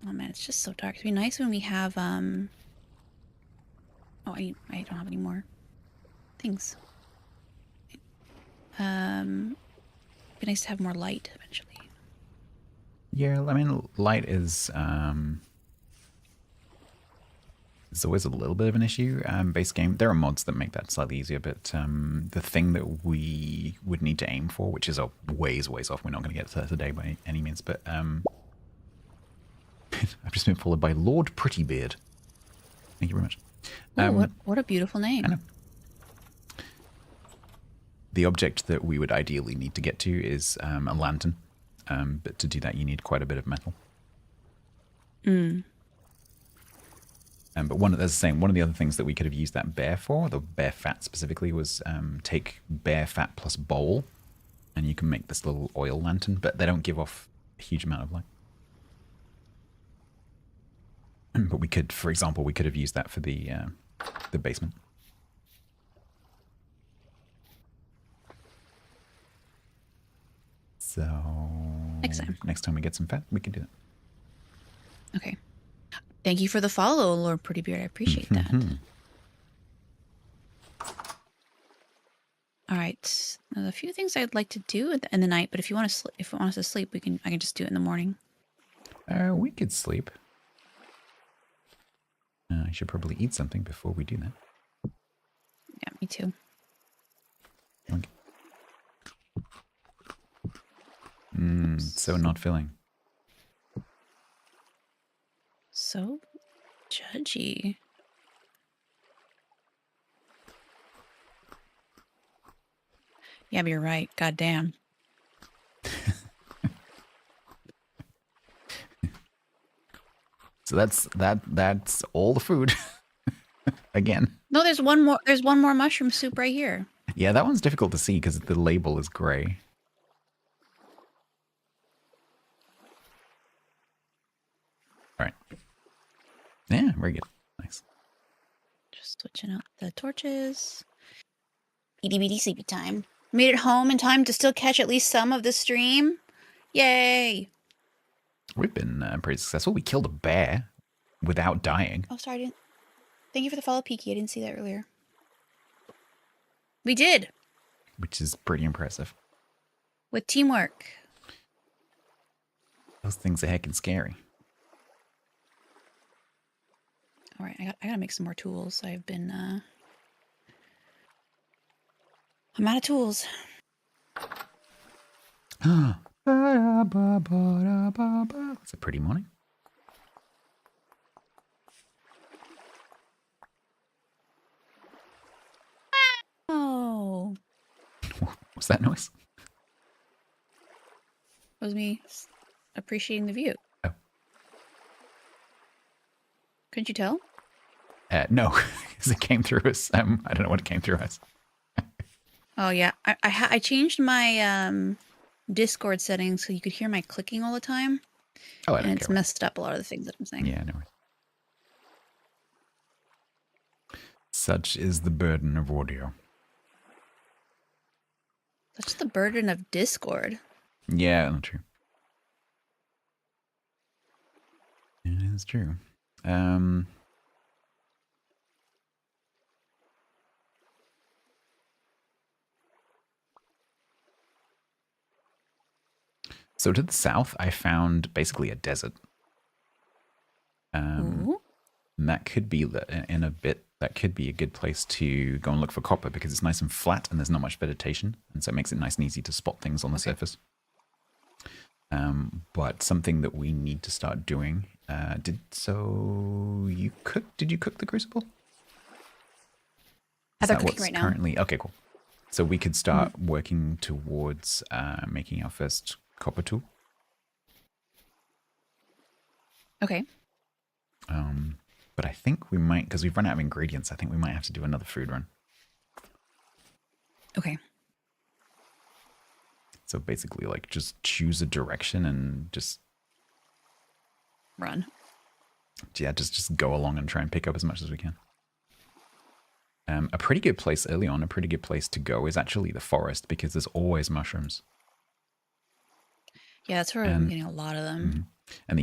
Oh man, it's just so dark. It'd be nice when we have Oh, I don't have any more things. Be nice to have more light eventually. Yeah, I mean, light is it's always a little bit of an issue. Base game, there are mods that make that slightly easier, but the thing that we would need to aim for, which is a ways off, we're not going to get to that today by any means, but I've just been followed by Lord Prettybeard. Thank you very much. Oh, what a beautiful name. I know. The object that we would ideally need to get to is a lantern, but to do that you need quite a bit of metal. But one of the other things that we could have used that bear for, the bear fat specifically, was take bear fat plus bowl, and you can make this little oil lantern, but they don't give off a huge amount of light. But we could, for example, we could have used that for the basement. So next time we get some fat, we can do that. Okay. Thank you for the follow, Lord Prettybeard. I appreciate that. All right. There's a few things I'd like to do in the night, but if you want us to sleep, I can just do it in the morning. We could sleep. I should probably eat something before we do that. Yeah, me too. Okay. So not filling. So judgy. Yeah, but you're right. God damn. So that's all the food. Again. No, there's one more. There's one more mushroom soup right here. Yeah, that one's difficult to see because the label is gray. All right. Yeah, very good. Nice. Just switching out the torches. Itty bitty sleepy time. Made it home in time to still catch at least some of the stream. Yay! We've been pretty successful. We killed a bear without dying. Oh, sorry, I didn't. Thank you for the follow, Peaky. I didn't see that earlier. We did Which is pretty impressive. with teamwork. Those things are heckin' scary. All right, I gotta make some more tools. I've been I'm out of tools. It's a pretty morning. Oh, What's that noise? it was me appreciating the view. Oh. Couldn't you tell? No, because it came through us. I don't know what it came through us. Oh yeah, I changed my Discord settings so you could hear my clicking all the time, Oh, I and don't it's care. messed up a lot of the things that I'm saying. Yeah, no worries. Such is the burden of audio. That's the burden of Discord. Yeah, not true. It is true. So to the south, I found basically a desert. Ooh. And that could be, in a bit, that could be a good place to go and look for copper because it's nice and flat and there's not much vegetation. And so it makes it nice and easy to spot things on the surface. But something that we need to start doing, did you cook the crucible? Is They're that cooking what's right now. currently, okay, cool. So we could start working towards making our first copper tool. Okay. But I think we might, because we've run out of ingredients, I think we might have to do another food run. Okay. So basically, like, just choose a direction and just Run. just go along and try and pick up as much as we can. A pretty good place early on, a pretty good place to go is actually the forest because there's always mushrooms. Yeah, that's where I'm getting a lot of them. And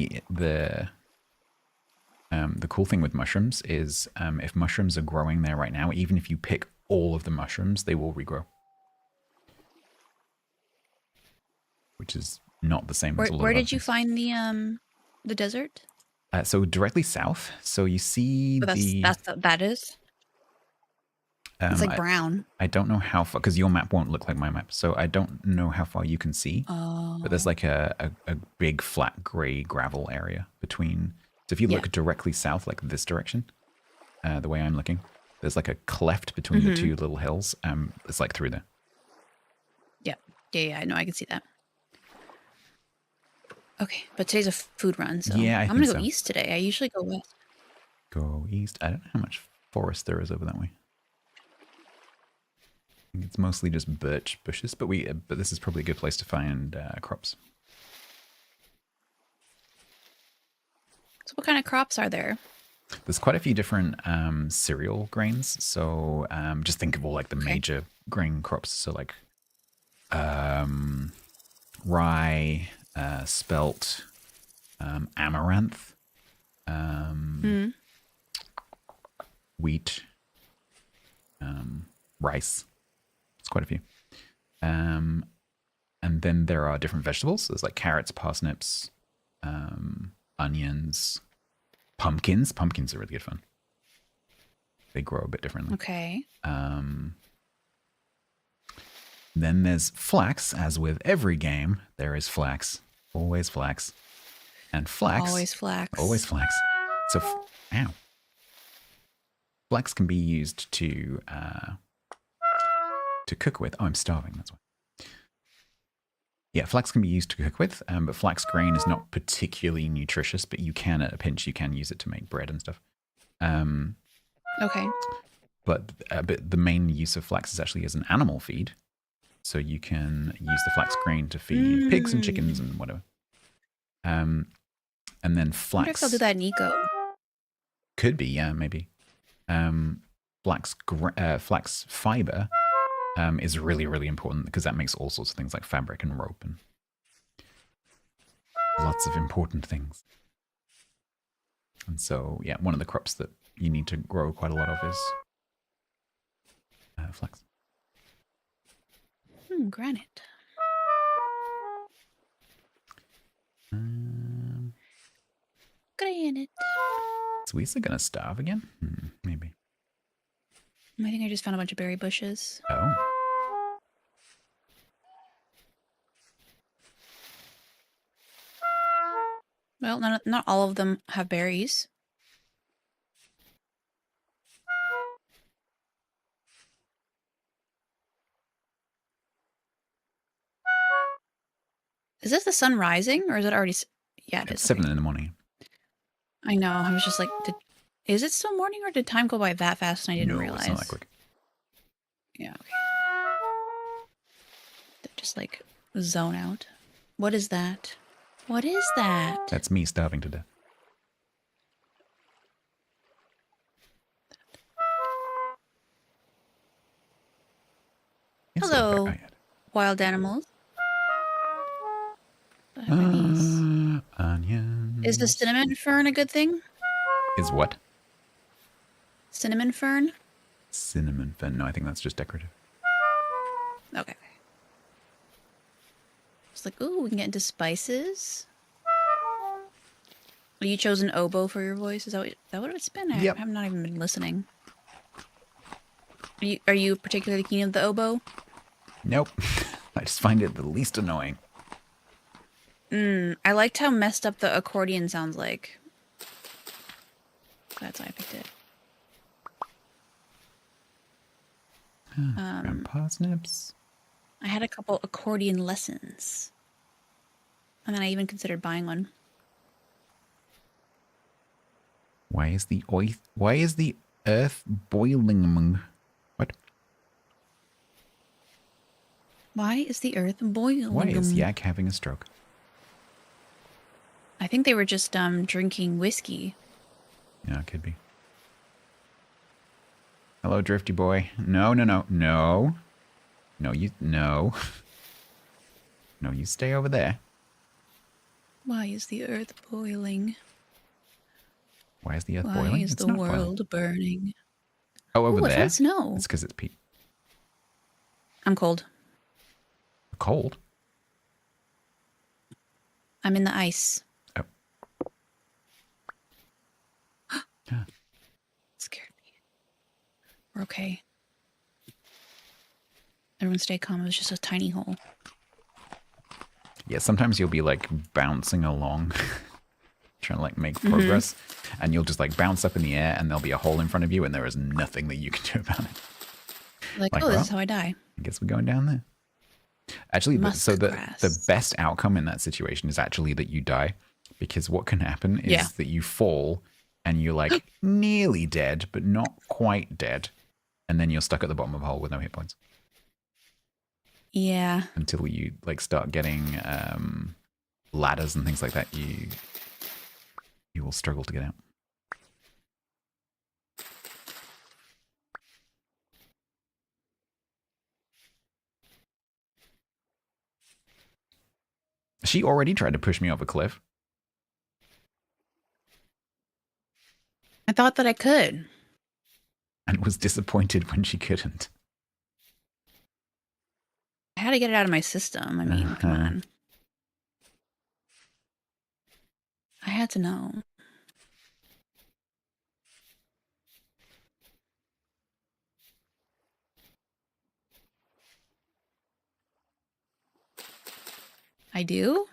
the cool thing with mushrooms is if mushrooms are growing there right now, even if you pick all of the mushrooms, they will regrow. Which is not the same as all of Where the did you find the desert? So directly south. So you see That is. It's like brown. I don't know how far, because your map won't look like my map. So I don't know how far you can see. Oh. But there's like a big flat gray gravel area between. So if you look directly south, like this direction, the way I'm looking, there's like a cleft between the two little hills. It's like through there. Yeah. I know. I can see that. Okay, but today's a food run, so Yeah, I'm gonna go east today. I usually go west. Go east. I don't know how much forest there is over that way. I think it's mostly just birch bushes, but this is probably a good place to find crops. So what kind of crops are there? There's quite a few different cereal grains. So just think of all like the major grain crops. So like rye, spelt, amaranth, wheat, rice. It's quite a few. And then there are different vegetables. There's like carrots, parsnips, onions, pumpkins. Pumpkins are really good fun. They grow a bit differently. Okay. Then there's flax. As with every game, there is flax. Always flax. And flax. Always flax. Always flax. So, ow. Flax can be used to cook with. Oh, I'm starving. That's why. Yeah, flax can be used to cook with, but flax grain is not particularly nutritious, but you can, at a pinch, you can use it to make bread and stuff. Okay. But the main use of flax is actually as an animal feed. So you can use the flax grain to feed pigs and chickens and whatever. And then I flax. wonder if they'll do that in Eco. Could be, yeah, maybe. Flax fiber is really, really important because that makes all sorts of things like fabric and rope. And lots of important things. And so, yeah, one of the crops that you need to grow quite a lot of is flax. Granite. Granite. Is Weezer gonna starve again? Maybe. I think I just found a bunch of berry bushes. Oh. Well, not all of them have berries. Is this the sun rising, or is it already? Yeah, it It's is. 7 Okay. in the morning. I know. I was just like, is it still morning, or did time go by that fast and I didn't No, realize? it's not that quick. Yeah. Okay. Just like zone out. What is that? What is that? That's me starving to death. It's still Hello, very- wild animals. What are these? Onions. Is the cinnamon fern a good thing? Is what? Cinnamon fern? Cinnamon fern. No, I think that's just decorative. Okay. It's like, ooh, we can get into spices. You chose an oboe for your voice? Is that what it's been? Yep. I've not even been listening. Are you particularly keen of the oboe? Nope. I just find it the least annoying. I liked how messed up the accordion sounds like. That's why I picked it. Ground parsnips. I had a couple accordion lessons. And then I even considered buying one. Why is the earth boiling? What? Why is the earth boiling? Why is Yak having a stroke? I think they were just drinking whiskey. Yeah, it could be. Hello, Drifty Boy. No. No, you... No. No, you stay over there. Why is the earth boiling? Why is the earth Why boiling? is It's the not world burning? Oh, over Ooh, I there? found snow. It's because it's I'm cold. cold. I'm in the ice. Oh. Yeah. Scared me. We're okay. Everyone stay calm. It was just a tiny hole. Yeah, sometimes you'll be like bouncing along, trying to like make progress, and you'll just like bounce up in the air and there'll be a hole in front of you and there is nothing that you can do about it. Like, Like, oh, this well, is how I die. I guess we're going down there. Actually, the Muskgrass. best outcome in that situation is actually that you die, because what can happen is that you fall and you're like nearly dead, but not quite dead. And then you're stuck at the bottom of a hole with no hit points Yeah. until you like start getting ladders and things like that. You will struggle to get out. She already tried to push me off a cliff. I thought that I could. And was disappointed when she couldn't. I had to get it out of my system. I mean, come Uh-huh. on. I had to know. I do?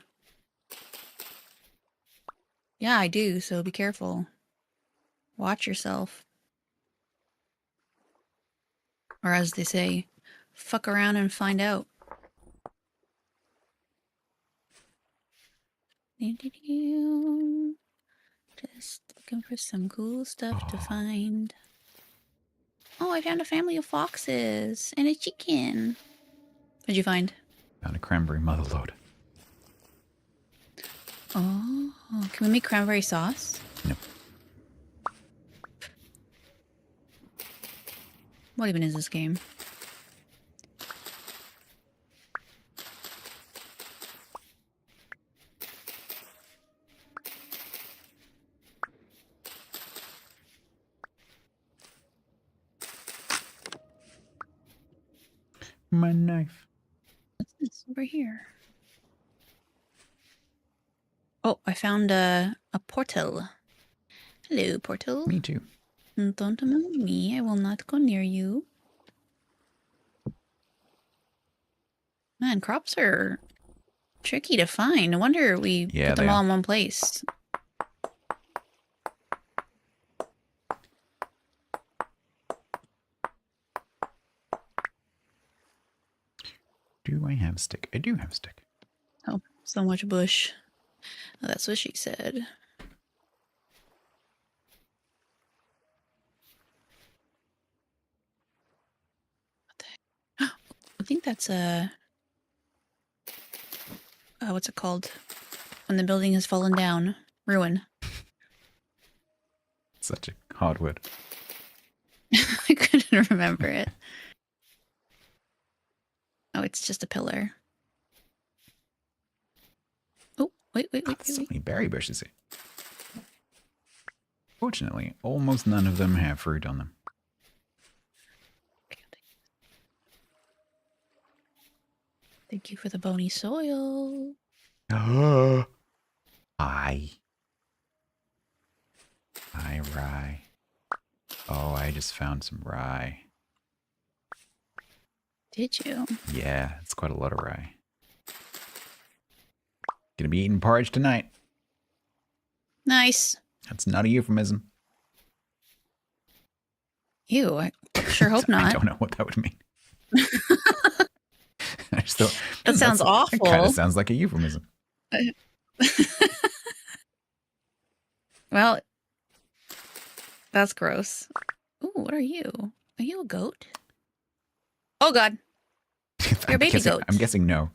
Yeah, I do, so be careful. Watch yourself. Or as they say, fuck around and find out. Just looking for some cool stuff to find. Oh, I found a family of foxes and a chicken. What'd you find? Found a cranberry motherlode. Oh, can we make cranberry sauce? No. What even is this game? My knife. What's this over here? Oh, I found a portal. Hello, portal. Me too. Don't mind me. I will not go near you. Man, crops are tricky to find. No wonder we Yeah, put them they all are. in one place. Do I have a stick? I do have a stick. Oh, so much bush. Oh, that's what she said. What the heck? I think that's a... what's it called? When the building has fallen down. Ruin. Such a hard word. I couldn't remember it. Oh, it's just a pillar. Oh, wait. So many berry bushes here. Fortunately, almost none of them have fruit on them. Thank you for the bony soil. Hi, rye. Oh, I just found some rye. Did you? Yeah, it's quite a lot of rye. Gonna be eating porridge tonight. Nice. That's not a euphemism. Ew, I sure hope I not. don't know what that would mean. I just thought, That sounds awful. It kind of sounds like a euphemism. Well, that's gross. Ooh, what are you? Are you a goat? Oh, God. You're a baby goat. I'm guessing no.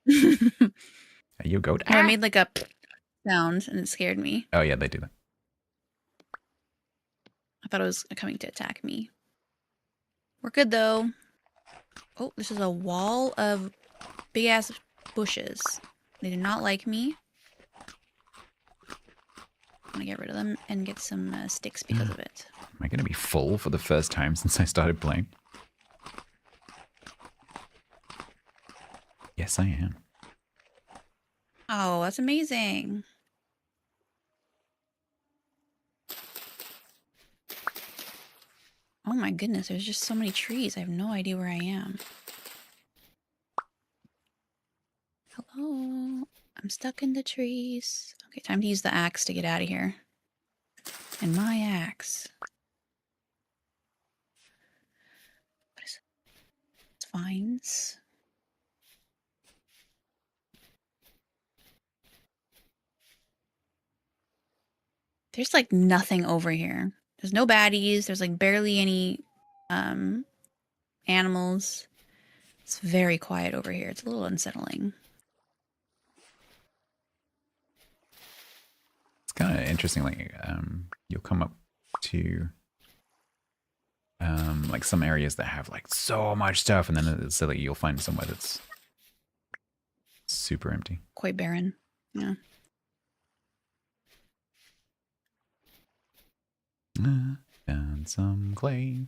Oh, Are you a goat? I made like a sound and it scared me. Oh, yeah, they do that. I thought it was coming to attack me. We're good, though. Oh, this is a wall of big-ass bushes. They do not like me. I'm gonna get rid of them and get some sticks because of it. Am I going to be full for the first time since I started playing? Yes, I am. Oh, that's amazing. Oh my goodness, there's just so many trees. I have no idea where I am. Hello? I'm stuck in the trees. Okay, time to use the axe to get out of here. And my axe. What is it? It's vines. There's like nothing over here. There's no baddies. There's like barely any animals. It's very quiet over here. It's a little unsettling. It's kind of interesting. Like, you'll come up to like some areas that have like so much stuff, and then it's silly. You'll find somewhere that's super empty. Quite barren. Yeah. And some clay.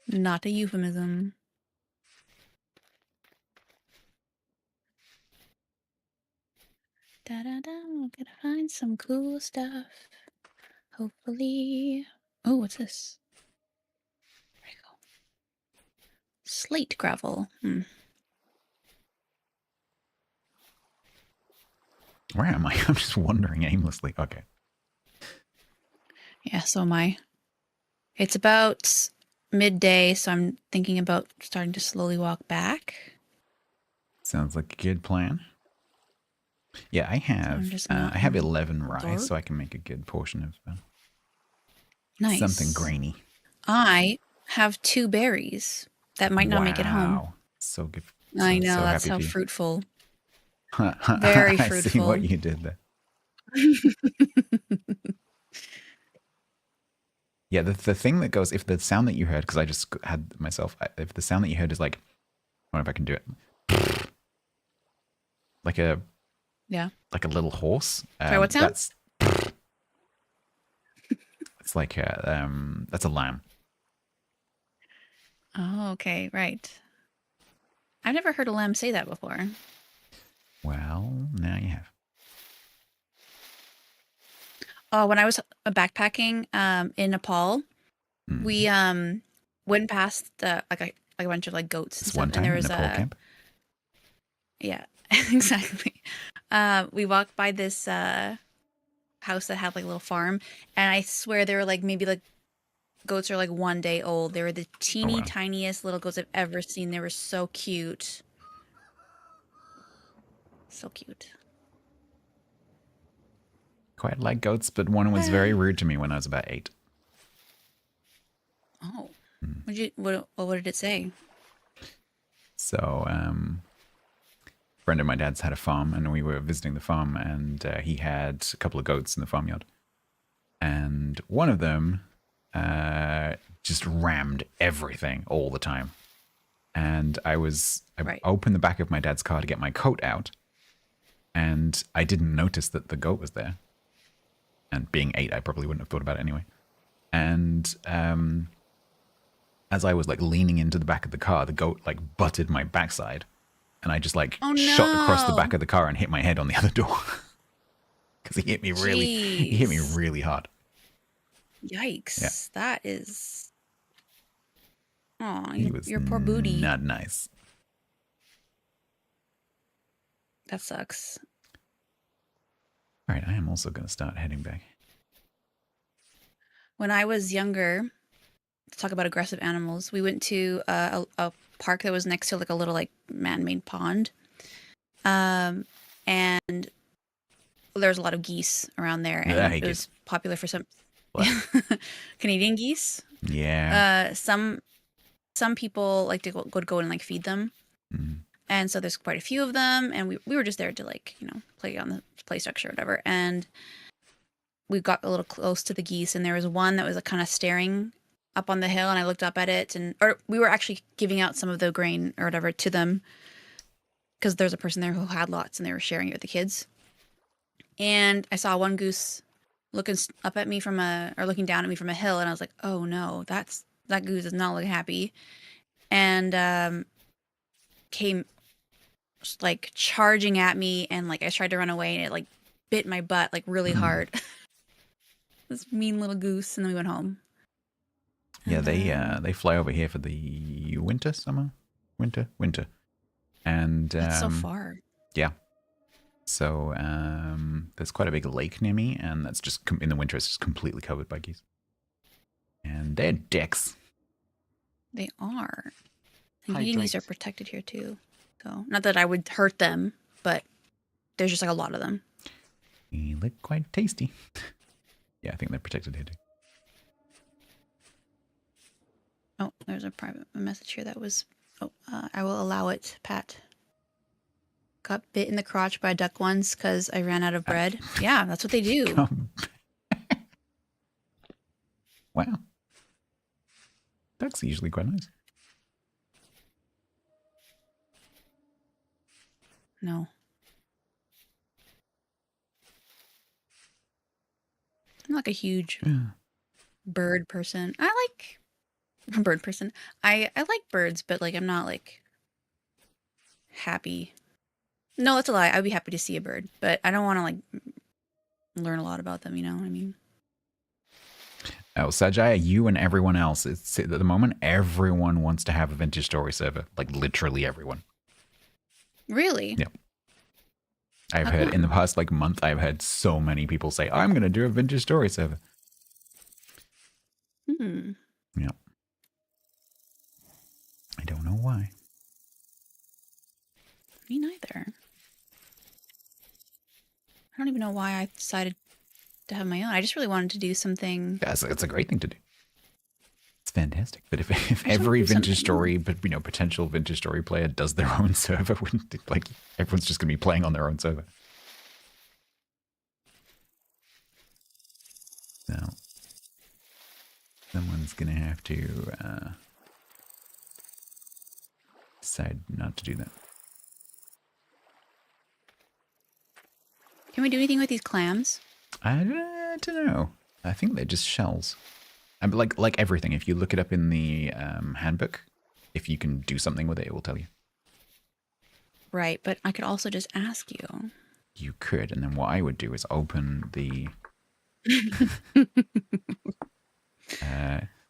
Not a euphemism. Da da da. We're gonna find some cool stuff. Hopefully. Oh, what's this? There we go. Slate gravel. Where am I? I'm just wandering aimlessly. Okay. Yeah, so am I. It's about midday, so I'm thinking about starting to slowly walk back. Sounds like a good plan. Yeah, I have. I have 11 rye, so I can make a good portion of Nice. something grainy. I have 2 berries that might not make it home. Wow. So good. I know, so that's happy how for you. fruitful. Very I see fruitful. what you did there. Yeah, the thing that goes, if the sound that you heard, because I just had myself, if the sound that you heard is like, I wonder if I can do it. Like a Yeah. little horse. Sorry, what sound? That's It's like that's a lamb. Oh, okay, right. I've never heard a lamb say that before. Well, now you have. Oh, when I was backpacking in Nepal, Mm. we went past the like a bunch of like goats and This stuff, one and time there in was Nepal a camp. yeah, exactly. We walked by this house that had like a little farm, and I swear they were like maybe like goats are like 1 day old. They were the teeny wow. tiniest little goats I've ever seen. They were so cute. So cute. Quite like goats, but one was very rude to me when I was about 8. Oh. What did it say? So, a friend of my dad's had a farm, and we were visiting the farm, and he had a couple of goats in the farmyard. And one of them just rammed everything all the time. And I Right. opened the back of my dad's car to get my coat out, and I didn't notice that the goat was there. And being 8, I probably wouldn't have thought about it anyway. And as I was like leaning into the back of the car, the goat like butted my backside, and I just like Oh, shot across the no. back of the car and hit my head on the other door because he hit me Jeez. really hard. Yikes. Yeah. That is. Oh, He was your poor booty. not nice. That sucks. All right, I am also going to start heading back. When I was younger, to talk about aggressive animals, we went to a park that was next to like a little like man-made pond, and there's a lot of geese around there, and Yeah, I hate it was popular for some What? Canadian geese. Yeah. Some people like to go and like feed them, Mm. and so there's quite a few of them, and we were just there to like play on the play structure or whatever, and we got a little close to the geese, and there was one that was like kind of staring up on the hill, and I looked up at it, or we were actually giving out some of the grain or whatever to them because there's a person there who had lots, and they were sharing it with the kids. And I saw one goose looking up at me looking down at me from a hill, and I was like, "Oh no, that goose does not look happy," and came like charging at me, and like I tried to run away, and it like bit my butt like really hard. This mean little goose, and then we went home. Yeah, And they fly over here for the winter, and that's so far. yeah. So there's quite a big lake near me, and that's just in the winter it's just completely covered by geese, and they're dicks. They are. And Hydrate. geese are protected here too. So not that I would hurt them, but there's just like a lot of them. They look quite tasty. Yeah, I think they're protected here too. Oh, there's a message here that was. Oh, I will allow it, Pat. Got bit in the crotch by a duck once because I ran out of bread. Yeah, that's what they do. Come back. Wow. Ducks are usually quite nice. No. I'm like a huge bird person. I like birds, but like I'm not like happy. No, that's a lie. I'd be happy to see a bird, but I don't want to like learn a lot about them. You know what I mean? Oh, Sajaya, you and everyone else. It's at the moment everyone wants to have a vintage story server. Like literally everyone. Really? Yeah. I've heard in the past like month, I've heard so many people say, "I'm going to do a vintage story server." Hmm. Yeah. I don't know why. Me neither. I don't even know why I decided to have my own. I just really wanted to do something. Yeah, it's a great thing to do. It's fantastic. But if just every wanna do vintage story, something. but potential vintage story player does their own server, wouldn't it, like everyone's just going to be playing on their own server. So someone's going to have to decide not to do that. Can we do anything with these clams? I don't know. I think they're just shells. And like everything, if you look it up in the handbook, if you can do something with it, it will tell you. Right, but I could also just ask you. You could, and then what I would do is open the.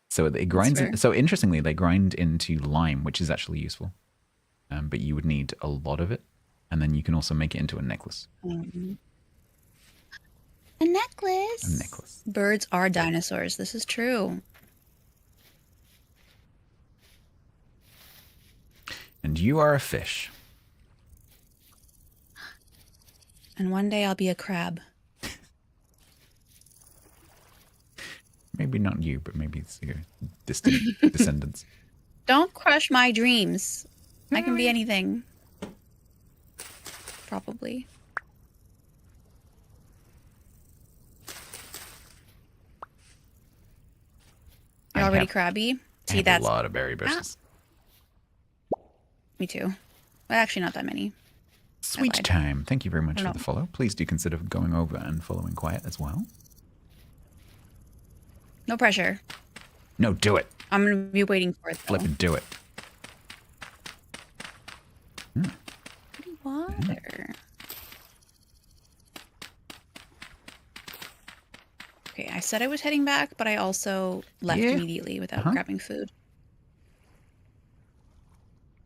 So it grinds. fair. So interestingly, they grind into lime, which is actually useful. But you would need a lot of it, and then you can also make it into a necklace. A necklace. A necklace. Birds are dinosaurs. This is true. And you are a fish. And one day I'll be a crab. Maybe not you, but maybe it's your distant descendants. Don't crush my dreams. I can be anything. Probably. You're I already have- crabby? I See, have that's a lot of berry bushes. me too. Well, actually, not that many. Sweet lied. time. Thank you very much I for don't the know. follow. Please do consider going over and following Quiet as well. No pressure. No, do it. I'm gonna be waiting for it. Though. Flip and do it. Water. Okay, I said I was heading back, but I also left Yeah. immediately without Uh-huh. grabbing food.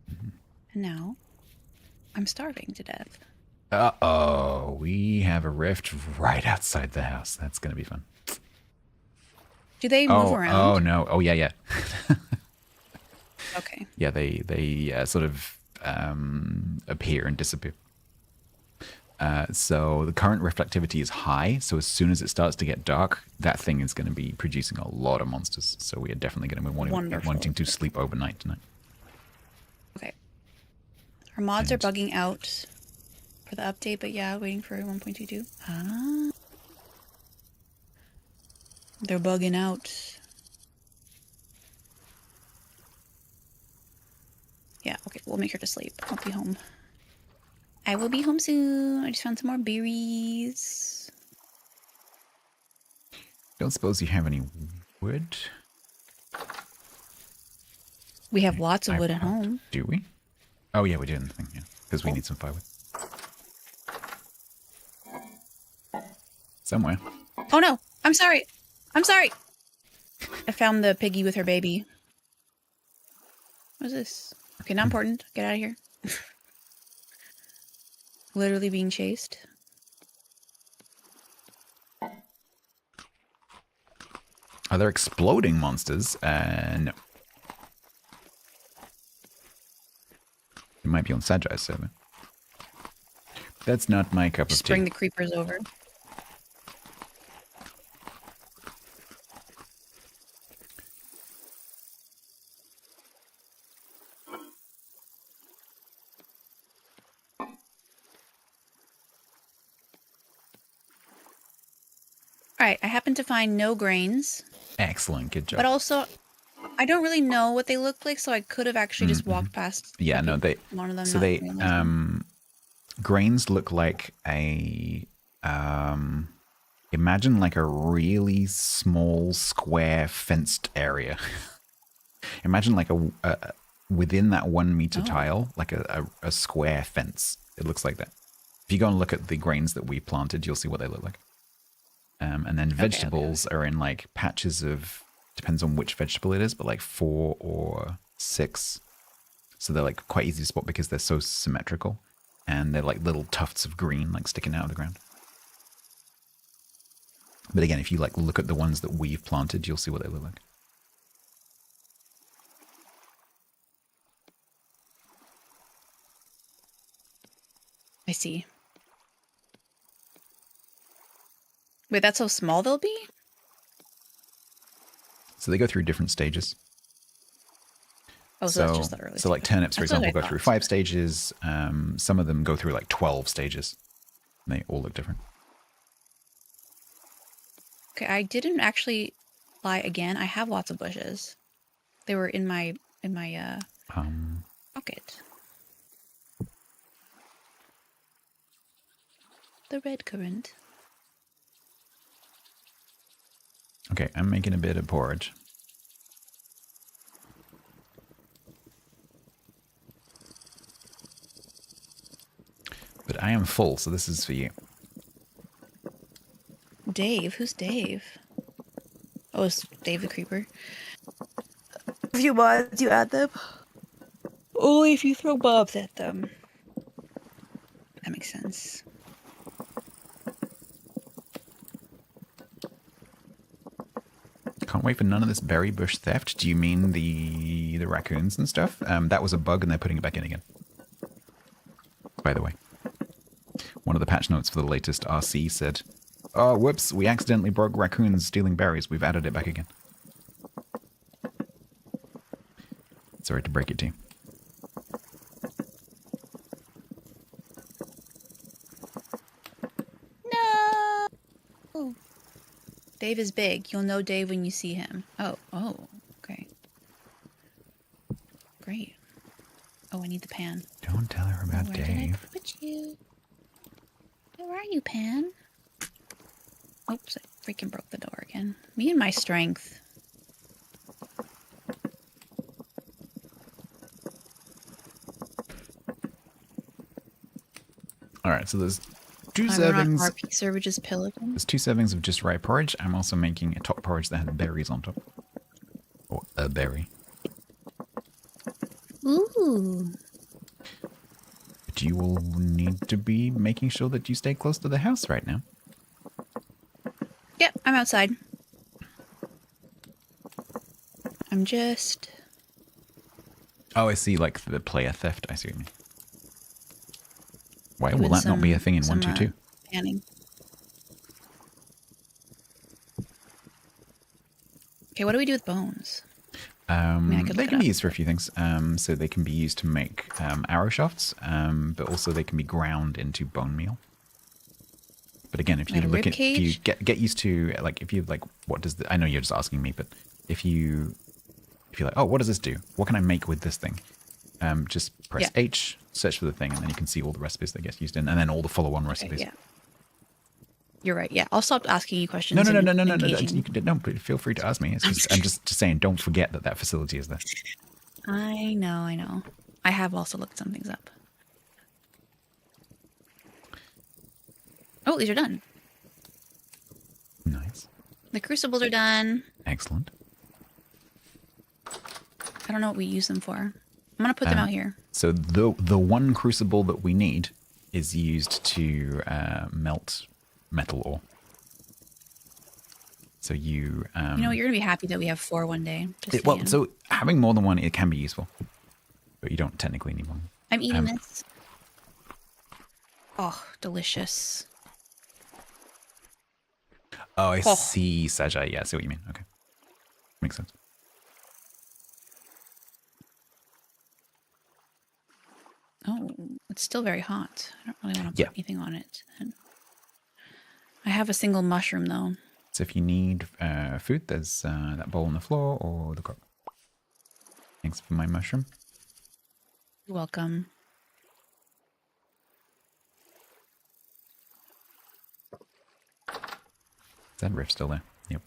And now I'm starving to death. Uh-oh. We have a rift right outside the house. That's going to be fun. Do they move around? Oh, no. Oh, yeah. Okay. Yeah, they sort of appear and disappear. So the current reflectivity is high. So as soon as it starts to get dark, that thing is going to be producing a lot of monsters. So we are definitely going to be Wonderful. wanting to sleep overnight tonight. Okay. Our mods are And- bugging out for the update, but yeah, waiting for 1.22. Ah. They're bugging out. Yeah, okay, we'll make her to sleep. I'll be home. I will be home soon. I just found some more berries. Don't suppose you have any wood? We have lots of wood at I- home. Do we? Oh, yeah, we do in the thing, yeah. Because we need some firewood. Somewhere. Oh no! I'm sorry! I'm sorry! I found the piggy with her baby. What is this? Okay, not important. Get out of here. Literally being chased. Are there exploding monsters? No. It might be on Sagi's server. That's not my cup Just of tea. bring the creepers over. Alright, I happen to find no grains, Excellent, good job. but also I don't really know what they look like, so I could have actually just walked past. Yeah, no, they. one of them. So not they realizing. grains look like a imagine like a really small square fenced area. Imagine like a within that 1 meter tile, like a square fence. It looks like that. If you go and look at the grains that we planted, you'll see what they look like. And then vegetables are in like patches of, depends on which vegetable it is, but like 4 or 6. So they're like quite easy to spot because they're so symmetrical. And they're like little tufts of green like sticking out of the ground. But again, if you like look at the ones that we've planted, you'll see what they look like. I see. Wait, that's how small they'll be? So they go through different stages. Oh, so that's just the early so like stages. turnips, for That's what example, I go through thought. 5 stages. Some of them go through like 12 stages. And they all look different. Okay, I didn't actually lie again. I have lots of bushes. They were in my pocket. The red currant. Okay, I'm making a bit of porridge. But I am full, so this is for you. Dave? Who's Dave? Oh, it's Dave the Creeper. If you mods, you add them. Only if you throw mobs at them. That makes sense. Can't wait for none of this berry bush theft. Do you mean the raccoons and stuff? That was a bug and they're putting it back in again. By the way. One of the patch notes for the latest RC said, "Oh, whoops, we accidentally broke raccoons stealing berries. We've added it back again." Sorry to break it to you. No! Dave is big. You'll know Dave when you see him. Oh, okay. Great. Oh, I need the pan. Don't tell her about Where did I Dave. put you? Where are you, Pan? Oops, I freaking broke the door again. Me and my strength. Alright, so there's two I'm on servings. RP server just pillaging. There's 2 servings of just rye porridge. I'm also making a top porridge that has berries on top. Or a berry. Ooh. But you will need to be making sure that you stay close to the house right now. Yep, I'm outside. I'm just... Oh, I see, like the player theft. I see what you mean. Why will doing that not be a thing in some, 122? panning. Okay, what do we do with bones? I could They look it can be up. used for a few things. So they can be used to make arrow shafts, but also they can be ground into bone meal. But again, if you Like a look rib at, if you cage? get used to, like, if you like, what does the, I know you're just asking me, but if you're like, oh, what does this do? What can I make with this thing? Just press Yeah. H, search for the thing, and then you can see all the recipes that get used in, and then all the follow-on recipes. Yeah. You're right. Yeah, I'll stop asking you questions. No. and You engaging. can, no, but feel free to ask me. It's just, I'm just saying, don't forget that facility is there. I know. I have also looked some things up. Oh, these are done. Nice. The crucibles are done. Excellent. I don't know what we use them for. I'm gonna put them out here. So the one crucible that we need is used to melt metal ore. So you... You know, you're gonna be happy that we have 4 one day. Just well, saying. so having more than one, it can be useful. But you don't technically need one. I'm eating this. Oh, delicious. Oh, I Oh. see, Sajai. Yeah, I see what you mean. Okay. Makes sense. Oh, it's still very hot. I don't really want to put Yeah. anything on it. I have a single mushroom though. So if you need food, there's that bowl on the floor or the crock. Thanks for my mushroom. You're welcome. Is that riff still there? Yep.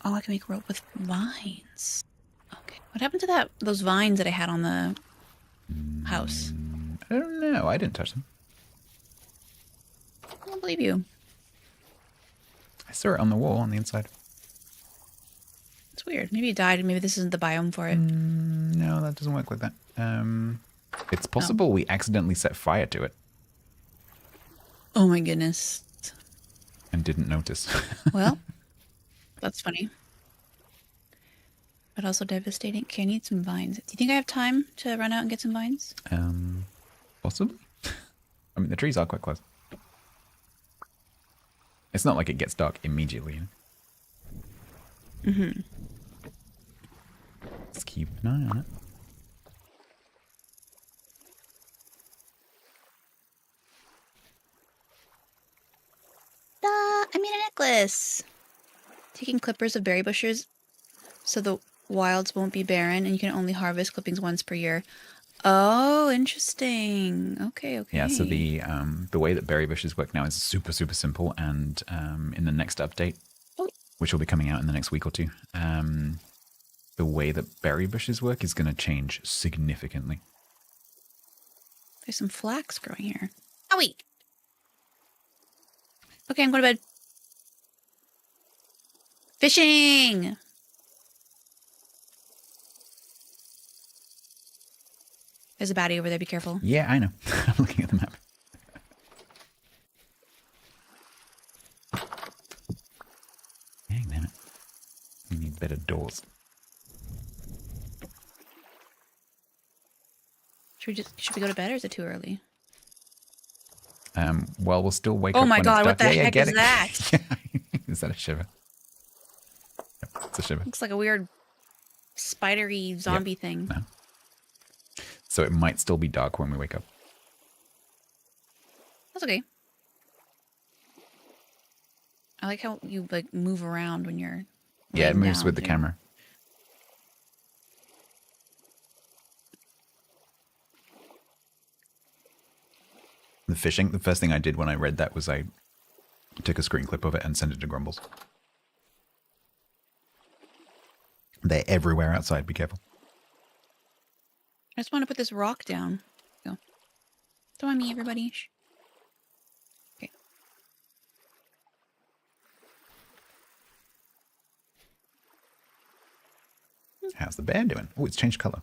Oh, I can make rope with vines. Okay. What happened to those vines that I had on the house? I don't know. I didn't touch them. I don't believe you. I saw it on the wall on the inside. It's weird. Maybe it died and maybe this isn't the biome for it. No, that doesn't work like that. It's possible we accidentally set fire to it Oh my goodness. and didn't notice. Well, that's funny. But also devastating. Okay, I need some vines. Do you think I have time to run out and get some vines? Possibly. I mean, the trees are quite close. It's not like it gets dark immediately. You know? Mm-hmm. Let's keep an eye on it. I made a necklace. Taking clippers of berry bushes so the wilds won't be barren and you can only harvest clippings once per year. Oh, interesting. Okay. Yeah, so the way that berry bushes work now is super, super simple. And in the next update, which will be coming out in the next week or two, the way that berry bushes work is going to change significantly. There's some flax growing here. Owie! Okay, I'm going to bed. Fishing! There's a baddie over there. Be careful. Yeah, I know. I'm looking at the map. Dang, damn it. We need better doors. Should we go to bed or is it too early? Well, we'll still wake up. Oh my when god, it's what the dark. heck get is it? that? Yeah. Is that a shiver? Yep, it's a shiver. Looks like a weird spidery zombie thing. No. So it might still be dark when we wake up. That's okay. I like how you like move around when you're Yeah, it laying moves down, with the too. camera. The fishing, the first thing I did when I read that was I took a screen clip of it and sent it to Grumbles. They're everywhere outside, be careful. I just want to put this rock down. Go. Don't mind me, everybody. Shh. Okay. How's the bear doing? Oh, it's changed color.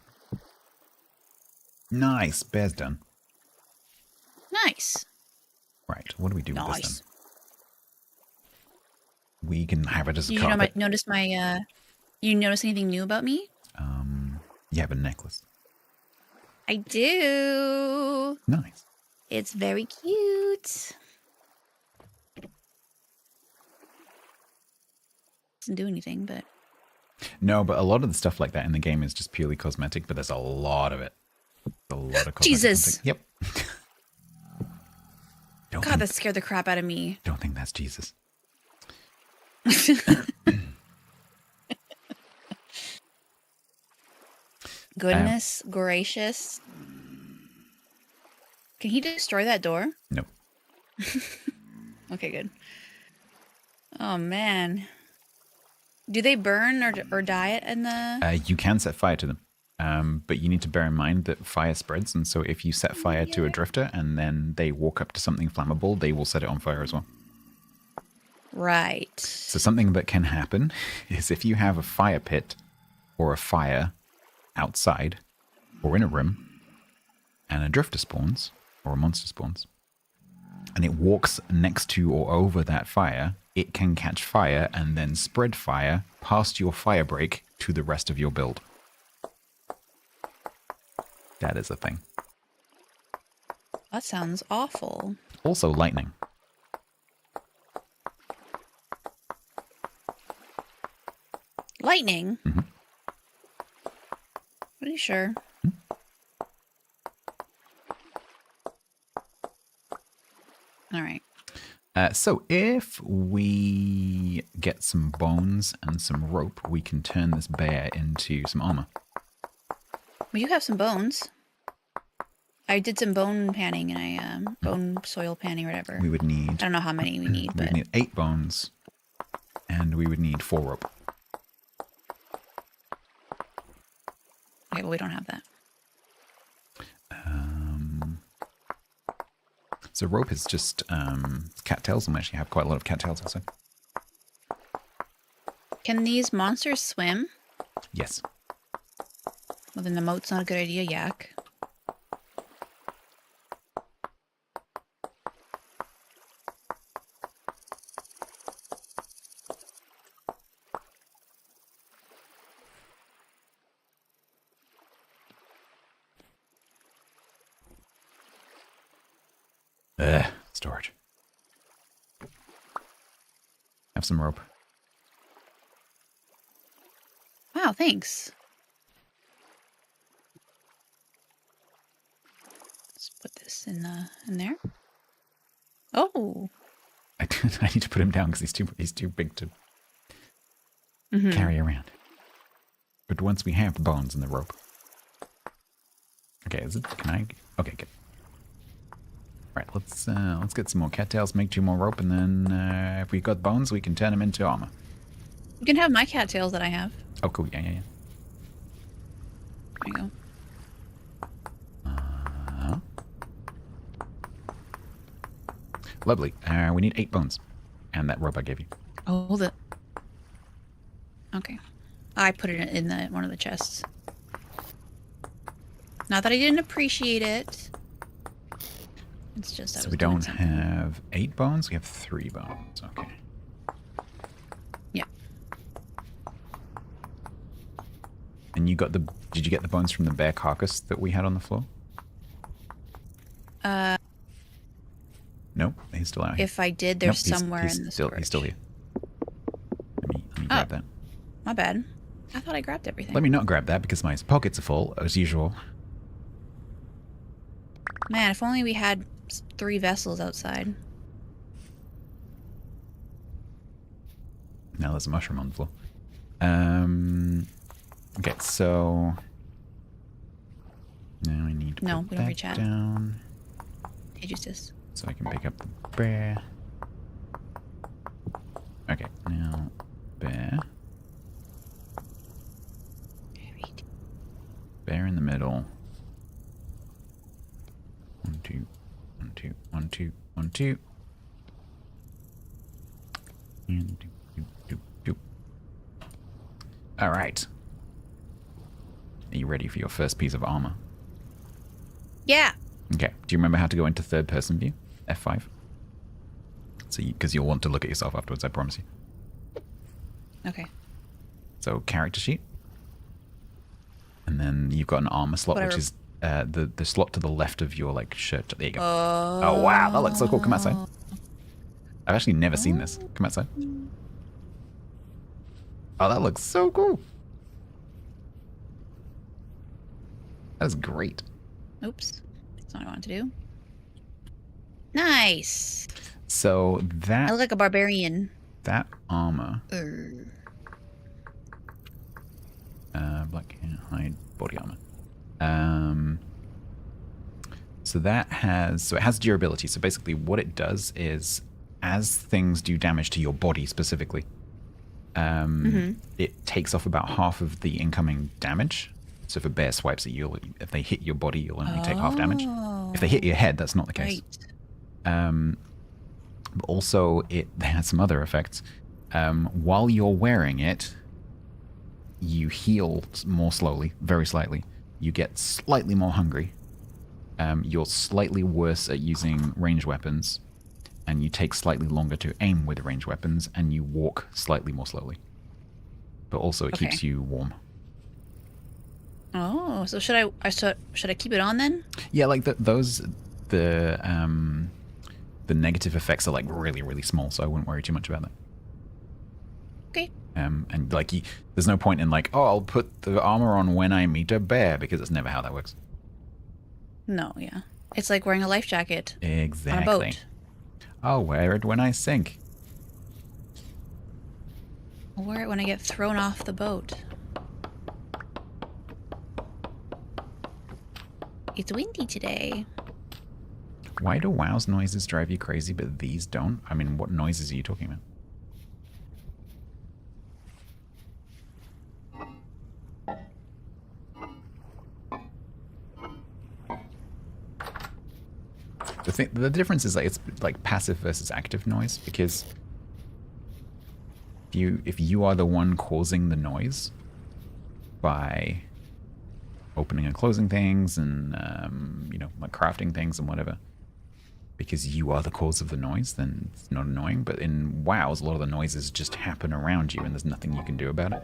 Nice, bear's done. Nice. Right, what do we do with this Nice. then? We can have it as a You carpet. notice my you notice anything new about me? You have a necklace. I do. Nice. It's very cute. Doesn't do anything, but No, but a lot of the stuff like that in the game is just purely cosmetic, but there's a lot of it. A lot of cosmetic. Jesus. Yep. Don't God, think, that scared the crap out of me. don't think that's Jesus. Goodness gracious. Can he destroy that door? No. Okay, good. Oh man. Do they burn or die in the? You can set fire to them, but you need to bear in mind that fire spreads, and so if you set fire to a drifter and then they walk up to something flammable, they will set it on fire as well. Right. So something that can happen is if you have a fire pit or a fire outside or in a room, and a drifter spawns or a monster spawns, and it walks next to or over that fire, it can catch fire and then spread fire past your fire break to the rest of your build. That is a thing. That sounds awful. Also lightning. Lightning? Mhm. Are you sure? All right. So if we get some bones and some rope, we can turn this bear into some armor. We do have some bones. I did some bone panning and I bone soil panning or whatever. We would need, I don't know how many we need, we would but need 8 bones, and we would need 4 rope. okay, well we don't have that. So rope is just cattails, and we actually have quite a lot of cattails also. Can these monsters swim? Yes. Well then the moat's not a good idea, Yak. Storage. Have some rope. Wow, thanks. Let's put this in there. Oh. I need to put him down because he's too big to carry around. But once we have the bones and the rope, Okay, is it? Can I? Okay, good. All right, let's get some more cattails, make 2 more rope, and then if we got bones, we can turn them into armor. You can have my cattails that I have. Oh, cool. Yeah. There you go. Lovely. We need 8 bones, and that rope I gave you. Oh, the. Okay, I put it in one of the chests. Not that I didn't appreciate it. It's just I So was we doing don't something. have 8 bones. We have 3 bones. Okay. Yeah. And you got the? Did you get the bones from the bear carcass that we had on the floor? Nope, he's still out here. If I did, there's Nope, somewhere in the storage. He's still here. Let me grab that. My bad. I thought I grabbed everything. Let me not grab that because my pockets are full as usual. Man, if only we had 3 vessels outside. Now there's a mushroom on the floor. Okay, so now I need to No, put we don't that reach out. down Hey, Justus. so I can pick up the bear. Okay, now bear. Bear in the middle. 1, 2, 1, 2, 1, 2, 1, 2. And do, do, do, do. All right. Are you ready for your first piece of armor? Yeah. Okay. Do you remember how to go into third person view? F5. So, because you'll want to look at yourself afterwards, I promise you. Okay. So, character sheet. And then you've got an armor slot, Whatever. which is the slot to the left of your like shirt. There you go. Oh wow, that looks so cool. Come outside. I've actually never seen this. Come outside. Oh, that looks so cool. That is great. Oops. That's not what I wanted to do. Nice. So I look like a barbarian. that armor, Urgh. black hide body armor. So it has durability. So basically, what it does is, as things do damage to your body specifically, it takes off about half of the incoming damage. So if a bear swipes at you, if they hit your body, you'll only take half damage. If they hit your head, that's not the case. Right. But also, it has some other effects. While you're wearing it, you heal more slowly, very slightly. You get slightly more hungry. You're slightly worse at using ranged weapons, and you take slightly longer to aim with ranged weapons, and you walk slightly more slowly. But also, it keeps you warm. Oh, so should I keep it on then? Yeah, like the negative effects are like really, really small, so I wouldn't worry too much about that. Okay. And like, there's no point in like, oh, I'll put the armor on when I meet a bear, because it's never how that works. No, yeah. It's like wearing a life jacket Exactly. on a boat. I'll wear it when I sink. I'll wear it when I get thrown off the boat. It's windy today. Why do WoW's noises drive you crazy, but these don't? I mean, what noises are you talking about? The difference is like it's like passive versus active noise, because if you are the one causing the noise by opening and closing things and like crafting things and whatever, because you are the cause of the noise, then it's not annoying. But in WoWs, a lot of the noises just happen around you and there's nothing you can do about it.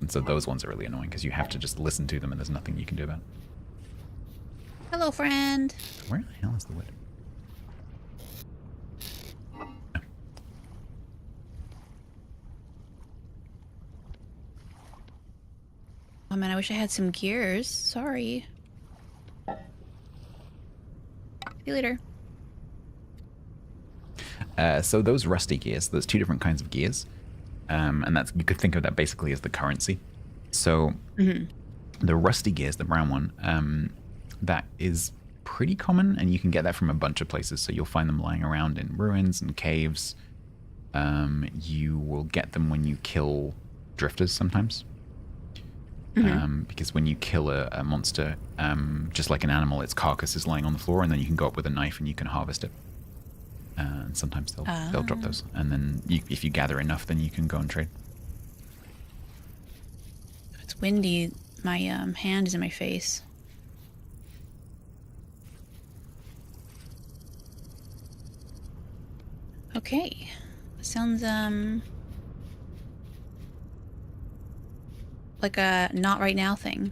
And so those ones are really annoying because you have to just listen to them and there's nothing you can do about it. Hello, friend. Where the hell is the wood? Oh man, I wish I had some gears. Sorry. See you later. So those rusty gears, there's 2 different kinds of gears. And that's, you could think of that basically as the currency. So the rusty gears, the brown one, that is pretty common, and you can get that from a bunch of places. So you'll find them lying around in ruins and caves. You will get them when you kill drifters sometimes. Because when you kill a monster, just like an animal, its carcass is lying on the floor, and then you can go up with a knife and you can harvest it. And sometimes they'll drop those. And then if you gather enough, then you can go and trade. It's windy. My hand is in my face. Okay. Sounds like a not right now thing.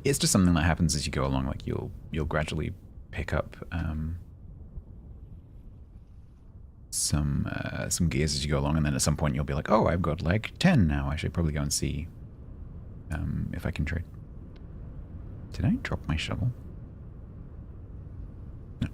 It's just something that happens as you go along. Like you'll gradually pick up some gears as you go along, and then at some point you'll be like, oh, I've got like 10 now. I should probably go and see if I can trade. Did I drop my shovel? No.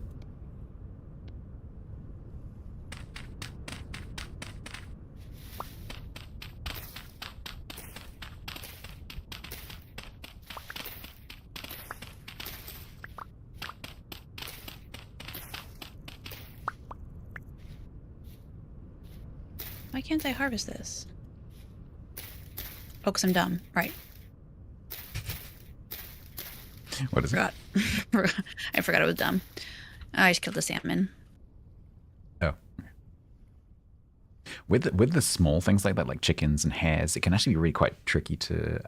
Why can't I harvest this? Oh, because I'm dumb. Right. What is it? Forgot. I forgot I was dumb. I just killed a salmon. Oh. With the small things like that, like chickens and hares, it can actually be really quite tricky to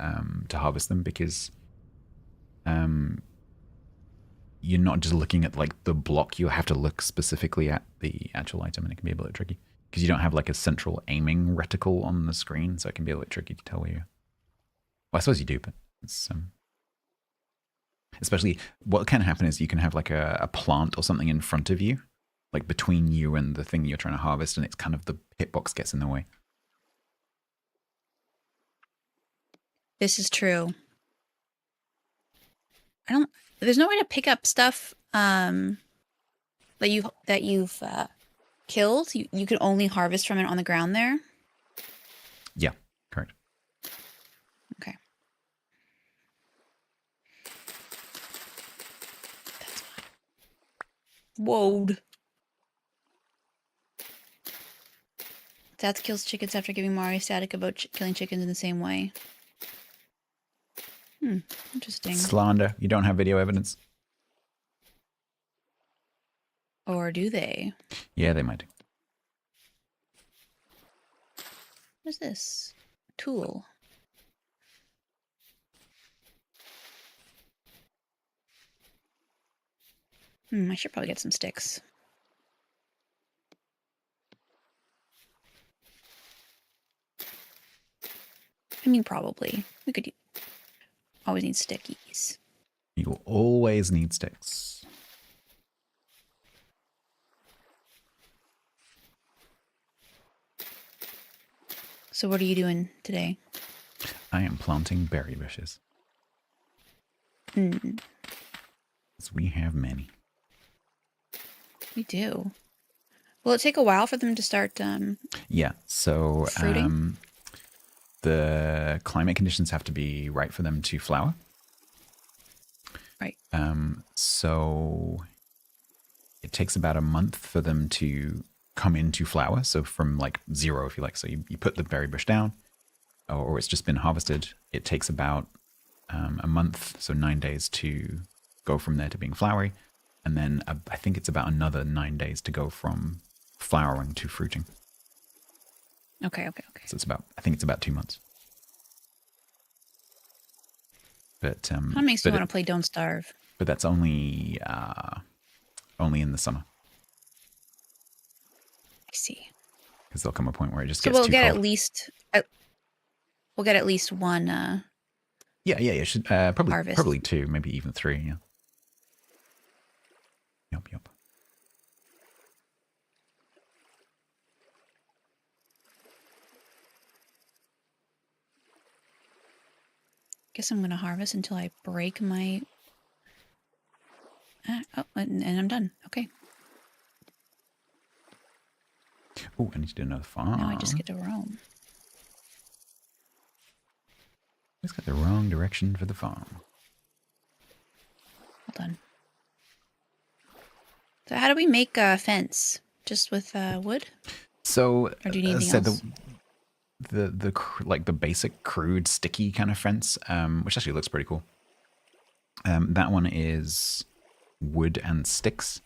harvest them, because you're not just looking at like the block. You have to look specifically at the actual item, and it can be a bit tricky because you don't have like a central aiming reticle on the screen, so it can be a bit tricky to tell where you. Well, I suppose you do, but it's especially what can happen is you can have like a plant or something in front of you, like between you and the thing you're trying to harvest, and it's kind of the hitbox gets in the way. This is true. There's no way to pick up stuff that you've killed. You can only harvest from it on the ground there. Yeah, correct. Okay. That's fine. Whoa. Stats kills chickens after giving Mario static about killing chickens in the same way. Interesting. Slander. You don't have video evidence? Or do they? Yeah, they might. What is this? Tool. I should probably get some sticks. I mean, probably. We could always need stickies. You will always need sticks. So what are you doing today? I am planting berry bushes. Because we have many. We do. Will it take a while for them to start Yeah, so fruiting? The climate conditions have to be right for them to flower. Right. So it takes about a month for them to come into flower. So from like 0, if you like. So you put the berry bush down, or it's just been harvested. It takes about a month, so 9 days to go from there to being flowery. And then I think it's about another 9 days to go from flowering to fruiting. Okay. So I think it's about 2 months. But That makes me want to play Don't Starve. But that's only in the summer. I see. Because there'll come a point where it just So gets we'll too get cold. we'll get at least one Yeah. Should probably harvest. Probably 2, maybe even 3. Yeah. Yup. Guess I'm gonna harvest until I break my and I'm done. Okay. Oh, I need to do another farm. Now I just get to roam. I just got the wrong direction for the farm. done. So how do we make a fence? Just with wood? So, Or do you need anything so else? like the basic crude sticky kind of fence, which actually looks pretty cool. That one is wood and sticks,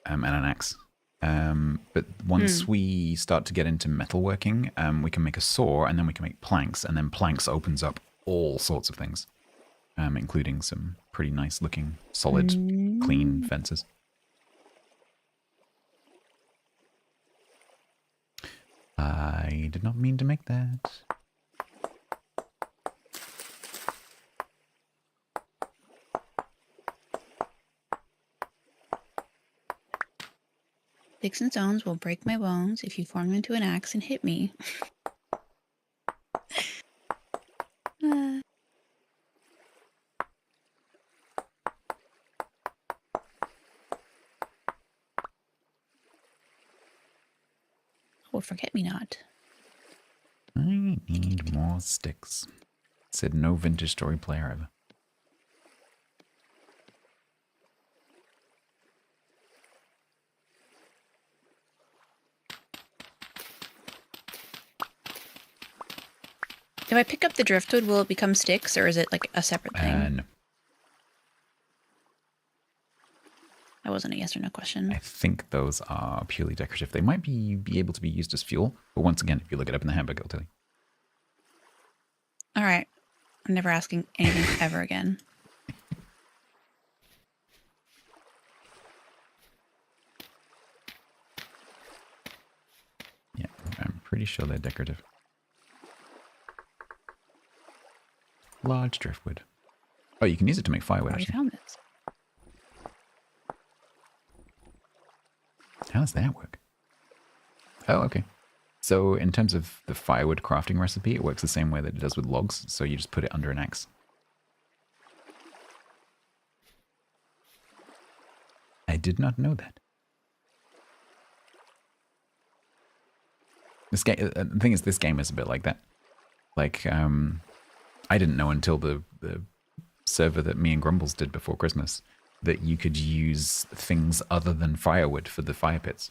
and an axe. But once we start to get into metalworking, we can make a saw, and then we can make planks, and then planks opens up all sorts of things, including some pretty nice looking, solid, clean fences. I did not mean to make that. Sticks and stones will break my bones if you form them into an axe and hit me. Oh, forget me not. I need more sticks. Said no vintage story player ever. If I pick up the driftwood, will it become sticks, or is it like a separate thing? No. That wasn't a yes or no question. I think those are purely decorative. They might be able to be used as fuel, but once again, if you look it up in the handbook, it'll tell you. All right. I'm never asking anything ever again. Yeah, I'm pretty sure they're decorative. Large driftwood. Oh, you can use it to make I firewood, already actually. found this. How does that work? Oh, okay. So in terms of the firewood crafting recipe, it works the same way that it does with logs. So you just put it under an axe. I did not know that. This game, the thing is, this game is a bit like that. Like, I didn't know until the server that me and Grumbles did before Christmas that you could use things other than firewood for the fire pits.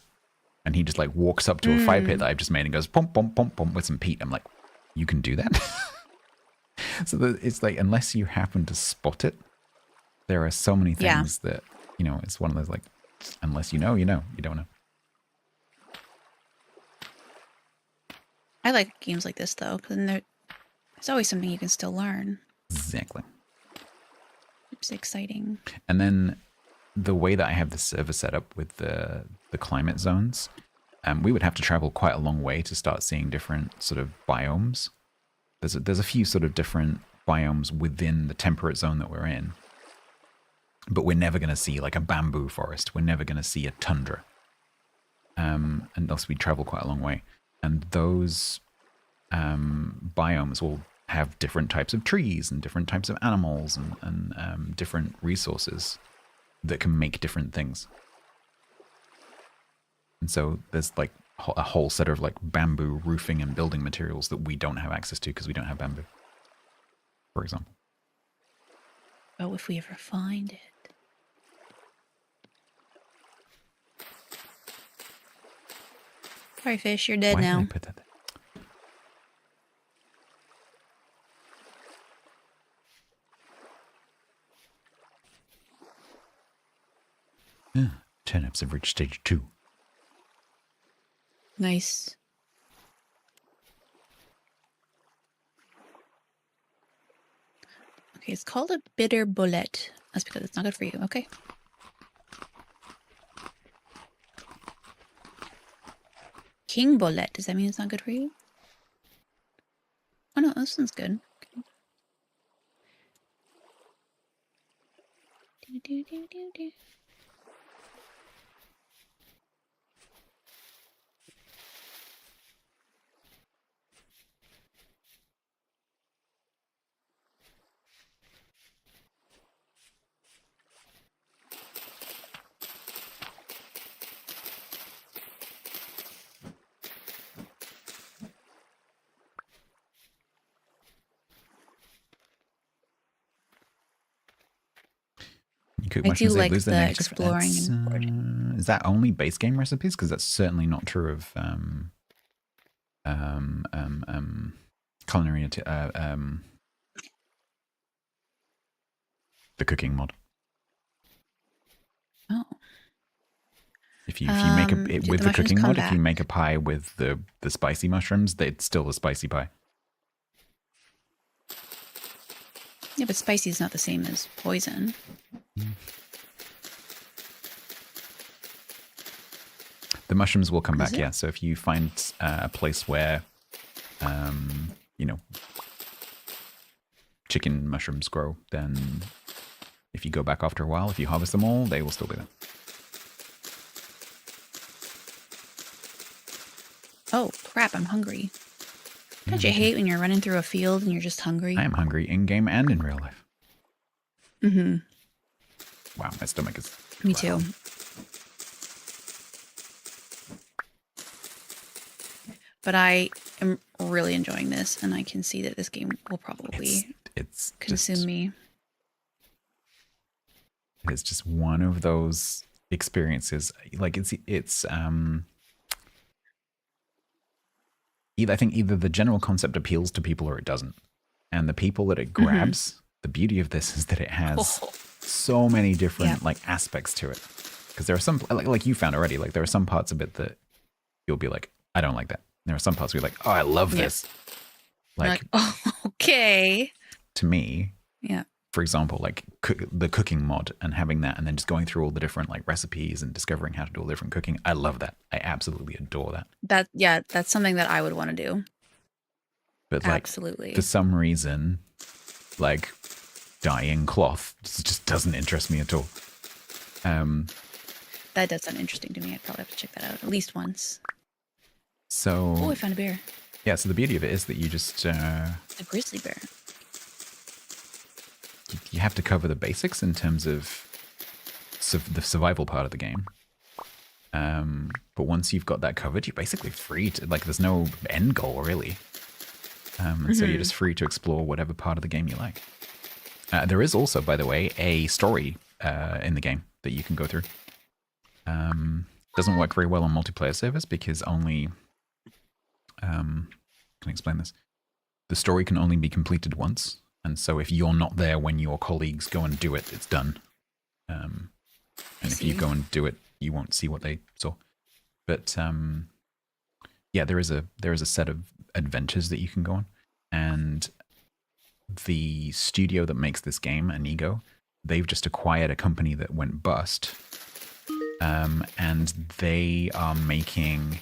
And he just like walks up to a fire pit that I've just made and goes, pump, pump, pump, pump with some peat. I'm like, you can do that? So it's like, unless you happen to spot it, there are so many things that, you know, it's one of those like, unless you know, you know, you don't know. I like games like this, though, because there's always something you can still learn. Exactly. It's exciting. And then the way that I have the server set up with the climate zones, we would have to travel quite a long way to start seeing different sort of biomes. There's a few sort of different biomes within the temperate zone that we're in. But we're never going to see like a bamboo forest. We're never going to see a tundra. Unless we travel quite a long way. And those biomes will have different types of trees and different types of animals and different resources that can make different things. And so there's like a whole set of like bamboo roofing and building materials that we don't have access to because we don't have bamboo, for example. Oh, if we ever find it. Sorry, fish, you're dead Why now. did I put that there? Turnips have reached stage 2. Nice. Okay, it's called a bitter bullet. That's because it's not good for you. Okay. King bullet. Does that mean it's not good for you? Oh no, this one's good. Okay. Do. cook I do mushrooms, they like lose their the negative. exploring That's, and foraging. is that only base game recipes? Because that's certainly not true of culinary. The cooking mod. Oh. If you make Did it the with the mushrooms cooking come mod, if you back? make a pie with the spicy mushrooms, it's still a spicy pie. Yeah, but spicy is not the same as poison. The mushrooms will come Is back, it? yeah. So if you find a place where, you know, chicken mushrooms grow, then if you go back after a while, if you harvest them all, they will still be there. Oh, crap, I'm hungry. Don't you hate when you're running through a field and you're just hungry? I am hungry in game and in real life. Mm-hmm. Wow, my stomach is. Me too. But I am really enjoying this, and I can see that this game will probably It's consume just, me. it's just one of those experiences. Like it's either I think either the general concept appeals to people or it doesn't. And the people that it grabs, the beauty of this is that it has so many different like aspects to it. Because there are some like you found already, like there are some parts of it that you'll be like, I don't like that. There are some parts where you're like, oh, I love this. Like, oh, okay. to me, Yeah. for example, like the cooking mod and having that and then just going through all the different like recipes and discovering how to do all the different cooking. I love that. I absolutely adore that. That's something that I would want to do. But like, Absolutely. for some reason, like dyeing cloth just doesn't interest me at all. That does sound interesting to me. I'd probably have to check that out at least once. So Oh, I found a bear. yeah, so the beauty of it is that you just A grizzly bear. you have to cover the basics in terms of the survival part of the game. But once you've got that covered, you're basically free to, like, there's no end goal really. And so you're just free to explore whatever part of the game you like. There is also, by the way, a story in the game that you can go through. Doesn't work very well on multiplayer servers because only, can I explain this? The story can only be completed once. And so if you're not there when your colleagues go and do it, it's done. And if you go and do it, you won't see what they saw. But yeah, there is a set of adventures that you can go on. And the studio that makes this game, Anigo, they've just acquired a company that went bust. And they are making...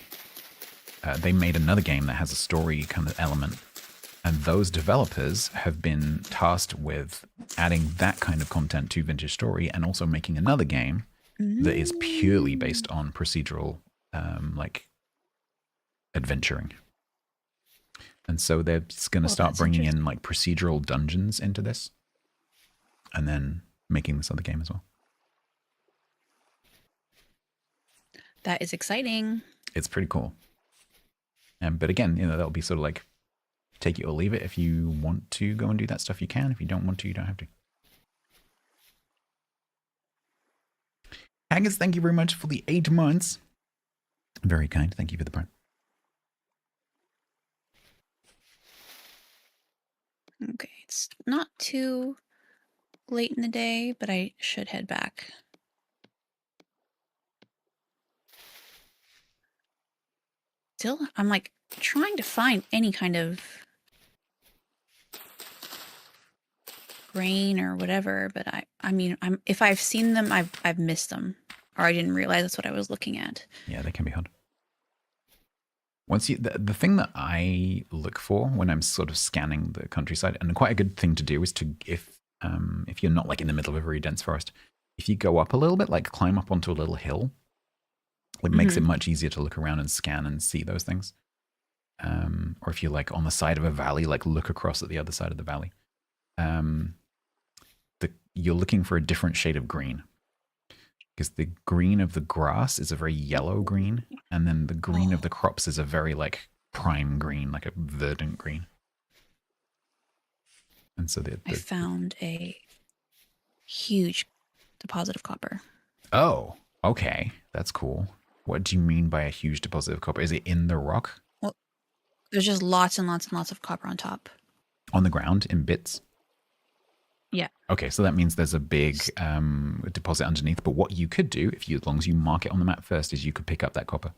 they made another game that has a story kind of element. And those developers have been tasked with adding that kind of content to Vintage Story and also making another game that is purely based on procedural, like, adventuring. And so they're just going to start bringing in, like, procedural dungeons into this. And then making this other game as well. That is exciting. It's pretty cool. But again, you know, that'll be sort of like, take it or leave it. If you want to go and do that stuff, you can. If you don't want to, you don't have to. Haggis, thank you very much for the 8 months. Very kind. Thank you for the prime. Okay, it's not too late in the day, but I should head back. Still, I'm like trying to find any kind of grain or whatever, but I mean, if I've seen them, I've missed them, or I didn't realize that's what I was looking at. Yeah, they can be hard. Once you, the thing that I look for when I'm sort of scanning the countryside, and quite a good thing to do is to, if you're not like in the middle of a very dense forest, if you go up a little bit, like climb up onto a little hill, it makes it much easier to look around and scan and see those things. Or if you're like on the side of a valley, like look across at the other side of the valley. You're looking for a different shade of green. Because the green of the grass is a very yellow green, and then the green of the crops is a very like prime green, like a verdant green. And so I found a huge deposit of copper. Oh, okay. That's cool. What do you mean by a huge deposit of copper? Is it in the rock? Well, there's just lots and lots and lots of copper on top. On the ground in bits? Yeah. Okay, so that means there's a big deposit underneath. But what you could do, as long as you mark it on the map first, is you could pick up that copper.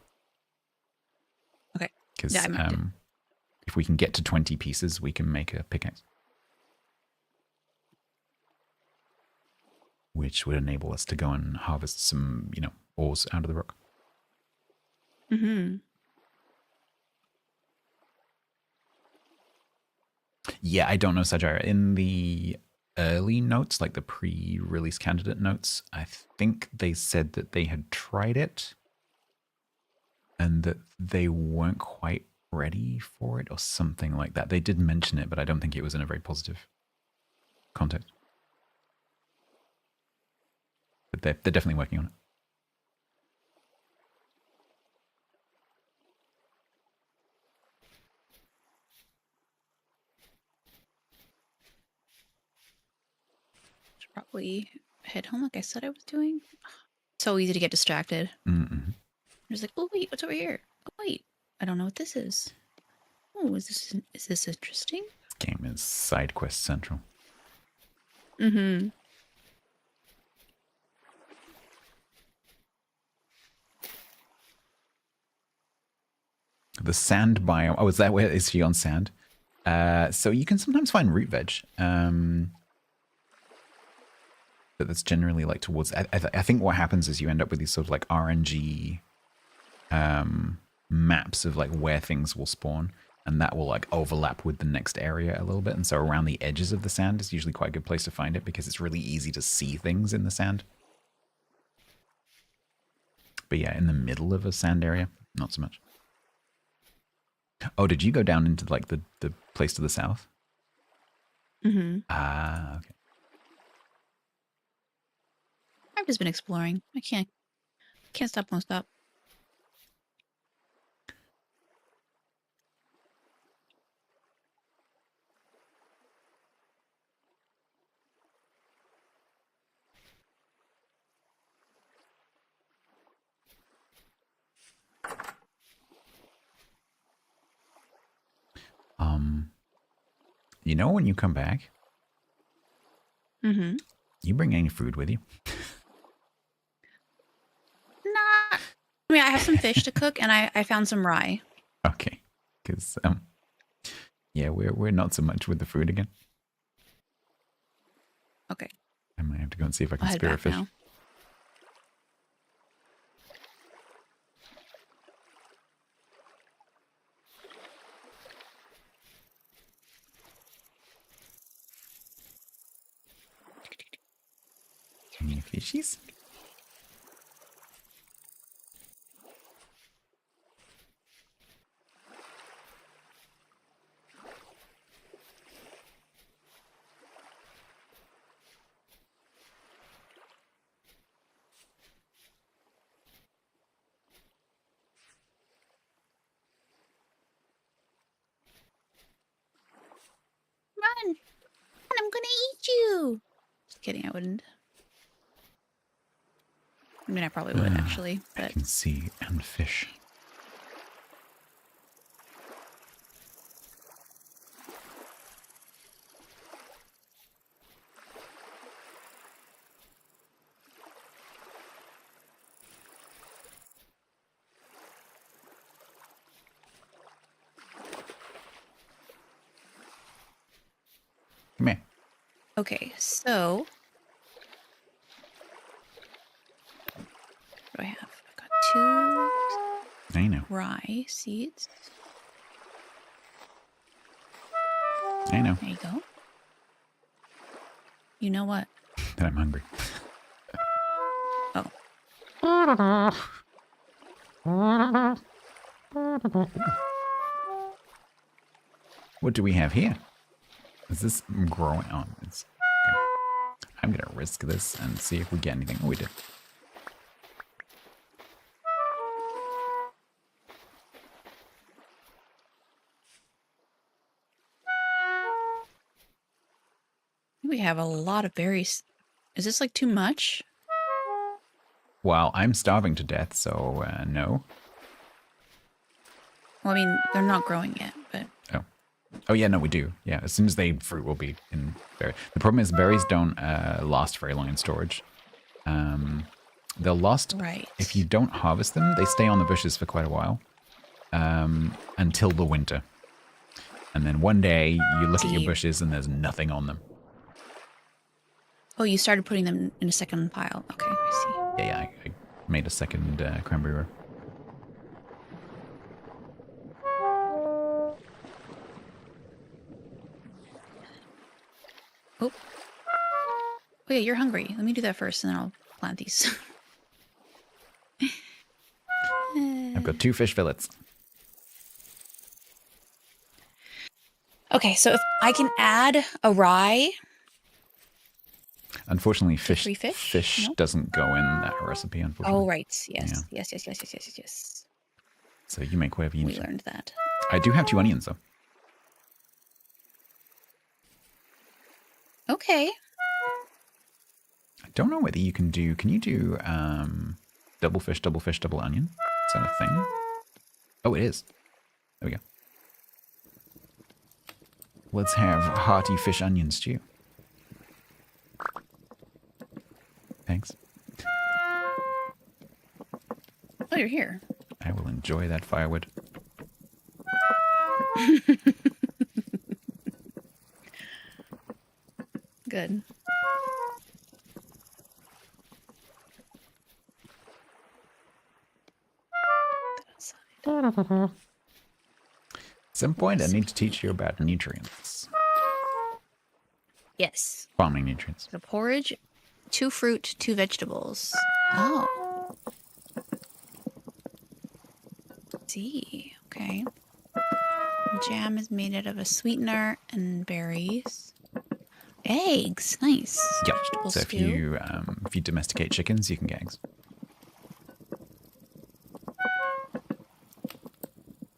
Okay. Because Yeah, I marked it. if we can get to 20 pieces, we can make a pickaxe. Which would enable us to go and harvest some, ores out of the rock. Mm-hmm. Yeah, I don't know, Sajara. In the early notes, like the pre-release candidate notes, I think they said that they had tried it and that they weren't quite ready for it or something like that. They did mention it, but I don't think it was in a very positive context. But they're definitely working on it. Should probably head home like I said I was doing. So easy to get distracted. Mm-hmm. Just like, oh wait, what's over here? Oh wait, I don't know what this is. Oh, is this interesting? This game is side quest central. Mm-hmm. The sand biome. Oh, is that where is she on sand? So you can sometimes find root veg. But that's generally like towards. I think what happens is you end up with these sort of like RNG maps of like where things will spawn, and that will like overlap with the next area a little bit. And so around the edges of the sand is usually quite a good place to find it because it's really easy to see things in the sand. But yeah, in the middle of a sand area, not so much. Oh, did you go down into like the place to the south? Mm-hmm. Ah, okay. I've just been exploring. I can't stop, won't stop. When you come back, Mm-hmm. you bring any food with you? Nah. I mean, I have some fish to cook, and I found some rye. Okay, because yeah, we're not so much with the food again. Okay. I might have to go and see if I I'll can head spear a back fish. now. Any fishies? Run! I'm gonna eat you! Just kidding, I wouldn't. I mean, I probably would, actually, I but... can see and fish. Come here. Okay, so... What do I have? I've got 2 I know. rye seeds. I know There you go. You know what? that I'm hungry. Oh. What do we have here? Is this growing on? It's okay. I'm gonna risk this and see if we get anything. Oh, we did. We have a lot of berries. Is this like too much? Well, I'm starving to death, so no. Well, I mean, they're not growing yet, but Oh. Oh, yeah, no, we do. Yeah, as soon as they fruit will be in berry. The problem is berries don't last very long in storage. They'll last, right. if you don't harvest them, they stay on the bushes for quite a while until the winter. And then one day you look at your bushes and there's nothing on them. Oh, you started putting them in a second pile. Okay, I see. Yeah, I made a second cranberry row. Oh. Oh, yeah, you're hungry. Let me do that first, and then I'll plant these. I've got 2 fish fillets. Okay, so if I can add a rye. Unfortunately, Free fish? No? doesn't go in that recipe, unfortunately. Oh, right. Yes. Yeah. Yes. So you make whatever you need. We learned that. I do have 2 onions, though. Okay. I don't know whether you can do... Can you do double fish, double onion? Is that a thing? Oh, it is. There we go. Let's have hearty fish onion stew. Thanks. Oh, you're here. I will enjoy that firewood. Good. At some point, I need to teach you about nutrients. Yes. Farming nutrients. So porridge, 2 fruit, 2 vegetables. Oh. See. Okay. Jam is made out of a sweetener and berries. Eggs. Nice. Yep. Vegetable So stew. if you domesticate chickens, you can get eggs.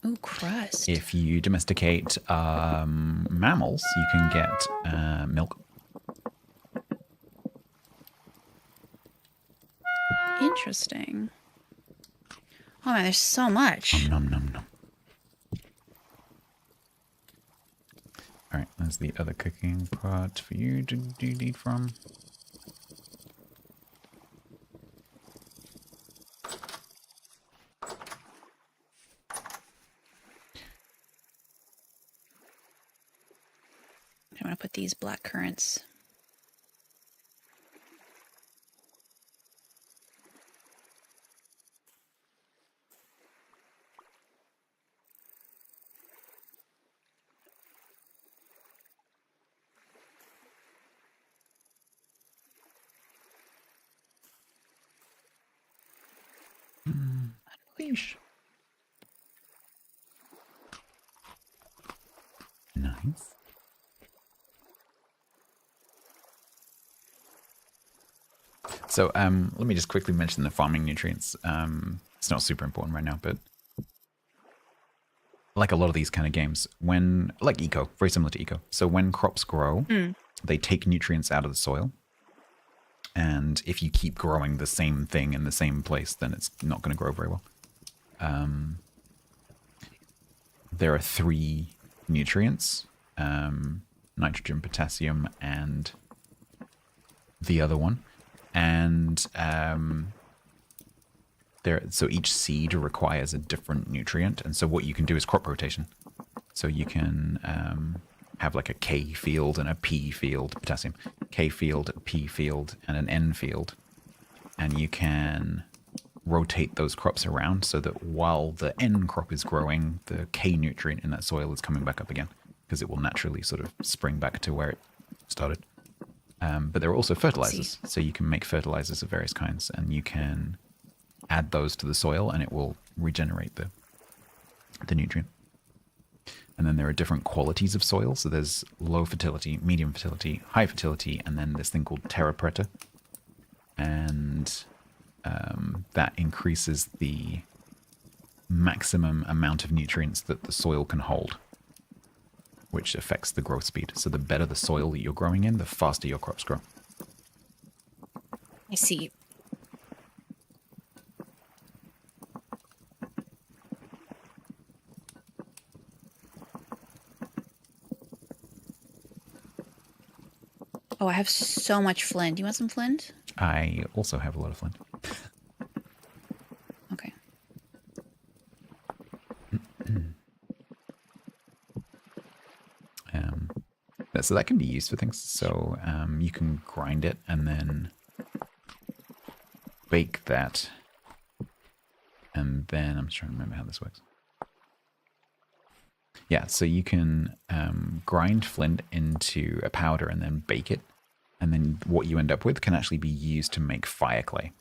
Ooh, crust. If you domesticate mammals, you can get milk. Interesting. Oh man, there's so much. Nom, nom, nom. All right, there's the other cooking pot for you to eat from. I'm gonna put these black currants. Fish. Nice. So let me just quickly mention the farming nutrients. It's not super important right now, but like a lot of these kind of games, like Eco, very similar to Eco. So when crops grow, they take nutrients out of the soil. And if you keep growing the same thing in the same place, then it's not going to grow very well. There are 3 nutrients, nitrogen, potassium, and the other one. And so each seed requires a different nutrient. And so what you can do is crop rotation. So you can have like a K field and a P field, potassium, K field, a P field, and an N field. And you can rotate those crops around so that while the N crop is growing, the K nutrient in that soil is coming back up again because it will naturally sort of spring back to where it started. But there are also fertilizers. So you can make fertilizers of various kinds and you can add those to the soil and it will regenerate the nutrient. And then there are different qualities of soil. So there's low fertility, medium fertility, high fertility, and then this thing called terra preta. And that increases the maximum amount of nutrients that the soil can hold, which affects the growth speed. So the better the soil that you're growing in, the faster your crops grow. I see. Oh, I have so much flint. You want some flint? I also have a lot of flint. Okay. So that can be used for things. So you can grind it and then bake that. And then I'm just trying to remember how this works. Yeah, so you can grind flint into a powder and then bake it. And then what you end up with can actually be used to make fire clay.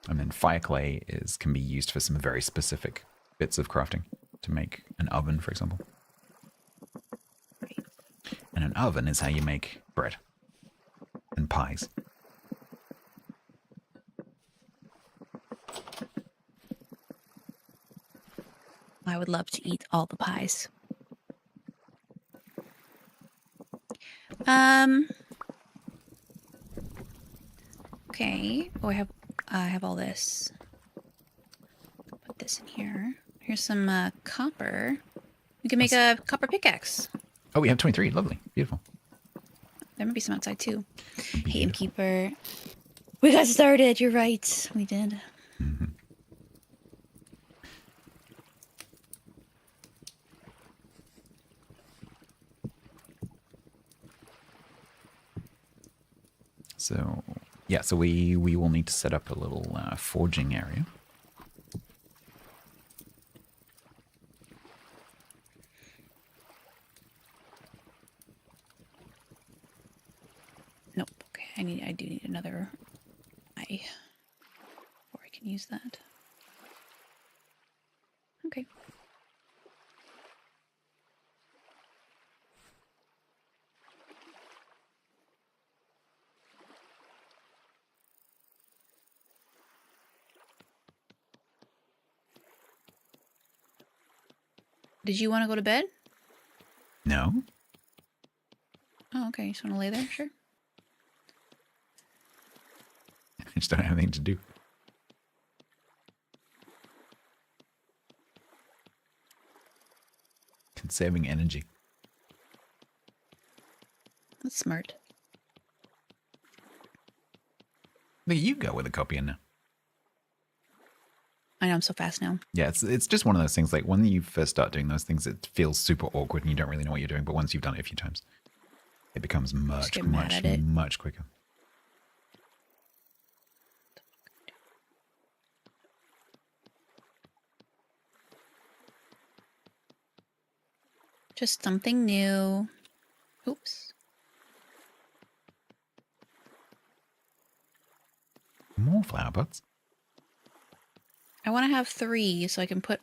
And then fire clay can be used for some very specific bits of crafting. To make an oven, for example. And an oven is how you make bread and pies. I would love to eat all the pies. Okay. Oh, I have all this. Put this in here. Here's some copper. We can make a copper pickaxe. Oh, we have 23. Lovely. Beautiful. There might be some outside too. Beautiful. Hey, Innkeeper. We got started. You're right. We did. Mm-hmm. So, yeah, so we will need to set up a little forging area. Nope. Okay, I do need another eye. Or I can use that. Okay. Did you want to go to bed? No? Oh, okay. You just want to lay there? Sure. I just don't have anything to do. Conserving energy. That's smart. Look at you go with a copy in now. I know I'm so fast now. Yeah, it's just one of those things. Like when you first start doing those things, it feels super awkward and you don't really know what you're doing. But once you've done it a few times, it becomes much quicker. Just something new. Oops. More flower pots. I want to have 3 so I can put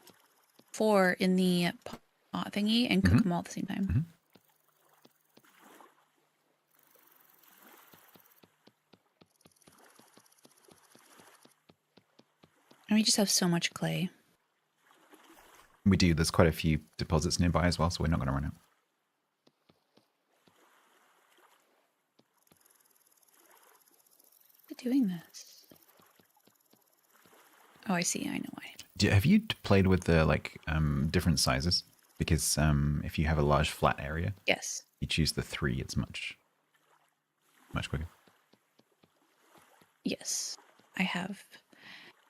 4 in the pot thingy and cook them all at the same time. Mm-hmm. And we just have so much clay. We do. There's quite a few deposits nearby as well, so we're not going to run out. What's it doing this? Oh, I see. I know why. Have you played with the different sizes? Because if you have a large flat area, Yes. you choose the 3. It's much quicker. Yes. I have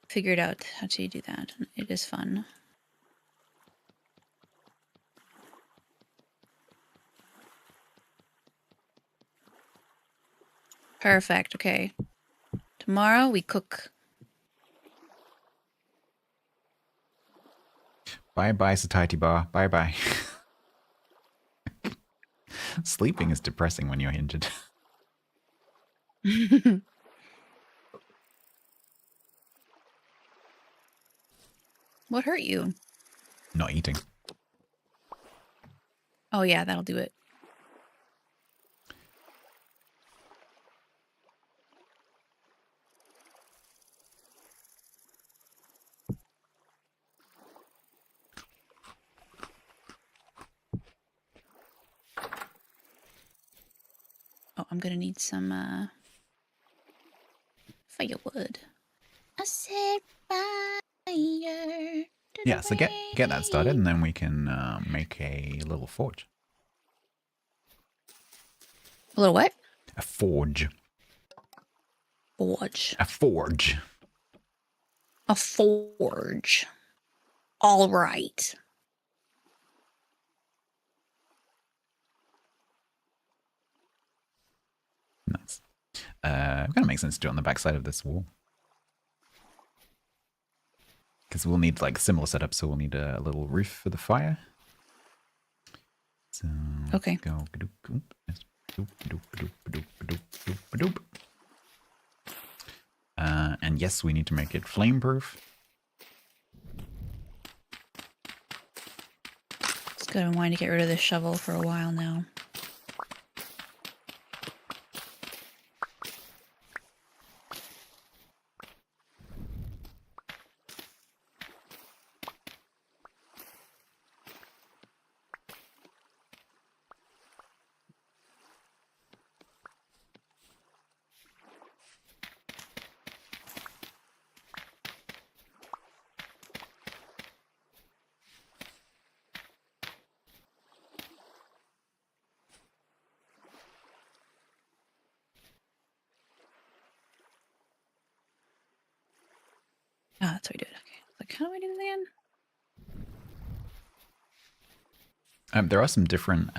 figured out how to do that. It is fun. Perfect. Okay. Tomorrow we cook. Bye-bye, satiety bar. Bye-bye. Sleeping is depressing when you're injured. What hurt you? Not eating. Oh, yeah, that'll do it. Oh, I'm gonna need some firewood. I said fire. Yeah, so get that started, and then we can make a little forge. A little what? A forge. Forge. A forge. A forge. All right. Nice. Kind of makes sense to do it on the backside of this wall. Because we'll need like similar setup, so we'll need a little roof for the fire. So Okay. go. And yes, we need to make it flame-proof. It's good. I'm wanting to get rid of this shovel for a while now. Ah, that's what we did. Okay. Like, how do I do this again? There are some different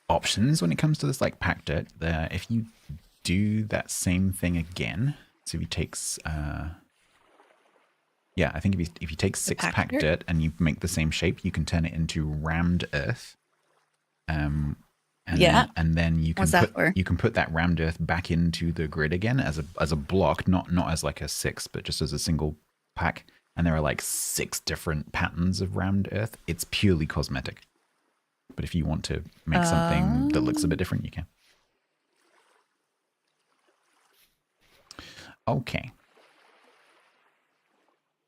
options when it comes to this, like packed dirt. If you do that same thing again, so if you take, yeah, I think if you take 6 packed dirt and you make the same shape, you can turn it into rammed earth. And then you can put that rammed earth back into the grid again as a block, not as like a 6, but just as a single pack. And there are like 6 different patterns of rammed earth. It's purely cosmetic. But if you want to make something that looks a bit different, you can. Okay.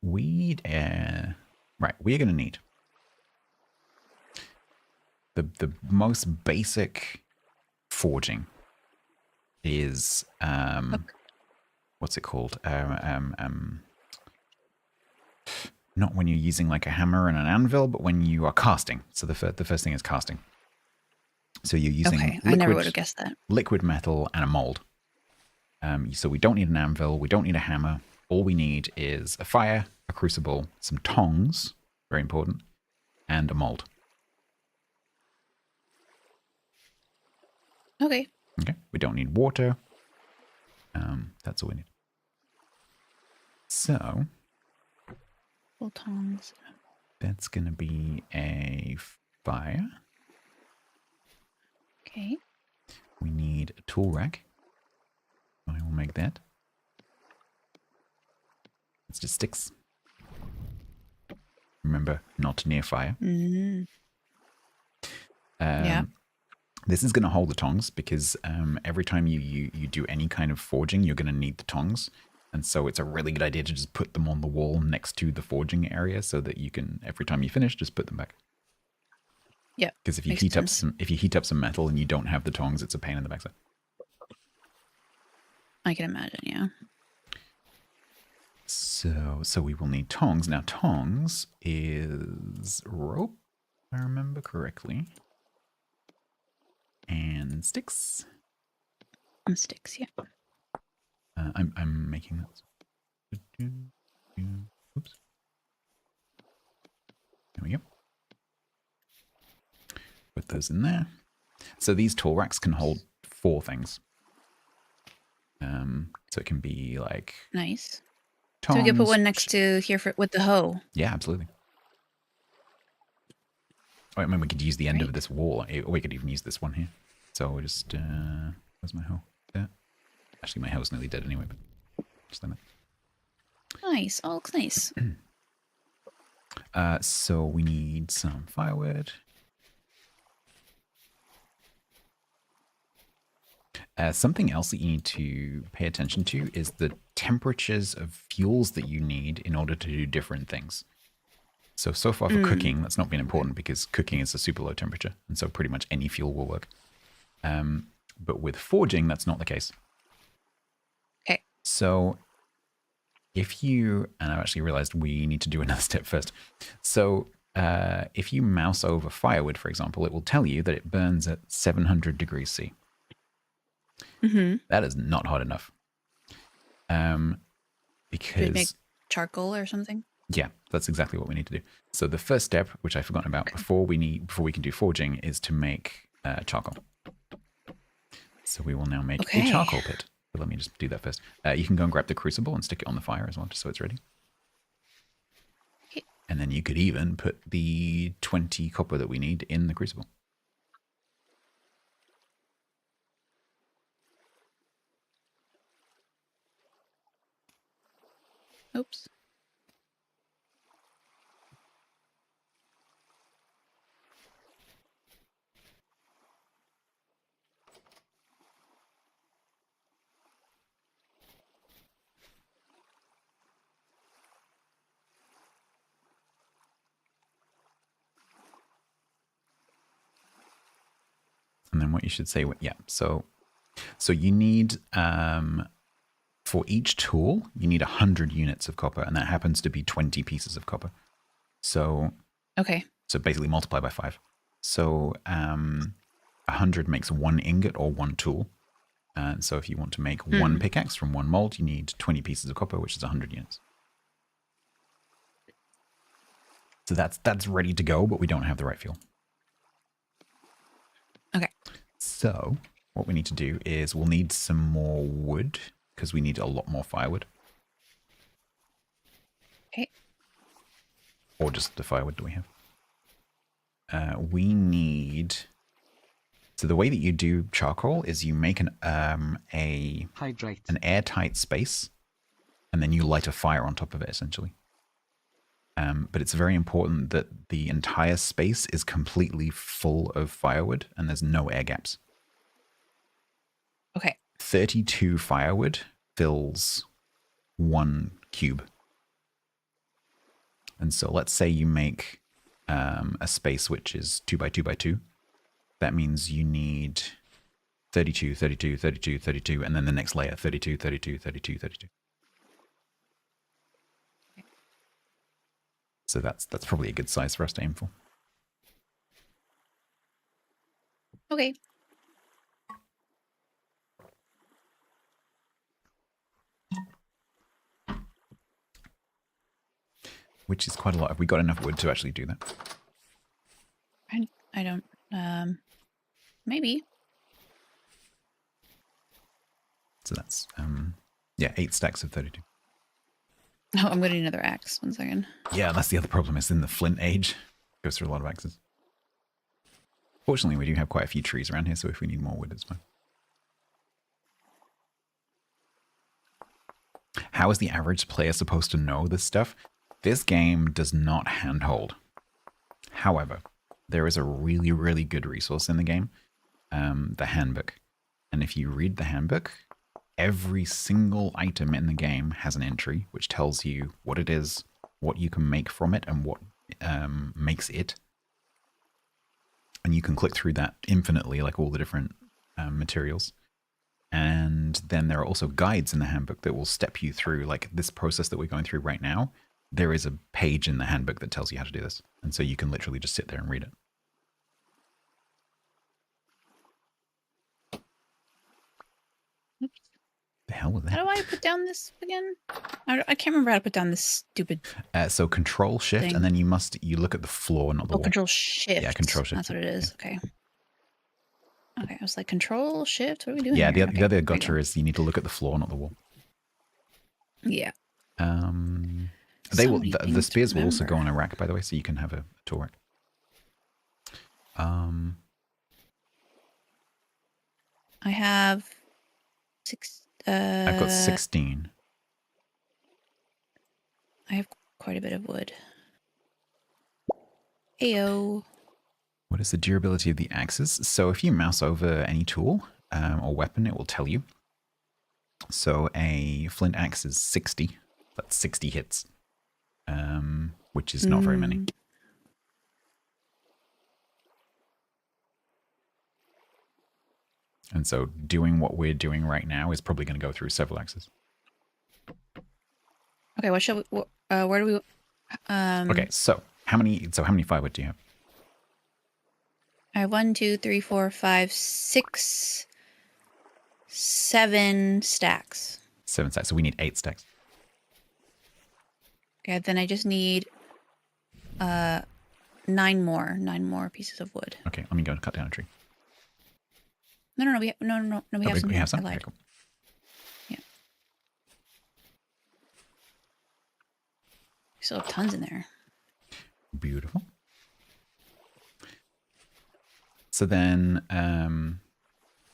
Right, we're going to need the most basic forging is what's it called? Not when you're using like a hammer and an anvil, but when you are casting. So the first thing is casting. So you're using I never would have guessed that. Liquid metal and a mold. So we don't need an anvil, we don't need a hammer. All we need is a fire, a crucible, some tongs, very important, and a mold. Okay. Okay. We don't need water. That's all we need. So Full tongs. that's going to be a fire. Okay. We need a tool rack. I will make that. It's just sticks. Remember, not near fire. Mm-hmm. Yeah. This is going to hold the tongs because every time you do any kind of forging, you're going to need the tongs. And so it's a really good idea to just put them on the wall next to the forging area so that you can, every time you finish, just put them back. Yeah. Because if you heat up some metal and you don't have the tongs, it's a pain in the backside. I can imagine, yeah. So we will need tongs. Now tongs is rope, if I remember correctly. And sticks. Sticks, yeah. I'm making that. Oops. There we go. Put those in there. So these tool racks can hold 4 things. So it can be like Nice. tongs. So we could put one next to here with the hoe. Yeah, absolutely. Oh, I mean, we could use the end of this wall. Or we could even use this one here. So we'll just where's my hoe? There. Actually, my hoe's nearly dead anyway. But just let it. Nice. Oh, looks nice. So we need some firewood. Something else that you need to pay attention to is the temperatures of fuels that you need in order to do different things. So far for cooking, that's not been important because cooking is a super low temperature. And so pretty much any fuel will work. But with forging, that's not the case. Okay. So if you, and I've actually realized we need to do another step first. So if you mouse over firewood, for example, it will tell you that it burns at 700 degrees C. That is not hot enough. Because Should we make charcoal or something? yeah, that's exactly what we need to do. So the first step, which I've forgotten about before we can do forging, is to make charcoal. So we will now make a charcoal pit. But let me just do that first. You can go and grab the crucible and stick it on the fire as well, just so it's ready. Okay. And then you could even put the 20 copper that we need in the crucible. Oops. And then what you should say, yeah. So you need, for each tool, you need 100 units of copper, and that happens to be 20 pieces of copper. So Okay. So basically multiply by 5. So 100 makes 1 ingot or 1 tool. And so if you want to make 1 pickaxe from 1 mold, you need 20 pieces of copper, which is 100 units. So that's ready to go, but we don't have the right fuel. Okay. So what we need to do is we'll need some more wood because we need a lot more firewood. Okay. Or just the firewood that we have. We need... So the way that you do charcoal is you make an airtight space, and then you light a fire on top of it, essentially. But it's very important that the entire space is completely full of firewood, and there's no air gaps. Okay. 32 firewood fills 1 cube. And so let's say you make a space which is 2 by 2 by 2. That means you need 32, 32, 32, 32, and then the next layer, 32, 32, 32, 32. Okay. So that's probably a good size for us to aim for. Okay. Which is quite a lot. Have we got enough wood to actually do that? I don't, maybe. So that's, yeah, 8 stacks of 32. Oh, I'm going to need another axe. 1 second. Yeah, that's the other problem. It's in the flint age. It goes through a lot of axes. Fortunately, we do have quite a few trees around here, so if we need more wood, it's fine. How is the average player supposed to know this stuff? This game does not handhold. However, there is a really, really good resource in the game, the handbook. And if you read the handbook, every single item in the game has an entry which tells you what it is, what you can make from it, and what makes it. And you can click through that infinitely, like all the different materials. And then there are also guides in the handbook that will step you through, like this process that we're going through right now. There is a page in the handbook that tells you how to do this. And so you can literally just sit there and read it. Oops. The hell was that? How do I put down this again? I can't remember how to put down this stupid So Control Shift, thing. and then you look at the floor, not the wall. Control Shift. Yeah, Control Shift. That's what it is. Yeah. Okay. Okay, I was like, Control Shift? What are we doing Yeah, here? the other gotcha is you need to look at the floor, not the wall. Yeah. They So will. many The things to spears will also go on remember. a rack, by the way, so you can have a tool rack. I have 6. I've got 16. I have quite a bit of wood. Ayo. What is the durability of the axes? So if you mouse over any tool or weapon, it will tell you. So a flint axe is 60. That's 60 hits, which is not very many. And so doing what we're doing right now is probably going to go through several axes. Okay, what shall we? Where do we? Okay, so How many firewood do you have? I have 1, 2, 3, 4, 5, 6, 7 stacks. 7 stacks. So we need 8 stacks. Okay, then I just need 9 more pieces of wood. Okay, let me go and cut down a tree. No, we have We some. have some? I lied. Okay, cool. Yeah. We still have tons in there. Beautiful. So then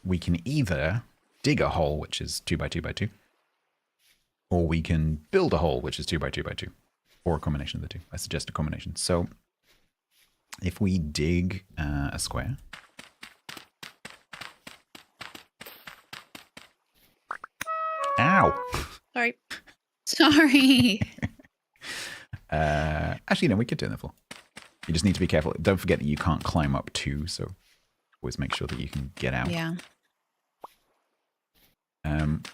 we can either dig a hole, which is 2 by 2 by 2, or we can build a hole, which is 2 by 2 by 2, or a combination of the two. I suggest a combination. So if we dig a square, ow! Sorry. Actually, no, we could do it on the floor. You just need to be careful. Don't forget that you can't climb up too, so always make sure that you can get out. Yeah. And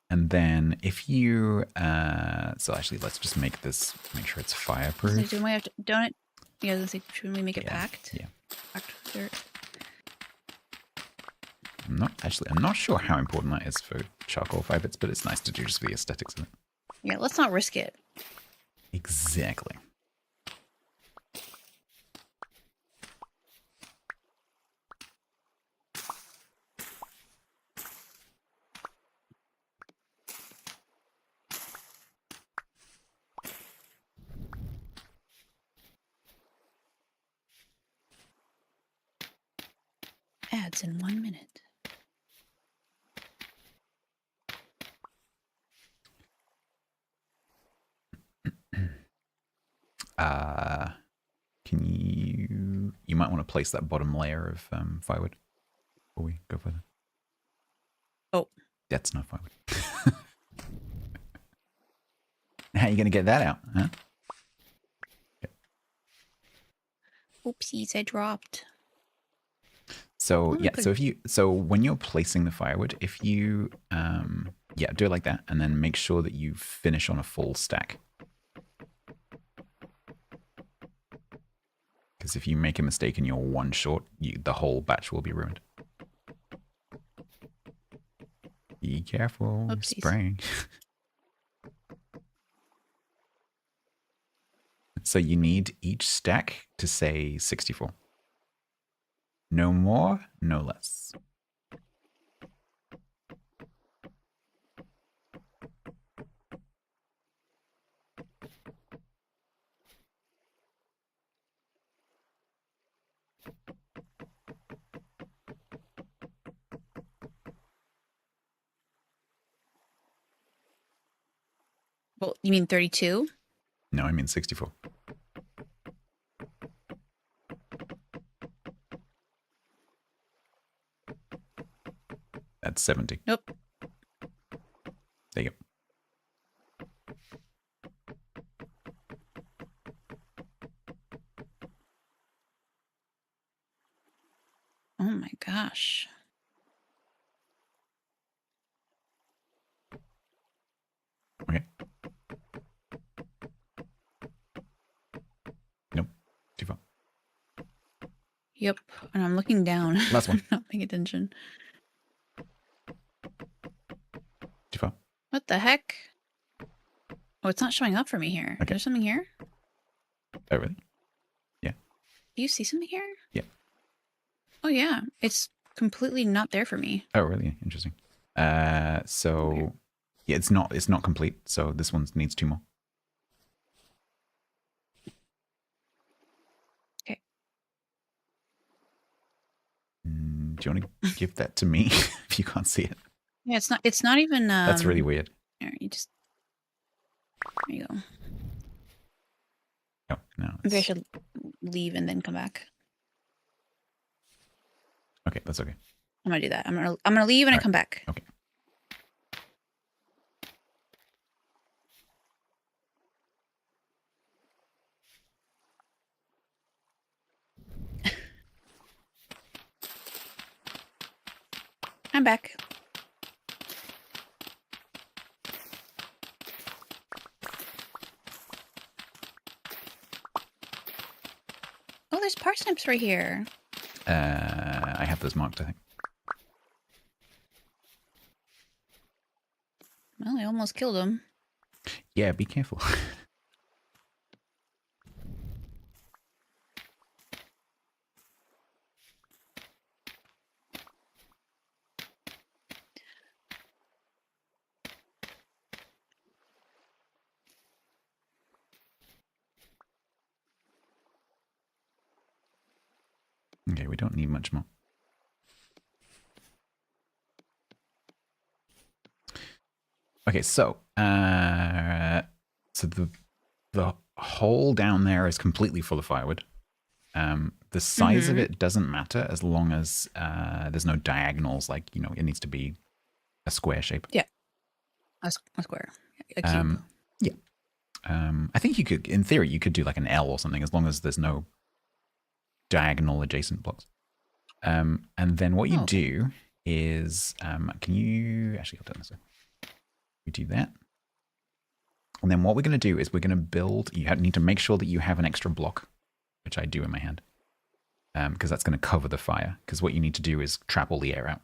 then if you, so actually let's just make sure it's fireproof. So do we have to, don't it? Yeah, I was gonna say, should we make it packed? Yeah. Packed with dirt. I'm not sure how important that is for charcoal fibers, but it's nice to do just for the aesthetics of it. Yeah, let's not risk it. Exactly. Ads in 1 minute. Can you might want to place that bottom layer of firewood before we go further. Oh. That's not firewood. How are you going to get that out? Huh? Oopsies, I dropped. So Oh, yeah, good. so when you're placing the firewood, if you do it like that, and then make sure that you finish on a full stack. Because if you make a mistake and you're one short, the whole batch will be ruined. Be careful, Oopsies. spraying. So you need each stack to say 64. No more, no less. Well, you mean 32? No, I mean 64. That's 70. Nope. There you go. Oh my gosh. Okay. Nope. Too far. Yep. And I'm looking down. Last one. Not paying attention. Too far. What the heck? Oh, it's not showing up for me here. Okay. Is there something here? Oh, really? Yeah. Do you see something here? Yeah. Oh yeah. It's completely not there for me. Oh, really? Interesting. So yeah, it's not complete. So this one needs 2 more. Okay. Do you want to give that to me if you can't see it? Yeah, it's not even That's really weird. There, there you go. Oh, no. Maybe I should leave and then come back. Okay, that's okay. I'm gonna do that. I'm gonna leave and I Alright. come back. Okay. I'm back. there's parsnips right here. I have those marked, I think. Well, I almost killed him. Yeah, be careful. Okay, we don't need much more. Okay, so the hole down there is completely full of firewood. The size of it doesn't matter as long as there's no diagonals. Like, you know, it needs to be a square shape. Yeah. A square. A cube. Yeah. I think you could, in theory, you could do like an L or something as long as there's no diagonal adjacent blocks. And then what you do is, can you actually hold on a second? We do that. And then what we're going to do is we're going to build, need to make sure that you have an extra block, which I do in my hand, because that's going to cover the fire. Because what you need to do is trap all the air out.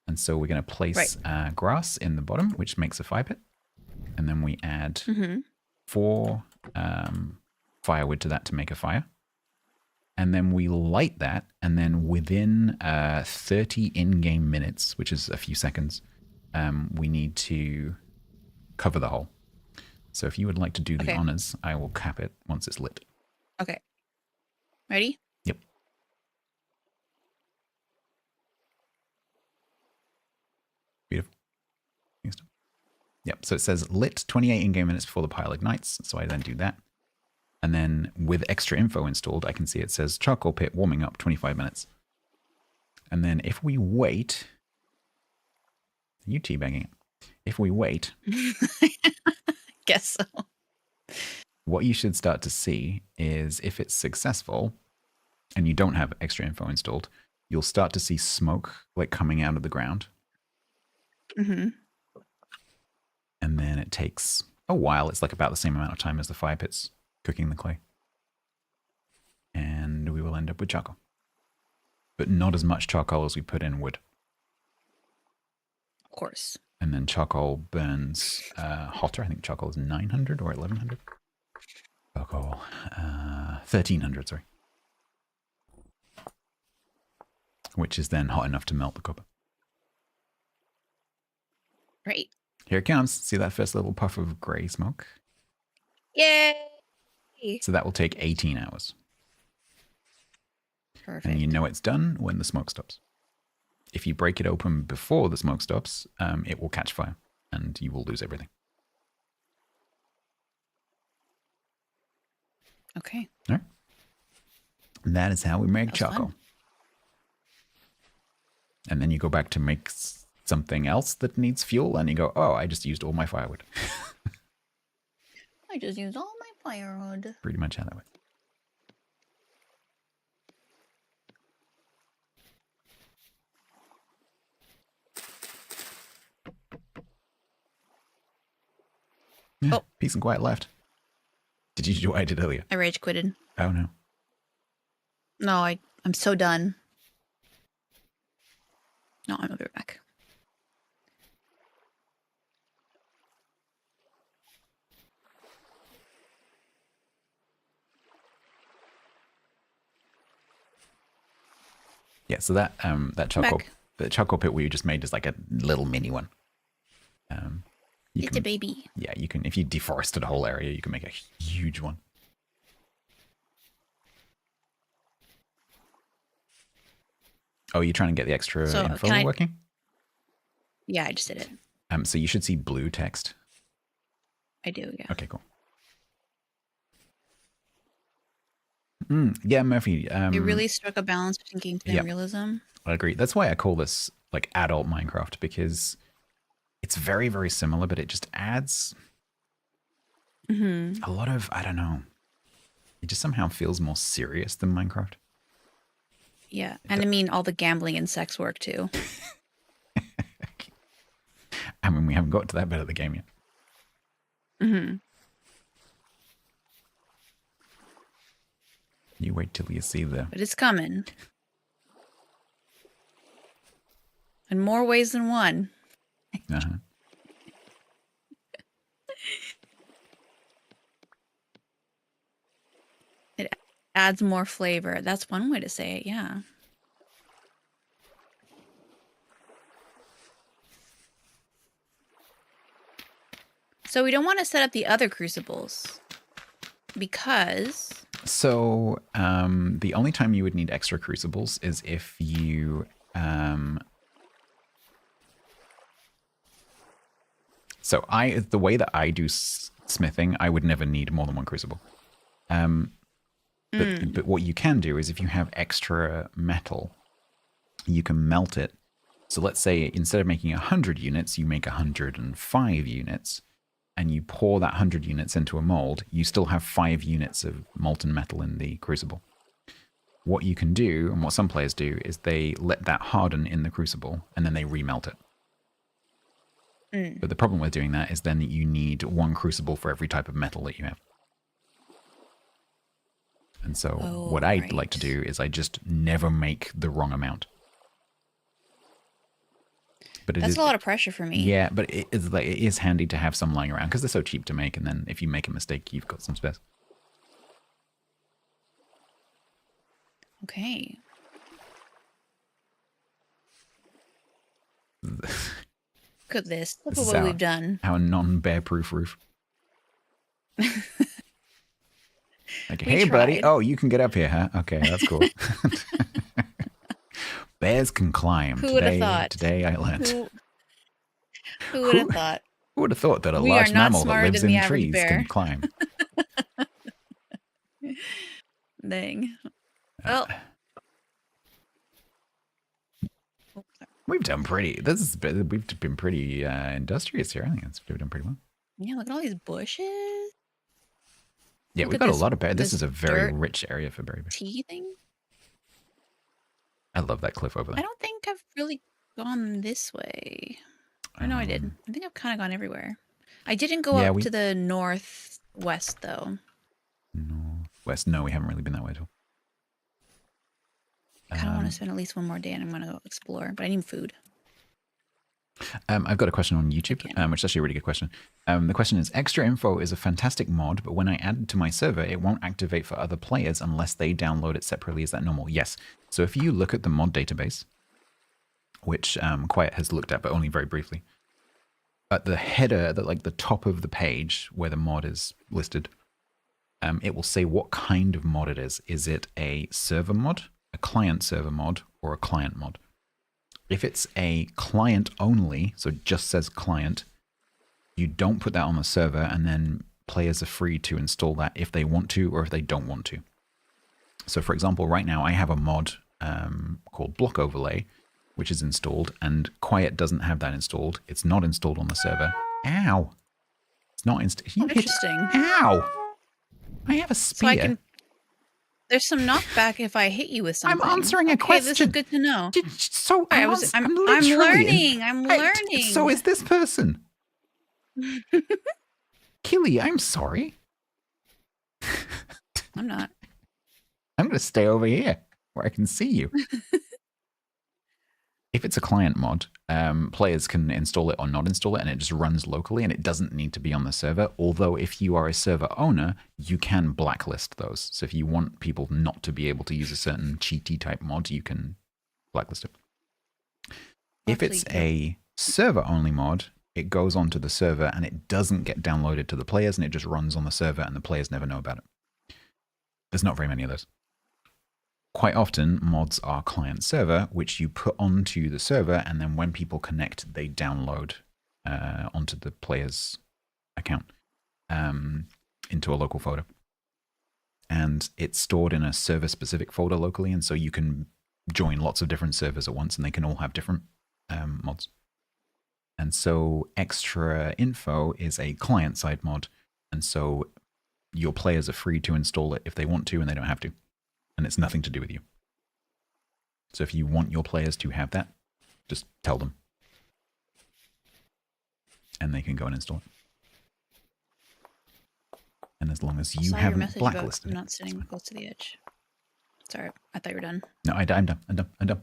And so we're going to place grass in the bottom, which makes a fire pit. And then we add 4 firewood to that to make a fire. And then we light that. And then within 30 in-game minutes, which is a few seconds, we need to cover the hole. So if you would like to do the honors, I will cap it once it's lit. Okay. Ready? Yep. Beautiful. Yep. So it says lit 28 in-game minutes before the pile ignites. So I then do that. And then with extra info installed, I can see it says charcoal pit warming up 25 minutes. And then if we wait, you teabagging it. If we wait, Guess so. What you should start to see is if it's successful and you don't have extra info installed, you'll start to see smoke like coming out of the ground. Mm-hmm. And then it takes a while. It's like about the same amount of time as the fire pit's cooking the clay. And we will end up with charcoal. But not as much charcoal as we put in wood. Of course. And then charcoal burns hotter. I think charcoal is 900 or 1100. Charcoal, 1300, sorry. Which is then hot enough to melt the copper. Great. Here it comes. See that first little puff of gray smoke? Yay! So that will take 18 hours. Perfect. And you know it's done when the smoke stops. If you break it open before the smoke stops, it will catch fire and you will lose everything. Okay. All right. And that is how we make charcoal. Fun. And then you go back to make something else that needs fuel and you go, oh, I just used all my firewood. I just used all my firewood. Pretty much how that works. Yeah, Oh. Peace and quiet left. Did you do what I did earlier? I rage quitted. Oh, no. No, I'm so done. No, I'm over back. Yeah, so that the charcoal pit we just made is like a little mini one. It's a baby. Yeah, you can, if you deforested a whole area, you can make a huge one. Oh, you're trying to get the extra info working? Yeah, I just did it. So you should see blue text. I do, yeah. Okay, cool. Yeah, Murphy. It really struck a balance between gameplay and realism. I agree. That's why I call this like adult Minecraft, because it's very, very similar, but it just adds a lot of, I don't know. It just somehow feels more serious than Minecraft. Yeah, and I mean all the gambling and sex work too. I mean, we haven't got to that bit of the game yet. You wait till you see the... But it's coming. In more ways than one. Uh-huh. It adds more flavor. That's one way to say it, yeah. So we don't want to set up the other crucibles because... So the only time you would need extra crucibles is if you... So the way that I do smithing, I would never need more than one crucible. But what you can do is if you have extra metal, you can melt it. So let's say instead of making 100 units, you make 105 units, and you pour that 100 units into a mold, you still have 5 units of molten metal in the crucible. What you can do, and what some players do, is they let that harden in the crucible, and then they remelt it. But the problem with doing that is then you need one crucible for every type of metal that you have. And so what I'd like to do is I just never make the wrong amount. But that's a lot of pressure for me. Yeah, but it is handy to have some lying around because they're so cheap to make, and then if you make a mistake, you've got some spares. Okay. Look at this. Look at what we've done. Our non-bear-proof roof. Like, hey, buddy. Oh, you can get up here, huh? Okay, that's cool. Bears can climb. Who would have thought? Today I learned. Who would have thought? Who would have thought that a We large are not mammal that smarter lives than the in average trees bear. can climb? Dang. Well. We've done pretty. We've been pretty industrious here. I think we've done pretty well. Yeah, look at all these bushes. Yeah, Look we've at got a this- lot of berry. This this is a very dirt rich area for berry. Tea thing. I love that cliff over I there. don't think I've really gone this way. Or no, I did. I think I've kind of gone everywhere. I didn't go up to the northwest though. Northwest? No, we haven't really been that way at all. I kind of want to spend at least one more day, and I'm going to go explore. But I need food. I've got a question on YouTube, which is actually a really good question. The question is, Extra Info is a fantastic mod, but when I add it to my server, it won't activate for other players unless they download it separately. Is that normal? Yes. So if you look at the mod database, which Quiet has looked at, but only very briefly, at the header, the top of the page where the mod is listed, it will say what kind of mod it is. Is it a server mod, a client server mod, or a client mod? If it's a client only, so it just says client, you don't put that on the server, and then players are free to install that if they want to or if they don't want to. So for example, right now I have a mod called Block Overlay, which is installed, and Quiet doesn't have that installed. It's not installed on the server. Ow! It's not installed. Interesting. Ow! I have a spear. So there's some knockback if I hit you with something. I'm answering a question. This is good to know. So I'm learning. I'm learning. So is this person. Killy, I'm sorry. I'm not. I'm going to stay over here where I can see you. If it's a client mod, players can install it or not install it, and it just runs locally, and it doesn't need to be on the server. Although if you are a server owner, you can blacklist those. So if you want people not to be able to use a certain cheaty type mod, you can blacklist it. If it's a server only mod, it goes onto the server and it doesn't get downloaded to the players, and it just runs on the server and the players never know about it. There's not very many of those. Quite often, mods are client server, which you put onto the server, and then when people connect, they download onto the player's account into a local folder. And it's stored in a server-specific folder locally, and so you can join lots of different servers at once, and they can all have different mods. And so Extra Info is a client-side mod, and so your players are free to install it if they want to, and they don't have to. And it's nothing to do with you. So if you want your players to have that, just tell them. And they can go and install it. And as long as you haven't blacklisted it. I'm not sitting close to the edge. Sorry, I thought you were done. No, I'm done. I'm done.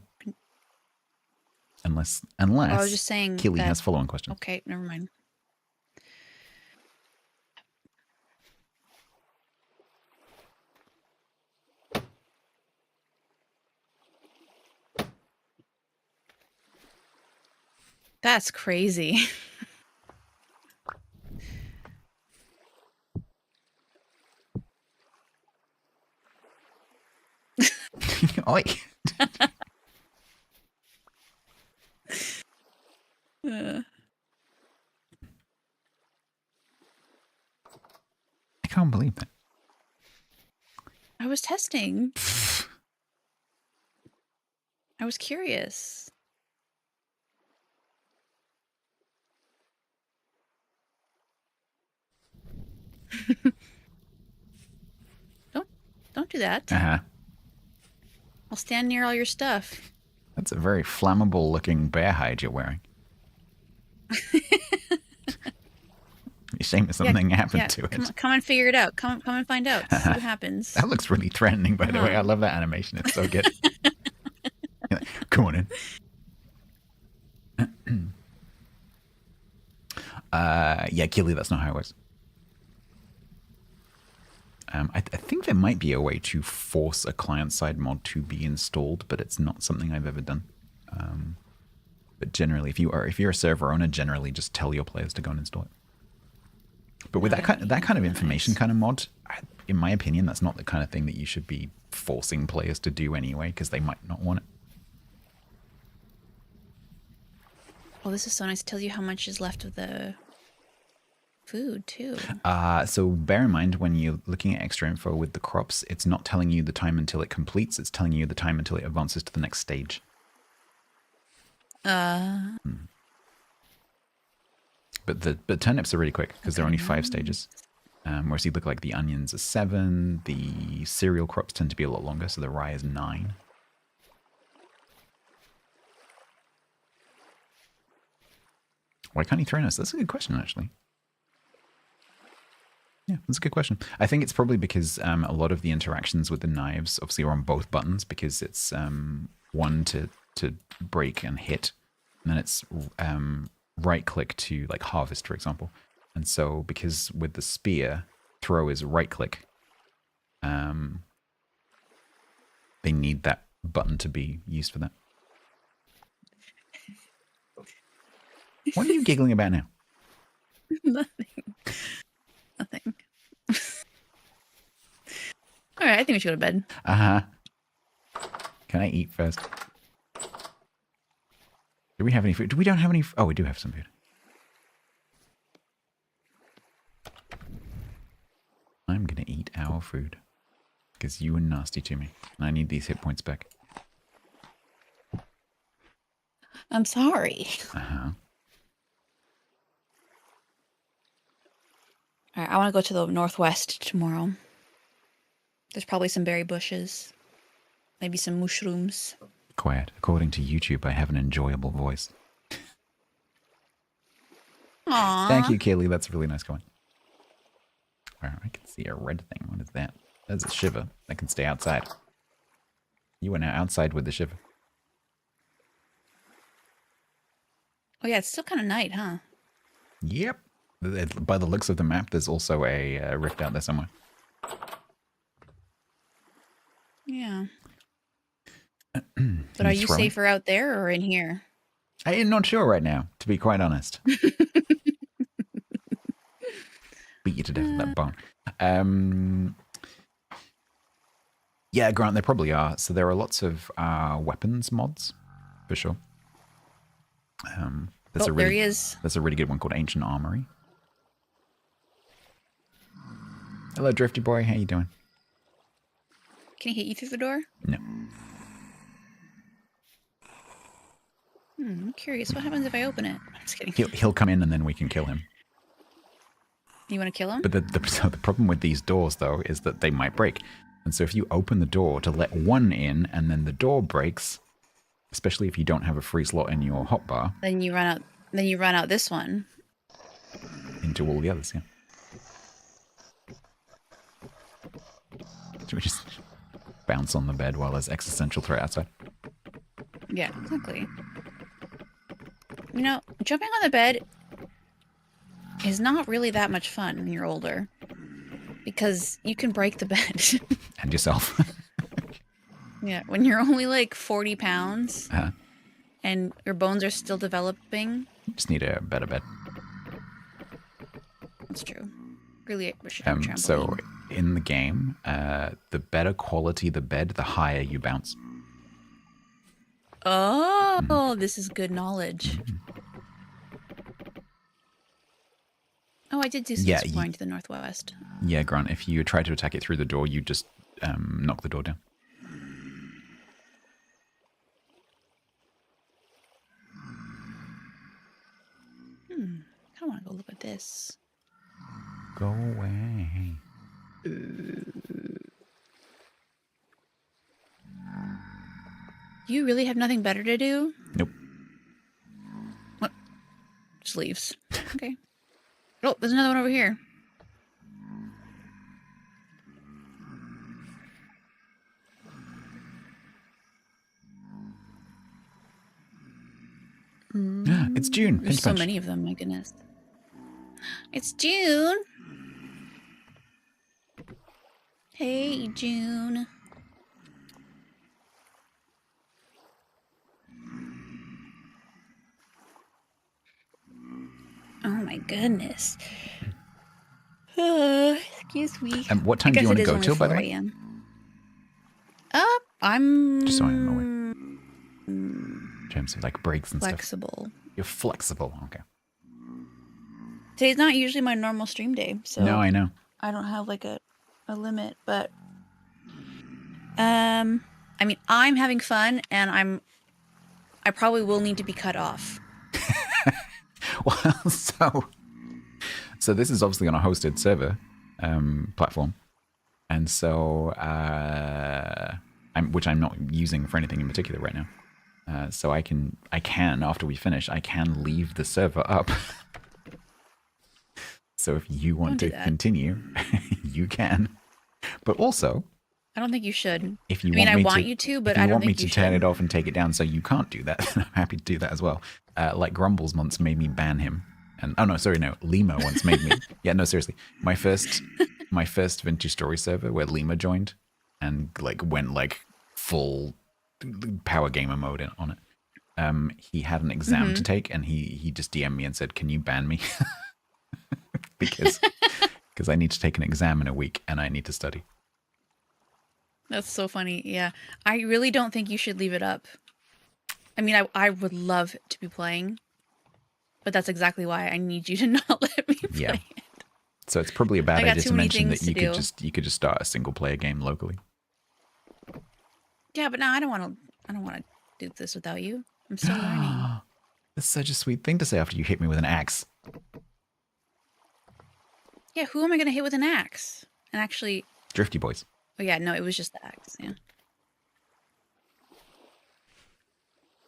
Unless I was just saying Keely that- has follow-on questions. Okay, never mind. That's crazy. Oi. Uh, I can't believe that. I was testing. I was curious. Don't do that. Uh-huh. I'll stand near all your stuff. That's a very flammable looking bear hide you're wearing. Shame if something happened to it. Come and figure it out. Come and find out. See what happens. That looks really trending, by the way. I love that animation. It's so good. Come on in. Yeah, Keely, that's not how it works. I think there might be a way to force a client-side mod to be installed, but it's not something I've ever done. But generally, if you're a server owner, generally just tell your players to go and install it. But with that kind of information kind of mod, in my opinion, that's not the kind of thing that you should be forcing players to do anyway, because they might not want it. Well, this is so nice. It tells you how much is left of the food too. So bear in mind when you're looking at extra info with the crops, it's not telling you the time until it completes. It's telling you the time until it advances to the next stage. But turnips are really quick because they're only 5 stages. Whereas you look like the onions are 7. The cereal crops tend to be a lot longer, so the rye is 9. Why can't he throw us? That's a good question, actually. Yeah, that's a good question. I think it's probably because a lot of the interactions with the knives obviously are on both buttons, because it's one to break and hit, and then it's right click to like harvest, for example. And so because with the spear, throw is right click, they need that button to be used for that. What are you giggling about now? Nothing. All right, I think we should go to bed. Uh-huh. Can I eat first? Do we have any food? We don't have any... Oh, we do have some food. I'm going to eat our food. Because you were nasty to me. And I need these hit points back. I'm sorry. Uh-huh. All right, I want to go to the northwest tomorrow. There's probably some berry bushes. Maybe some mushrooms. Quiet. According to YouTube, I have an enjoyable voice. Aww. Thank you, Kaylee. That's a really nice comment. All right, I can see a red thing. What is that? That's a shiver. That can stay outside. You are now outside with the shiver. Oh yeah, it's still kind of night, huh? Yep. By the looks of the map, there's also a rift out there somewhere. Yeah. But are you safer out there or in here? I am not sure right now, to be quite honest. Beat you to death with that bone. Yeah, Grant, there probably are. So there are lots of weapons mods, for sure. There's there he is. There's a really good one called Ancient Armory. Hello, Drifty Boy. How you doing? Can he hit you through the door? No. I'm curious. What happens if I open it? I'm just kidding. He'll come in and then we can kill him. You want to kill him? But so the problem with these doors, though, is that they might break. And so if you open the door to let one in and then the door breaks, especially if you don't have a free slot in your hotbar. Then you run out. Then you run out this one. Into all the others, yeah. Should we just bounce on the bed while there's existential threat outside. Yeah, exactly. You know, jumping on the bed is not really that much fun when you're older. Because you can break the bed. And yourself. Yeah, when you're only like 40 pounds Uh-huh. and your bones are still developing. Just need a better bed. That's true. Really, we should have a trampoline. So in the game, the better quality the bed, the higher you bounce. Oh, this is good knowledge. Oh, I did do some exploring to the northwest. Yeah, Grant, if you try to attack it through the door, you just knock the door down. I kind of want to go look at this. Go away. You really have nothing better to do? Nope. What? Just leaves. Okay. Oh, there's another one over here. It's June. There's Pinch so punch. many of them, my goodness. It's June. Hey, June. Oh my goodness. Excuse me. And what time do you want to go till, by the way? I'm Just so I'm aware. In terms of like breaks and flexible. stuff. You're flexible. Okay. Today's not usually my normal stream day, so No, I know. I don't have like a limit, but I mean, I'm having fun, and I probably will need to be cut off. Well, so this is obviously on a hosted server platform, and so which I'm not using for anything in particular right now. So I can after we finish, I can leave the server up. So if you want to continue, you can. But also, I don't think you should. if you I mean, want me I want to, you to, but if you I don't want me think you to turn should. it off and take it down so you can't do that, then I'm happy to do that as well. Like Grumbles once made me ban him. And Lima once made me. Yeah, no, seriously. My first Vintage Story server where Lima joined and like went like full power gamer mode on it. He had an exam to take, and he just DM'd me and said, "Can you ban me?" because I need to take an exam in a week and I need to study. That's so funny. Yeah, I really don't think you should leave it up. I mean, I would love to be playing, but that's exactly why I need you to not let me play Yeah. it. So it's probably a bad I got idea too to many mention that things to you could just start a single player game locally. Yeah, but now I don't want to do this without you. I'm still learning. That's such a sweet thing to say after you hit me with an axe. Yeah, who am I going to hit with an axe? And actually, Drifty boys. oh yeah, no, it was just the axe. Yeah.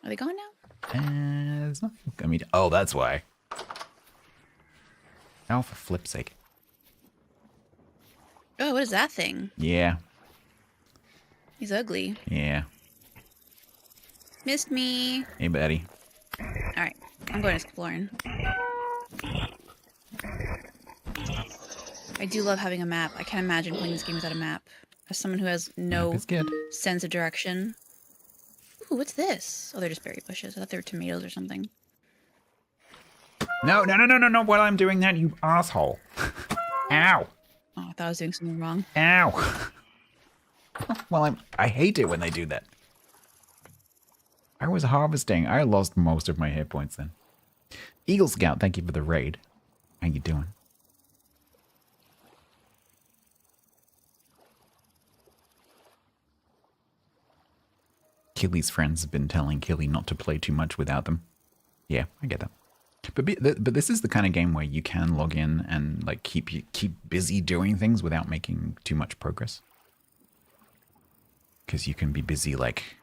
Are they gone now? There's nothing. I mean, oh, that's why. Oh, for flip's sake. Oh, what is that thing? Yeah. He's ugly. Yeah. Missed me. Hey, buddy. All right, I'm going exploring. I do love having a map. I can't imagine playing this game without a map. As someone who has no It's good. sense of direction. Ooh, what's this? Oh, they're just berry bushes. I thought they were tomatoes or something. No. While I'm doing that, you asshole. Ow. Oh, I thought I was doing something wrong. Ow. Well, I hate it when they do that. I was harvesting. I lost most of my hit points then. Eagle Scout, thank you for the raid. How you doing? Killy's friends have been telling Killy not to play too much without them. Yeah, I get that. But this is the kind of game where you can log in and like keep busy doing things without making too much progress. Because you can be busy like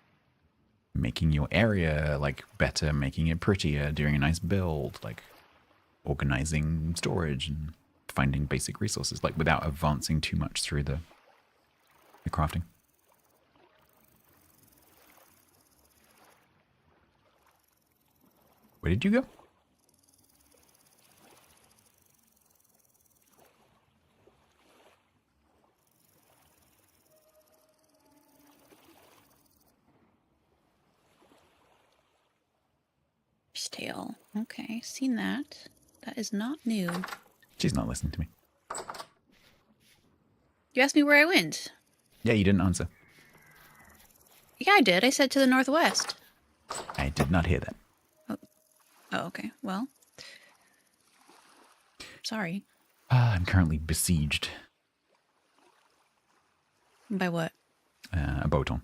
making your area like better, making it prettier, doing a nice build, like organizing storage and finding basic resources, like without advancing too much through the crafting. Where did you go? Tail. Okay, seen that. That is not new. She's not listening to me. You asked me where I went. Yeah, you didn't answer. Yeah, I did. I said to the northwest. I did not hear that. Oh, okay. Well, sorry. I'm currently besieged. By what? A Boton.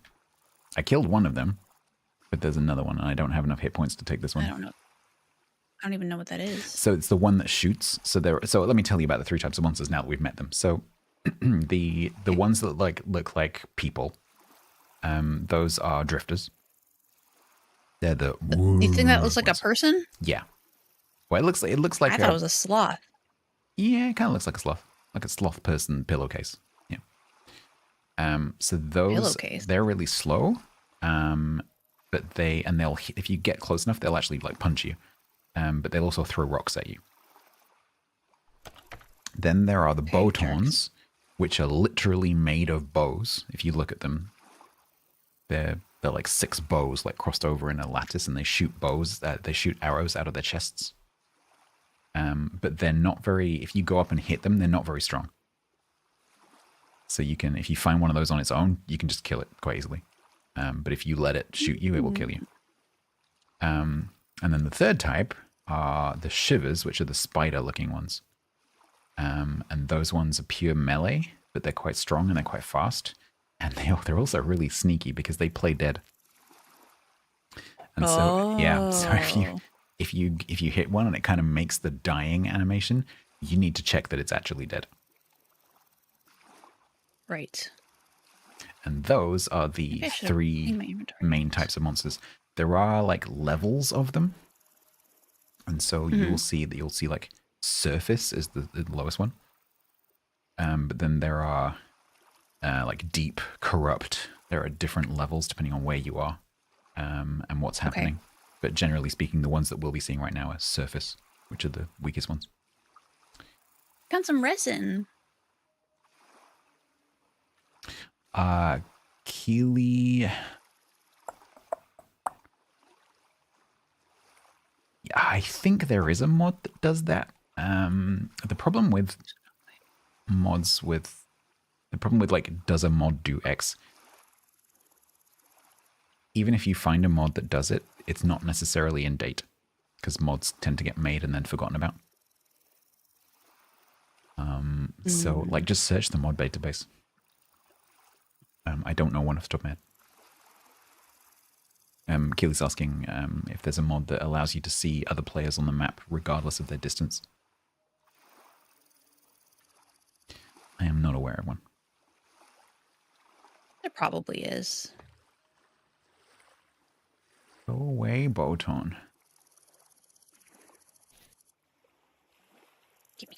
I killed one of them, but there's another one, and I don't have enough hit points to take this one. I don't know. I don't even know what that is. So it's the one that shoots. So let me tell you about the 3 types of monsters now that we've met them. So the ones that look like people, those are drifters. They're the. You think that looks like a person? Yeah. Well, it looks like. I thought it was a sloth. Yeah, it kind of looks like a sloth person pillowcase. Yeah. So those Pillowcase. they're really slow. But they'll if you get close enough, they'll actually like punch you. But they'll also throw rocks at you. Then there are the Botons, which are literally made of bows. If you look at them, they're like 6 bows like crossed over in a lattice, and they shoot they shoot arrows out of their chests. But they're not very. If you go up and hit them, they're not very strong. So if you find one of those on its own, you can just kill it quite easily. But if you let it shoot you, it will kill you. And then the 3rd type are the Shivers, which are the spider-looking ones. And those ones are pure melee, but they're quite strong and they're quite fast. And they're also really sneaky because they play dead. And so if you hit one and it kind of makes the dying animation, you need to check that it's actually dead. Right. And those are the 3 main types of monsters. There are like levels of them. And so you'll see like surface is the lowest one. But then there are like deep, corrupt. There are different levels depending on where you are and what's happening. Okay. But generally speaking, the ones that we'll be seeing right now are surface, which are the weakest ones. Found some resin. Keely. I think there is a mod that does that. The problem with like, does a mod do X? Even if you find a mod that does it, it's not necessarily in date because mods tend to get made and then forgotten about. So like, just search the mod database. I don't know one off the top of my head. Keely's asking if there's a mod that allows you to see other players on the map regardless of their distance. I am not aware of one. There probably is. Go away, Boton. Give me.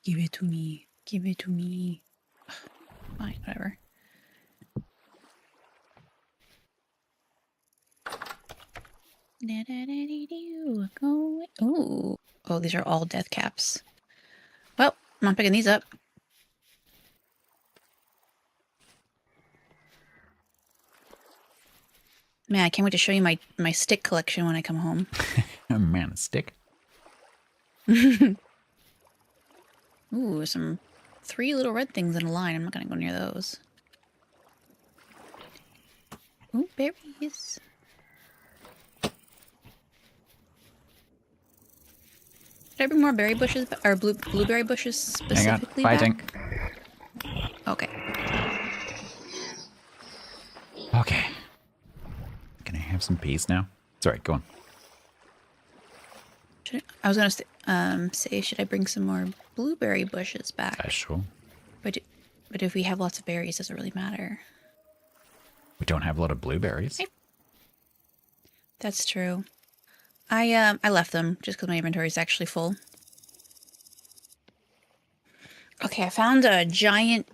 Give it to me. Give it to me. Fine, whatever. Go away. Oh, these are all death caps. Well, I'm not picking these up. Man, I can't wait to show you my stick collection when I come home. Oh man, a stick? Ooh, some 3 little red things in a line. I'm not going to go near those. Ooh, berries. Did I bring more berry bushes, or blueberry bushes specifically? Hang on, fighting. Okay. Okay. Can I have some peace now? Sorry, go on. I was going to say, should I bring some more blueberry bushes back? Sure. But if we have lots of berries, does it really matter? We don't have a lot of blueberries. That's true. I left them just because my inventory is actually full. Okay, I found a giant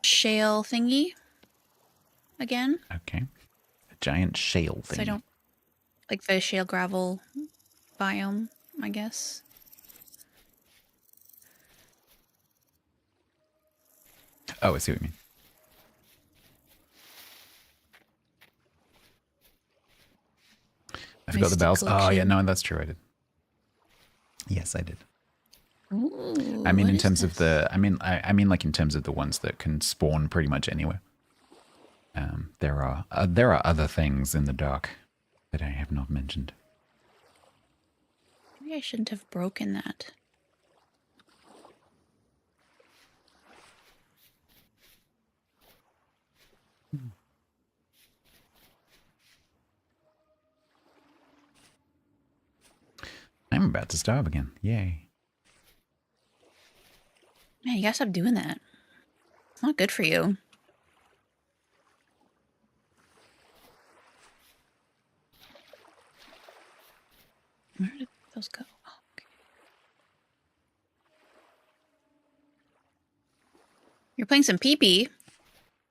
shale thingy again. Okay. A giant shale thing. So I don't like the shale gravel biome, I guess. Oh, I see what you mean. I forgot the stick bells. Oh, yeah, collection. no, that's true. I did. Yes, I did. Ooh, I mean, what in is terms of this? the, I mean, like in terms of the ones that can spawn pretty much anywhere. There are other things in the dark that I have not mentioned. Maybe I shouldn't have broken that. I'm about to starve again. Yay. Man, you gotta stop doing that. It's not good for you. Where did those go? Oh, okay. You're playing some pee-pee.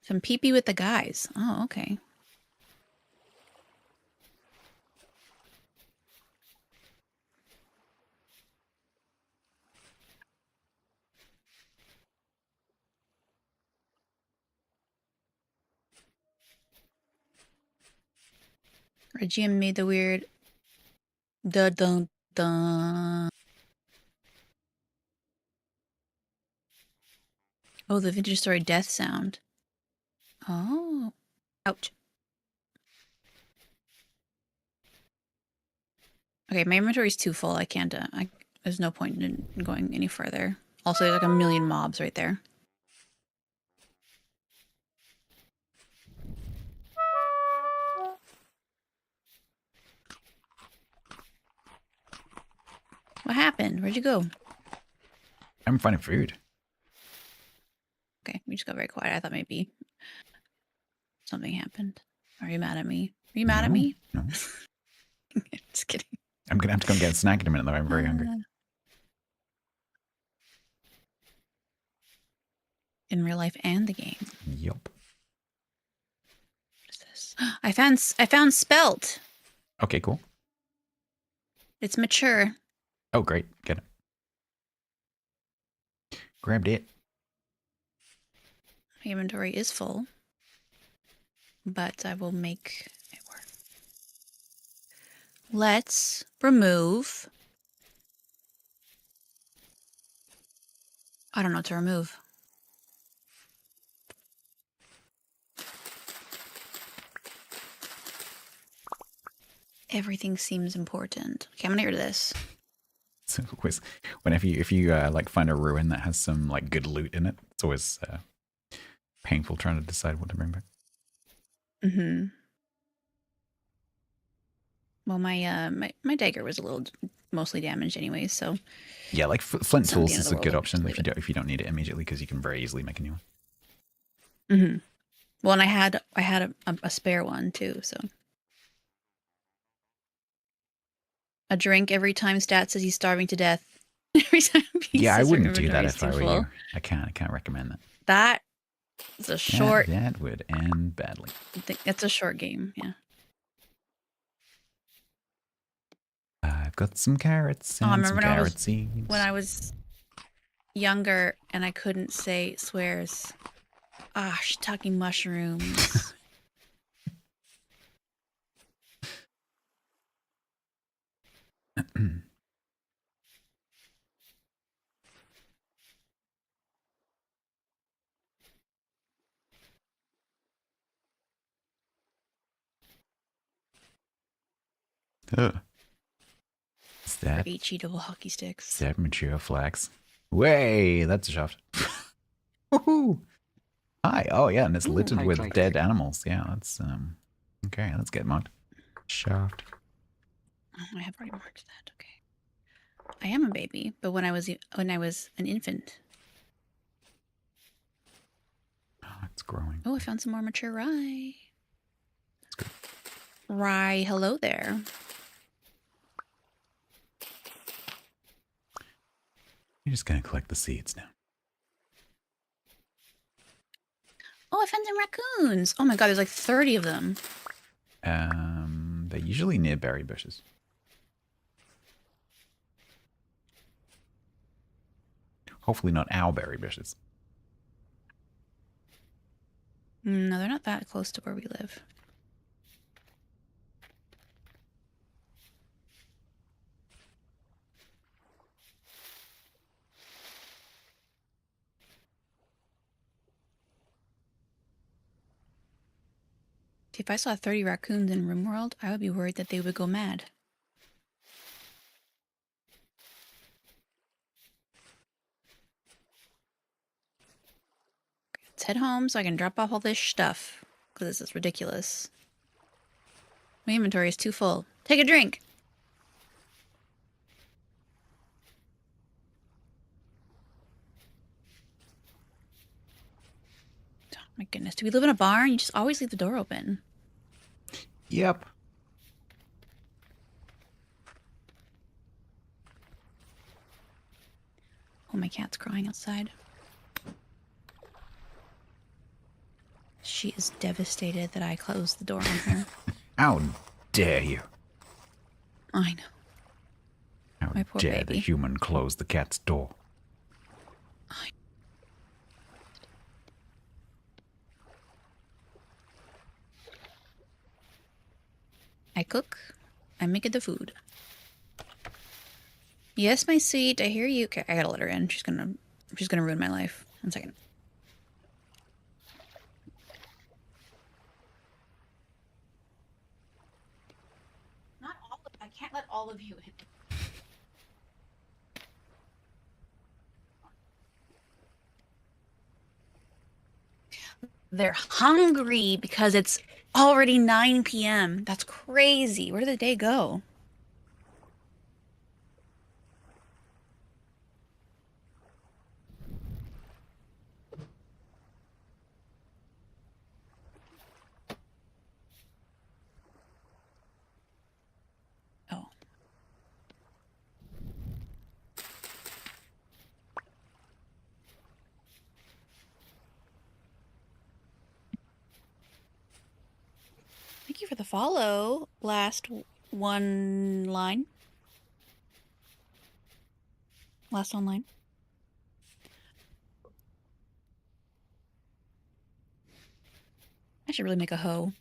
Some pee-pee with the guys. Oh, okay. Regium made the weird dun dun dun. Oh, the vintage story death sound. Oh. Ouch. Okay, my inventory's too full. I can't, there's no point in going any further. Also, there's like a million mobs right there. What happened? Where'd you go? I'm finding food. Okay, we just got very quiet. I thought maybe something happened. Are you mad at me? Are you mad at No, me? no. Just kidding. I'm going to have to go and get a snack in a minute, though. I'm very hungry. In real life and the game. Yup. What is this? I found spelt. Okay, cool. It's mature. Oh, great. Get it. Grabbed it. My inventory is full, but I will make it work. Let's remove. I don't know what to remove. Everything seems important. Okay, I'm gonna get rid of this. So always, whenever if you like find a ruin that has some like good loot in it, it's always painful trying to decide what to bring back. Mm-hmm. Well, my dagger was mostly damaged anyway, so Yeah, like flint it's not the tools end of is the a world. good I'll just option leave if you don't need it immediately because you can very easily make a new one. Mm-hmm. Well, and I had a spare one too, so. A drink every time Stat says he's starving to death. Every time he Yeah, I says your wouldn't do that inventory's if I too were full. you. I can't recommend that. That is a short. That would end badly. That's a short game. Yeah. I've got some carrots Oh, I and some remember carrot seeds. when I was younger and I couldn't say swears. Ah, shiitake mushrooms. Ugh. Is For that HE double hockey sticks. is that mature flax? Way, that's a shaft. Woohoo! Hi. Oh yeah, and it's Ooh. littered Hi, with Clank. dead animals. Yeah, that's okay. Let's get marked. Shaft. Oh, I have already marked that. Okay. I am a baby, but when I was an infant. Oh, it's growing. Oh, I found some more mature rye. That's good. Rye, hello there. You're just gonna collect the seeds now. Oh, I found some raccoons. Oh my god, there's like 30 of them. They're usually near berry bushes. Hopefully not our berry bushes. No, they're not that close to where we live. If I saw 30 raccoons in RimWorld, I would be worried that they would go mad. Let's head home so I can drop off all this stuff. Because this is ridiculous. My inventory is too full. Take a drink! Oh my goodness. Do we live in a barn? You just always leave the door open. Yep. Oh, my cat's crying outside. She is devastated that I closed the door on her. How dare you? I know. How My poor dare the baby. human close the cat's door? I cook. I make it the food. Yes, my sweet. I hear you. Okay, I gotta let her in. She's gonna ruin my life. 1 second. Not all of. I can't let all of you in. They're hungry because it's already 9 p.m. That's crazy. Where did the day go? Oh. Thank you for the follow. Last one line. Last online. I should really make a hoe.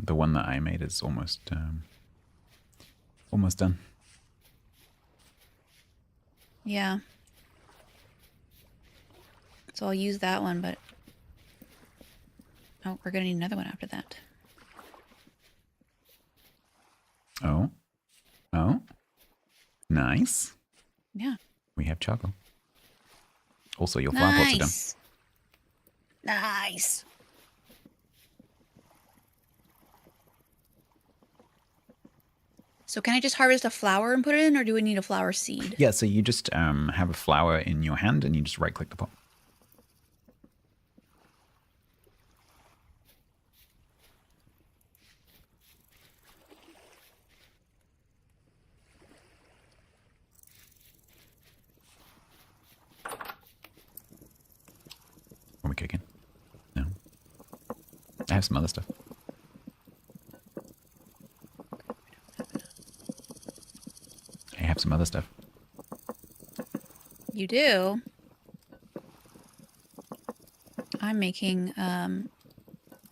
The one that I made is almost done. Yeah. So I'll use that one, but... Oh, we're gonna need another one after that. Oh. Oh. Nice. Yeah. We have charcoal. Also, your flower pots are done. Nice. Nice. So can I just harvest a flower and put it in, or do we need a flower seed? Yeah, so you just have a flower in your hand and you just right-click the pot. Are we cooking? No. I have some other stuff. I have some other stuff. You do? I'm making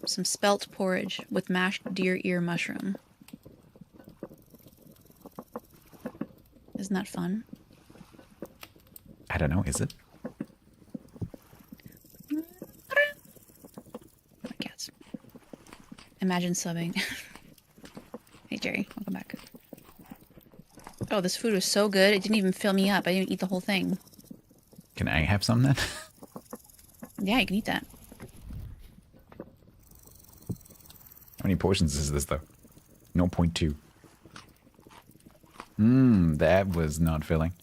some spelt porridge with mashed deer ear mushroom. Isn't that fun? I don't know, is it? My cats. Imagine subbing. Hey Jerry, welcome back. Oh, this food was so good, it didn't even fill me up. I didn't eat the whole thing. Can I have some then? Yeah, you can eat that. How many portions is this though? 0.2. That was not filling.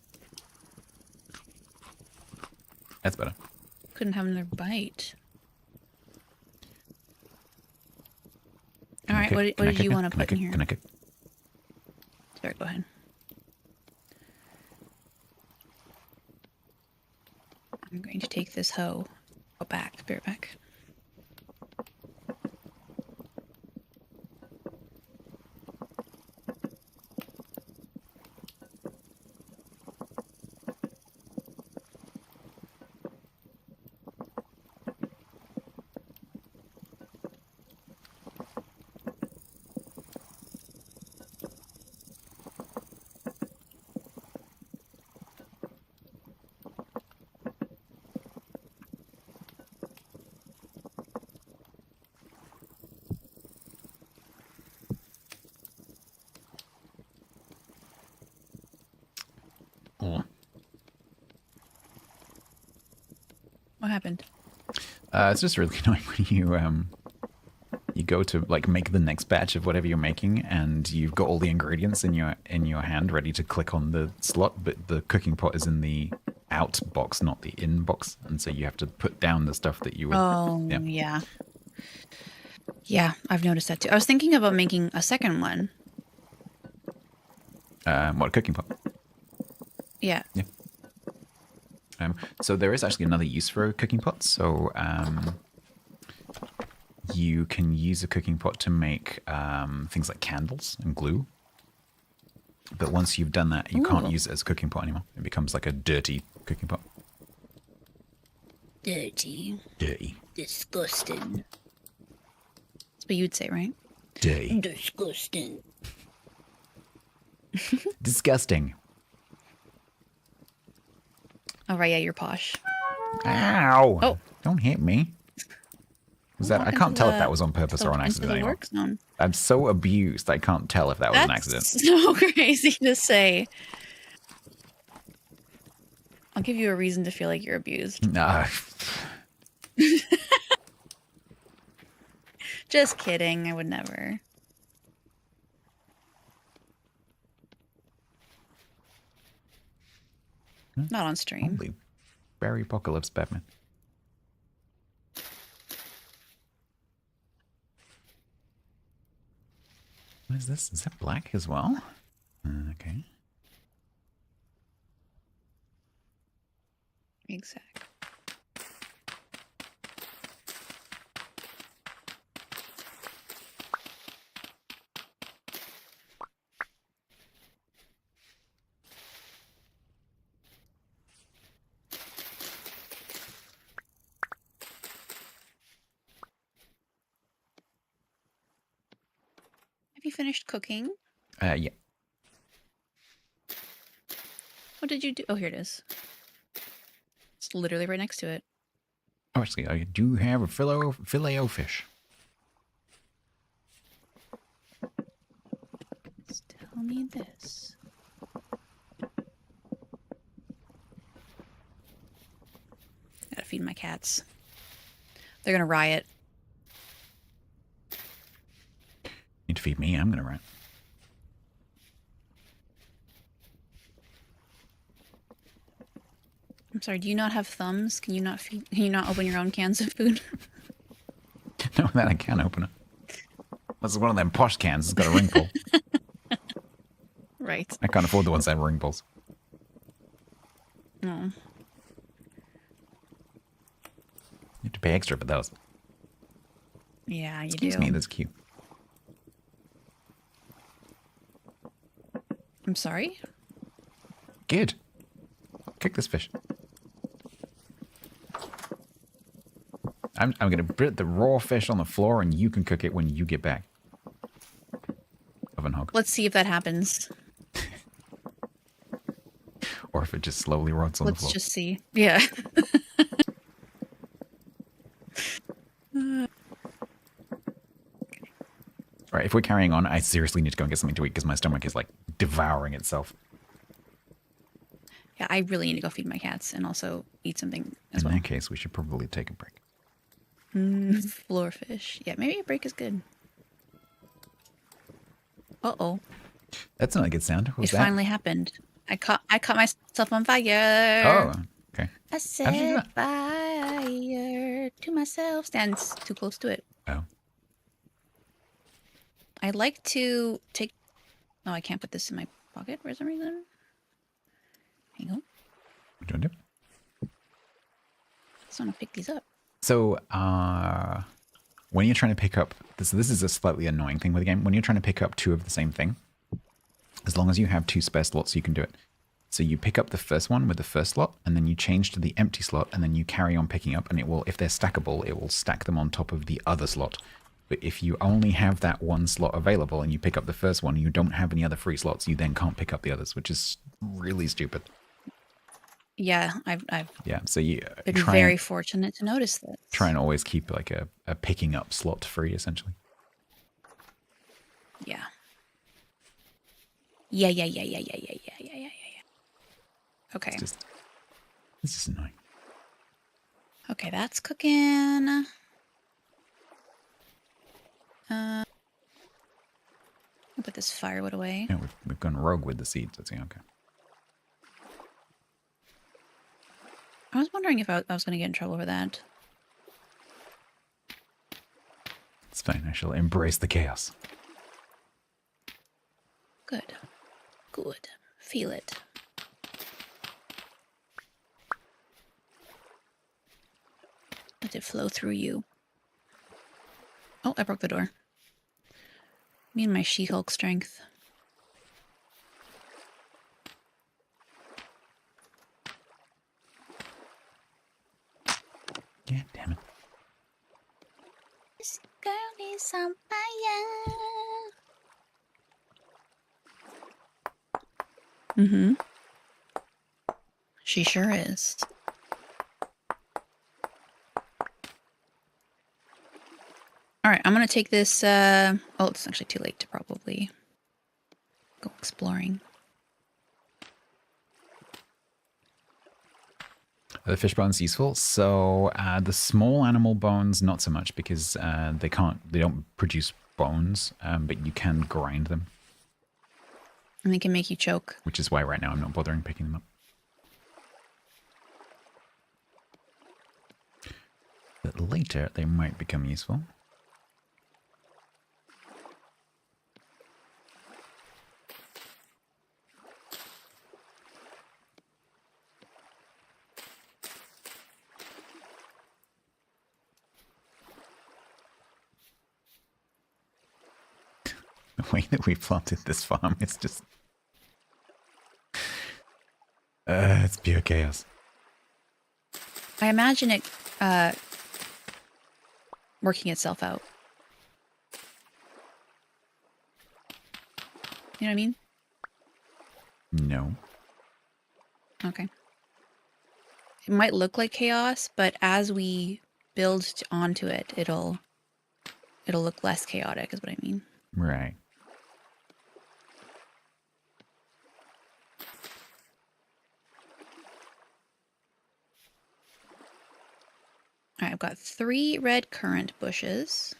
That's better. Couldn't have another bite. Can I Alright, cook? what Can I did cook you it? want to Can I put in cook? here? Can I cook? Sorry, go ahead. I'm going to take this hoe. Go back. Bear it back. What happened? It's just really annoying when you go to like make the next batch of whatever you're making, and you've got all the ingredients in your hand ready to click on the slot, but the cooking pot is in the out box, not the in box, and so you have to put down the stuff that you would. Oh, yeah. Yeah, I've noticed that too. I was thinking about making a second one. What, a cooking pot? Yeah. Yeah. So there is actually another use for a cooking pot. So you can use a cooking pot to make things like candles and glue. But once you've done that, you can't use it as a cooking pot anymore. It becomes like a dirty cooking pot. Dirty. Dirty. Disgusting. That's what you'd say, right? Dirty. Disgusting. Disgusting. Oh, right, yeah, you're posh. Ow! Oh. Don't hit me. Was that? I can't tell if that was on purpose or on accident anymore. I'm so abused, I can't tell if that was an accident. That's so crazy to say. I'll give you a reason to feel like you're abused. Nah. Just kidding. I would never. Not on stream. Holy berry apocalypse, Batman. What is this? Is that black as well? Okay. Exactly. Have you finished cooking? Yeah. What did you do? Oh, here it is. It's literally right next to it. Oh, actually, I do have a filet-o-fish. Tell me this. Gotta feed my cats. They're gonna riot. Need to feed me. I'm gonna run. I'm sorry. Do you not have thumbs? Can you not feed? Can you not open your own cans of food? No, that I can't open it. This is one of them posh cans. It's got a ring pull. Right. I can't afford the ones that have ring pulls. No. You have to pay extra for those. Yeah, you Excuse do. me, that's cute. I'm sorry? Good. Cook this fish. I'm going to put the raw fish on the floor and you can cook it when you get back. Oven hog. Let's see if that happens. Or if it just slowly rots on the Let's floor. just see. Yeah. All right, if we're carrying on, I seriously need to go and get something to eat because my stomach is like devouring itself. Yeah, I really need to go feed my cats and also eat something as In well. that case, we should probably take a break. Floor fish. Yeah, maybe a break is good. Uh-oh. That's not a good sound. What was It that? finally happened. I caught myself on fire. Oh, okay. I did you do set fire to myself. Stands too close to it. Oh. I'd like to take... Oh, I can't put this in my pocket for some reason. Hang on. What do you want to do? I just want to pick these up. So, when you're trying to pick up... This is a slightly annoying thing with the game. When you're trying to pick up two of the same thing, as long as you have two spare slots, you can do it. So you pick up the first one with the first slot, and then you change to the empty slot, and then you carry on picking up, and it will, if they're stackable, it will stack them on top of the other slot. But if you only have that one slot available and you pick up the first one, you don't have any other free slots, you then can't pick up the others, which is really stupid. Yeah, I've Yeah, so you been very fortunate to notice this. try and always keep like a picking up slot free, essentially. Yeah. Yeah. Okay. It's just annoying. Okay, that's cooking. I'll put this firewood away. Yeah, we've gone rogue with the seeds. That's okay. I was wondering if I was going to get in trouble for that. It's fine. I shall embrace the chaos. Good. Good. Feel it. Let it flow through you. Oh, I broke the door. Me and my She-Hulk strength. Yeah, damn it. This girl is on fire. Mm-hmm. She sure is. All right, I'm gonna take this. Oh, it's actually too late to probably go exploring. Are the fish bones useful? So the small animal bones, not so much because they don't produce bones, but you can grind them. And they can make you choke. Which is why right now I'm not bothering picking them up. But later they might become useful. The way that we planted this farm is just... it's pure chaos. I imagine it working itself out. You know what I mean? No. Okay. It might look like chaos, but as we build onto it, it'll look less chaotic, is what I mean. Right. All right, I've got 3 red currant bushes.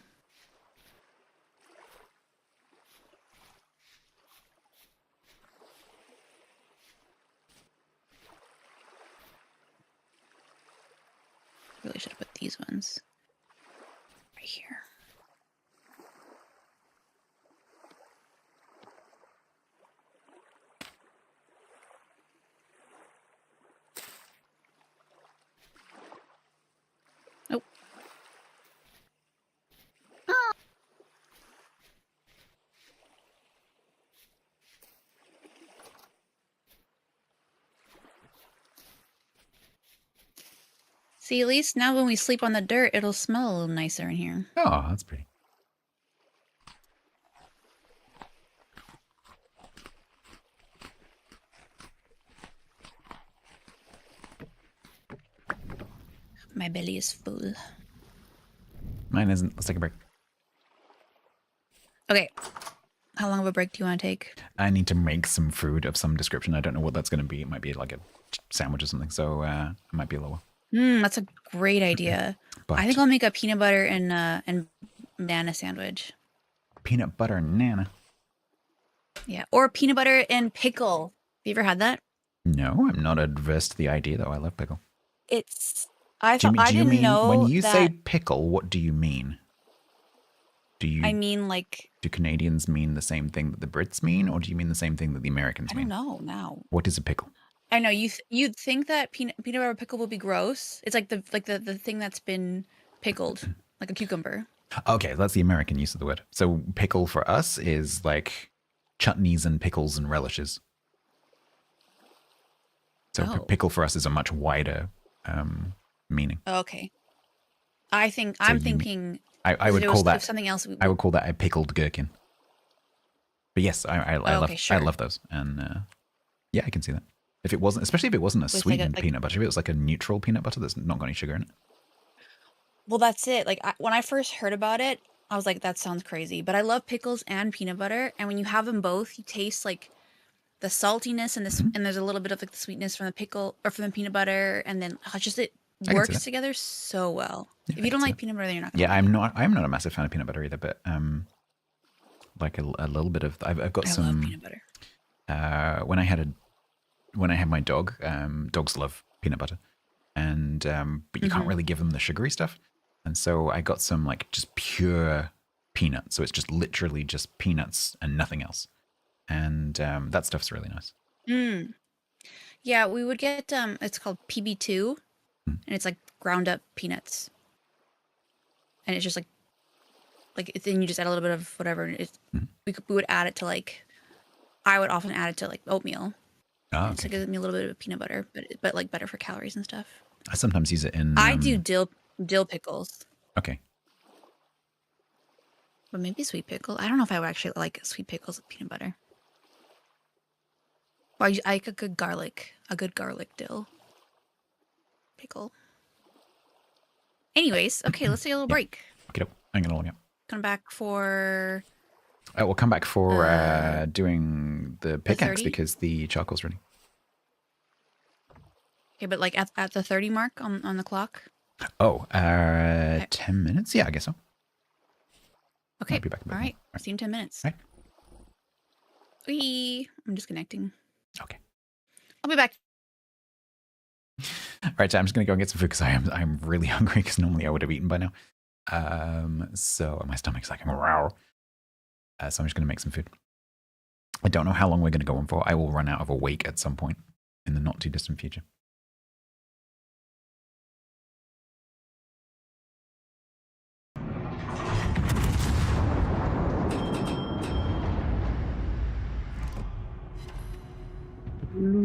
Really should have put these ones right here. Nope. Ah. See, at least now when we sleep on the dirt, it'll smell a little nicer in here. Oh, that's pretty. My belly is full. Mine isn't. Let's take a break. Okay. How long of a break do you want to take? I need to make some food of some description. I don't know what that's going to be. It might be like a sandwich or something. So it might be a little while. That's a great idea. But I think I'll make a peanut butter and banana sandwich. peanut butter and nana. Yeah, or peanut butter and pickle. Have you ever had that? No, I'm not adverse to the idea, though. I love pickle. It's. I Do you, thought I do you didn't mean know when you that. say pickle? What do you mean? Do you? I mean, like, do Canadians mean the same thing that the Brits mean, or do you mean the same thing that the Americans I mean? don't know now. What is a pickle? I know you'd think that peanut butter pickle would be gross. It's like the thing that's been pickled, like a cucumber. Okay, that's the American use of the word. So pickle for us is like chutneys and pickles and relishes. So Oh. pickle for us is a much wider meaning. Okay. I'm thinking. I would it call was that something else. I would call that a pickled gherkin. But yes, I love okay, sure. I love those, and yeah, I can see that. If it wasn't, especially if it wasn't a With like a- sweetened like- peanut butter, if it was like a neutral peanut butter that's not got any sugar in it. Well, that's it. Like when I first heard about it, I was like, that sounds crazy. But I love pickles and peanut butter, and when you have them both, you taste like the saltiness and this, and there's a little bit of like the sweetness from the pickle or from the peanut butter, and then I can see works that. together so well. Yeah, If I you can don't see like that. peanut butter, then you're not gonna Yeah, like I'm not a massive fan of peanut butter either, but like a little bit of I've got it. I some. love peanut butter. When I had my dog, dogs love peanut butter, and but you can't really give them the sugary stuff, and so I got some like just pure peanut, so it's just literally just peanuts and nothing else, and that stuff's really nice. Mm. Yeah, we would get it's called PB2, Mm. and it's like ground up peanuts, and it's just like then you just add a little bit of whatever. And it's we would add it to like I would often add it to like oatmeal. Oh, And so it gives me a little bit of peanut butter, but like better for calories and stuff. I sometimes use it in. I do dill pickles, Okay. but maybe sweet pickle. I don't know if I would actually like sweet pickles with peanut butter. Or I like a good garlic dill pickle. Anyways, okay, let's take a little break. Okay, I'm gonna log out. Come back for We'll come back for doing the pickaxe 30? because the charcoal's ready. okay, but like at the 30 mark on the clock. Oh, 10 minutes? Yeah, I guess so. Okay, I'll be back in a bit. all right. Right. See you in 10 minutes. Right. Whee! I'm disconnecting. Okay. I'll be back. All right, so I'm just gonna go and get some food because I'm really hungry because normally I would have eaten by now. So my stomach's like wow. So I'm just gonna make some food. I don't know how long we're gonna go on for. I will run out of a wake at some point in the not too distant future.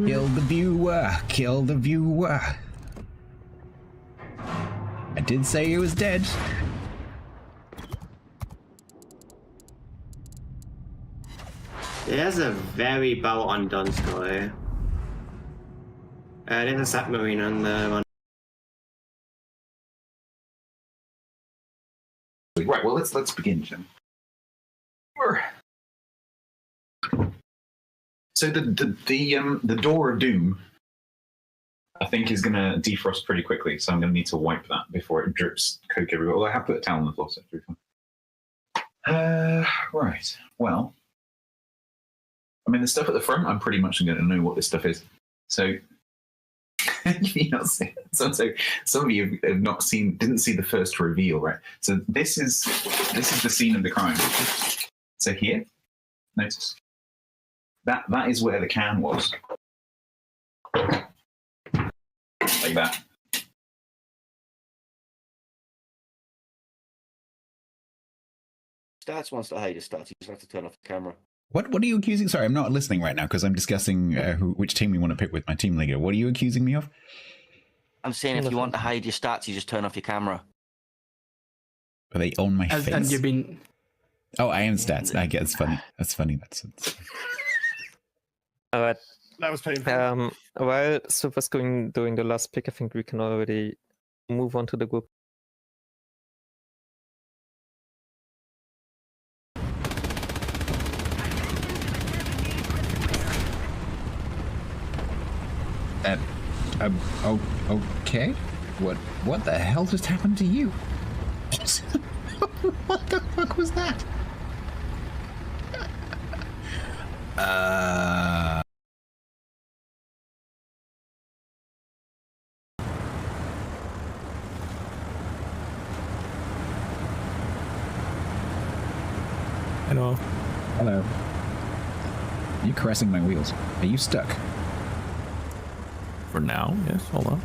Kill the viewer. Kill the viewer. I did say he was dead. There's a very well undone story. There's a submarine on the one. Right. Well, let's begin, Jim. So the door of doom, I think, is going to defrost pretty quickly. So I'm going to need to wipe that before it drips coke everywhere. Although I have put a towel on the floor, so it's pretty fun. Right. Well, I mean, the stuff at the front, I'm pretty much going to know what this stuff is. So, you know, some of you have not didn't see the first reveal, right? So this is the scene of the crime. So here, notice that is where the can was, like that. Stats wants to hide his stats. You just have to turn off the camera. What are you accusing? Sorry, I'm not listening right now because I'm discussing which team we want to pick with my team leader. What are you accusing me of? I'm saying if you want to hide your stats, you just turn off your camera. Are they on my face? And you've been... Oh, I am stats. I get it's funny. That's funny. That's Alright. That was painful. While Super's doing the last pick, I think we can already move on to the group. Okay. What the hell just happened to you? What the fuck was that? Hello. Hello. You caressing my wheels. Are you stuck? For now, yes, hold on.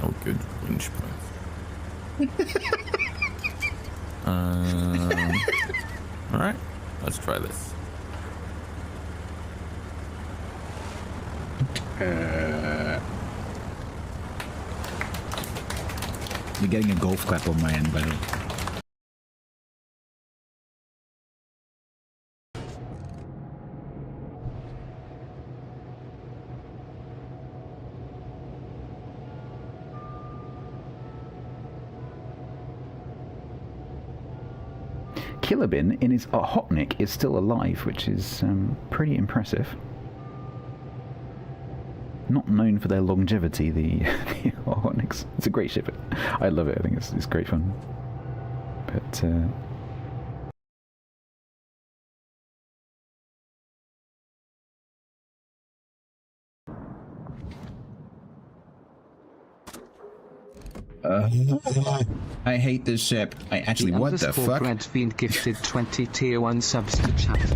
No good winch points. Alright, let's try this. You're getting a golf clap on my end, by the way. Killerbin in his Hotnik is still alive, which is pretty impressive. not known for their longevity, the Onyx. It's a great ship. I love it. I think it's great fun. But I hate this ship. I actually, what the fuck? Brent's been gifted 20 tier 1 subs to chat.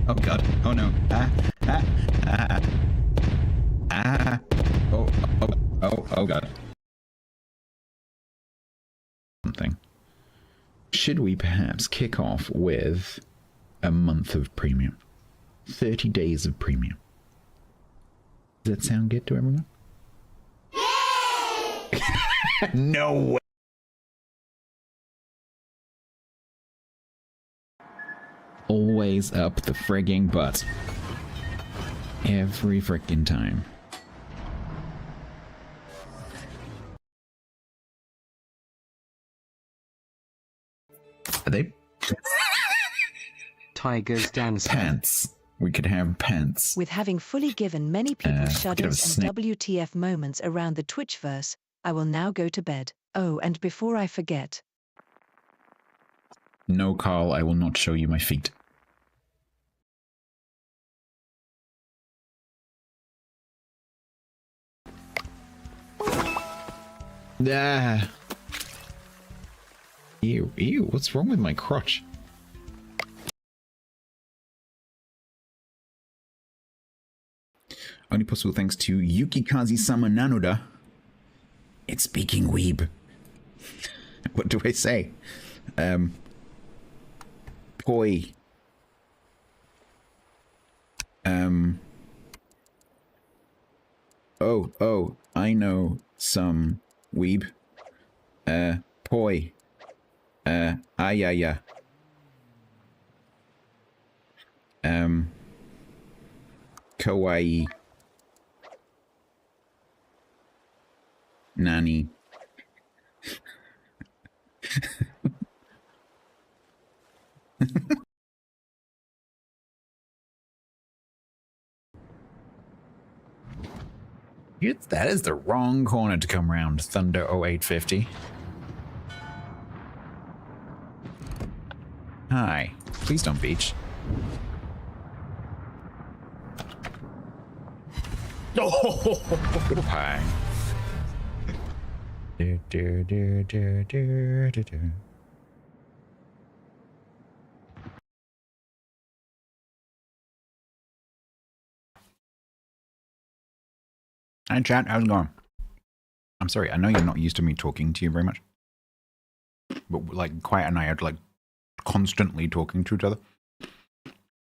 Oh god. Oh no. Oh god. Something. Should we perhaps kick off with a month of premium? 30 days of premium. Does that sound good to everyone? No way. Always up the frigging butt. Every frickin' time. Are they? Tigers dance. Pants. We could have pants. With having fully given many people shudders and snake. WTF moments around the Twitchverse, I will now go to bed. Oh, and before I forget. No, Carl, I will not show you my feet. Ah. Ew, ew, what's wrong with my crotch? Only possible thanks to Yukikaze-sama Nanoda. It's speaking weeb. What do I say? Poi. Oh, I know some weeb. Poi. Yeah. Kawaii. Nani. That is the wrong corner to come round, Thunder 0850. Hi. Please don't beach. Hi. Hi chat, how's it going? I'm sorry, I know you're not used to me talking to you very much. But like Quiet and I are like constantly talking to each other.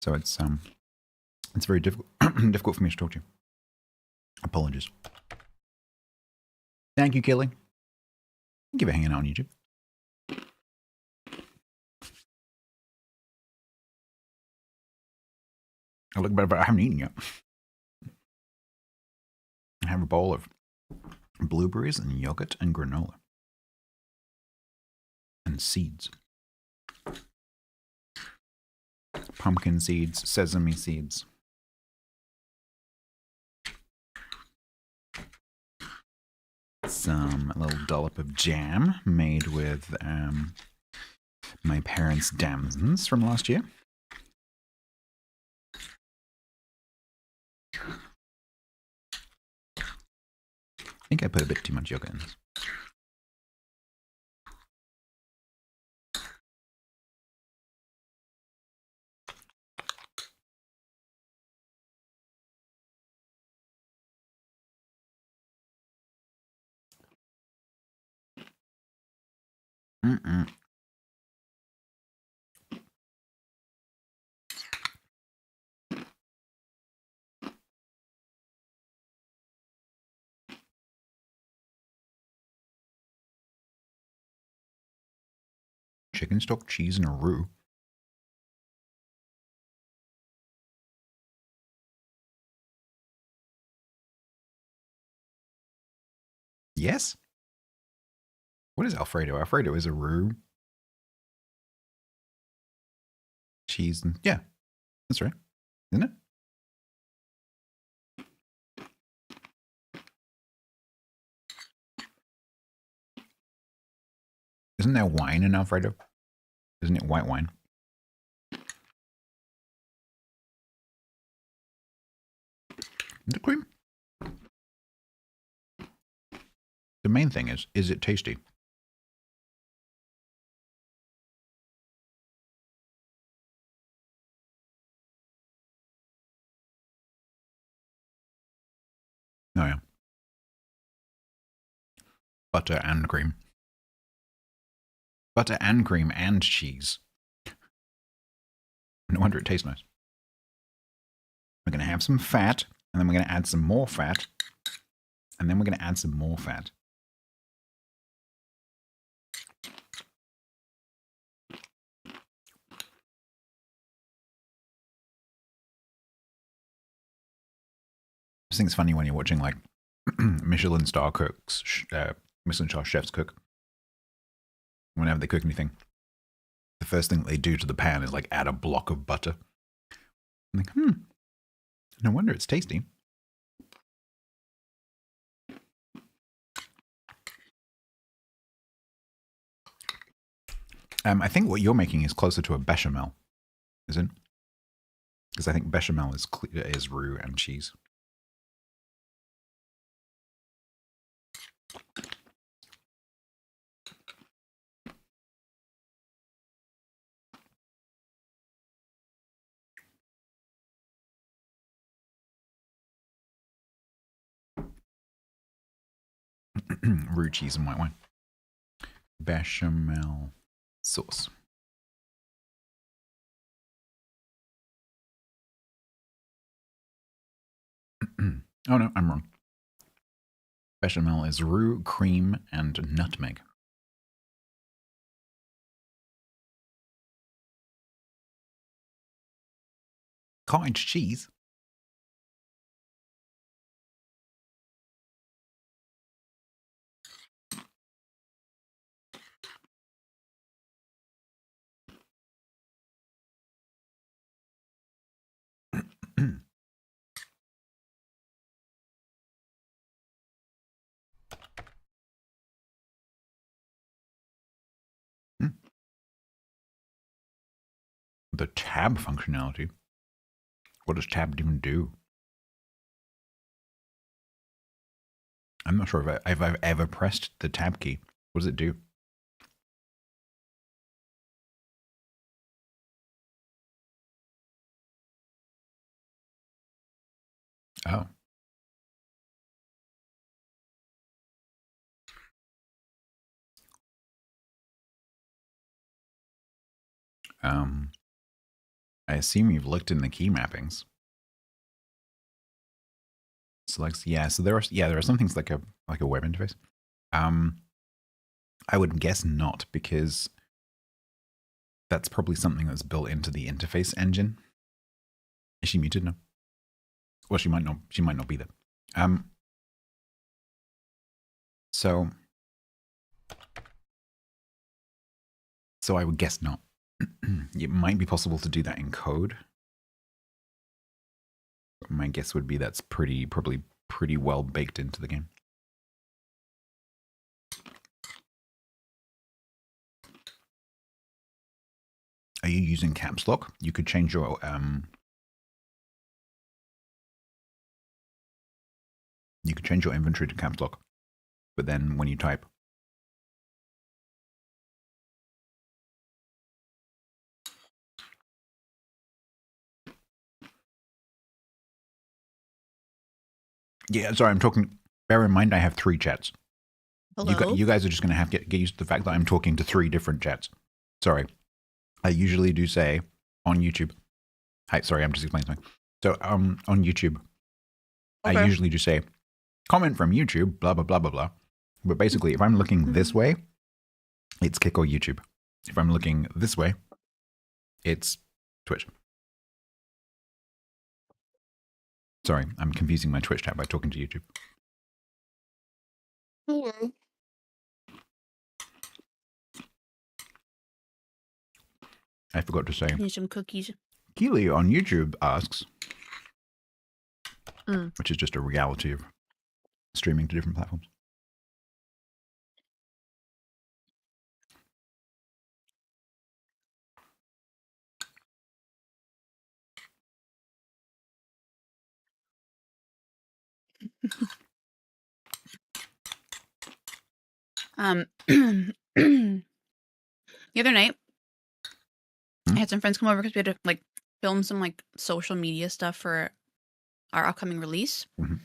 So it's very difficult difficult for me to talk to you. Apologies. Thank you, Killing. Thank you for hanging out on YouTube. I look better, but I haven't eaten yet. I have a bowl of blueberries and yogurt and granola. And seeds. Pumpkin seeds, sesame seeds. A little dollop of jam made with my parents' damsons from last year. I think I put a bit too much yogurt in this. Chicken stock, cheese, and a roux. Yes? What is Alfredo? Alfredo is a roux. Cheese and... yeah, that's right. Isn't it? Isn't there wine in Alfredo? Isn't it white wine? The cream. The main thing is it tasty? Oh yeah. Butter and cream. Butter and cream and cheese. No wonder it tastes nice. We're going to have some fat, and then we're going to add some more fat, and then we're going to add some more fat. I think it's funny when you're watching like Michelin star cooks, Michelin star chefs cook. Whenever they cook anything, the first thing they do to the pan is like add a block of butter. I'm like, no wonder it's tasty. I think what you're making is closer to a bechamel, isn't it? Because I think bechamel is roux and cheese. Roux, cheese, and white wine. Bechamel sauce. Oh no, I'm wrong. Bechamel is roux, cream, and nutmeg. Cottage cheese? The tab functionality. What does tab even do? I'm not sure if I've ever pressed the tab key. What does it do? Oh. I assume you've looked in the key mappings. Selects, yeah. So there are some things like a web interface. I would guess not, because that's probably something that's built into the interface engine. Is she muted? No. Well, she might not. She might not be there. So I would guess not. It might be possible to do that in code. But my guess would be that's probably pretty well baked into the game. Are you using caps lock? You could change your inventory to caps lock, but then when you type, yeah, sorry, I'm talking. Bear in mind, I have 3 chats. Hello? You guys are just going to have to get used to the fact that I'm talking to 3 different chats. Sorry. I usually do say on YouTube. Hi, sorry, I'm just explaining something. So on YouTube, Okay. I usually do say comment from YouTube, blah, blah, blah, blah, blah. But basically, if I'm looking this way, it's Kick or YouTube. If I'm looking this way, it's Twitch. Sorry, I'm confusing my Twitch chat by talking to YouTube. I forgot to say. Need some cookies. Keely on YouTube asks, which is just a reality of streaming to different platforms. The other night, I had some friends come over because we had to like film some like social media stuff for our upcoming release. Mhm.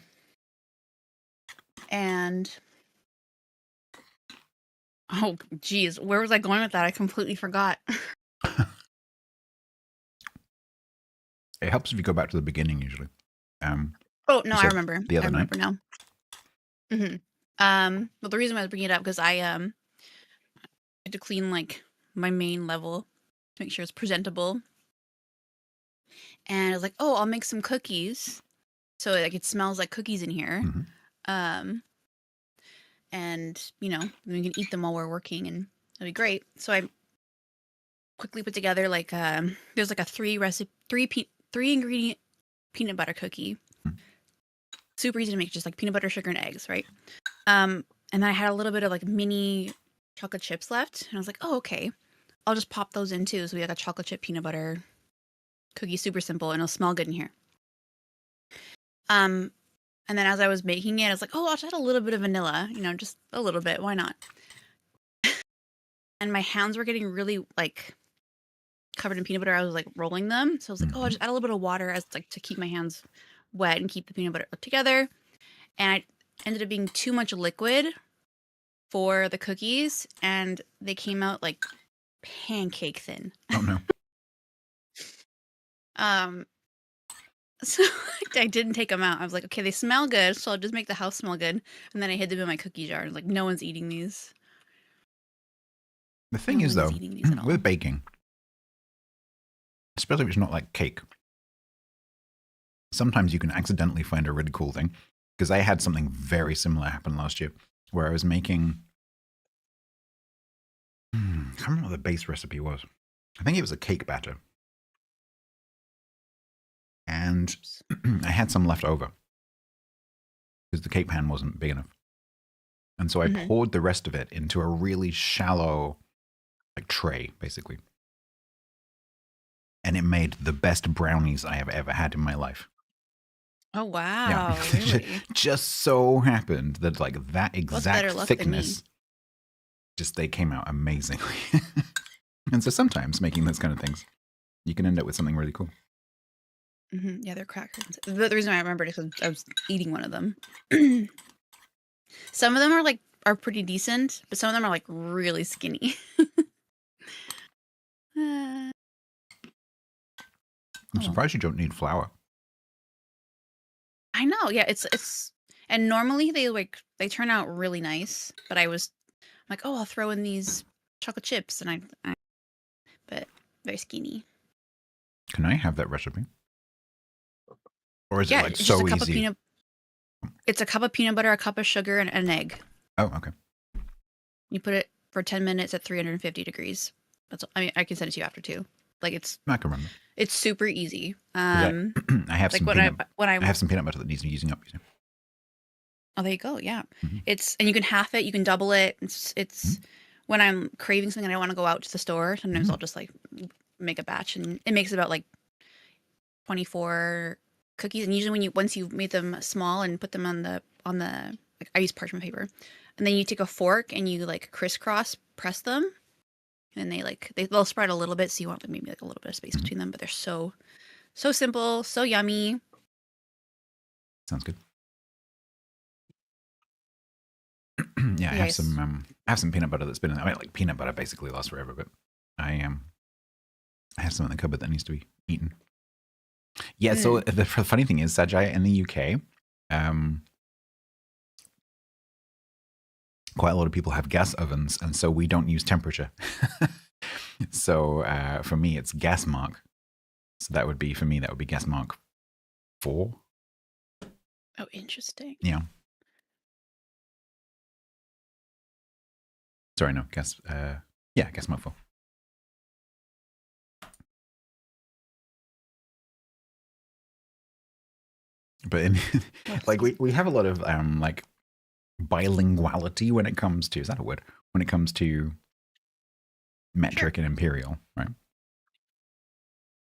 And oh geez, where was I going with that? I completely forgot. It helps if you go back to the beginning usually. Oh no, You I said remember. the other I night? remember now. Well, the reason why I was bringing it up because I had to clean like my main level to make sure it's presentable. And I was like, oh, I'll make some cookies, so like it smells like cookies in here. Mhm. And you know we can eat them while we're working, and it'll be great. So I quickly put together like there's like a three ingredient peanut butter cookie. Super easy to make, just like peanut butter, sugar, and eggs, right? And then I had a little bit of like mini chocolate chips left, and I was like, oh, okay, I'll just pop those in too. So we have a chocolate chip peanut butter cookie, super simple, and it'll smell good in here. And then as I was making it, I was like, oh, I'll just add a little bit of vanilla, you know, just a little bit, why not? And my hands were getting really like covered in peanut butter. I was like rolling them, so I was like, oh, I'll just add a little bit of water as like to keep my hands wet and keep the peanut butter together. And I ended up being too much liquid for the cookies, and they came out like pancake thin. Oh no. So I didn't take them out. I was like, okay, they smell good, so I'll just make the house smell good. And then I hid them in my cookie jar. I was like, no one's eating these. The thing No is one's though, eating these at all. with baking, especially if it's not like cake, sometimes you can accidentally find a really cool thing. Because I had something very similar happen last year where I was making, I can't remember what the base recipe was. I think it was a cake batter. And I had some left over because the cake pan wasn't big enough. And so I poured the rest of it into a really shallow like tray, basically. And it made the best brownies I have ever had in my life. Oh, wow. Yeah. Really? Just so happened that like that exact better luck than me? thickness, just they came out amazingly. And so sometimes making those kind of things, you can end up with something really cool. Yeah, they're crackers. The reason I remembered is because I was eating one of them. Some of them are pretty decent, but some of them are like really skinny. I'm surprised you don't need flour. I know, yeah, it's and normally they turn out really nice, but I'm like, oh, I'll throw in these chocolate chips, and I but very skinny. Can I have that recipe? Or is it like it's so just a cup easy? It's a cup of peanut butter, a cup of sugar, and an egg. Oh, okay. You put it for 10 minutes at 350 degrees. I mean, I can send it to you after too. Like I can remember. It's super easy. I have like some I have some peanut butter that needs using up. Oh, there you go. Yeah, and you can half it, you can double it. It's when I'm craving something and I want to go out to the store. Sometimes I'll just like make a batch, and it makes about like 24 cookies. And usually once you've made them small and put them on the like, I use parchment paper, and then you take a fork and you like crisscross press them, and they'll spread a little bit, so you want maybe like a little bit of space between them. But they're so simple, so yummy. Sounds good. Yeah, I have some peanut butter that's been in there. I mean, like peanut butter basically lasts forever, but I have some in the cupboard that needs to be eaten. Yeah, so the funny thing is, Sajai, in the UK, quite a lot of people have gas ovens, and so we don't use temperature. So for me, it's gas mark. So that would be gas mark 4. Oh, interesting. Yeah. Sorry, no, gas mark 4. But like we have a lot of like bilinguality when it comes to, is that a word? When it comes to metric and imperial, right?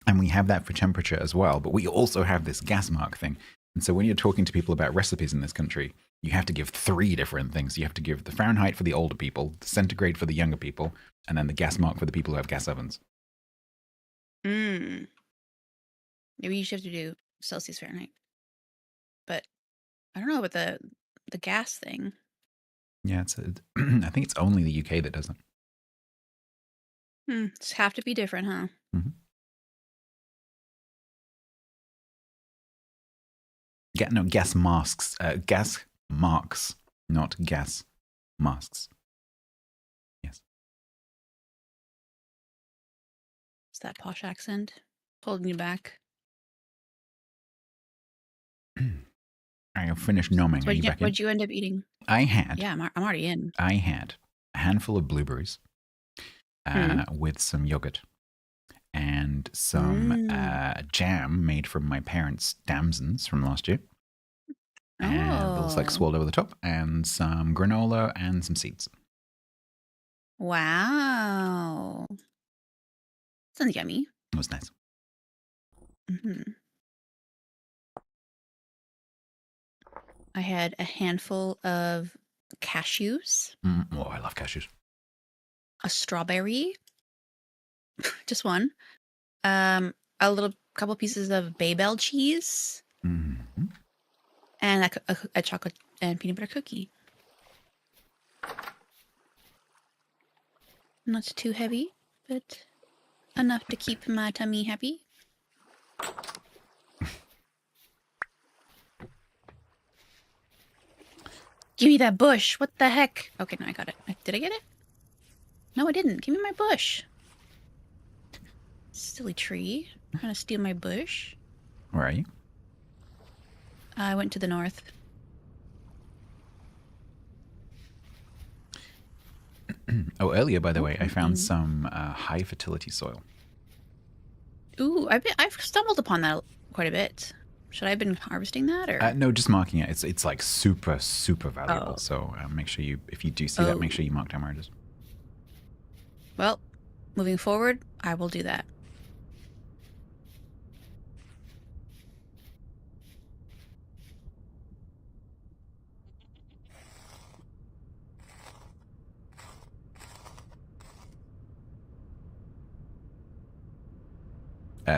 And we have that for temperature as well, but we also have this gas mark thing. And so when you're talking to people about recipes in this country, you have to give 3 different things. You have to give the Fahrenheit for the older people, the centigrade for the younger people, and then the gas mark for the people who have gas ovens. Maybe you should have to do Celsius Fahrenheit. But I don't know about the gas thing. Yeah, I think it's only the UK that does it. Just have to be different, huh? Mm-hmm. Gas masks. Gas marks, not gas masks. Yes. It's that posh accent holding you back. I have finished nomming. So Are you back in? what'd you end up eating? I had. Yeah, I'm already in. I had a handful of blueberries with some yogurt and some jam made from my parents' damsons from last year. And it was like swirled over the top, and some granola and some seeds. Wow. Sounds yummy. It was nice. I had a handful of cashews. Oh, I love cashews. A strawberry. Just one. A couple pieces of Babel cheese. Mm-hmm. And a chocolate and peanut butter cookie. Not too heavy, but enough to keep my tummy happy. Give me that bush. What the heck? Okay, no, I got it. Did I get it? No, I didn't. Give me my bush. Silly tree. Trying to steal my bush. Where are you? I went to the north. Oh, earlier, by the way, I found some high fertility soil. Ooh, I've stumbled upon that quite a bit. Should I have been harvesting that, or no, just marking it. It's like super valuable. Oh. So make sure if you do see that, make sure you mark down where it is. Well, moving forward, I will do that.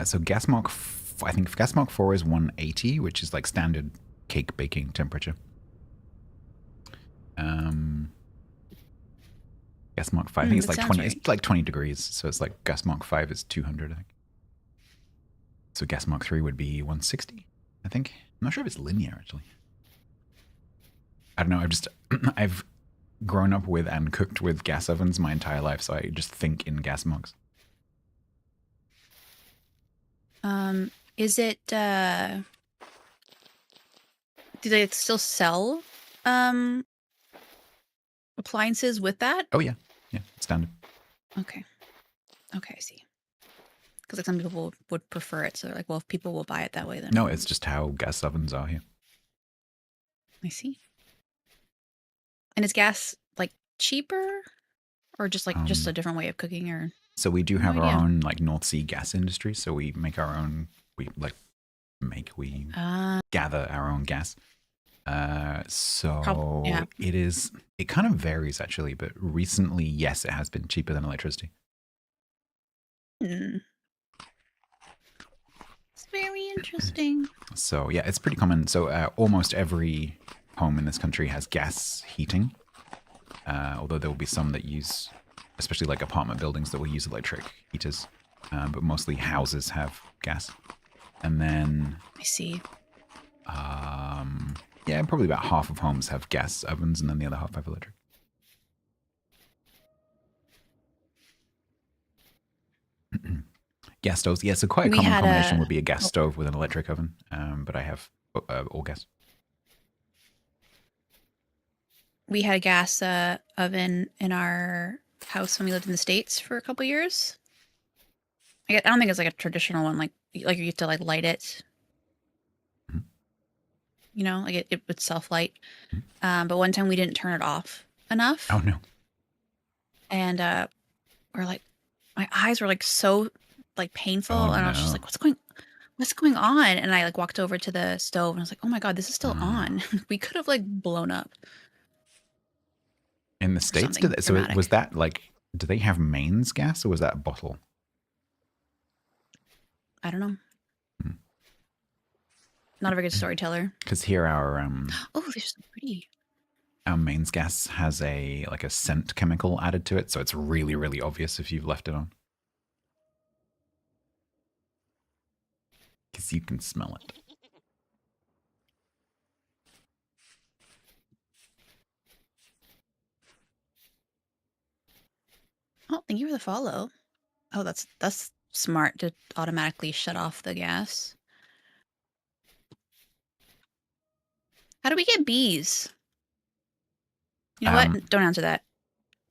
So gas mark, I think gas mark 4 is 180, which is like standard cake baking temperature. Gas mark 5, I think it's like 20. Right. It's like 20 degrees. So it's like gas mark 5 is 200, I think. So gas mark 3 would be 160, I think. I'm not sure if it's linear actually. I don't know. I've grown up with and cooked with gas ovens my entire life, so I just think in gas marks. Is it, do they still sell, appliances with that? Oh, yeah. Yeah, it's standard. Okay. Okay, I see. Because like some people would prefer it, so they're like, well, if people will buy it that way, then. No, it's just how gas ovens are here. I see. And is gas, like, cheaper? Or just, like, just a different way of cooking, or? So we do have our own like North Sea gas industry. So we make our own. We gather our own gas. It kind of varies actually, but recently, yes, it has been cheaper than electricity. It's very interesting. So yeah, it's pretty common. So almost every home in this country has gas heating. Although there will be some that use, especially like apartment buildings, that will use electric heaters, but mostly houses have gas. And then I see. Yeah, probably about half of homes have gas ovens, and then the other half have electric. Gas stoves, yeah. So quite a common combination would be a gas stove with an electric oven, but I have all gas. We had a gas oven in our house when we lived in the States for a couple years. I don't think it's like a traditional one, like you have to like light it. Mm-hmm. You know, like it would self-light. Mm-hmm. But one time we didn't turn it off enough. Oh no. And we're like, my eyes were like so like painful, and I was just like, what's going on? And I like walked over to the stove and I was like, oh my God, this is still on. We could have like blown up. In the States, something so dramatic. was that like, do they have mains gas or was that a bottle? I don't know. Not a very good storyteller. Because here our Oh, they're so pretty. our mains gas has a like a scent chemical added to it, so it's really, really obvious if you've left it on. Because you can smell it. Oh, thank you for the follow. Oh, that's smart to automatically shut off the gas. How do we get bees? You know what? Don't answer that.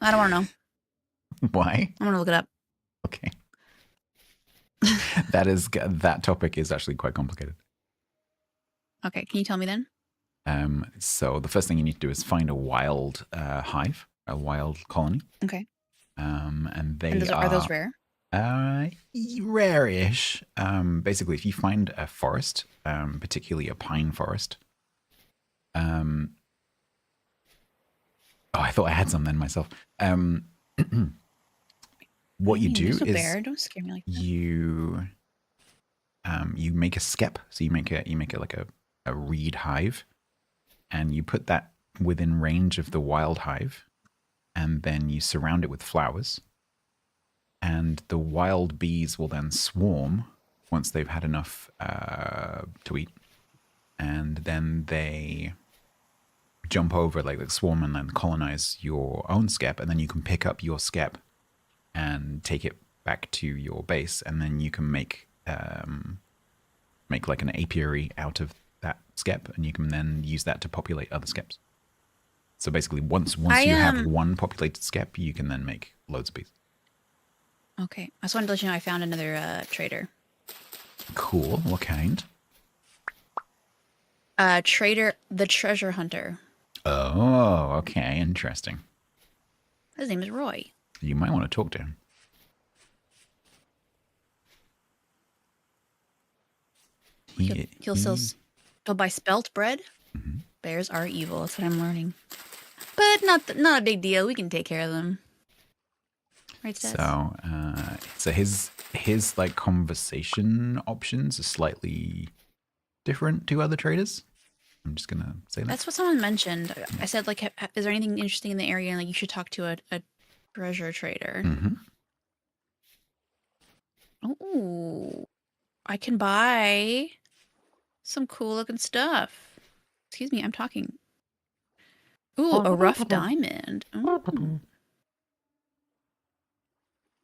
I don't want to know. Why? I'm gonna look it up. Okay. That topic is actually quite complicated. Okay, can you tell me then? So the first thing you need to do is find a wild hive, a wild colony. Okay. And they are those rare? Rare-ish. Basically, if you find a forest, particularly a pine forest. Oh, I thought I had some then myself. What you do There's no is bear. Don't scare me like that. you make a skep. So you make it like a reed hive, and you put that within range of the wild hive, and then you surround it with flowers. And the wild bees will then swarm once they've had enough to eat, and then they jump over like the swarm and then colonize your own skep, and then you can pick up your skep and take it back to your base, and then you can make like an apiary out of that skep, and you can then use that to populate other skeps. So basically, once you have one populated skep, you can then make loads of bees. Okay, I just wanted to let you know I found another trader. Cool. What kind? Trader, the treasure hunter. Oh, okay. Interesting. His name is Roy. You might want to talk to him. He'll buy spelt bread. Mm-hmm. Bears are evil. That's what I'm learning. But not a big deal. We can take care of them. Right, Stats? So his like conversation options are slightly different to other traders. I'm just gonna say that. That's what someone mentioned. I said, like, is there anything interesting in the area? And like, you should talk to a treasure trader. Mm-hmm. Oh, I can buy some cool looking stuff. Excuse me, I'm talking. Ooh, a rough diamond. Ooh.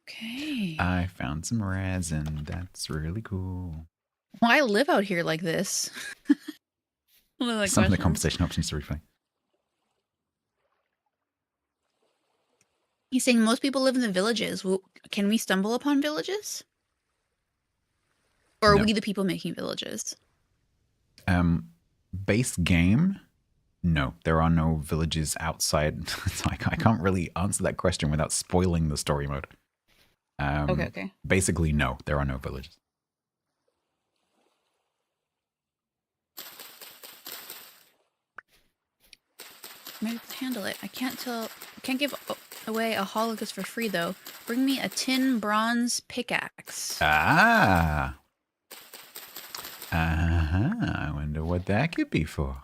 Okay. I found some resin. That's really cool. Why live out here like this? Some of the conversation options are really funny. He's saying most people live in the villages. Well, can we stumble upon villages? Or are No. we the people making villages? Base game, no. There are no villages outside. So I can't really answer that question without spoiling the story mode. Okay. Basically, no. There are no villages. Maybe to handle it. I can't give away a holocaust for free though. Bring me a tin bronze pickaxe. Ah. I wonder what that could be for.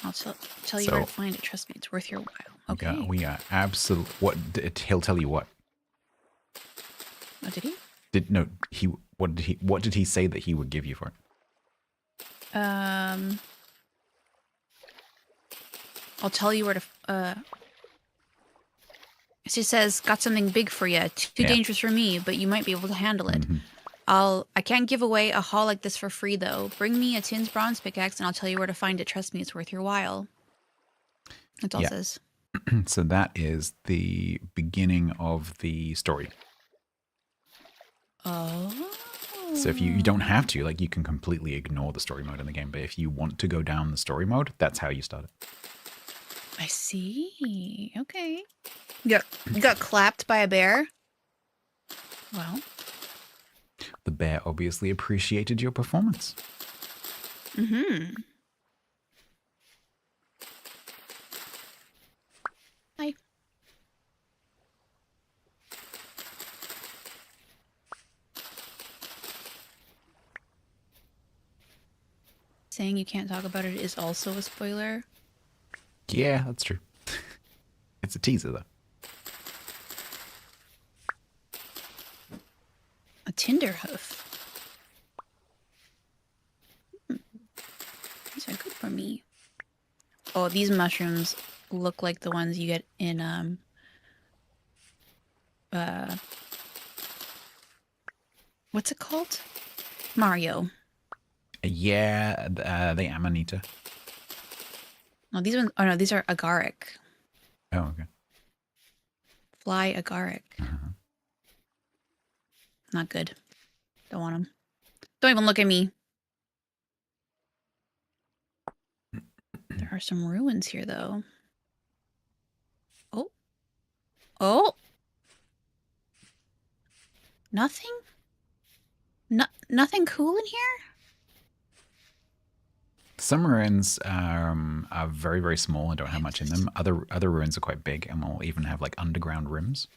I'll tell you where to find it. Trust me, it's worth your while. Okay. We are absolute. What he'll tell you what? Oh, did he? What did he say that he would give you for it? I'll tell you where to. She says, "Got something big for you. Too dangerous for me, but you might be able to handle it." Mm-hmm. I can't give away a haul like this for free though. Bring me a tin's bronze pickaxe, and I'll tell you where to find it. Trust me, it's worth your while. That's all it says. So that is the beginning of the story. Oh. So if you don't have to, like, you can completely ignore the story mode in the game, but if you want to go down the story mode, that's how you start it. I see. Okay. You got clapped by a bear? Well, The bear obviously appreciated your performance. Mm-hmm. Hi. Saying you can't talk about it is also a spoiler. Yeah, that's true. It's a teaser, though. A Tinderhoof. These are good for me. Oh, these mushrooms look like the ones you get in what's it called? Mario. Yeah, the Amanita. Oh, these ones. Oh no, these are agaric. Oh, okay. Fly agaric. Uh-huh. Not good. Don't want them. Don't even look at me. There are some ruins here, though. Oh. Oh. Nothing? Nothing cool in here? Some ruins are very, very small and don't have much in them. Other ruins are quite big and will even have like underground rims.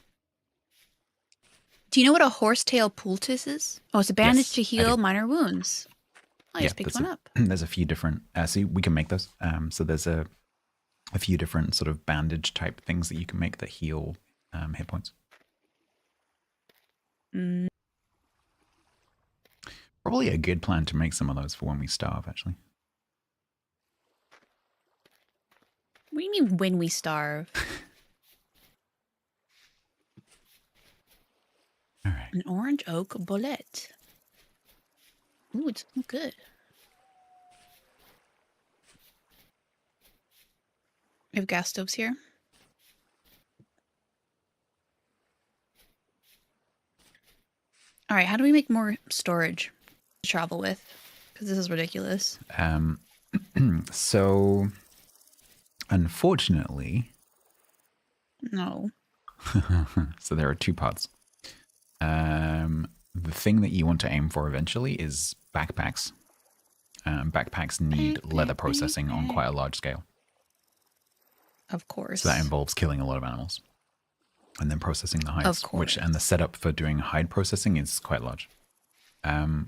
Do you know what a horsetail poultice is? Oh, it's a bandage Yes, to I heal do. minor wounds. I just picked one up. There's a few different. See, we can make those. So there's a few different sort of bandage type things that you can make that heal hit points. Mm. Probably a good plan to make some of those for when we starve, actually. What do you mean when we starve? All right. An orange oak bullet. Ooh, it's good. We have gas stoves here. All right, how do we make more storage to travel with? Because this is ridiculous. So, unfortunately, No. so there are two parts. The thing that you want to aim for eventually is backpacks. Backpacks need leather processing on quite a large scale. Of course. So that involves killing a lot of animals and then processing the hides. Of course. And the setup for doing hide processing is quite large. The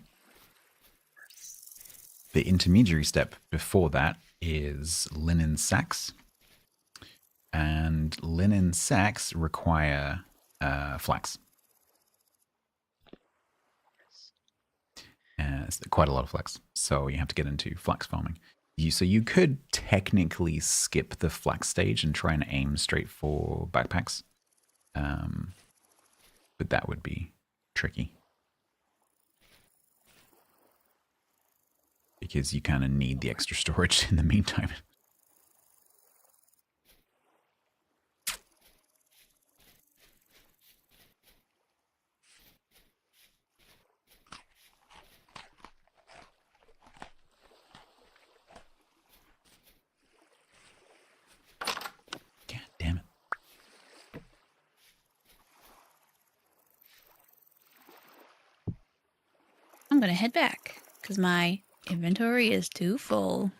intermediary step before that is linen sacks. And linen sacks require flax. It's quite a lot of flax. So you have to get into flax farming. So you could technically skip the flax stage and try and aim straight for backpacks. But that would be tricky. Because you kind of need the extra storage in the meantime. God damn it. I'm going to head back because my inventory is too full.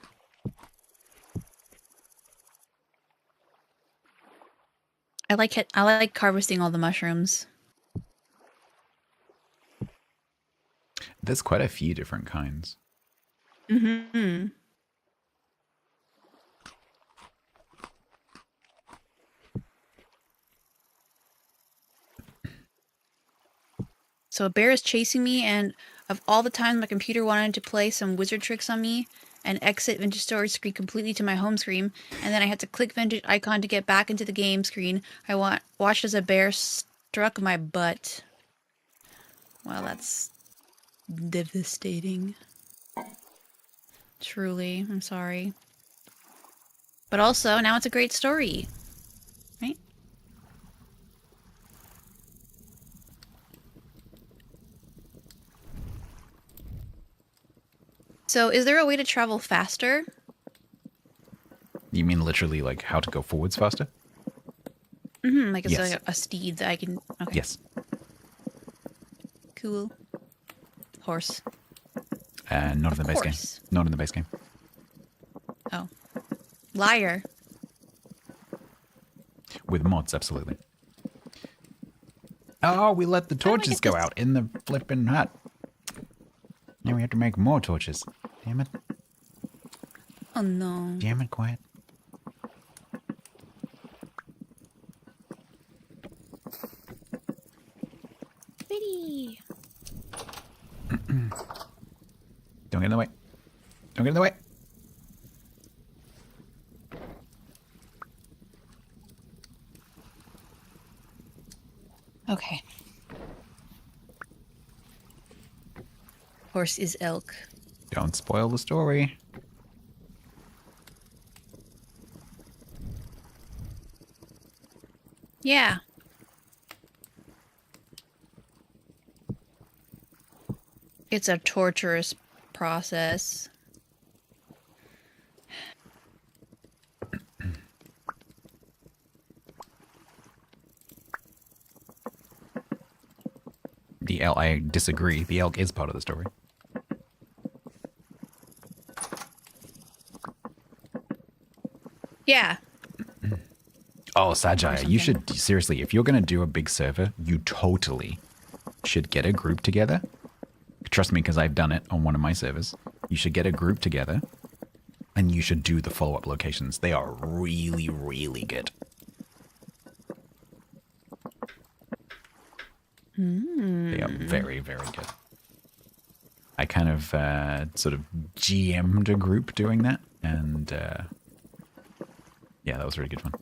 I like harvesting all the mushrooms. There's quite a few different kinds. Mm-hmm. So a bear is chasing me, and of all the times my computer wanted to play some wizard tricks on me and exit vintage storage screen completely to my home screen, and then I had to click vintage icon to get back into the game screen, I watched as a bear struck my butt. Well, that's devastating. Truly, I'm sorry. But also, now it's a great story. Right? So, is there a way to travel faster? You mean literally like how to go forwards faster? Mm-hmm, like it's Yes. like a steed that I can... Okay. Yes. Cool. Horse. Not in the base game. course. Not in the base game. Oh. Liar. With mods, absolutely. Oh, we let the do I torches get go this? out in the flipping hut. Now we have to make more torches. Damn it. Oh no. Damn it, quiet. Biddy. Don't get in the way. Don't get in the way. Okay. Horse is elk. Don't spoil the story. Yeah. It's a torturous process. The elk, I disagree. The elk is part of the story. Yeah. Oh, Sajaya, you something. should, seriously, if you're going to do a big server, you totally should get a group together. Trust me, because I've done it on one of my servers. You should get a group together and you should do the follow-up locations. They are really, really good. They are very, very good. I kind of sort of GM'd a group doing that, and yeah, that was really good fun.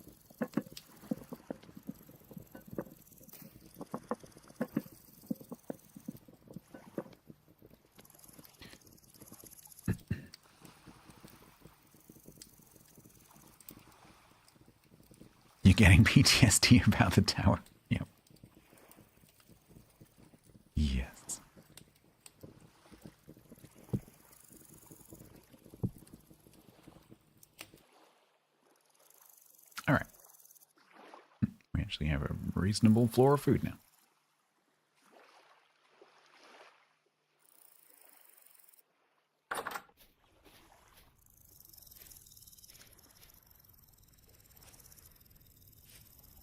You're getting PTSD about the tower. Yep. Yes. All right. We actually have a reasonable floor of food now.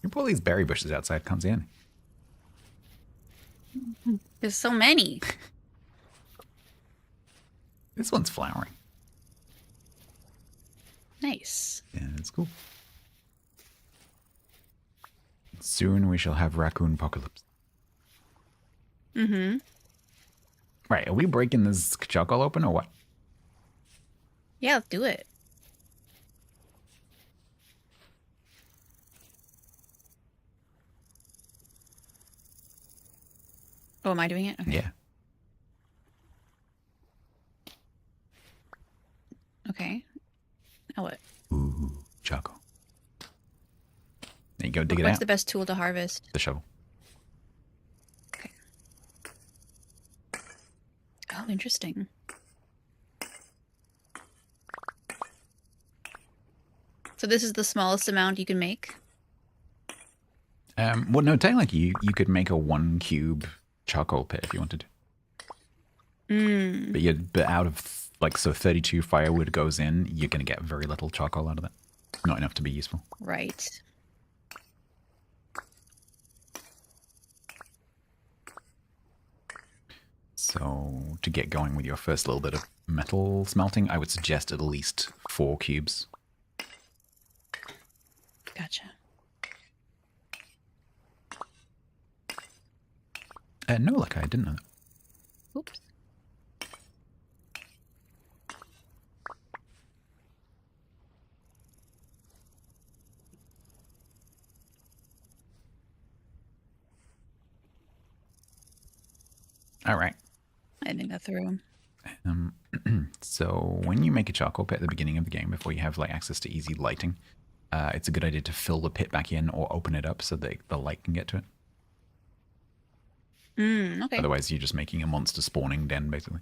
You put all these berry bushes outside, can't see any. There's so many. This one's flowering. Nice. Yeah, it's cool. Soon we shall have raccoon apocalypse. Mm-hmm. Right, are we breaking this charcoal open or what? Yeah, let's do it. Oh, am I doing it? Okay. Yeah. Okay. Now what? Ooh, charcoal. There you go, dig it What's out. the best tool to harvest? The shovel. Okay. Oh, interesting. So this is the smallest amount you can make? Well, no, technically you could make a 1 cube charcoal pit if you wanted to. But out of, like, so 32 firewood goes in, you're going to get very little charcoal out of that. Not enough to be useful. Right. So to get going with your first little bit of metal smelting, I would suggest at least 4 cubes. Gotcha. No, like I didn't know that. Oops. All right. I didn't think that through. So when you make a charcoal pit at the beginning of the game, before you have like access to easy lighting, it's a good idea to fill the pit back in or open it up so that the light can get to it. Okay. Otherwise, you're just making a monster spawning den, basically.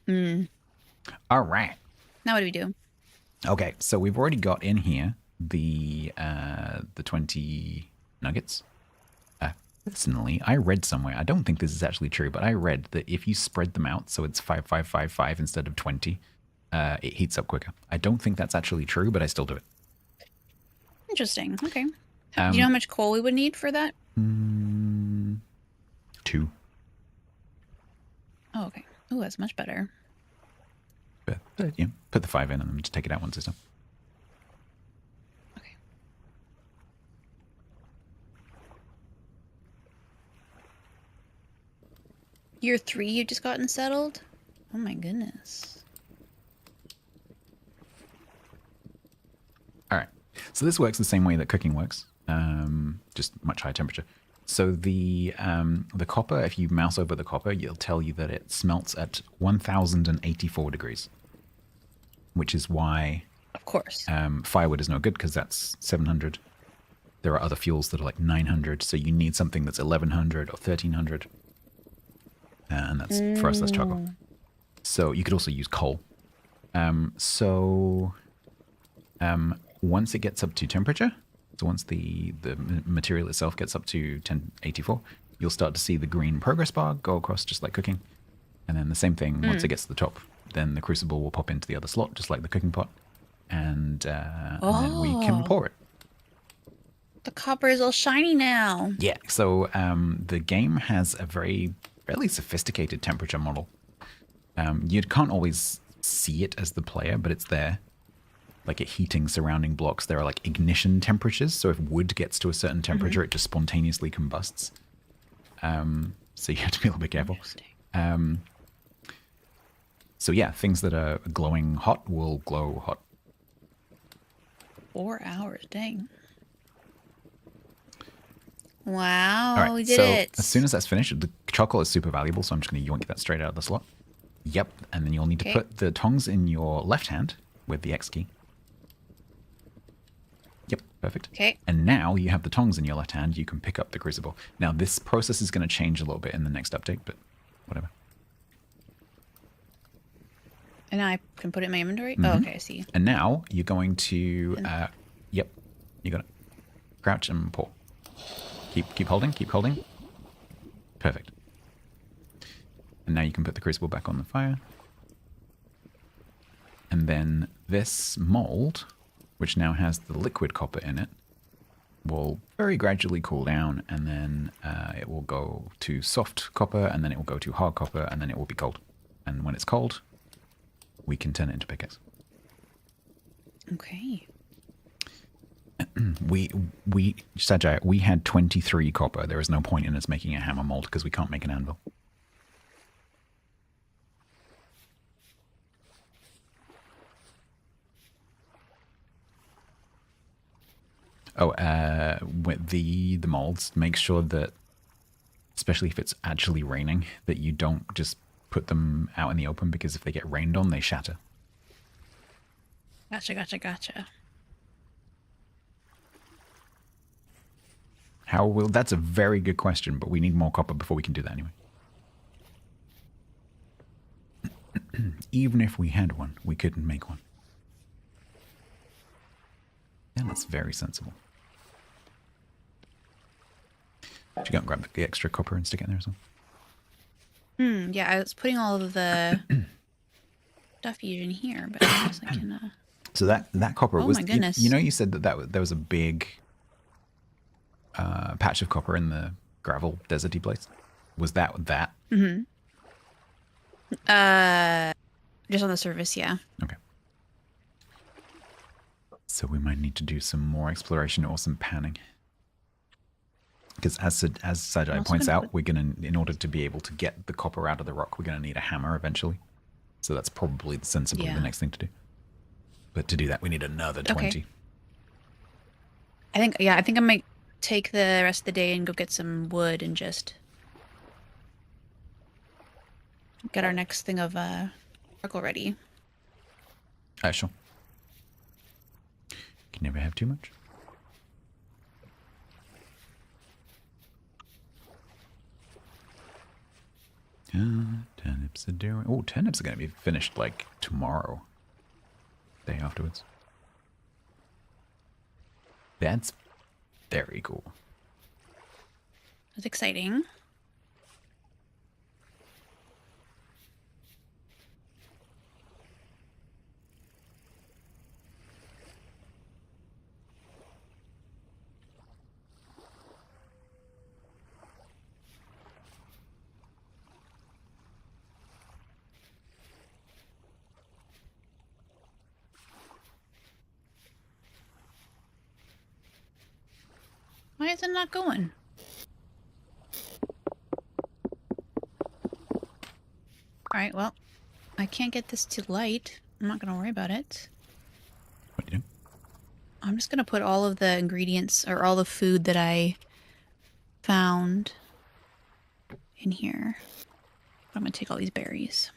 Mm. All right. Now what do we do? Okay, so we've already got in here the 20 nuggets. Personally, I read somewhere, I don't think this is actually true, but I read that if you spread them out, so it's 5, 5, 5, 5 instead of 20, it heats up quicker. I don't think that's actually true, but I still do it. Interesting. Okay. Do you know how much coal we would need for that? 2. Oh, okay. Oh, that's much better. But you know, put the 5 in and then just take it out once it's done. Okay. Year 3, you've just gotten settled? Oh my goodness. All right. So this works the same way that cooking works, just much higher temperature. So the copper, if you mouse over the copper, it'll tell you that it smelts at 1084 degrees, which is why Of course. firewood is no good because that's 700. There are other fuels that are like 900, so you need something that's 1100 or 1300. And that's for us, that's charcoal. So you could also use coal. Once it gets up to temperature, so once the material itself gets up to 1084, you'll start to see the green progress bar go across just like cooking. And then the same thing, once it gets to the top, then the crucible will pop into the other slot, just like the cooking pot. And then we can pour it. The copper is all shiny now. Yeah, so the game has a fairly sophisticated temperature model. You can't always see it as the player, but it's there. Like at heating surrounding blocks, there are like ignition temperatures. So if wood gets to a certain temperature, it just spontaneously combusts. So you have to be a little bit careful. So yeah, things that are glowing hot will glow hot. 4 hours, dang. Wow, All right, we did so it. as soon as that's finished, the charcoal is super valuable, so I'm just going to yoink that straight out of the slot. Yep, and then you'll need to put the tongs in your left hand with the X key. Yep, perfect. Okay. And now you have the tongs in your left hand, you can pick up the crucible. Now this process is going to change a little bit in the next update, but whatever. And now I can put it in my inventory? Oh, okay, I see. And now you're going to, yep, you got it. Crouch and pour. Keep holding, keep holding. Perfect. And now you can put the crucible back on the fire. And then this mold, which now has the liquid copper in it, will very gradually cool down, and then it will go to soft copper, and then it will go to hard copper, and then it will be cold. And when it's cold, we can turn it into pickaxe. Okay. Sajai, we had 23 copper. There is no point in us making a hammer mold because we can't make an anvil. Oh, with the molds, make sure that, especially if it's actually raining, that you don't just put them out in the open, because if they get rained on, they shatter. Gotcha. How will... That's a very good question, but we need more copper before we can do that anyway. Even if we had one, we couldn't make one. Yeah, that's very sensible. Should you go and grab the extra copper and stick it in there as well? Yeah, I was putting all of the stuff in here, but I guess I can... So that copper Oh was... my goodness. You know, you said that there was a big patch of copper in the gravel deserty place? Was that? Mm-hmm. Just on the surface, yeah. Okay. So we might need to do some more exploration or some panning. Because as Sajai points out, we're going to, in order to be able to get the copper out of the rock, we're going to need a hammer eventually. So that's probably sensibly the next thing to do. But to do that, we need another 20. Okay. I think I might take the rest of the day and go get some wood and just get our next thing of charcoal ready. Sure. Can never have too much. Turnips are doing... Oh, turnips are going to be finished like tomorrow. Day afterwards. That's very cool. That's exciting. Why is it not going? Alright, well, I can't get this to light. I'm not gonna worry about it. What do you do? I'm just gonna put all of the ingredients, or all the food that I found in here. I'm gonna take all these berries.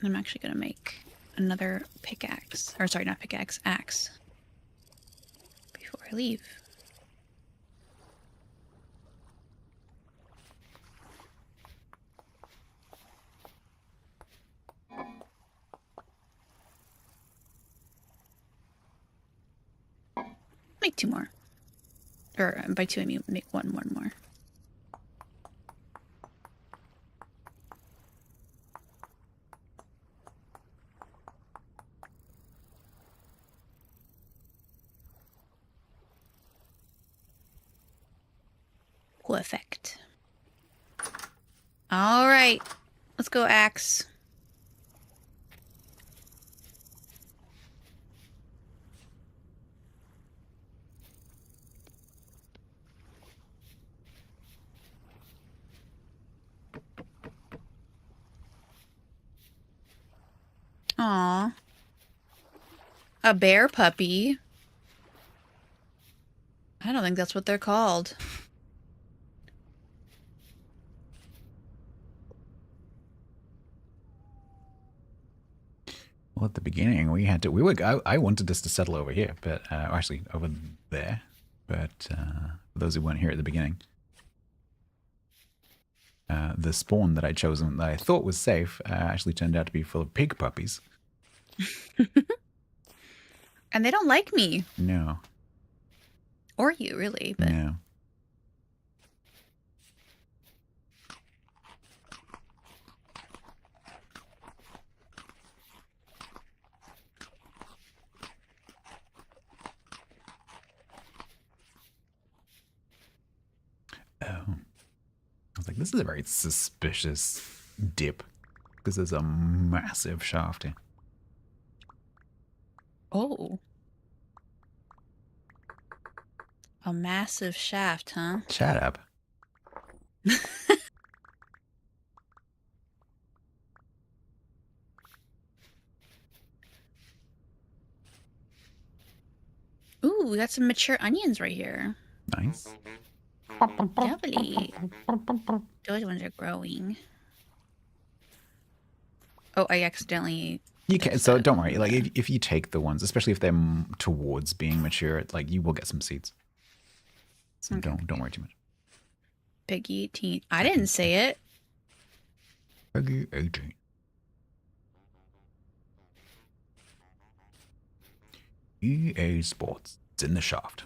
I'm actually gonna make another pickaxe. Or sorry, not pickaxe, axe. Before I leave. Make 2 more. Or by 2 I mean make one more. Perfect. Alright. Let's go, axe. Aw. A bear puppy? I don't think that's what they're called. Well, at the beginning, I wanted us to settle over here, but actually over there. But for those who weren't here at the beginning, the spawn that I'd chosen that I thought was safe actually turned out to be full of pig puppies. And they don't like me. No. Or you, really. But No. Oh. I was like, this is a very suspicious dip. Because there's a massive shaft here. Oh. A massive shaft, huh? Shut up. Ooh, we got some mature onions right here. Nice. Lovely. Those ones are growing. Oh, I accidentally... You can, so don't worry. Like if you take the ones, especially if they're towards being mature, like you will get some seeds. So Okay. don't worry too much. Piggy 18. I didn't say it. Peggy 18. EA Sports. It's in the shaft.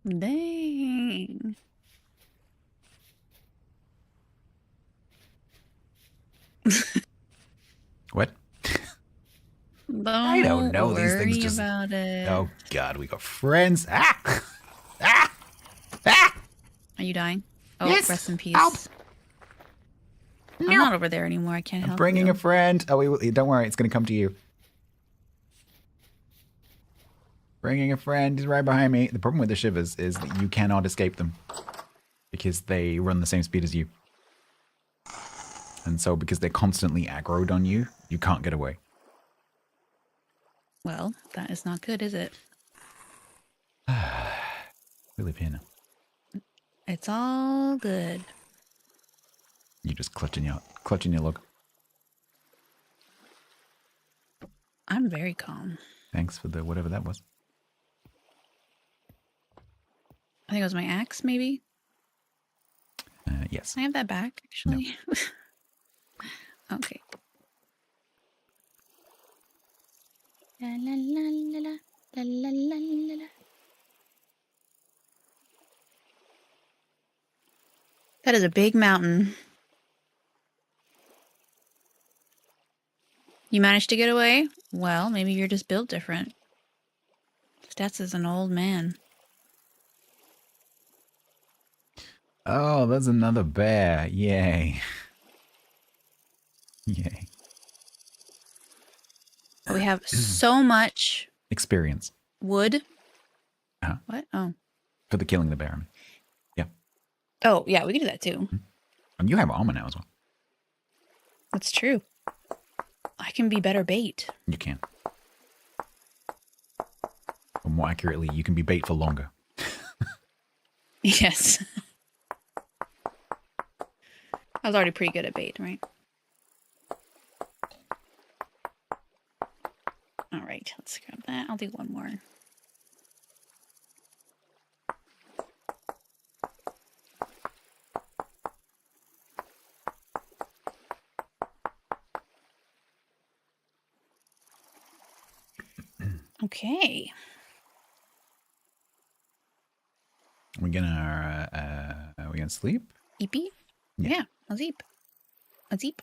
Dang. What? I don't know these things. Worry Just about it. oh god, we got friends. Ah, ah, ah. Are you dying? Oh, Yes. rest in peace. Help. I'm No. not over there anymore. I can't I'm help bringing you. a friend. Oh, don't worry. It's gonna come to you. Bringing a friend. He's right behind me. The problem with the shivers is that you cannot escape them because they run the same speed as you. And so because they're constantly aggroed on you, you can't get away. Well, that is not good, is it? We live here now. It's all good. You just clutching your log. I'm very calm. Thanks for the whatever that was. I think it was my axe, maybe? Yes. Can I have that back, actually? Okay. La la la la la la la la la la. That is a big mountain. You managed to get away? Well, maybe you're just built different. Stats is an old man. Oh, there's another bear. Yay. Yay. We have so much Experience. wood. Uh-huh. What? Oh. For the killing the bear. I mean. Yeah. Oh, yeah, we can do that too. And you have armor now as well. That's true. I can be better bait. You can. Or more accurately, you can be bait for longer. Yes. I was already pretty good at bait, right? All right, let's grab that. I'll do one more. Okay. Are we gonna sleep? Eepy? Yeah, I'll zeep. I'll zeep.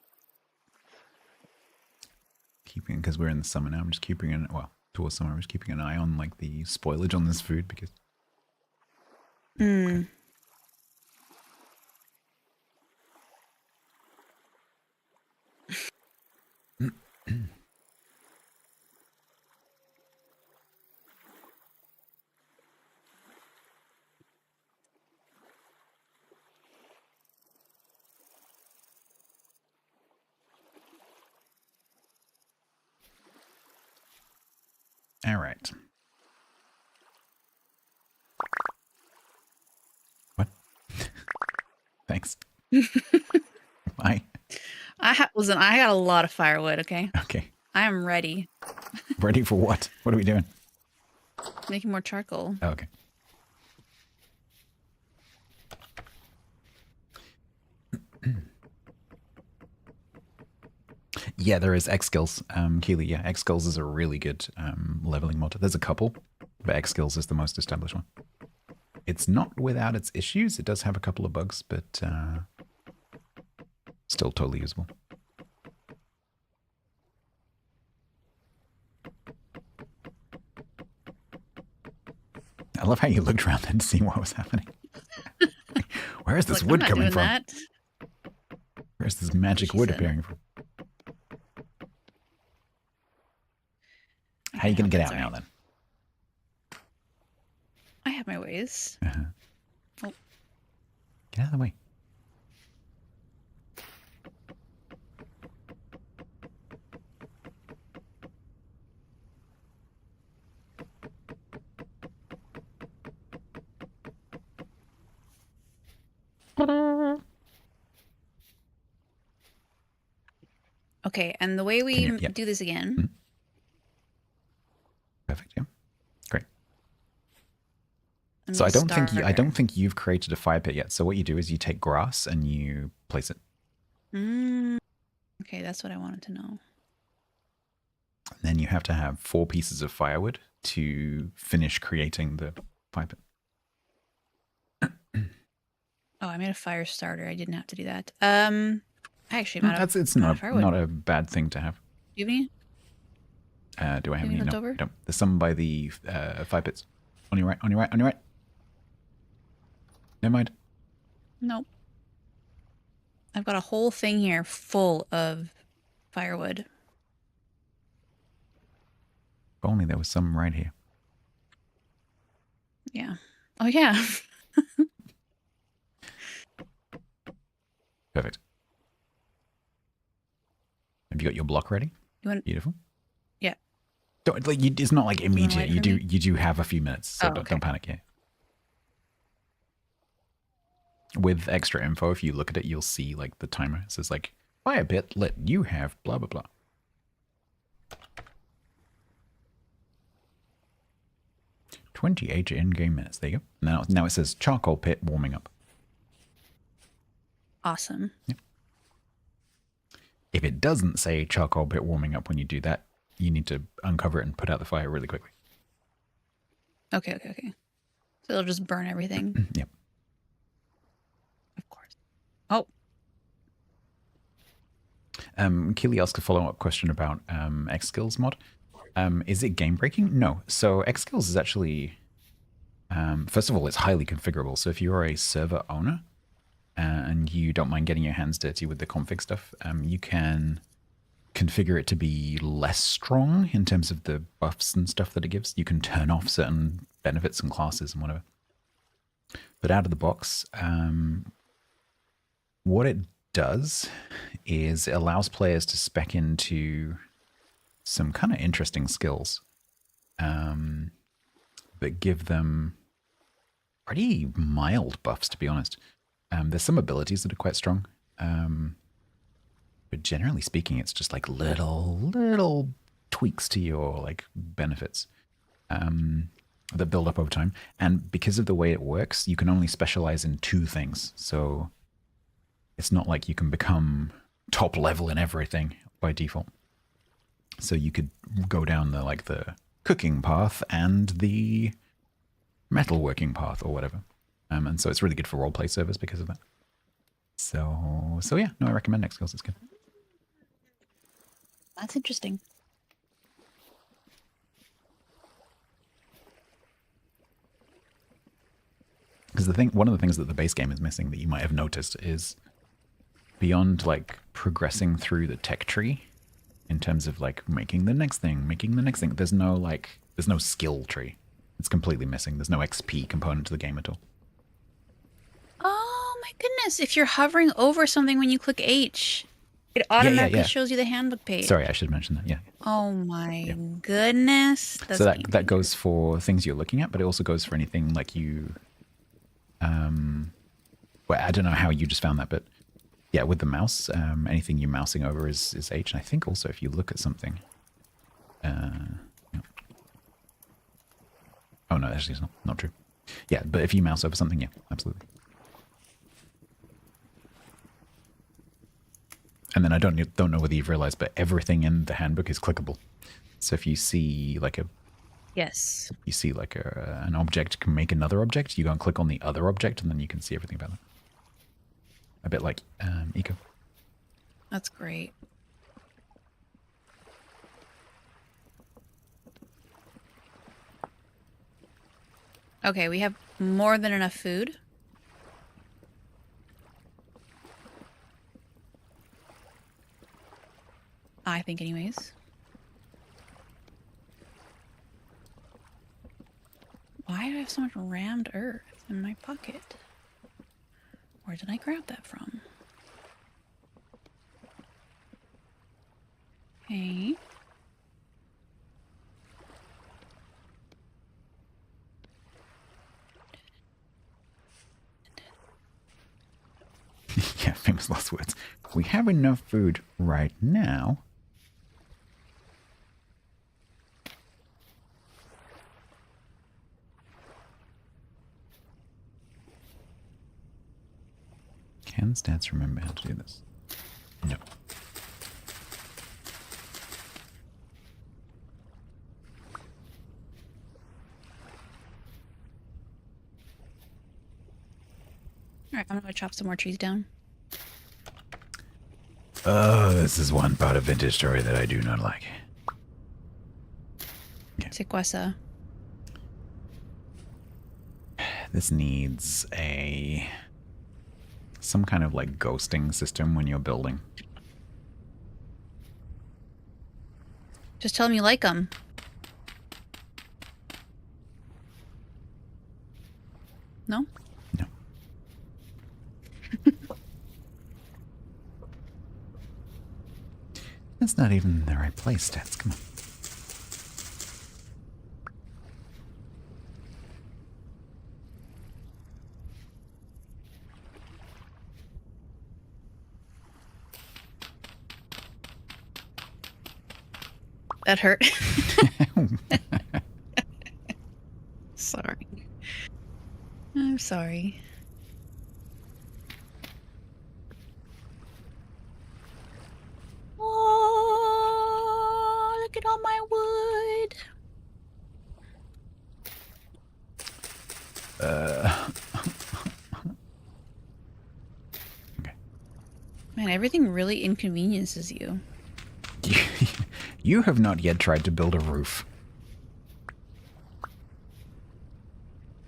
Keeping, because we're in the summer now, I'm just keeping an, well, towards summer, I'm just keeping an eye on like the spoilage on this food because Hmm. all right. What? Thanks. Bye. Listen, I got a lot of firewood, okay? Okay. I am ready. Ready for what? What are we doing? Making more charcoal. Oh, okay. Yeah, there is X skills. Keely, yeah, X skills is a really good leveling mod. There's a couple, but X skills is the most established one. It's not without its issues. It does have a couple of bugs, but still totally usable. I love how you looked around and see what was happening. Where is this Look, wood I'm not coming doing from? that. Where's this magic She wood said. appearing from? How Okay, you gonna no, get that's out now alright. then? I have my ways. Uh-huh. Oh. Get out of the way. Okay, and the way we yeah. do this again. Mhm. Perfect. Yeah. Great. I'm So I gonna don't think start her. think you've created a fire pit yet. So what you do is you take grass and you place it. Okay, that's what I wanted to know. And then you have to have 4 pieces of firewood to finish creating the fire pit. Oh, I made a fire starter. I didn't have to do that. I actually am out of, It's I'm out not of firewood. not a bad thing to have. Do you have any? Do I have Any any? left No, over? I don't. There's some by the fire pits. On your right. On your right. On your right. Never mind. Nope. I've got a whole thing here full of firewood. If only there was some right here. Yeah. Oh, yeah. Perfect. Have you got your block ready? You want? Beautiful. Yeah. Don't, like, it's not like immediate. wait You for do me? you do have a few minutes, so Oh, don't, okay. don't panic yet. With extra info, if you look at it, you'll see like the timer. It says like fire pit, let you have blah blah blah. "28 in-game minutes." There you go. Now it says charcoal pit warming up. Awesome. If it doesn't say charcoal pit warming up when you do that, you need to uncover it and put out the fire really quickly. Okay. So it'll just burn everything. Yep. Of course. Oh, Keely asked a follow-up question about X Skills mod. Is it game breaking? No. So X Skills is actually, first of all, it's highly configurable. So if you're a server owner and you don't mind getting your hands dirty with the config stuff, you can configure it to be less strong in terms of the buffs and stuff that it gives. You can turn off certain benefits and classes and whatever. But out of the box, what it does is it allows players to spec into some kind of interesting skills that give them pretty mild buffs, to be honest. There's some abilities that are quite strong, but generally speaking, it's just like little tweaks to your like benefits that build up over time. And because of the way it works, you can only specialize in 2 things. So it's not like you can become top level in everything by default. So you could go down the cooking path and the metalworking path or whatever. And so it's really good for roleplay servers because of that. So yeah, no, I recommend X Skills. It's good. that's interesting. Because one of the things that the base game is missing that you might have noticed is beyond like progressing through the tech tree in terms of like making the next thing, there's no skill tree. It's completely missing. There's no XP component to the game at all. Oh my goodness! If you're hovering over something when you click H, it automatically shows you the handbook page. Sorry, I should mention that. Yeah. Oh my goodness! That's so that goes for things you're looking at, but it also goes for anything like you. Well, I don't know how you just found that, but yeah, with the mouse, anything you're mousing over is H, and I think also if you look at something. Oh no, actually, it's not true. Yeah, but if you mouse over something, yeah, absolutely. And then I don't know whether you've realized, but everything in the handbook is clickable. So if you see like an object can make another object, you go and click on the other object, and then you can see everything about that. A bit like Eco. That's great. Okay, we have more than enough food. I think anyways. Why do I have so much rammed earth in my pocket? Where did I grab that from? Okay. Yeah, famous last words. We have enough food right now. Can stats remember how to do this? No. Alright, I'm gonna chop some more trees down. Oh, this is one part of Vintage Story that I do not like. Okay. Sequessa. This needs some kind of like ghosting system when you're building. Just tell them you like them. No? No. That's not even the right place, Stats. Come on. That hurt. Sorry. I'm sorry. Oh, look at all my Man, everything really inconveniences you. You have not yet tried to build a roof.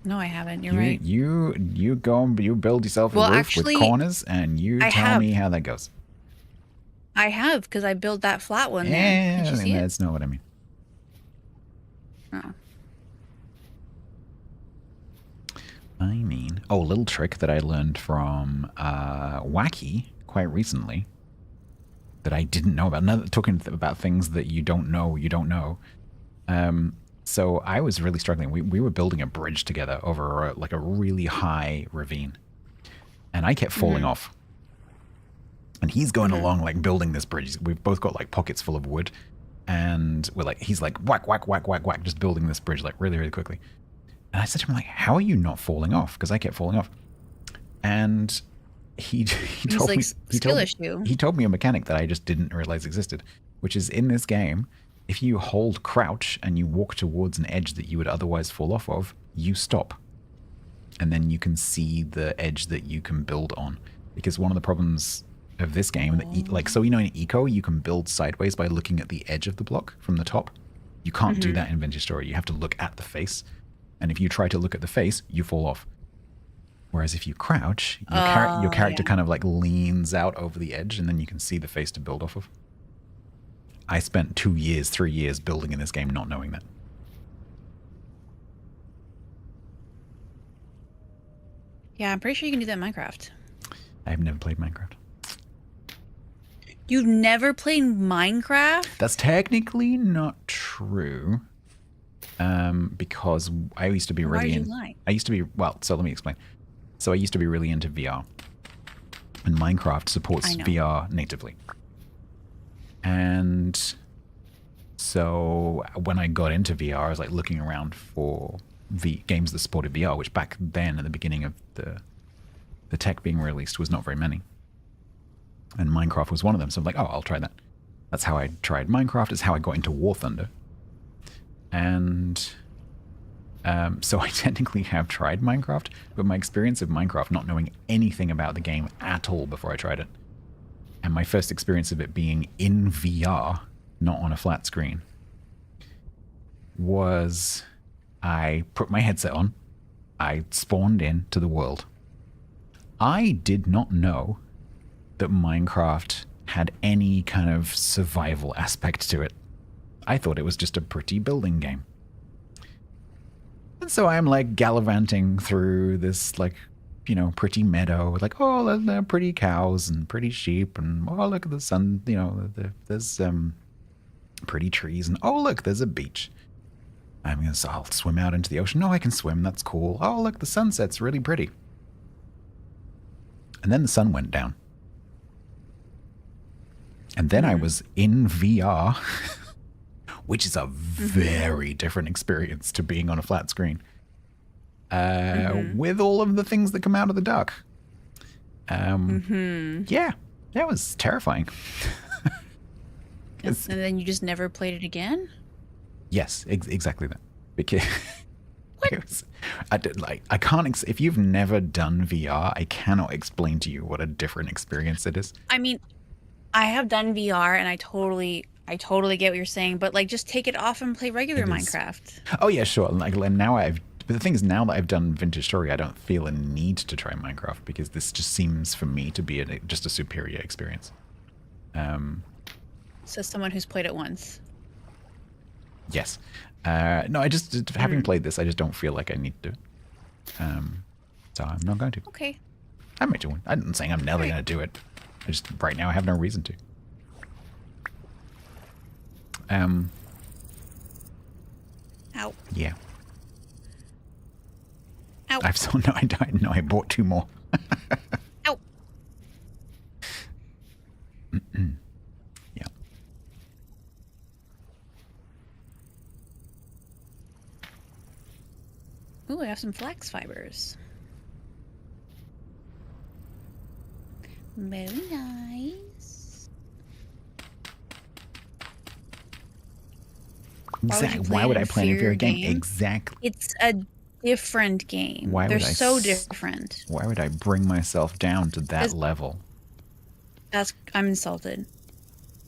No, I haven't. You're right. You go and you build yourself a Well, roof actually, with corners, and you I tell have. me how that goes. I have, because I built that flat one there. Yeah, Did you see it? that's not what I mean. Oh. I mean, a little trick that I learned from Wacky quite recently that I didn't know about. Another talking about things that you don't know. So I was really struggling. We were building a bridge together over like a really high ravine, and I kept falling off. And he's going along like building this bridge. We've both got like pockets full of wood, and he's like whack, whack, whack, whack, whack, just building this bridge like really, really quickly. And I said to him like, "How are you not falling off?" Because I kept falling off. And he told like, me he told me a mechanic that I just didn't realize existed, which is in this game, if you hold crouch and you walk towards an edge that you would otherwise fall off of, you stop, and then you can see the edge that you can build on. Because one of the problems of this game, so in Eco, you can build sideways by looking at the edge of the block from the top. You can't do that in Vintage Story. You have to look at the face, and if you try to look at the face, you fall off. Whereas if you crouch, your character kind of like leans out over the edge, and then you can see the face to build off of. I spent 3 years building in this game not knowing that. Yeah, I'm pretty sure you can do that in Minecraft. I've never played Minecraft. You've never played Minecraft? That's technically not true. Because I used to be really so let me explain. So I used to be really into VR. And Minecraft supports VR natively. And so when I got into VR, I was like looking around for games that supported VR, which back then at the beginning of the tech being released was not very many. And Minecraft was one of them. So I'm like, oh, I'll try that. That's how I tried Minecraft. It's how I got into War Thunder. And so I technically have tried Minecraft, but my experience of Minecraft, not knowing anything about the game at all before I tried it, and my first experience of it being in VR, not on a flat screen, was I put my headset on, I spawned into the world. I did not know that Minecraft had any kind of survival aspect to it. I thought it was just a pretty building game. And so I'm like gallivanting through this like, pretty meadow, like, oh, there are pretty cows and pretty sheep, and oh, look at the sun, there's pretty trees, and oh, look, there's a beach. I'll swim out into the ocean. No, I can swim, that's cool. Oh, look, the sunset's really pretty. And then the sun went down. And then I was in VR, which is a very different experience to being on a flat screen. With all of the things that come out of the dark. Yeah, that was terrifying. And then you just never played it again? Yes, exactly that. Because I can't. If you've never done VR, I cannot explain to you what a different experience it is. I mean, I have done VR, and I totally get what you're saying. But like, just take it off and play regular Minecraft. Oh yeah, sure. Like now but the thing is, now that I've done Vintage Story, I don't feel a need to try Minecraft because this just seems for me to be just a superior experience. So someone who's played it once. Yes. No, I just having played this, I just don't feel like I need to do it. So I'm not going to. Okay. I might do one. I'm not saying I'm never going to do it. I just right now I have no reason to. Ow. Yeah. Ow. I bought 2 more. Ow. Yeah. Ooh, I have some flax fibers. Very nice. Exactly. Why would I play an inferior game? Exactly. It's a different game. They're so different. Why would I bring myself down to that level? I'm insulted.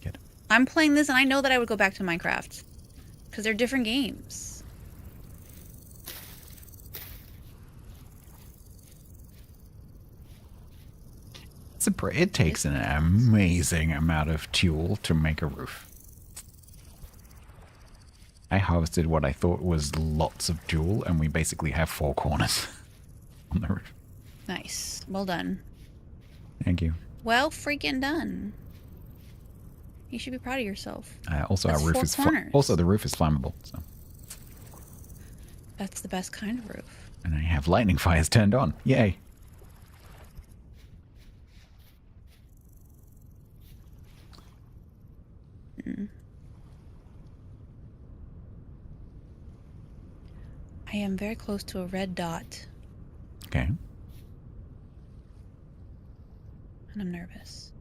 Good. I'm playing this and I know that I would go back to Minecraft. Because they're different games. It takes an amazing amount of fuel to make a roof. I harvested what I thought was lots of fuel, and we basically have 4 corners on the roof. Nice. Well done. Thank you. Well freaking done. You should be proud of yourself. Also, That's our roof 4 is corners. also the roof is flammable. So, That's the best kind of roof. and I have lightning fires turned on. Yay! I am very close to a red dot, Okay. and I'm nervous.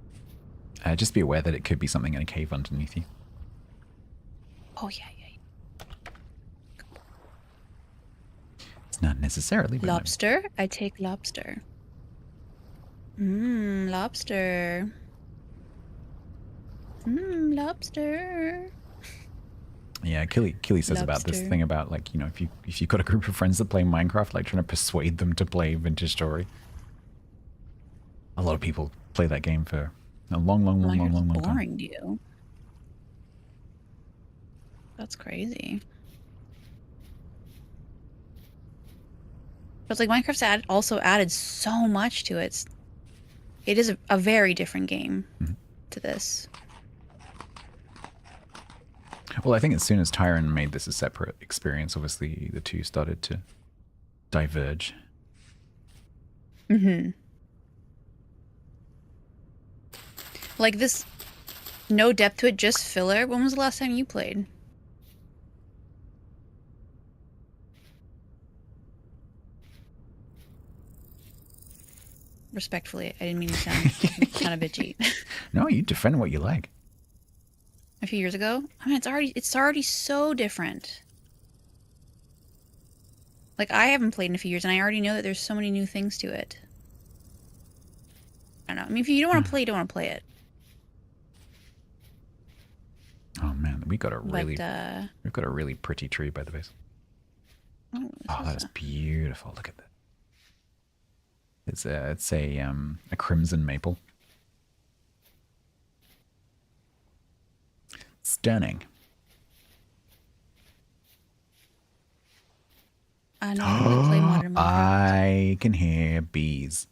Just be aware that it could be something in a cave underneath you. Oh yeah. It's not necessarily. But Lobster? I take lobster. Lobster. Lobster. Yeah, Killy says about this Lobster. thing about, like, if you've got a group of friends that play Minecraft, like trying to persuade them to play Vintage Story. A lot of people play that game for a long time. Boring to you. That's crazy. But like Minecraft's also added so much to it. It is a very different game to this. Well, I think as soon as Tyron made this a separate experience, obviously the two started to diverge. Like this, no depth to it, just filler. When was the last time you played? Respectfully, I didn't mean to sound kind of bitchy. No, you defend what you like. A few years ago, I mean, it's already so different. Like I haven't played in a few years, and I already know that there's so many new things to it. I don't know. I mean, if you don't want to play, you don't want to play it. Oh man, we've got a But, really pretty tree by the base. Oh, Oh, that's beautiful. Look at that. It's a crimson maple. Stunning. I know how to play modern Minecraft. I can hear bees.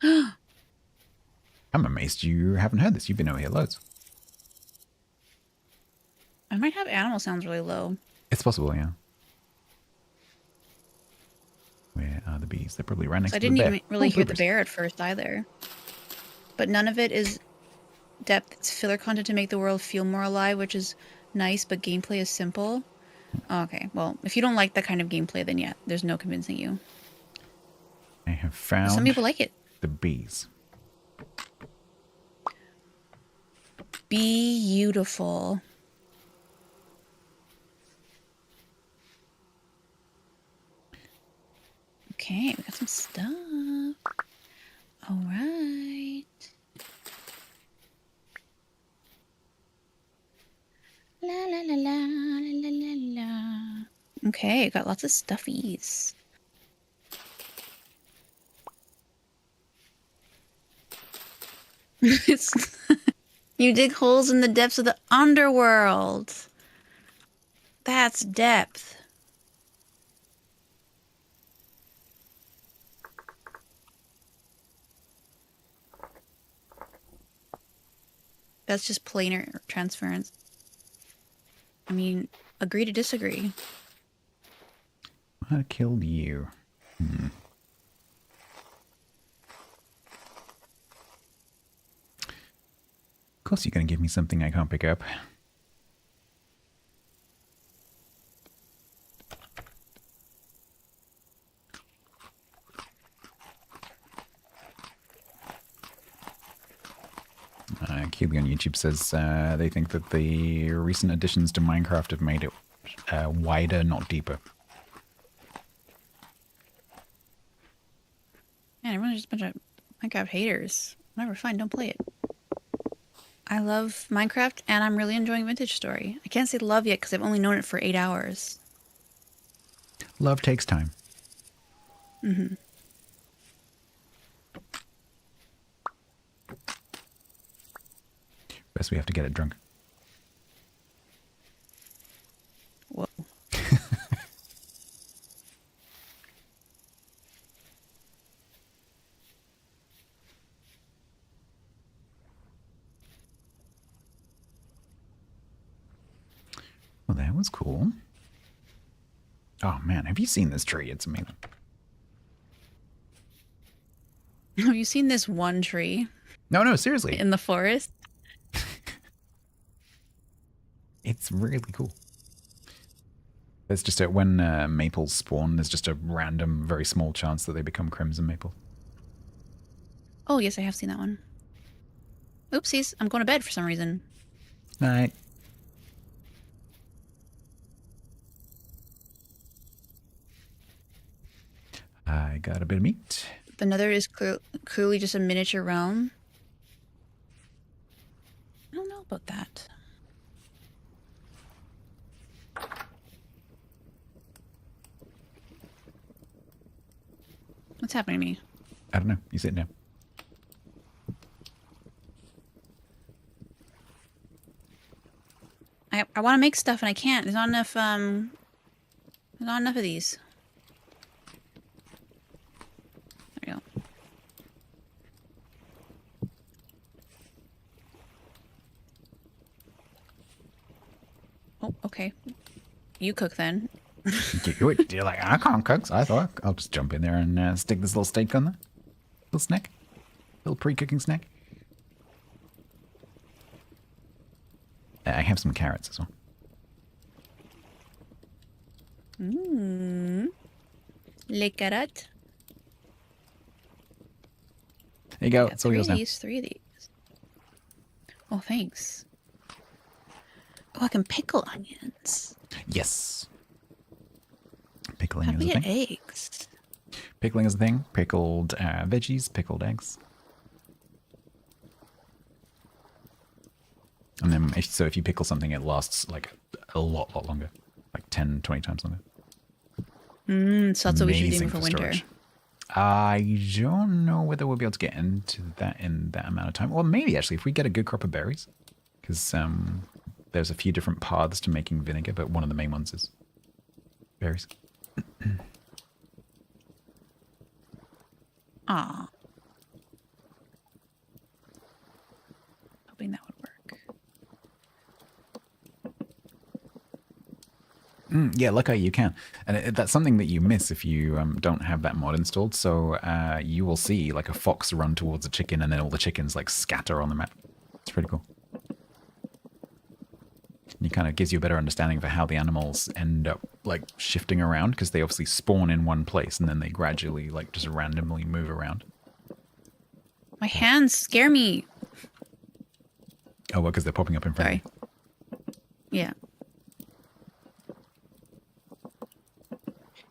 I'm amazed you haven't heard this. You've been over here loads. I might have animal sounds really low. It's possible, yeah. Where are the bees? They're probably right next I to the didn't bear. even really hear the bloopers. bear at first either. But none of it is depth. It's filler content to make the world feel more alive, which is nice, but gameplay is simple. Okay, well, if you don't like that kind of gameplay, then yeah, there's no convincing you. I have found Some people like it. the bees. Beautiful. Okay, we got some stuff. All right. La la la la la la la. Okay, got lots of stuffies. It's you dig holes in the depths of the underworld. That's depth. That's just planar transference. I mean, agree to disagree. What killed you? Of course you're going to give me something I can't pick up. Keely on YouTube says they think that the recent additions to Minecraft have made it wider, not deeper. Man, everyone's just a bunch of Minecraft haters. Whatever, fine, don't play it. I love Minecraft, and I'm really enjoying Vintage Story. I can't say love yet because I've only known it for 8 hours. Love takes time. Mm-hmm. Best we have to get it drunk. Whoa. Well, that was cool. Oh man, have you seen this tree? It's amazing. Have you seen this one tree No, seriously. in the forest? It's really cool. There's just when maples spawn, there's just a random, very small chance that they become crimson maple. Oh, yes, I have seen that one. Oopsies, I'm going to bed for some reason. Night. I got a bit of meat. The Nether is clearly just a miniature realm. I don't know about that. What's happening to me? I don't know. You sit down. I want to make stuff and I can't. There's not enough of these. There we go. Oh, okay. You cook then. You're like, I can't cook, so I thought I'll just jump in there and stick this little steak on there. Little snack. Little pre-cooking snack. I have some carrots as well. Mmm. Les carottes. There you go. Yeah, It's all yours now. three of these. Oh, thanks. Oh, I can pickle onions. Yes. Pickling How do is we a get thing. eggs? Pickling is a thing. Pickled veggies, pickled eggs. And then, if you pickle something, it lasts like a lot longer. Like 10, 20 times longer. So that's what we should be Amazing doing for winter. storage. I don't know whether we'll be able to get into that in that amount of time. Or maybe, actually, if we get a good crop of berries. Because there's a few different paths to making vinegar, but one of the main ones is berries. Ah. Hoping that would work. Yeah, luckily you can. And that's something that you miss if you don't have that mod installed. So you will see like a fox run towards a chicken and then all the chickens like scatter on the map. It's pretty cool. And it kind of gives you a better understanding for how the animals end up like shifting around because they obviously spawn in one place and then they gradually like just randomly move around. My hands scare me. Oh, well, because they're popping up in front of Sorry. Yeah.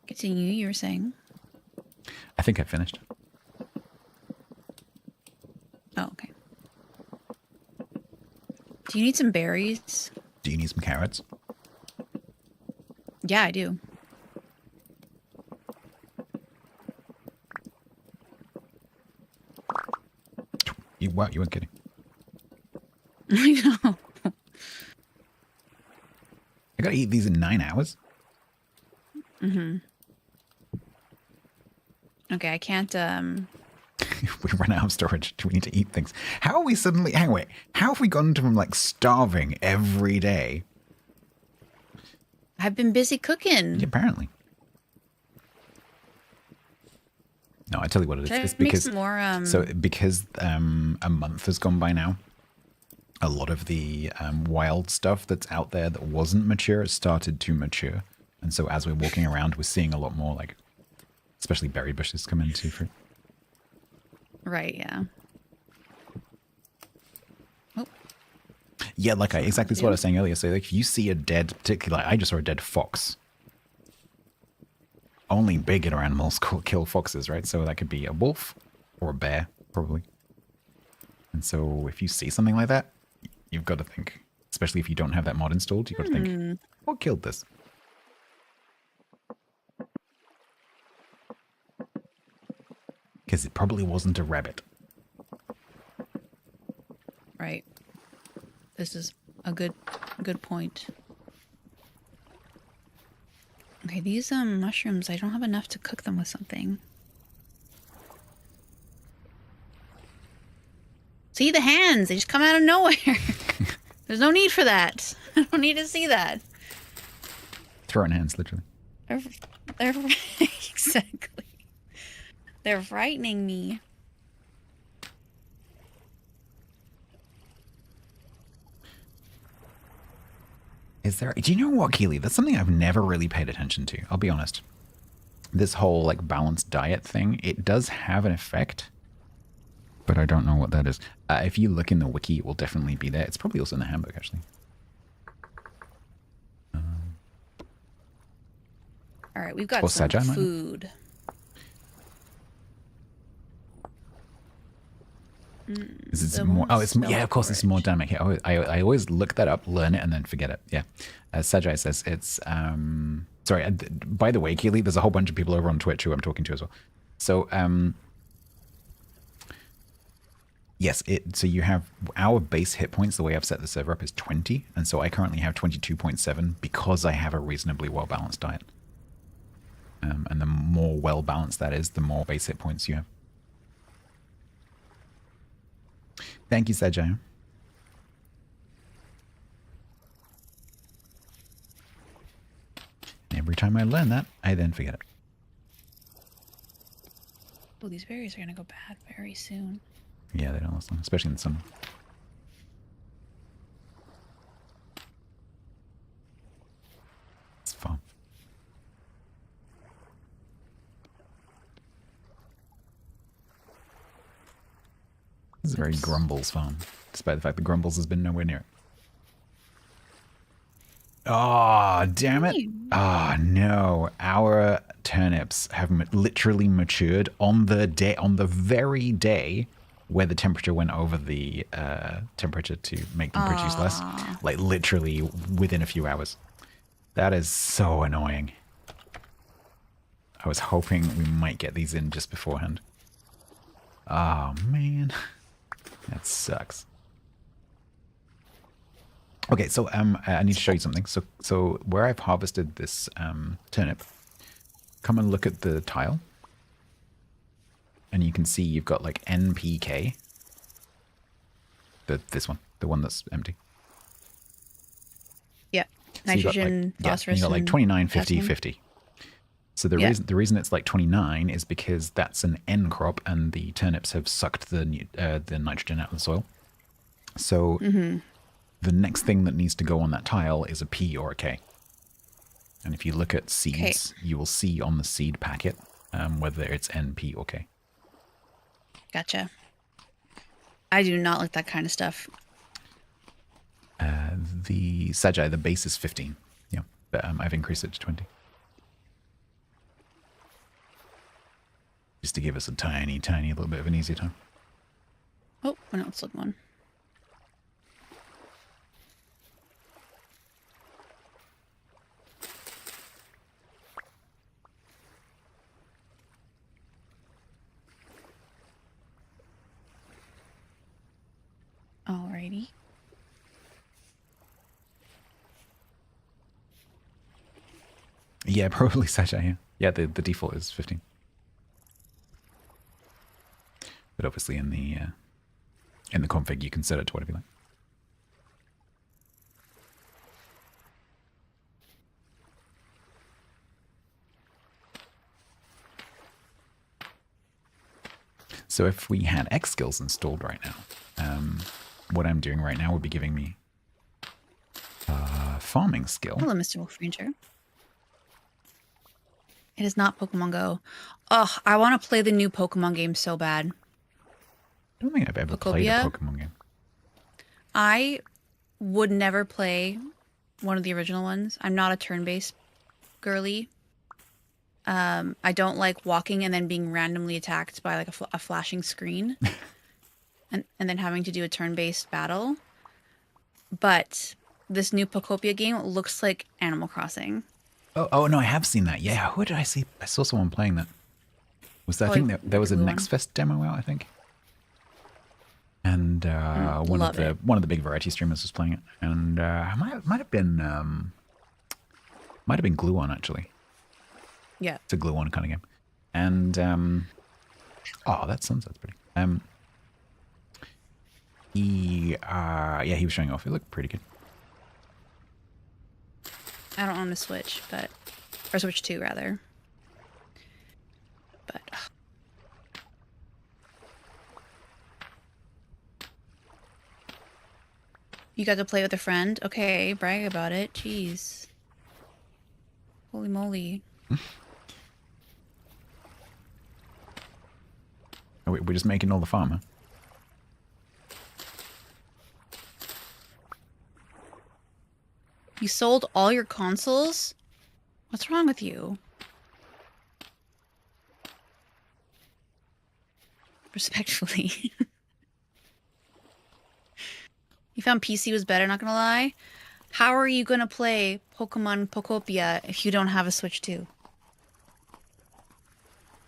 Continue, you were saying. you. I think I finished. Oh, okay. Do you need some berries? Do you need some carrots? Yeah, I do. Wow, you weren't kidding. I know. I gotta eat these in 9 hours. Mm-hmm. Okay, I can't, We run out of storage. Do we need to eat things? How are we suddenly... Hang on, wait. How have we gone from, like, starving every day? I've been busy cooking. Yeah, apparently. No, I tell you what it is. Should I It's make because... some more, So, because a month has gone by now, a lot of the wild stuff that's out there that wasn't mature has started to mature. And so as we're walking around, we're seeing a lot more, like, especially berry bushes come into fruit. Right, yeah. Oh. Yeah, like exactly what I was saying earlier. So like, if you see a dead, particularly, like, I just saw a dead fox. Only bigger animals kill foxes, right? So that could be a wolf or a bear, probably. And so if you see something like that, you've got to think, especially if you don't have that mod installed, you've got to think, what killed this? Because it probably wasn't a rabbit. Right. This is a good point. Okay, these mushrooms, I don't have enough to cook them with something. See the hands, they just come out of nowhere. There's no need for that. I don't need to see that. Throwing hands, literally. They're exactly. They're frightening me. Is there... Do you know what, Keely? That's something I've never really paid attention to. I'll be honest. This whole, like, balanced diet thing, it does have an effect. But I don't know what that is. If you look in the wiki, it will definitely be there. It's probably also in the handbook, actually. All right, we've got some food. Is it more? Oh, it's yeah. Of course, it's more dynamic. Yeah, I always look that up, learn it, and then forget it. Yeah, as Sajai says, it's Sorry. By the way, Keely, there's a whole bunch of people over on Twitch who I'm talking to as well. So yes, so you have our base hit points. The way I've set the server up is 20, and so I currently have 22.7 because I have a reasonably well balanced diet. And the more well balanced that is, the more base hit points you have. Thank you, Sajai. Every time I learn that, I then forget it. Oh, these berries are gonna go bad very soon. Yeah, they don't last long, especially in the summer. It's fun. This is very Grumbles farm, despite the fact that Grumbles has been nowhere near it. Oh, damn it. Oh, no. Our turnips have literally matured on the very day where the temperature went over the temperature to make them produce less. Like, literally within a few hours. That is so annoying. I was hoping we might get these in just beforehand. Oh, man. That sucks. Okay, so I need to show you something. So where I've harvested this turnip, come and look at the tile. And you can see you've got like NPK. This one, the one that's empty. Yeah, so nitrogen, phosphorus, you got like 29, 50, potassium. 50. So the reason it's like 29 is because that's an N crop, and the turnips have sucked the nitrogen out of the soil. So the next thing that needs to go on that tile is a P or a K. And if you look at seeds, you will see on the seed packet whether it's N, P, or K. Gotcha. I do not like that kind of stuff. The Sajai, the base is 15. Yeah, but I've increased it to 20. Just to give us a tiny little bit of an easier time. Oh, no, let's look one. Alrighty. Yeah, probably Sajai, yeah. Yeah, the default is 15. But obviously in the config you can set it to whatever you like. So if we had X skills installed right now, what I'm doing right now would be giving me a farming skill. Hello, Mr. Wolf Ranger. It is not Pokemon Go. Oh, I want to play the new Pokemon game so bad. I don't think I've ever played a Pokemon game. I would never play one of the original ones. I'm not a turn-based girly. I don't like walking and then being randomly attacked by like a flashing screen. and then having to do a turn-based battle. But this new Pokopia game looks like Animal Crossing. Oh no, I have seen that. Yeah, who did I see? I saw someone playing that. Was that? I think there was a Next Fest demo out, I think. And one of the big variety streamers was playing it, and might have been Glue-On actually. Yeah, it's a Glue-On kind of game, and oh, that sunset's pretty. He was showing off. It looked pretty good. I don't own a Switch, or Switch 2 rather. But you got to play with a friend? Okay, brag about it. Jeez. Holy moly. We're just making all the farm, huh? You sold all your consoles? What's wrong with you? Respectfully. You found PC was better, not gonna lie? How are you gonna play Pokemon Pokopia if you don't have a Switch 2?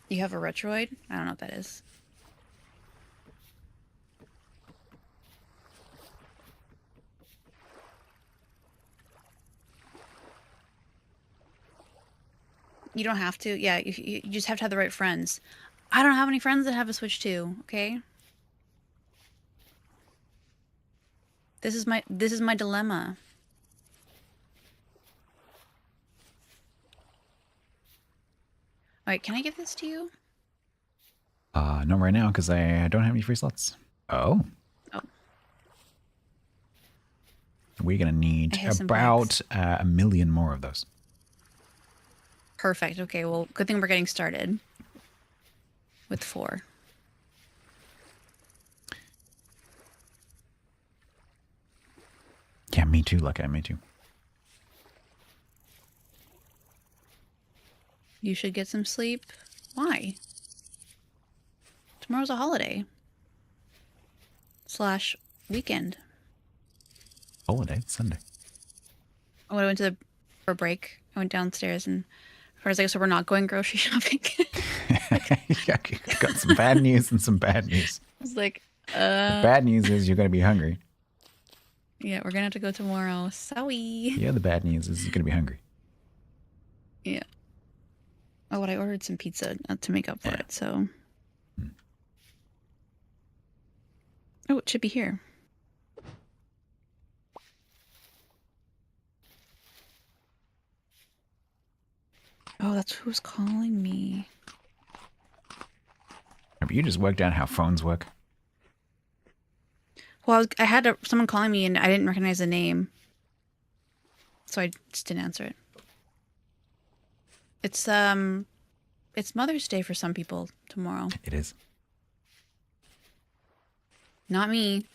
You have a Retroid? I don't know what that is. You don't have to. Yeah, you just have to have the right friends. I don't have any friends that have a Switch 2, okay? This is my dilemma. Alright, can I give this to you? Not right now, because I don't have any free slots. Oh. We're going to need about 1 million more of those. Perfect. Okay, well, good thing we're getting started. With 4. Yeah, me too, Lucky. Me too. You should get some sleep. Why? Tomorrow's a holiday. / weekend. Holiday? It's Sunday. Oh, I went for a break. I went downstairs and I was like, so we're not going grocery shopping? Yeah, got some bad news and some bad news. I was like, The bad news is you're going to be hungry. Yeah, we're going to have to go tomorrow. Sorry. Yeah, the bad news is you're going to be hungry. Yeah. Oh, but I ordered some pizza to make up for it, so. Oh, it should be here. Oh, that's who's calling me. Have you just worked out how phones work? Well, I had someone calling me and I didn't recognize the name. So I just didn't answer it. It's Mother's Day for some people tomorrow. It is. Not me.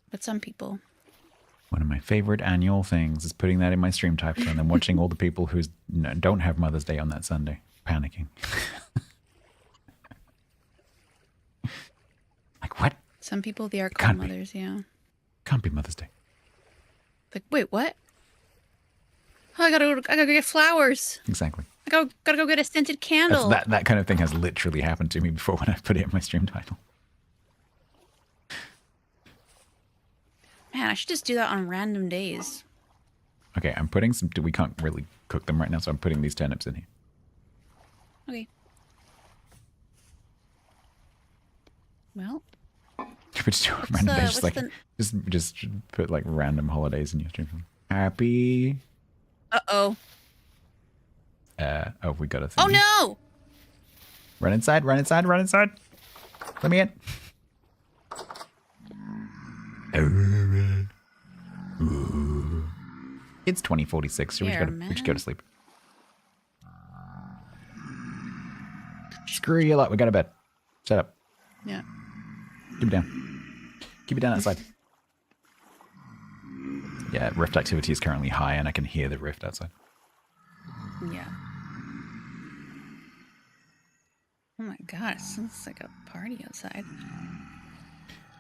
But some people. One of my favorite annual things is putting that in my stream title and then watching all the people who don't have Mother's Day on that Sunday panicking. Like, what? Some people, they are called mothers, yeah. Can't be Mother's Day. Like, wait, what? Oh, I gotta go get flowers. Exactly. I gotta go get a scented candle. That kind of thing has literally happened to me before when I put it in my stream title. Man, I should just do that on random days. Okay, I'm putting some... We can't really cook them right now, so I'm putting these turnips in here. Okay. Well... Just random days, just put like random holidays in your stream. Happy... Uh-oh. Oh, we got a thing. Oh, no! Run inside, run inside, run inside. Let me in. It's 2046, so we should go to sleep. Screw you lot, we got to bed. Shut up. Yeah. Keep it down. Keep it down outside. Yeah, rift activity is currently high and I can hear the rift outside. Yeah. Oh my god, it sounds like a party outside.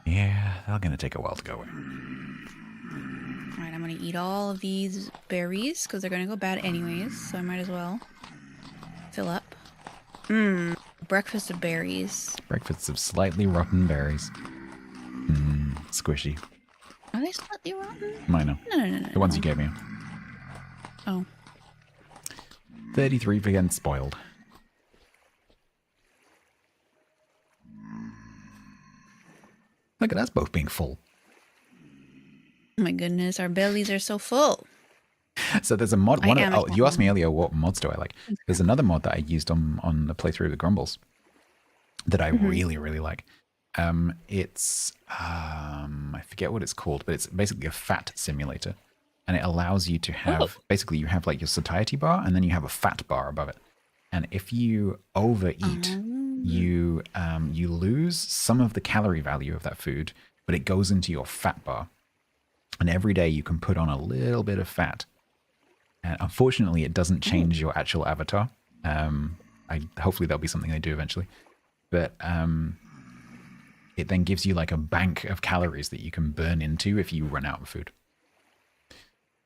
Yeah, they're going to take a while to go away. Alright, I'm gonna eat all of these berries because they're gonna go bad anyways, so I might as well fill up. Breakfast of berries. Breakfasts of slightly rotten berries. Squishy. Are they slightly rotten? I know. No. The ones you gave me. Oh. 33% spoiled. Look at us both being full. Oh my goodness, our bellies are so full. So there's a mod. I You asked me earlier what mods do I like. There's another mod that I used on the playthrough of the Grumbles that I really, really like. It's I forget what it's called, but it's basically a fat simulator, and it allows you to have basically you have like your satiety bar, and then you have a fat bar above it. And if you overeat, you lose some of the calorie value of that food, but it goes into your fat bar. And every day you can put on a little bit of fat. And unfortunately, it doesn't change your actual avatar. Hopefully that'll be something they do eventually. But it then gives you like a bank of calories that you can burn into if you run out of food.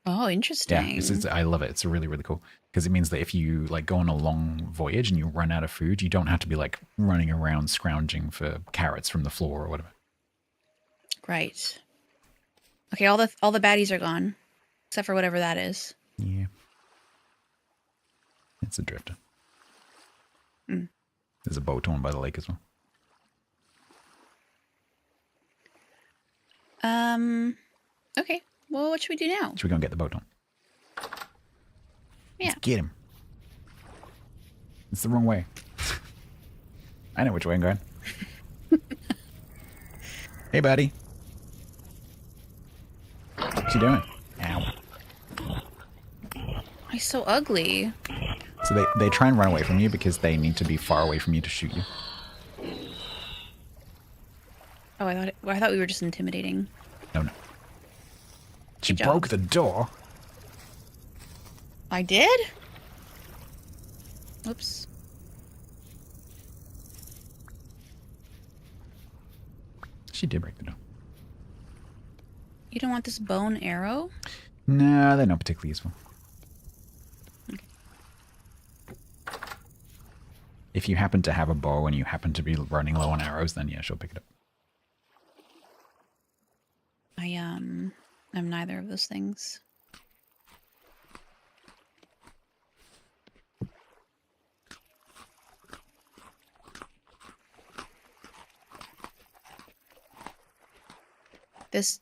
Oh, interesting. Yeah, I love it. It's really, really cool. Because it means that if you like go on a long voyage and you run out of food, you don't have to be like running around scrounging for carrots from the floor or whatever. Right. Okay, all the baddies are gone, except for whatever that is. Yeah. It's a drifter. There's a boat torn by the lake as well. Okay. Well, what should we do now? Should we go and get the boat on? Yeah. Let's get him. It's the wrong way. I know which way I'm going. Hey, buddy. What's he doing? Ow. He's so ugly. So they try and run away from you because they need to be far away from you to shoot you. Oh, I thought we were just intimidating. No. She Good job. broke the door. I did? Whoops. She did break the door. You don't want this bone arrow? No, they're not particularly useful. Okay. If you happen to have a bow and you happen to be running low on arrows, then yeah, she'll pick it up. I'm neither of those things. This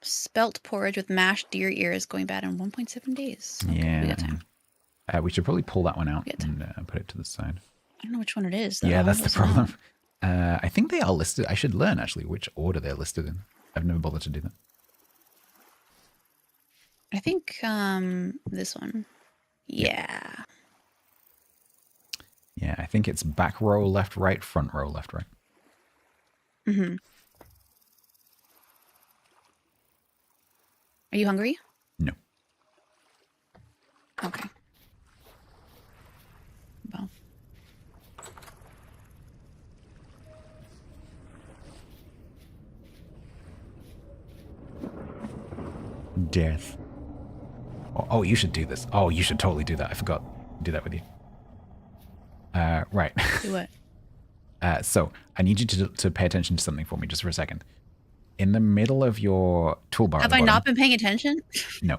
spelt porridge with mashed deer ear is going bad in 1.7 days. Okay, Yeah. we got time. We should probably pull that one out Good. and put it to the side. I don't know which one it is, though. Yeah, that's the What's that? problem. I think they are listed. I should learn, actually, which order they're listed in. I've never bothered to do that. I think this one. Yeah. Yeah, I think it's back row, left, right, front row, left, right. Mm-hmm. Are you hungry? No. Okay. Well. Death. Oh, you should do this. Oh, you should totally do that. I forgot to do that with you. Right. Do what? So I need you to pay attention to something for me just for a second. In the middle of your toolbar. Have I not been paying attention? No.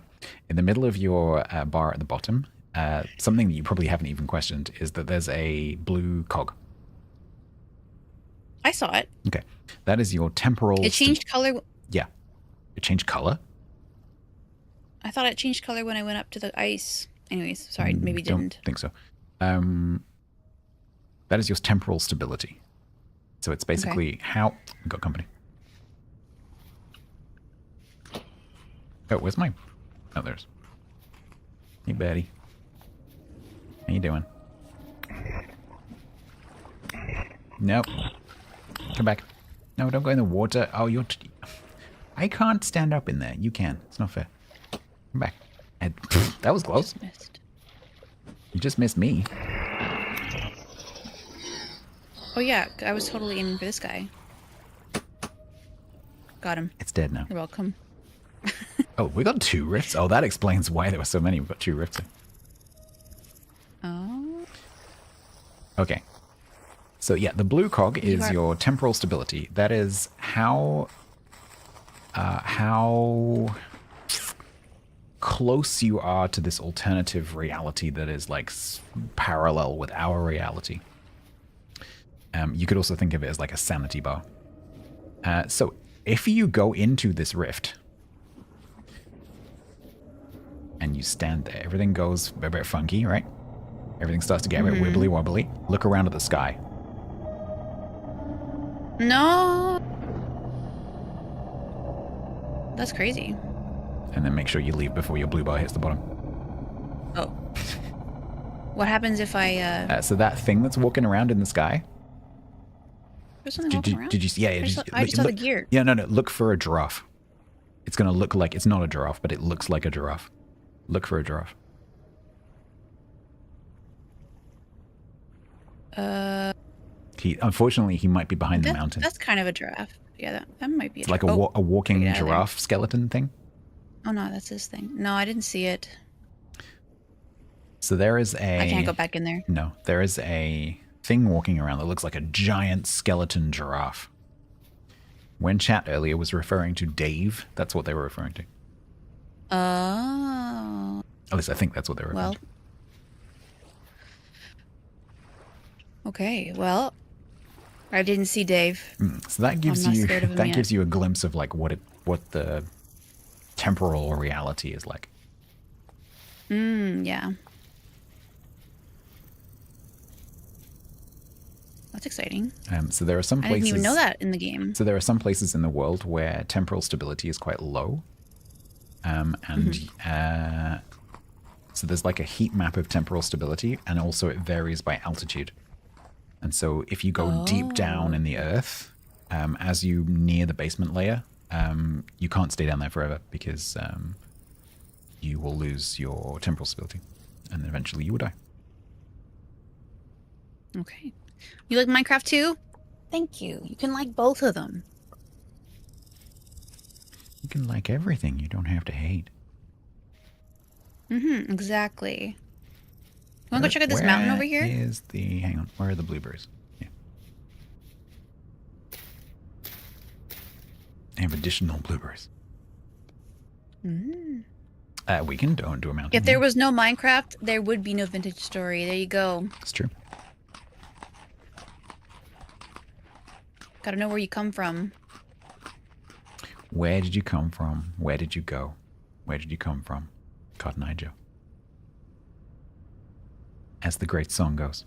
In the middle of your bar at the bottom, something that you probably haven't even questioned is that there's a blue cog. I saw it. Okay. That is your temporal... It changed color. Yeah. It changed color? I thought it changed color when I went up to the ice. Anyways, sorry, maybe it didn't. Don't think so. That is your temporal stability. So it's basically how... We've got company. Oh, where's my... Oh, there's... Hey, Betty. How you doing? Nope. Come back. No, don't go in the water. Oh, you're... I can't stand up in there. You can. It's not fair. Come back. And, that was close. Missed. You just missed me. Oh yeah, I was totally aiming for this guy. Got him. It's dead now. You're welcome. Oh, we got 2 rifts. Oh, that explains why there were so many. We've got 2 rifts. Oh. Okay. So yeah, the blue cog is are- your temporal stability. That is how close you are to this alternative reality that is like parallel with our reality. You could also think of it as like a sanity bar. So if you go into this rift and you stand there, everything goes a bit funky, right? Everything starts to get a bit wibbly wobbly. Look around at the sky. No. That's crazy. And then make sure you leave before your blue bar hits the bottom. Oh. What happens if I So that thing that's walking around in the sky. There's something walking around? Did you see? Yeah, I just saw the gear. Yeah, no. Look for a giraffe. It's going to look like it's not a giraffe, but it looks like a giraffe. Look for a giraffe. Unfortunately, he might be behind the mountain. That's kind of a giraffe. Yeah, that might be. It's like a walking get out of there. giraffe skeleton thing. Oh no, that's his thing. No, I didn't see it. So there is I can't go back in there. No, there is a thing walking around that looks like a giant skeleton giraffe. When chat earlier was referring to Dave, that's what they were referring to. Oh. At least I think that's what they were referring to. Okay, well, I didn't see Dave. So that gives I'm not you scared of him yet. gives you a glimpse of like what the temporal reality is like. Yeah. That's exciting. So there are some I places. didn't even know that in the game. So there are some places in the world where temporal stability is quite low. So there's like a heat map of temporal stability, and also it varies by altitude. And so if you go deep down in the earth, as you near the basement layer, you can't stay down there forever because you will lose your temporal stability, and then eventually you will die. Okay. You like Minecraft too? Thank you. You can like both of them. You can like everything. You don't have to hate. Exactly. You want to go check out this mountain over here? Hang on. Where are the blueberries? Yeah. I have additional blueberries. We can do a mountain. If there was no Minecraft, there would be no Vintage Story. There you go. It's true. Gotta know where you come from. Where did you come from? Where did you go? Where did you come from? Cotton Eye Joe. As the great song goes.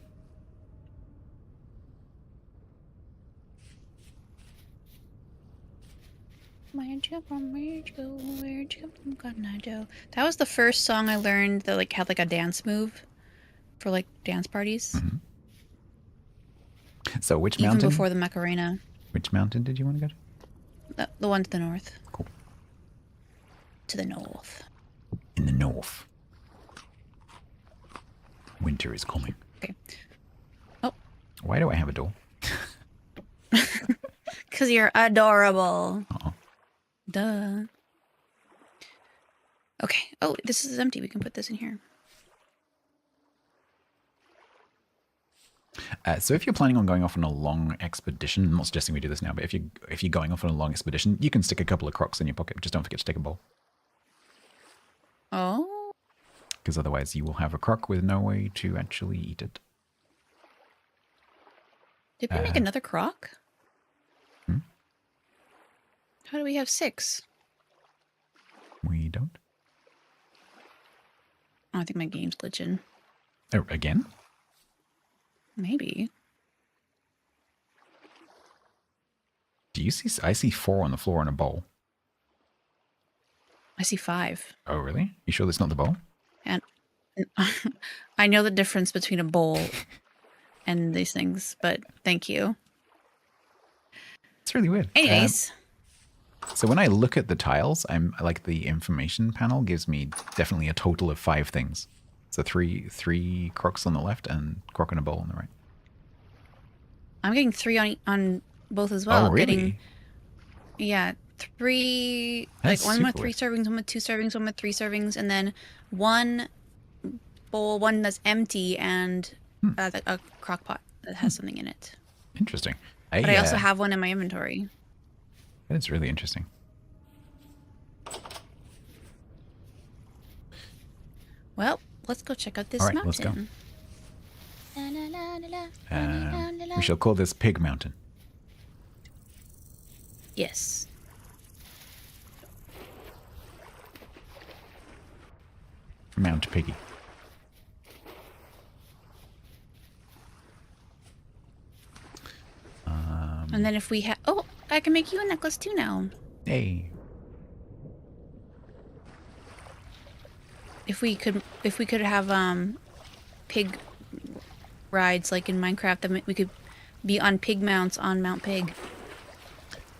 Where'd you come from? Where'd you go? Where'd you come from, Cotton Eye Joe? That was the first song I learned that like had like a dance move for like dance parties. So which Even mountain? before the Macarena. Which mountain did you want to go to? The one to the north. Cool. To the north. In the north. Winter is coming. Okay. Oh. Why do I have a door? Because you're adorable. Uh-oh. Duh. Okay. Oh, this is empty. We can put this in here. So if you're planning on going off on a long expedition, I'm not suggesting we do this now, but if you're going off on a long expedition, you can stick a couple of crocs in your pocket. Just don't forget to take a bowl. Oh. Because otherwise you will have a croc with no way to actually eat it. Did we make another croc? How do we have 6? We don't. I think my game's glitching. Oh, again? Maybe. Do you see? I see 4 on the floor in a bowl. I see 5. Oh, really? You sure that's not the bowl? And I know the difference between a bowl and these things, but thank you. It's really weird. Anyways. So when I look at the tiles, I'm like the information panel gives me definitely a total of 5 things. So three crocs on the left and croc in a bowl on the right. I'm getting 3 on both as well. Oh, really? Getting, yeah, 3. That's like one with super 3 weird. servings, one with 2 servings, one with 3 servings, and then one bowl, one that's empty, and a crock pot that has something in it. Interesting. But I also have one in my inventory. That's really interesting. Well, let's go check out this All right, mountain. let's go. La, la, la, la, la, la, la, la, la. We shall call this Pig Mountain. Yes. Mount Piggy. And then if we have... Oh, I can make you a necklace too now. Hey. If we could have pig rides like in Minecraft, then we could be on pig mounts on Mount Pig.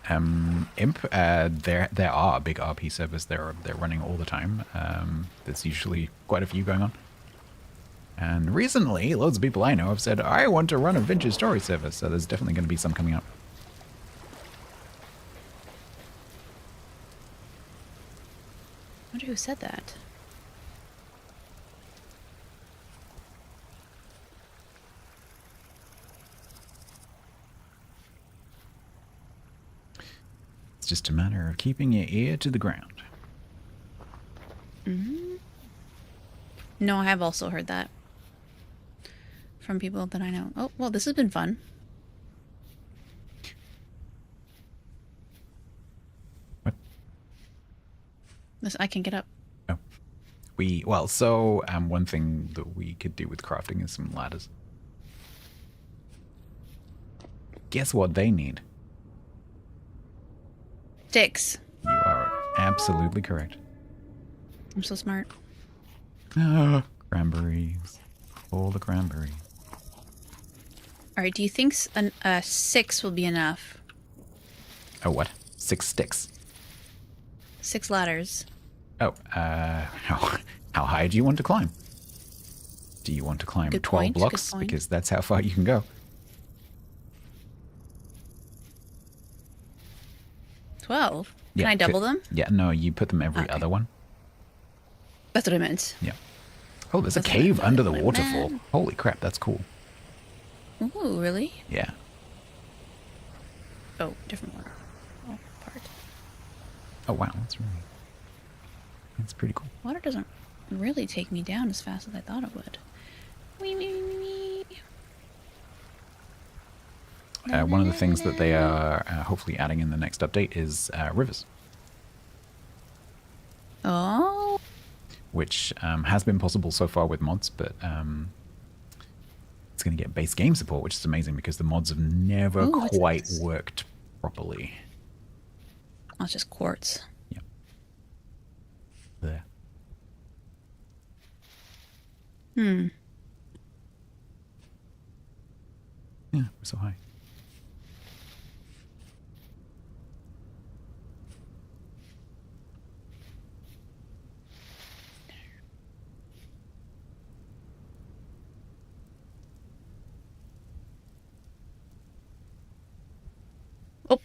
Imp, there are big RP servers. They're running all the time. There's usually quite a few going on. And recently, loads of people I know have said, I want to run a vintage story server, so there's definitely going to be some coming up. I wonder who said that. It's just a matter of keeping your ear to the ground. Mm-hmm. No, I have also heard that from people that I know. Oh, well, this has been fun. What? This, I can get up. Oh. One thing that we could do with crafting is some ladders. Guess what they need? Sticks. You are absolutely correct. I'm so smart. Cranberries. All the cranberries. All right, do you think 6 will be enough? Oh, what? 6 sticks. 6 ladders. Oh, how high do you want to climb? Do you want to climb Good 12 point, good blocks? point. Because that's how far you can go. 12? Can I double them? Yeah, no, you put them every Okay. other one. That's what I meant. Yeah. Oh, there's That's a what I cave thought under it the meant. waterfall. Holy crap, that's cool. Ooh, really? Yeah. Oh, different one. Oh, part. Oh, wow, that's pretty cool. Water doesn't really take me down as fast as I thought it would. Wee, wee, wee, wee. One of the things that they are hopefully adding in the next update is rivers, Oh. which has been possible so far with mods, but it's going to get base game support, which is amazing because the mods have never Ooh, what's quite this? worked properly. Oh, it's just quartz. Yeah. There. Hmm. Yeah, we're so high. Oh.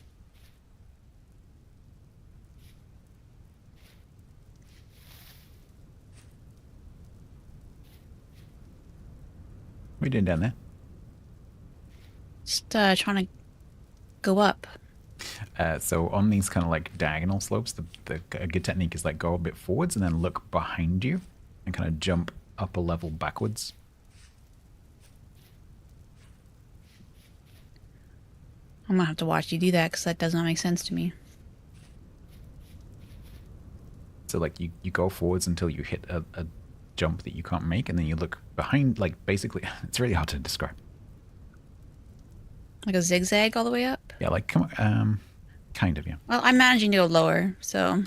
What are you doing down there? Just trying to go up. So on these kind of like diagonal slopes, a good technique is like go a bit forwards and then look behind you and kind of jump up a level backwards. I'm gonna have to watch you do that because that does not make sense to me. So like you go forwards until you hit a jump that you can't make, and then you look behind, like basically, it's really hard to describe. Like a zigzag all the way up? Yeah, like come on, kind of, yeah. Well, I'm managing to go lower, so.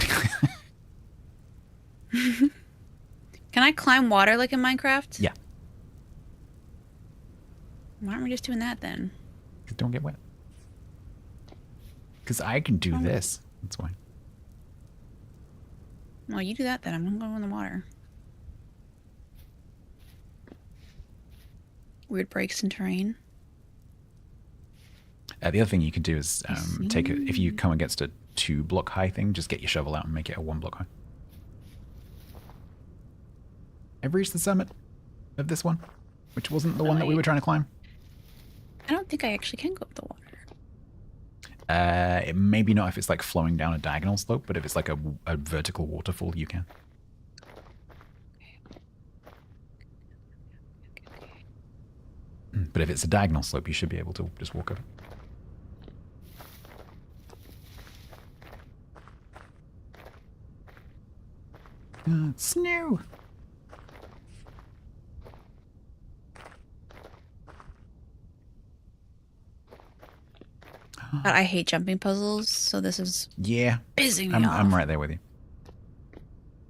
Can I climb water like in Minecraft? Yeah. Why aren't we just doing that then? Don't get wet. Because I can do this. That's why. Well, you do that then. I'm gonna go in the water. Weird breaks in terrain. The other thing you could do is take it if you come against a 2-block high thing, just get your shovel out and make it a 1-block high. I've reached the summit of this one, which wasn't the one that we were trying to climb. I don't think I actually can go up the water. Maybe not if it's like flowing down a diagonal slope, but if it's like a vertical waterfall, you can. But if it's a diagonal slope, you should be able to just walk over. Snow! But I hate jumping puzzles, so this is pissing me off. I'm right there with you.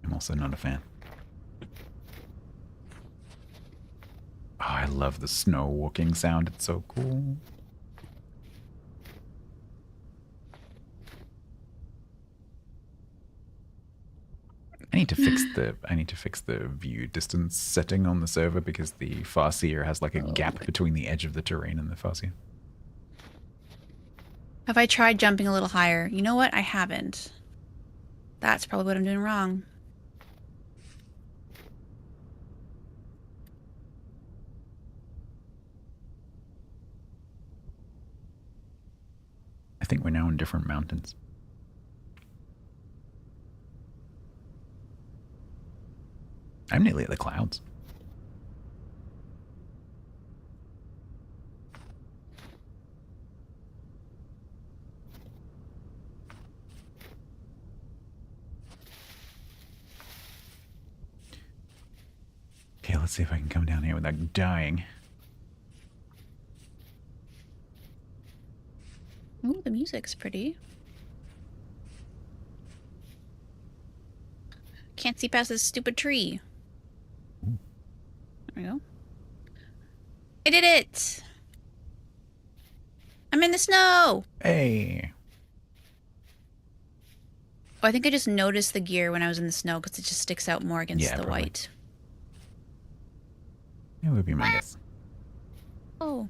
I'm also not a fan. Oh, I love the snow walking sound. It's so cool. I need to fix the view distance setting on the server because the Farseer has like a gap between the edge of the terrain and the Farseer. Have I tried jumping a little higher? You know what? I haven't. That's probably what I'm doing wrong. I think we're now in different mountains. I'm nearly at the clouds. Okay, let's see if I can come down here without dying. Ooh, the music's pretty. Can't see past this stupid tree. There we go. I did it! I'm in the snow! Hey! Oh, I think I just noticed the gear when I was in the snow because it just sticks out more against the probably. white. It would be my guess. Oh.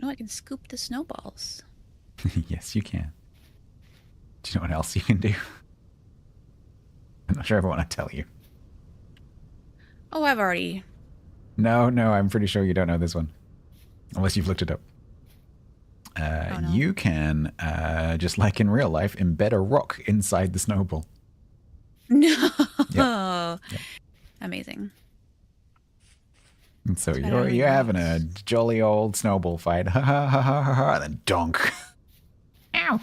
No, I can scoop the snowballs. Yes, you can. Do you know what else you can do? I'm not sure if I want to tell you. Oh, I've already... No, I'm pretty sure you don't know this one. Unless you've looked it up. no. You can, just like in real life, embed a rock inside the snowball. No! Yep. Amazing. And so That's what you're everyone having a jolly old snowball fight. Ha ha ha ha ha ha, and then donk. Ow!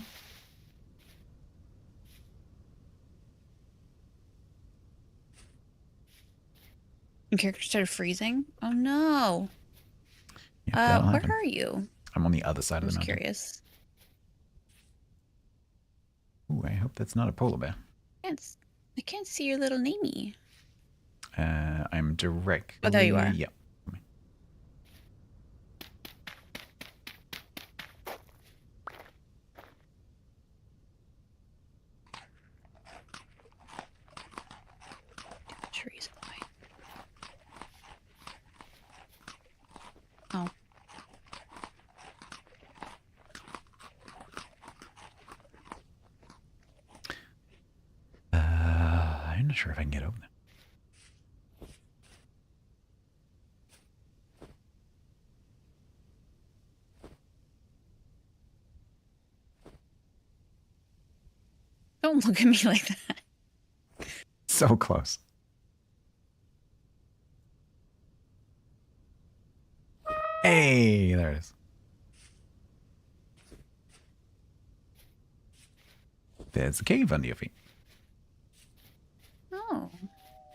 Your character started freezing? Oh no. Yeah, that'll Where happen. are you? I'm on the other side I of was the mountain. curious. Ooh, I hope that's not a polar bear. I can't see your little namey. I'm direct. Oh, there you are. Yep. Trees away. Oh. I'm not sure if I can get over there. Don't look at me like that. So close. Hey, there it is. There's a cave under your feet, Oh.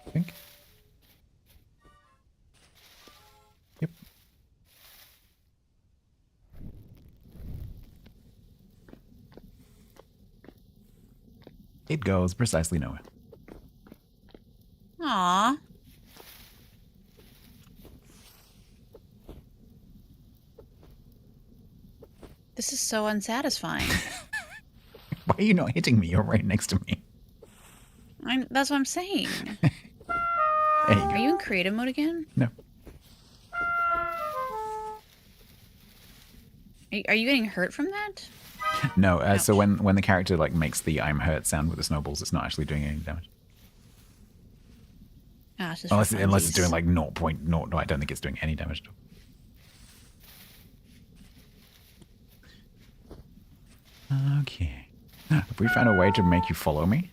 I think. Yep. It goes precisely nowhere. Aw. This is so unsatisfying. Why are you not hitting me? You're right next to me. That's what I'm saying. There you Are go. you in creative mode again? No. Are you getting hurt from that? No, so Ouch. when the character like makes the I'm hurt sound with the snowballs, it's not actually doing any damage. Ah, it's just Unless it's for doing funsies. like 0.0. No, I don't think it's doing any damage at all. Okay. Have we found a way to make you follow me?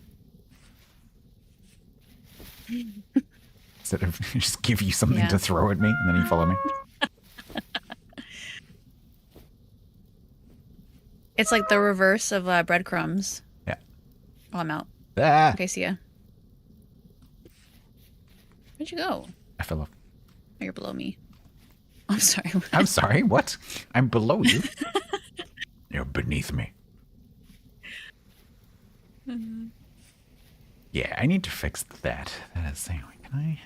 Instead of just give you something Yeah. to throw at me and then you follow me? It's like the reverse of breadcrumbs. Yeah. Oh, I'm out. Ah! Okay, see ya. Where'd you go? I fell off. Oh, you're below me. I'm sorry. I'm sorry, what? I'm below you. You're beneath me. Yeah, I need to fix that. That is saying, can I?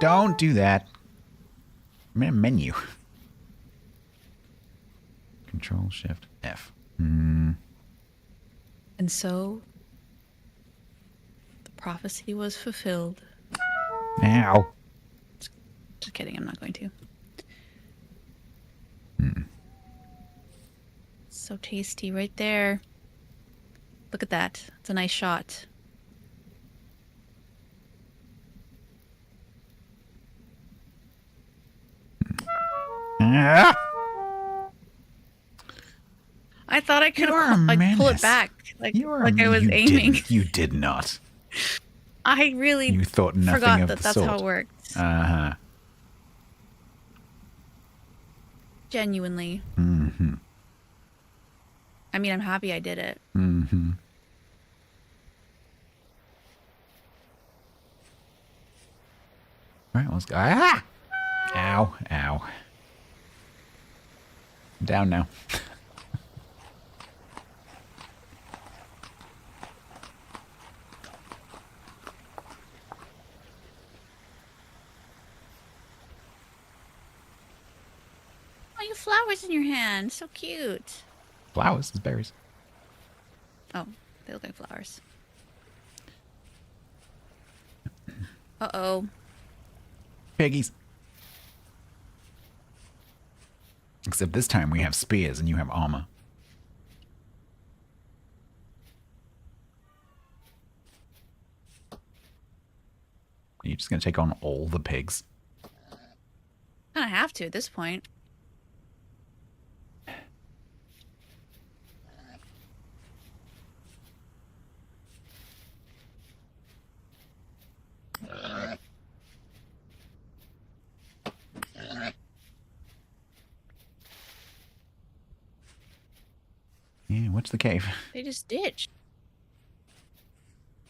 Don't do that. I'm in a menu. Control Shift F. And so, the prophecy was fulfilled. Ow. Just kidding, I'm not going to. So tasty right there. Look at that. It's a nice shot. Ah! I thought I could You are a like pull menace. it back, like You are I was aiming. You did not. I really You thought nothing forgot of that the that's sort. how it works. Uh-huh. Genuinely. Mm-hmm. I mean, I'm happy I did it. Mm-hmm. All right, let's go. Ah! Ow, ow. I'm down now. Oh, you have flowers in your hand. So cute. Flowers, it's berries. Oh, they look like flowers. Uh-oh. Piggies. Except this time we have spears and you have armor. Are you just going to take on all the pigs? Kind of have to at this point. Yeah, what's the cave? They just ditched.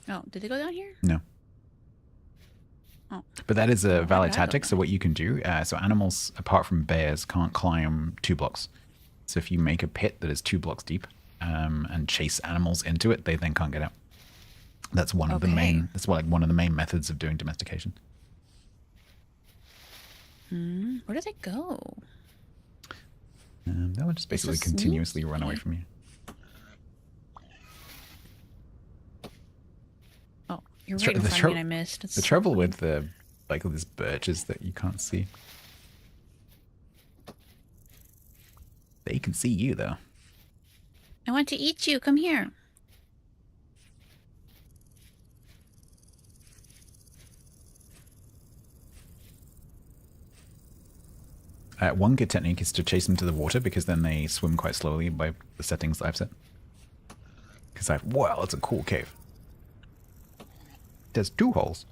Oh, did they go down here? No. Oh. But that is a valid did I go tactic. So what you can do, so animals, apart from bears, can't climb 2 blocks. So if you make a pit that is 2 blocks deep and chase animals into it, they then can't get out. That's one of the main. That's like one of the main methods of doing domestication. Where did they go? That would just basically is continuously run away from you. Oh, you're Tr- right in the front tro- of me and I missed. It's The trouble with the like all these birches that you can't see. They can see you though. I want to eat you. Come here. One good technique is to chase them to the water because then they swim quite slowly by the settings that I've set. Because wow, it's a cool cave. There's 2 holes.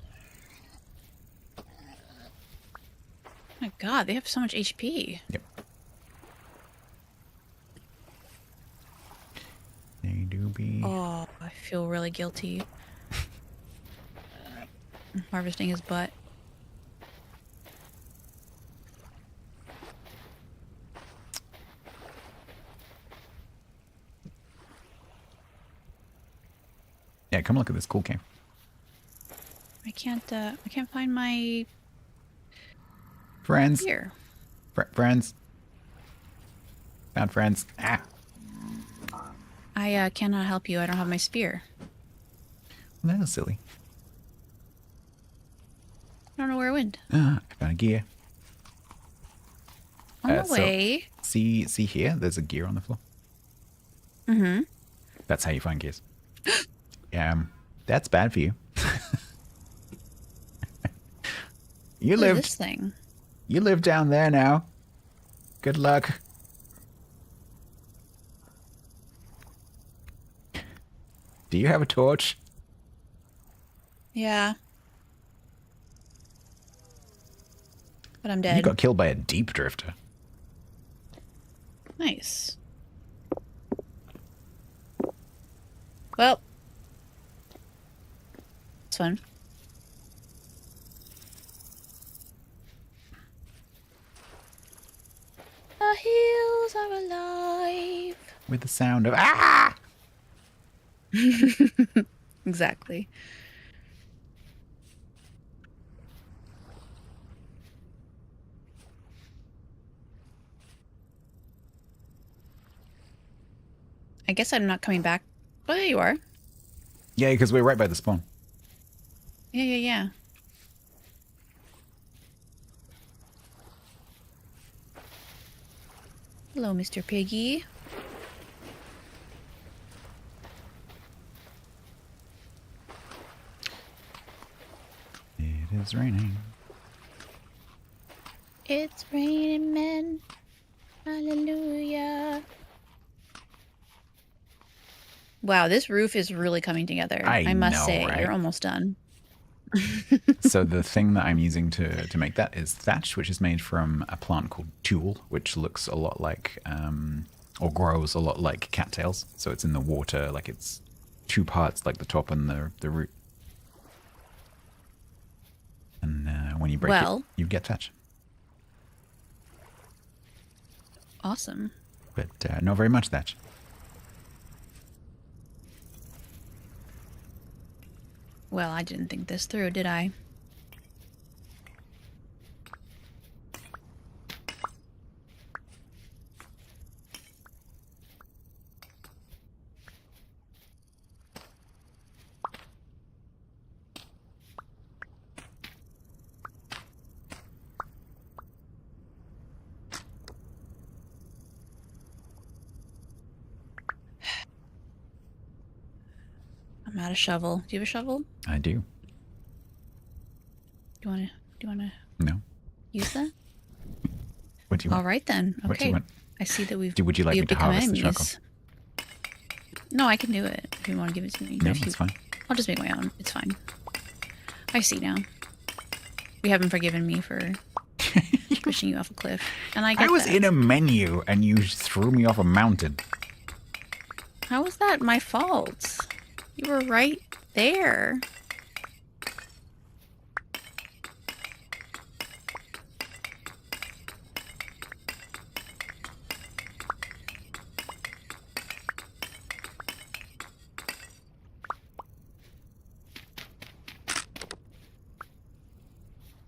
Oh my god, they have so much HP. Yep. They do be. Oh, I feel really guilty. Harvesting his butt. Yeah, come look at this cool cave. I can't find my Friends. gear. Friends. Found friends. Ah. I cannot help you. I don't have my spear. Well, that was silly. I don't know where it went. I found a gear. On the so- way. See here? There's a gear on the floor. Mm-hmm. That's how you find gears. That's bad for you. You What is lived. this thing? You live down there now. Good luck. Do you have a torch? Yeah. But I'm dead. You got killed by a deep drifter. Nice. Well. It's fun. The hills are alive. With the sound of ah! Exactly. I guess I'm not coming back. Oh, there you are. Yeah, because we're right by the spawn. Yeah. Hello, Mr. Piggy. It is raining. It's raining men. Hallelujah. Wow, this roof is really coming together. I must know, say, right? you're almost done. So the thing that I'm using to make that is thatch, which is made from a plant called tulle, which looks a lot like, or grows a lot like cattails. So it's in the water, like it's two parts, like the top and the root. And when you break it, you get thatch. Awesome. But not very much thatch. Well, I didn't think this through, did I? I'm out of shovel. Do you have a shovel? I do. Do you wanna No. use that? What do you want? All right then. What do you Okay. want? I see that we've. Would you like me to become harvest the enemies. No, I can do it. If you want to give it to me. No, If you- that's fine. I'll just make my own. It's fine. I see now. You haven't forgiven me for pushing you off a cliff, and I get I was that. in a menu and you threw me off a mountain. How was that my fault? You were right there.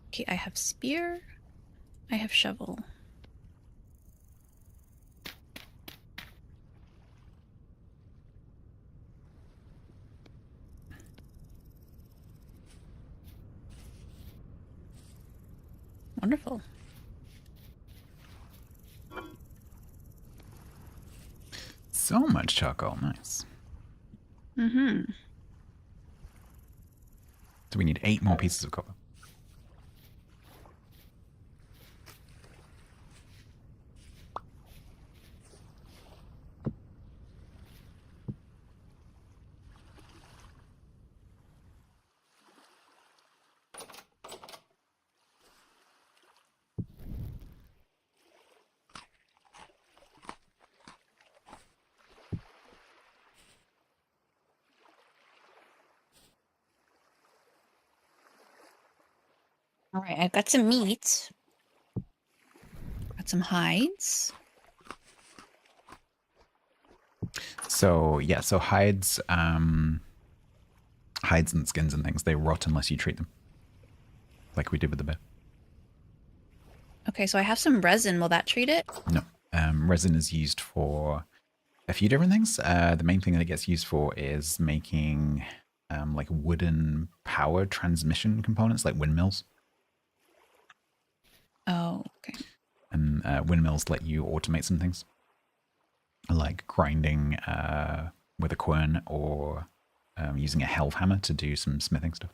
Okay, I have spear. I have shovel. Wonderful. So much charcoal. Nice. Mm-hmm. So we need 8 more pieces of copper. All right, I've got some meat. Got some hides. So yeah, so hides and skins and things, they rot unless you treat them. Like we did with the bear. Okay, so I have some resin. Will that treat it? No. Resin is used for a few different things. The main thing that it gets used for is making like wooden power transmission components, like windmills. Oh, okay. And windmills let you automate some things, like grinding with a quern or using a helve hammer to do some smithing stuff.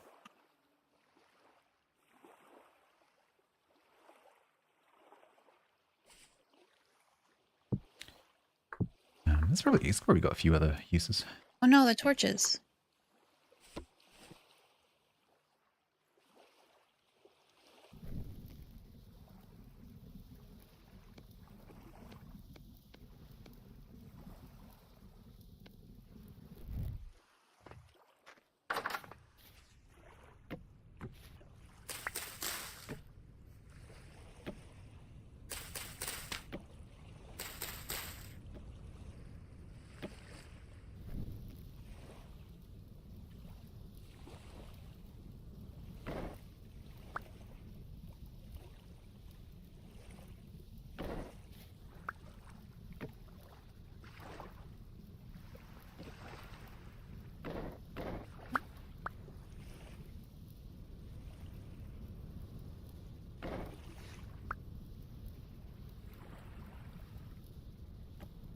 It's probably got a few other uses. Oh no, the torches.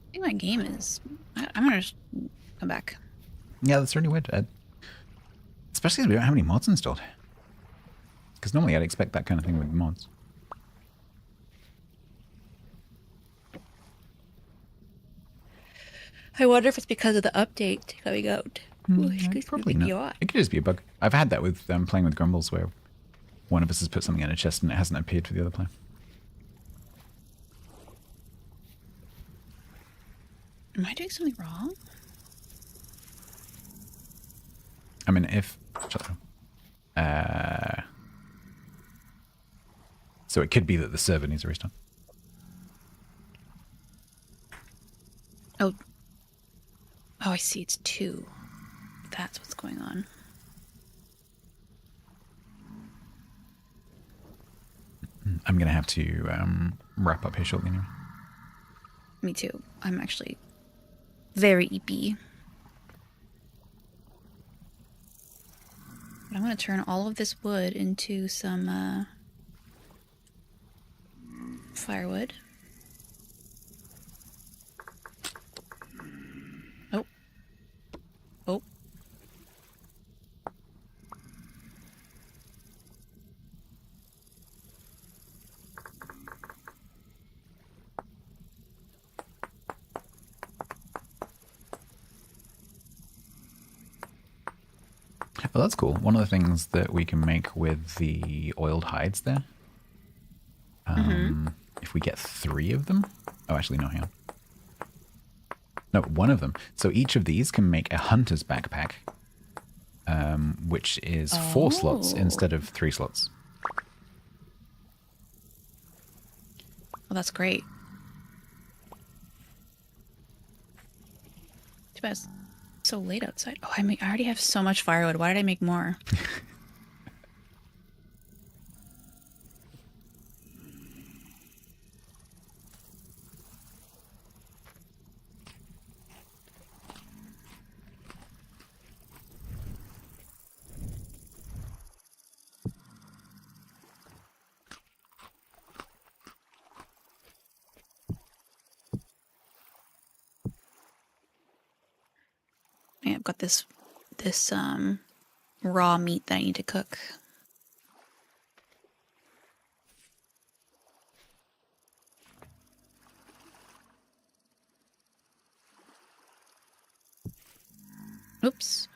I think my game is. I'm gonna just come back. Yeah, that's really weird. Especially as we don't have any mods installed. Because normally I'd expect that kind of thing with mods. I wonder if it's because of the update coming out. Probably not. It could just be a bug. I've had that with playing with Grumbles, where one of us has put something in a chest and it hasn't appeared for the other player. Am I doing something wrong? I mean, if... so it could be that the server needs a restart. Oh. Oh, I see. It's 2. That's what's going on. I'm going to have to wrap up here shortly anyway. Me too. I'm actually very EP. But I'm going to turn all of this wood into some firewood. Oh. Oh. Well, that's cool. One of the things that we can make with the oiled hides there, if we get 3 of them. Oh, actually, no, hang on. No, 1 of them. So each of these can make a hunter's backpack, which is 4 slots instead of 3 slots. Well, that's great. Too bad it's so late outside. Oh, I already have so much firewood. Why did I make more? Yeah, I've got this raw meat that I need to cook. Oops.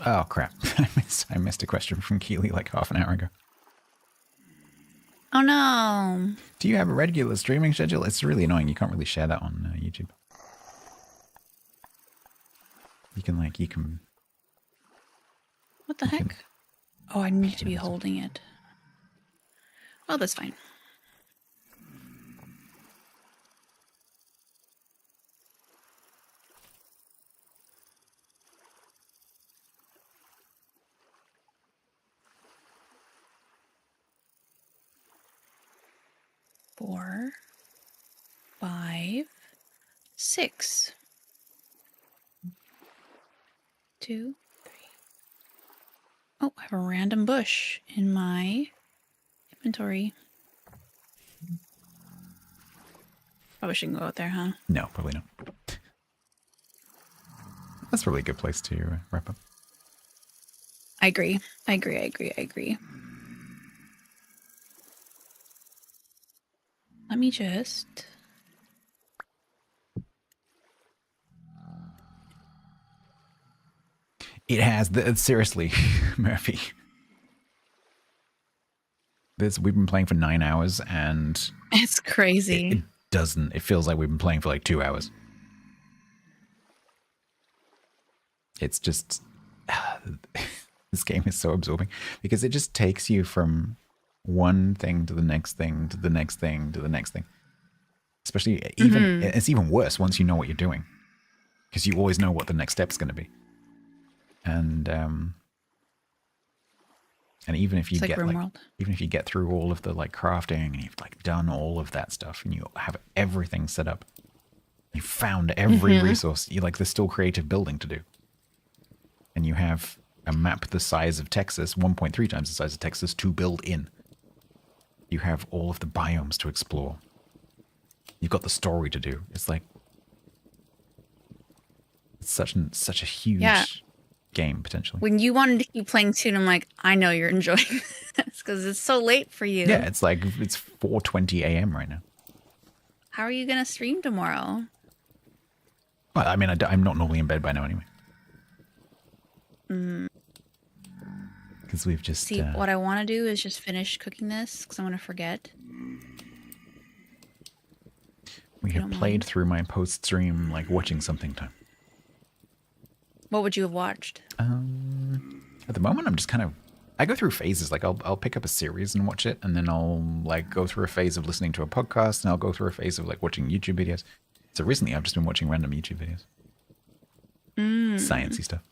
Oh, crap. I missed a question from Keely like half an hour ago. Oh, no. Do you have a regular streaming schedule? It's really annoying. You can't really share that on YouTube. You can... What the heck? Oh, I need to be holding it. Oh, that's fine. 4, 5, 6. 2, 3. Oh, I have a random bush in my inventory. Probably shouldn't go out there, huh? No, probably not. That's probably a good place to wrap up. I agree. Let me just... It has, seriously, Murphy. We've been playing for 9 hours and It's crazy. it feels like we've been playing for like 2 hours. It's just, this game is so absorbing because it just takes you from one thing to the next thing, to the next thing, to the next thing. Especially it's even worse once you know what you're doing because you always know what the next step's going to be. And even if you It's like get RimWorld. even if you get through all of the like crafting and you've like done all of that stuff and you have everything set up, you found every resource, there's still creative building to do. And you have a map the size of Texas, 1.3 times the size of Texas to build in. You have all of the biomes to explore. You've got the story to do. It's like it's such a huge game potentially. When you wanted to keep playing too, I'm like, I know you're enjoying this because it's so late for you. Yeah, it's 4:20 a.m. right now. How are you gonna stream tomorrow? Well, I mean, I'm not normally in bed by now anyway. Because we've just... See, what I want to do is just finish cooking this because I'm going to forget. We have played through my post-stream, watching something time. What would you have watched? At the moment, I'm just kind of... I go through phases. I'll pick up a series and watch it, and then I'll, go through a phase of listening to a podcast, and I'll go through a phase of, watching YouTube videos. So recently, I've just been watching random YouTube videos. Sciencey stuff.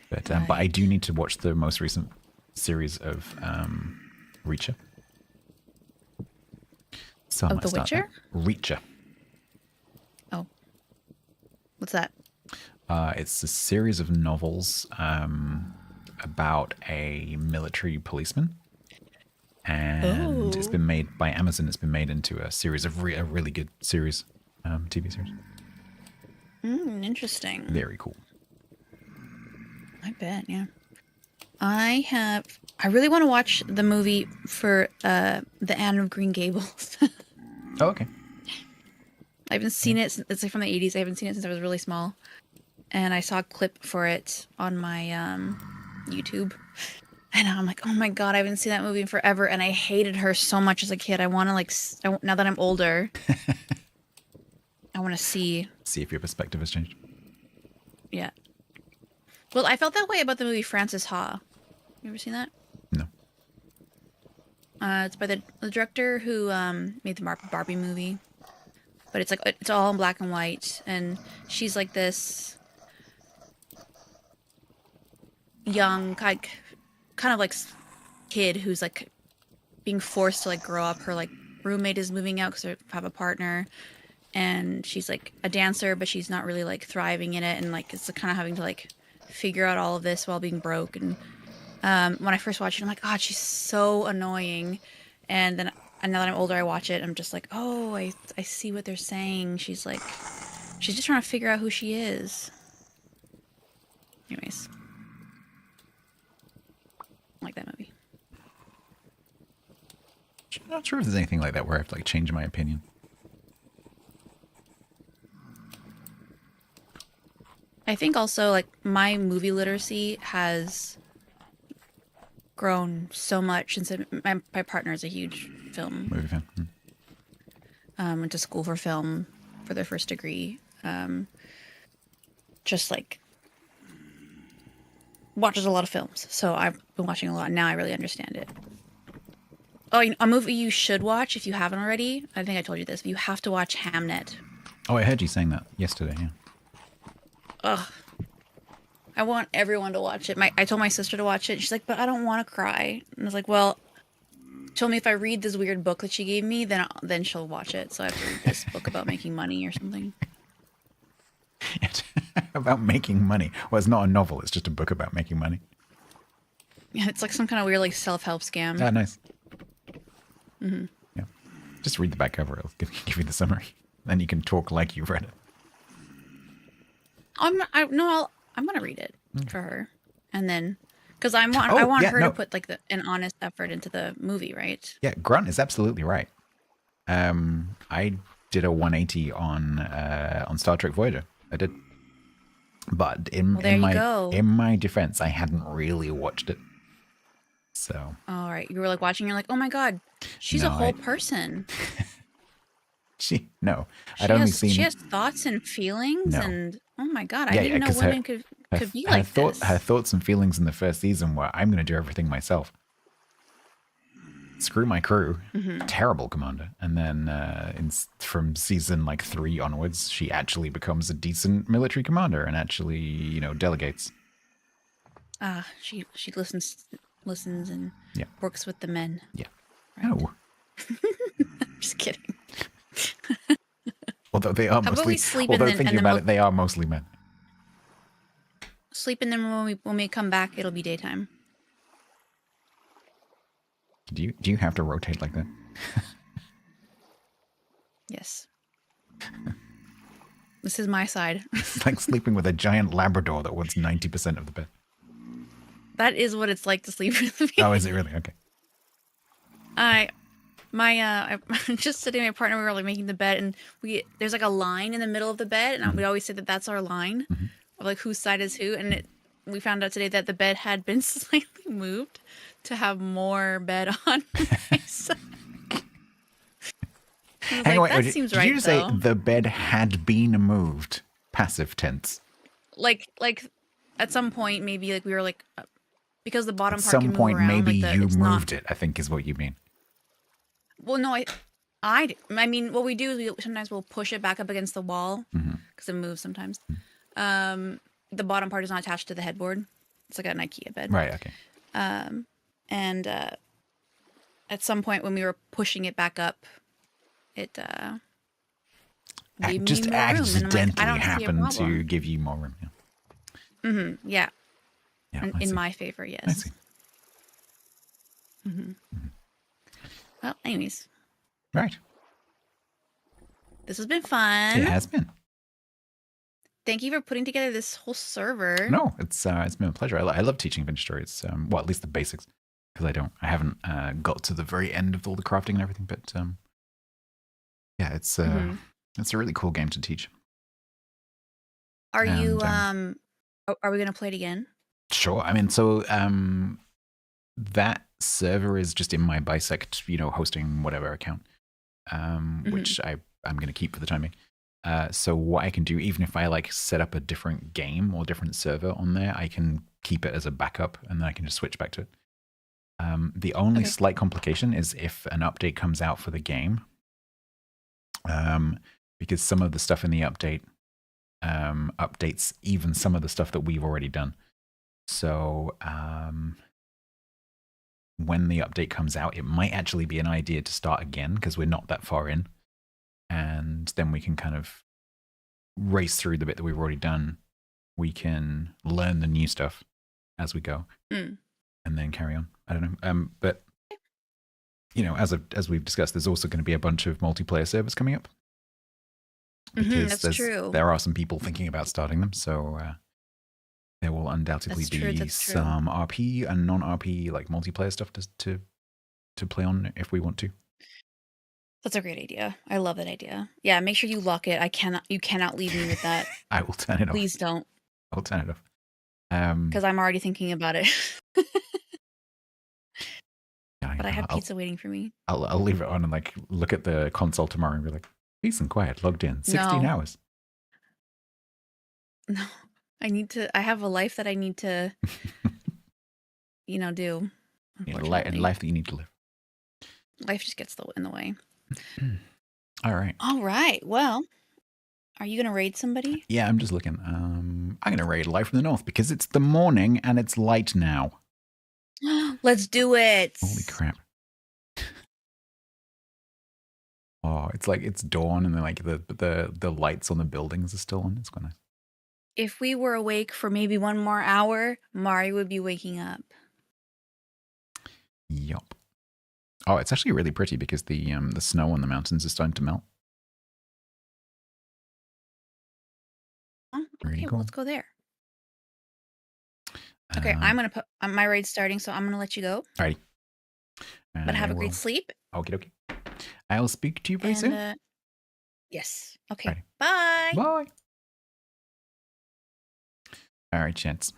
But I do need to watch the most recent series of Reacher. So Of The Witcher? Reacher. Oh. What's that? It's a series of novels about a military policeman. And it's been made by Amazon. It's been made into a series of a really good series, TV series. Interesting. Very cool. I bet, yeah. I really want to watch the movie for the Anne of Green Gables. Oh, okay. I haven't seen it. It's from the 80s. I haven't seen it since I was really small. And I saw a clip for it on my YouTube. And I'm like, oh my God, I haven't seen that movie in forever. And I hated her so much as a kid. I want to, now that I'm older, I want to see. See if your perspective has changed. Yeah. Well, I felt that way about the movie Frances Ha. You ever seen that? No. It's by the director who made the Barbie movie. But it's all in black and white. And she's like this young, kind of kid who's being forced to grow up. Her roommate is moving out because they have a partner. And she's a dancer, but she's not really thriving in it. And it's kind of having to figure out all of this while being broke. And when I first watched it, I'm like, God, she's so annoying. And then now that I'm older, I watch it. I'm just like, oh, I see what they're saying. She's just trying to figure out who she is. Anyways, I like that movie. I'm not sure if there's anything like that where I have to change my opinion. I think also my movie literacy has grown so much since my partner is a huge Movie fan. Went to school for film for their first degree. Just watches a lot of films, so I've been watching a lot. Now I really understand it. Oh, a movie you should watch if you haven't already. I think I told you this. But you have to watch Hamnet. Oh, I heard you saying that yesterday. Yeah. Ugh. I want everyone to watch it. I told my sister to watch it. She's like, but I don't want to cry. And I was like, well, told me if I read this weird book that she gave me, then she'll watch it. So I have to read this book about making money or something. About making money. Well, it's not a novel. It's just a book about making money. Yeah, it's like some kind of weird like self-help scam. Ah, nice. Yeah. Just read the back cover. It'll give you the summary. Then you can talk like you've read it. I'm gonna read it for her, and then because I want her to put like an honest effort into the movie, right? Yeah, Grunt is absolutely right. I did a 180 on Star Trek Voyager. I did, but in my defense, I hadn't really watched it. So. All right, you were like watching. You're like, oh my god, she's a whole person. I'd only seen. She has thoughts and feelings, and oh my god, I didn't know women could be like this. Her thoughts and feelings in the first season were, I'm going to do everything myself. Screw my crew. Terrible commander. And then from season 3 onwards, she actually becomes a decent military commander and actually, delegates. She listens and works with the men. Yeah. Right? No. Just kidding. Although they are mostly, thinking about it, they are mostly men. Sleep, and then when we come back, it'll be daytime. Do you have to rotate like that? Yes. This is my side. It's like sleeping with a giant Labrador that wants 90% of the bed. That is what it's like to sleep with me. Oh, is it really? Okay. I'm just sitting with my partner. We were like making the bed, and there's like a line in the middle of the bed, and we always say that that's our line of like whose side is who. And we found out today that the bed had been slightly moved to have more bed on my side. Hang on, wait, seems did right, you just say the bed had been moved? Passive tense. Like at some point, maybe like we were like because the bottom at part some can point move around, maybe like you moved it, I think is what you mean. Well, no, I mean, what we do is sometimes we'll push it back up against the wall because it moves sometimes. The bottom part is not attached to the headboard. It's like an IKEA bed. Right. Okay. And at some point when we were pushing it back up, it gave just me more room. accidentally And happened to give you more room. Yeah. Yeah. Yeah. In my favor, yes. I see. Well, anyways. Right. This has been fun. It has been. Thank you for putting together this whole server. No, it's been a pleasure. I love teaching vintage stories. Well, at least the basics, because I haven't got to the very end of all the crafting and everything. But yeah, it's a really cool game to teach. Are you are we gonna play it again? Sure. I mean, so that server is just in my Bisect, hosting whatever account, which I'm going to keep for the time being. So what I can do, even if I set up a different game or different server on there, I can keep it as a backup and then I can just switch back to it. The only slight complication is if an update comes out for the game, because some of the stuff in the update updates even some of the stuff that we've already done. So when the update comes out, it might actually be an idea to start again because we're not that far in. And then we can kind of race through the bit that we've already done. We can learn the new stuff as we go and then carry on. I don't know. But, as we've discussed, there's also going to be a bunch of multiplayer servers coming up. Because that's true. There are some people thinking about starting them. So there will undoubtedly be some RP and non-RP multiplayer stuff to play on if we want to. That's a great idea. I love that idea. Yeah, make sure you lock it. You cannot leave me with that. I will turn it off. Please don't. I'll turn it off. Because I'm already thinking about it. Yeah, but I have pizza waiting for me. I'll leave it on and look at the console tomorrow and be like, peace and quiet, logged in, 16 hours. No, I have a life that I need to, do. Life that you need to live. Life just gets in the way. All right. All right. Well, are you going to raid somebody? Yeah, I'm just looking. I'm going to raid Life from the North because it's the morning and it's light now. Let's do it. Holy crap. Oh, it's like it's dawn and then like the lights on the buildings are still on. It's quite nice. If we were awake for maybe one more hour, Mari would be waking up. Yup. Oh, it's actually really pretty because the snow on the mountains is starting to melt. Oh, Really okay, cool. well, let's go there. Okay, I'm gonna put my raid's starting, so I'm gonna let you go. Alrighty. But have a great sleep. Okie dokie. I'll speak to you very soon. Yes. Okay. Alrighty. Bye. Bye. Alright, chance.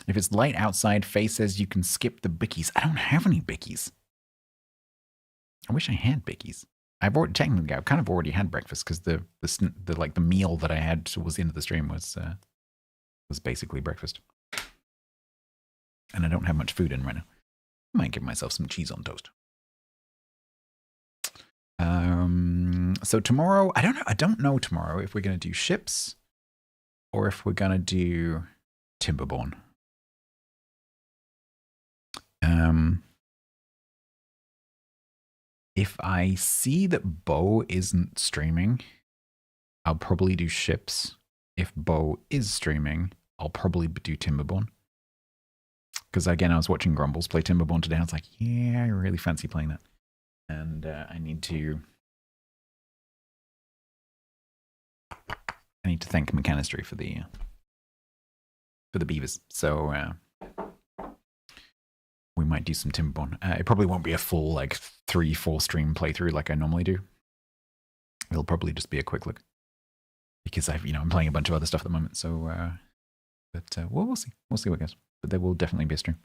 If it's light outside, Faye says you can skip the bickies. I don't have any bickies. I wish I had bickies. I've kind of already had breakfast because the meal that I had towards the end of the stream was basically breakfast. And I don't have much food in right now. I might give myself some cheese on toast. So tomorrow, I don't know tomorrow if we're going to do ships or if we're going to do Timberborn. If I see that Bo isn't streaming, I'll probably do ships. If Bo is streaming, I'll probably do Timberborn. Because again, I was watching Grumbles play Timberborn today. I was like, yeah, I really fancy playing that. And I need to thank Mechanistry for the beavers. So we might do some Timberborn. It probably won't be a full 3-4 stream playthrough like I normally do. It'll probably just be a quick look because I'm playing a bunch of other stuff at the moment. So, we'll see. We'll see what goes. But there will definitely be a stream.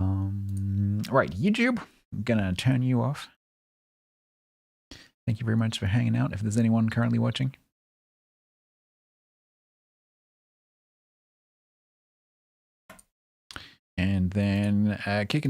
Right, YouTube. I'm gonna turn you off. Thank you very much for hanging out. If there's anyone currently watching. And then kick into